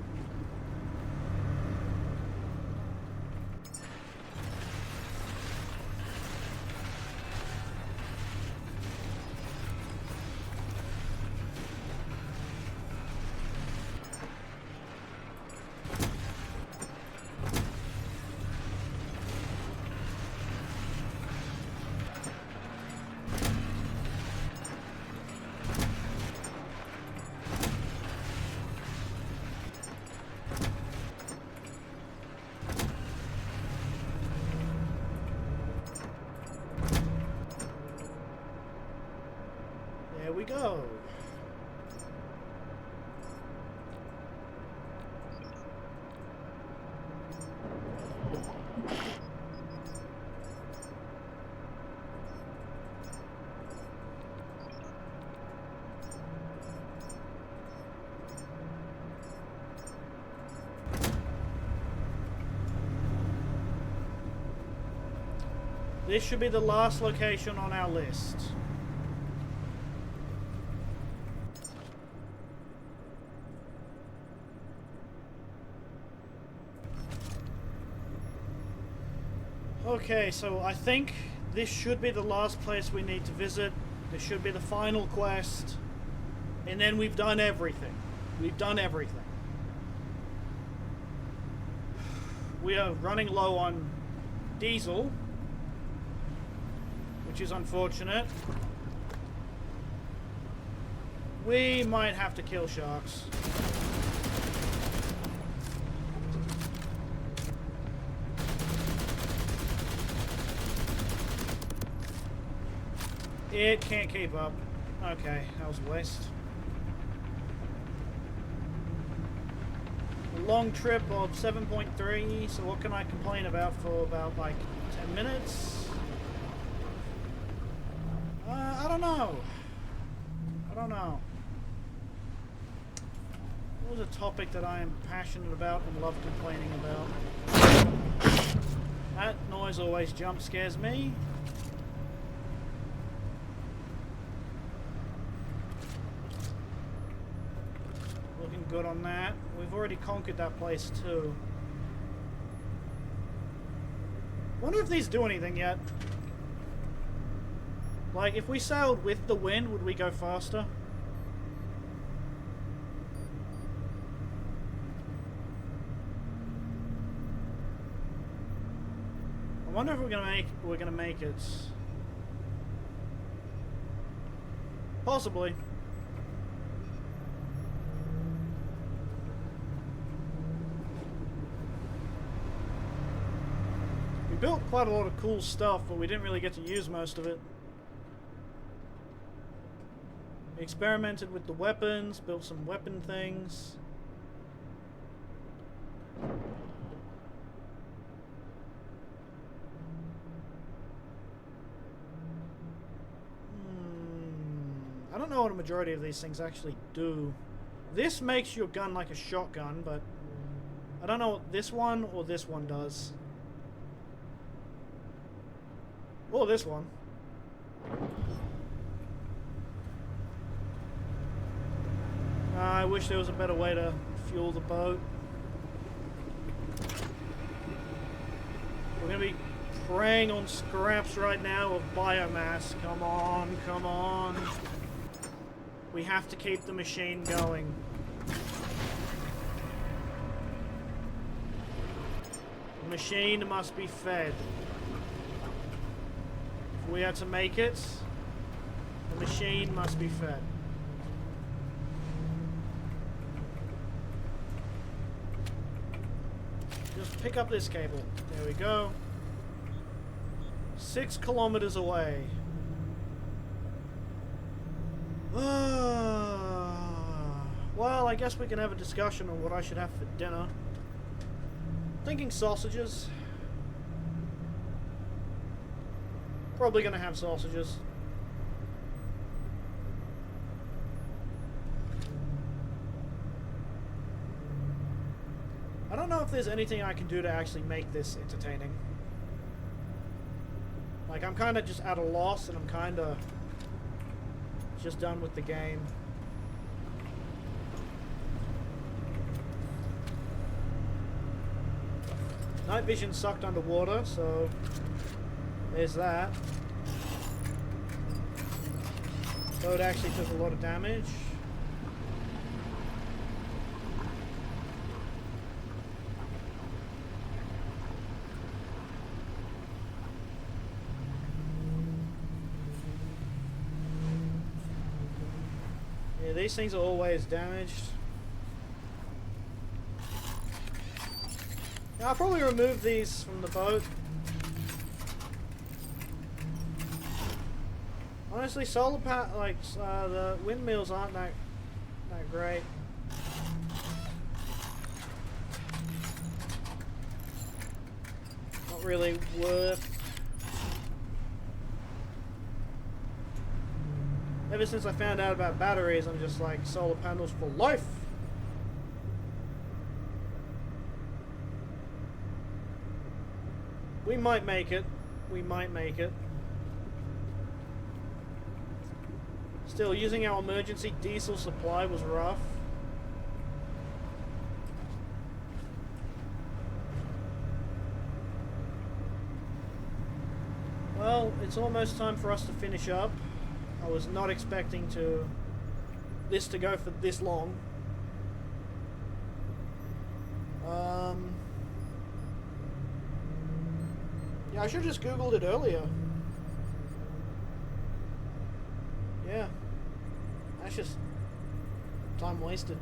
There we go. This should be the last location on our list. Okay, so I think this should be the last place we need to visit. This should be the final quest. And then we've done everything. We've done everything. We are running low on diesel, which is unfortunate. We might have to kill sharks. It can't keep up. Okay, that was a waste. A long trip of 7.3, so what can I complain about for about like 10 minutes? I don't know. I don't know. What was a topic that I am passionate about and love complaining about? That noise always jump scares me. Looking good on that. We've already conquered that place too. Wonder if these do anything yet. Like, if we sailed with the wind, would we go faster? I wonder if we're gonna make it. Possibly. We built quite a lot of cool stuff, but we didn't really get to use most of it. We experimented with the weapons, built some weapon things. I don't know what a majority of these things actually do. This makes your gun like a shotgun, but I don't know what this one or this one does. Or this one. I wish there was a better way to fuel the boat. We're going to be preying on scraps right now of biomass. Come on, come on. We have to keep the machine going. The machine must be fed. If we are to make it, the machine must be fed. Just pick up this cable. There we go. 6 kilometers away. well, I guess we can have a discussion on what I should have for dinner. Thinking sausages. Probably gonna have sausages. I don't know if there's anything I can do to actually make this entertaining. Like, I'm kind of just at a loss, and I'm kind of just done with the game. Night vision sucked underwater, so there's that. So it actually took a lot of damage. Yeah, these things are always damaged. I'll probably remove these from the boat. Honestly, the windmills aren't that great. Not really worth. Ever since I found out about batteries, I'm just like, solar panels for life. We might make it. We might make it. Still, using our emergency diesel supply was rough. Well, it's almost time for us to finish up. I was not expecting this to go for this long. Yeah, I should have just Googled it earlier. Yeah. That's just time wasted.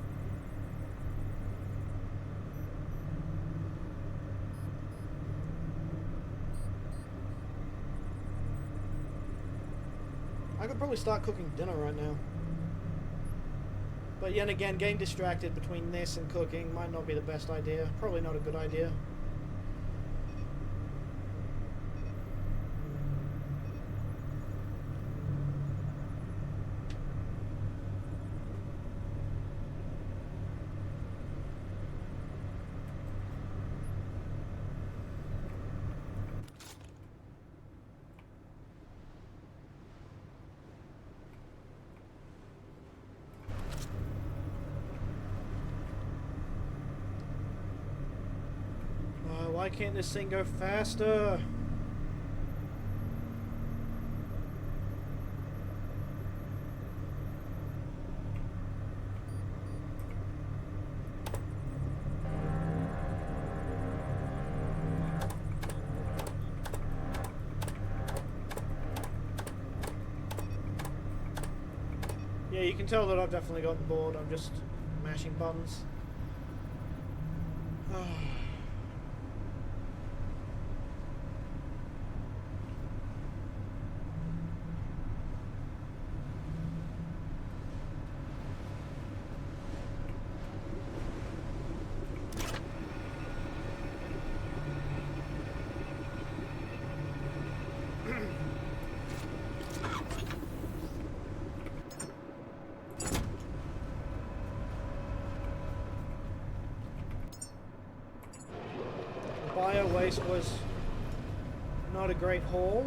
I could probably start cooking dinner right now. But yet again, getting distracted between this and cooking might not be the best idea. Probably not a good idea. Why can't this thing go faster? Yeah, you can tell that I've definitely gotten bored. I'm just mashing buttons. Bio waste was not a great haul.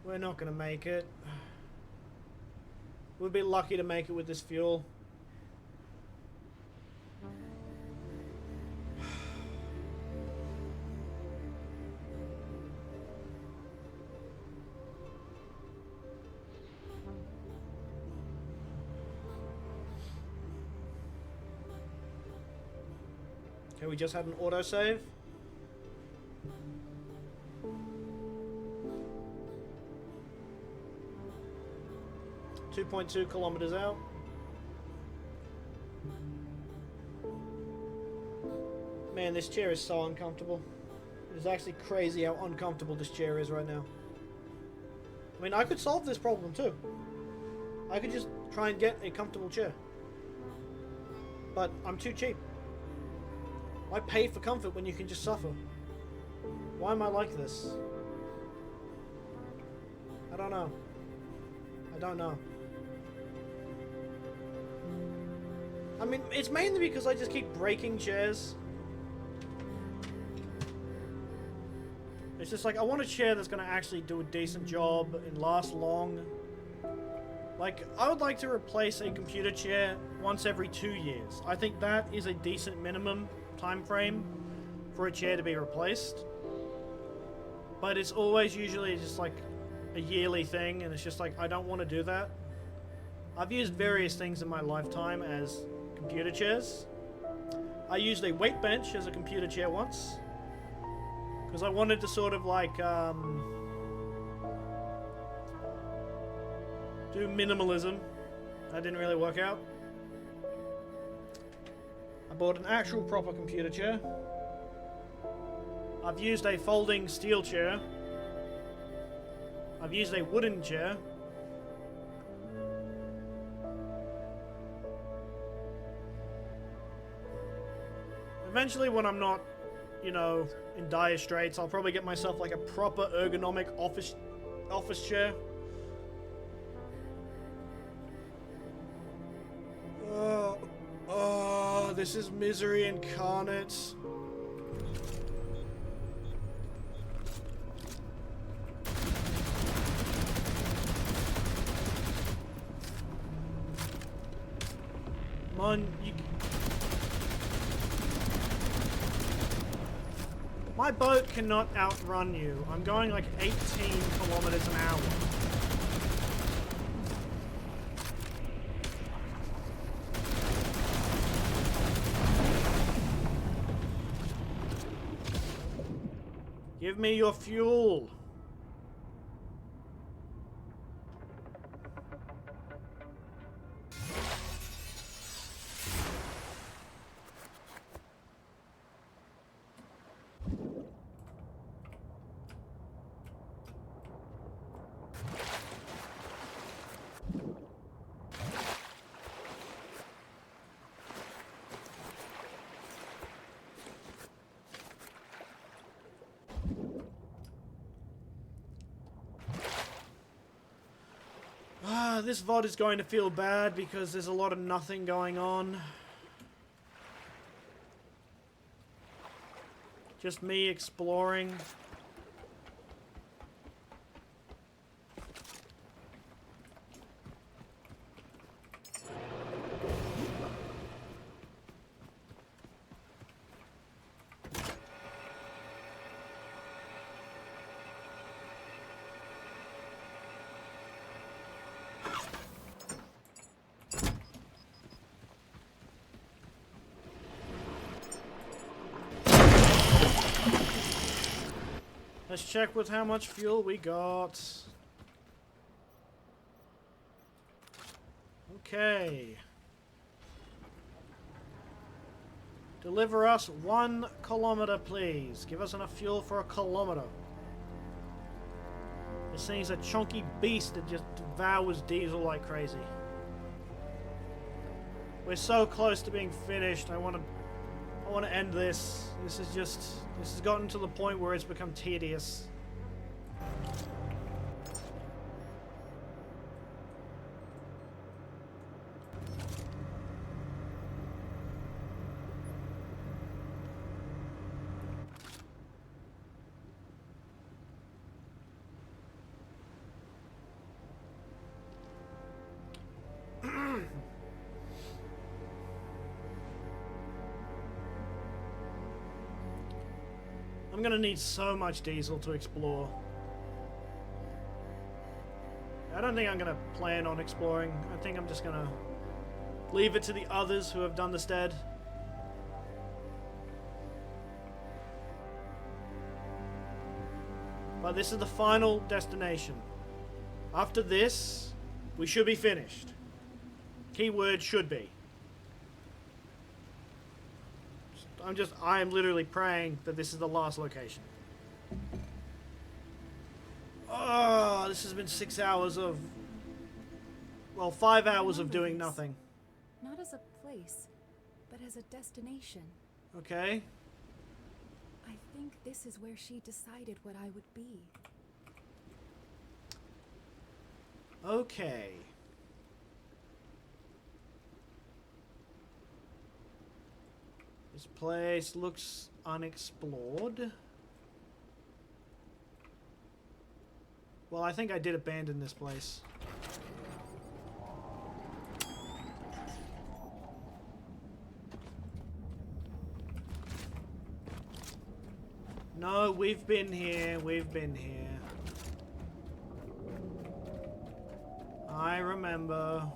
We're not gonna make it. We'd be lucky to make it with this fuel. Okay, we just had an autosave. .2 kilometers out. Man, this chair is so uncomfortable. It's actually crazy how uncomfortable this chair is right now. I mean, I could solve this problem too. I could just try and get a comfortable chair. But I'm too cheap. Why pay for comfort when you can just suffer? Why am I like this? I don't know. I don't know. I mean, it's mainly because I just keep breaking chairs. It's just like, I want a chair that's going to actually do a decent job and last long. Like, I would like to replace a computer chair once every 2 years. I think that is a decent minimum time frame for a chair to be replaced. But it's always usually just like a yearly thing, and it's just like, I don't want to do that. I've used various things in my lifetime as computer chairs. I used a weight bench as a computer chair once, because I wanted to sort of like do minimalism. That didn't really work out. I bought an actual proper computer chair. I've used a folding steel chair. I've used a wooden chair. Eventually, when I'm not, you know, in dire straits, I'll probably get myself like a proper ergonomic office chair. Oh, this is misery incarnate. Come on, my boat cannot outrun you. I'm going like 18 kilometers an hour. Give me your fuel. This VOD is going to feel bad because there's a lot of nothing going on. Just me exploring. Let's check with how much fuel we got. Okay. Deliver us 1 kilometer, please. Give us enough fuel for a kilometer. This thing's a chunky beast that just devours diesel like crazy. We're so close to being finished. I want to end this. This has gotten to the point where it's become tedious. I'm gonna need so much diesel to explore. I don't think I'm gonna plan on exploring. I think I'm just gonna leave it to the others who have done the stead. But this is the final destination. After this, we should be finished. Keyword should be. I am literally praying that this is the last location. Oh, this has been 6 hours of... Well, 5 hours of doing nothing. Not as a place, but as a destination. Okay. I think this is where she decided what I would be. Okay. This place looks unexplored. Well, I think I did abandon this place. No, we've been here. We've been here. I remember.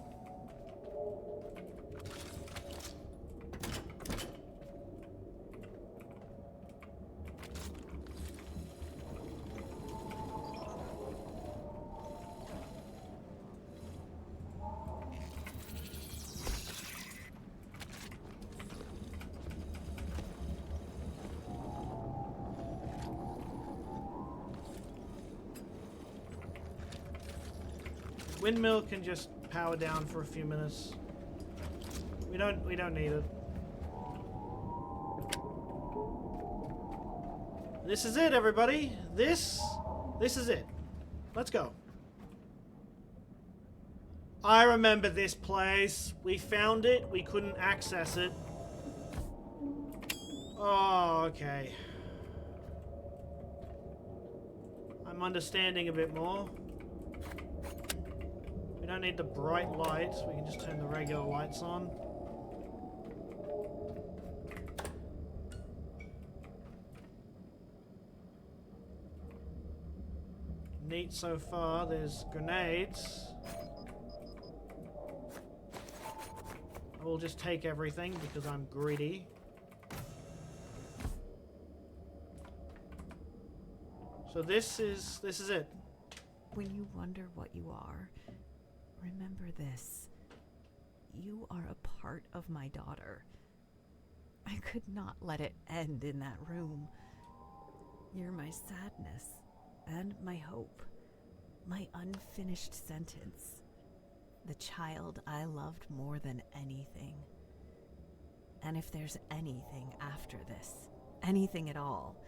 Windmill can just power down for a few minutes. We don't need it. This is it, everybody. This is it. Let's go. I remember this place. We found it. We couldn't access it. Oh, okay. I'm understanding a bit more. We don't need the bright lights. We can just turn the regular lights on. Neat so far. There's grenades. I will just take everything because I'm greedy. So this is it. When you wonder what you are, remember this. You are a part of my daughter. I could not let it end in that room. You're my sadness and my hope, my unfinished sentence, the child I loved more than anything. And if there's anything after this, anything at all,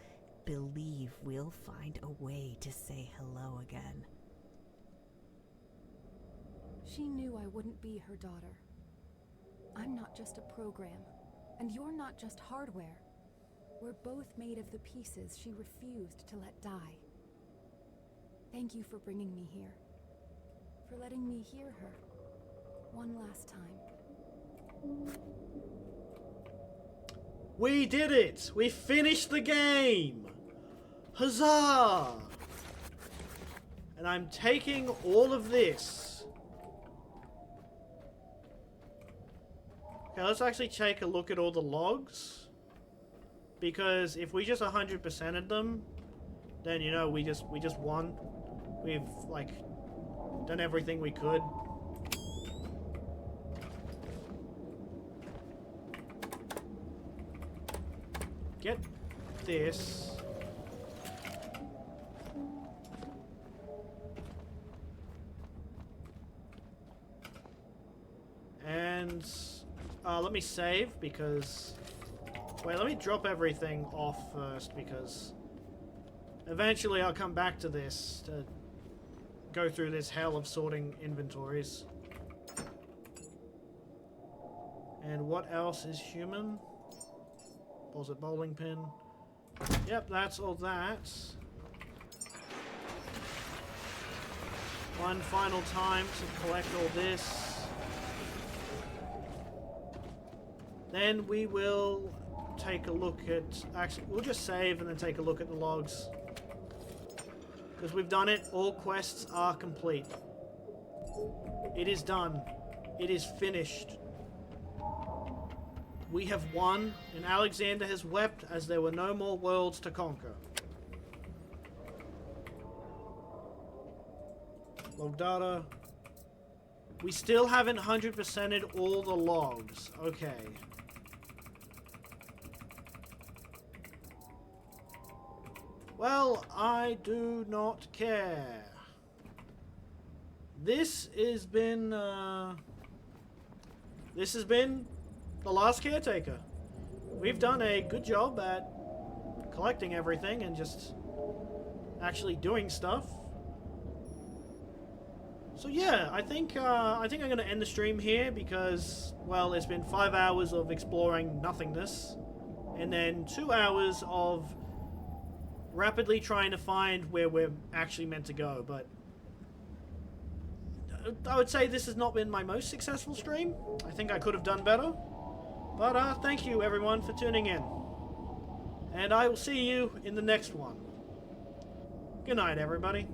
believe we'll find a way to say hello again. She knew I wouldn't be her daughter. I'm not just a program, and you're not just hardware. We're both made of the pieces she refused to let die. Thank you for bringing me here, for letting me hear her one last time. We did it! We finished the game! Huzzah! And I'm taking all of this. Okay, let's actually take a look at all the logs. Because if we just 100%ed them, then, you know, we just won. We've, like, done everything we could. Get this. And let me save because... Wait, let me drop everything off first because eventually I'll come back to this to go through this hell of sorting inventories. And what else is human? Deposit bowling pin. Yep, that's all that. One final time to collect all this. Then we will take a look at... Actually, we'll just save and then take a look at the logs. Because we've done it. All quests are complete. It is done. It is finished. We have won, and Alexander has wept as there were no more worlds to conquer. Log data. We still haven't 100%ed all the logs. Okay. Well, I do not care. This has been the Last Caretaker. We've done a good job at collecting everything and just actually doing stuff. So yeah, I think I'm gonna end the stream here because, well, it's been 5 hours of exploring nothingness, and then 2 hours of rapidly trying to find where we're actually meant to go. But I would say this has not been my most successful stream. I think I could have done better. But thank you everyone for tuning in, and I will see you in the next one. Good night, everybody.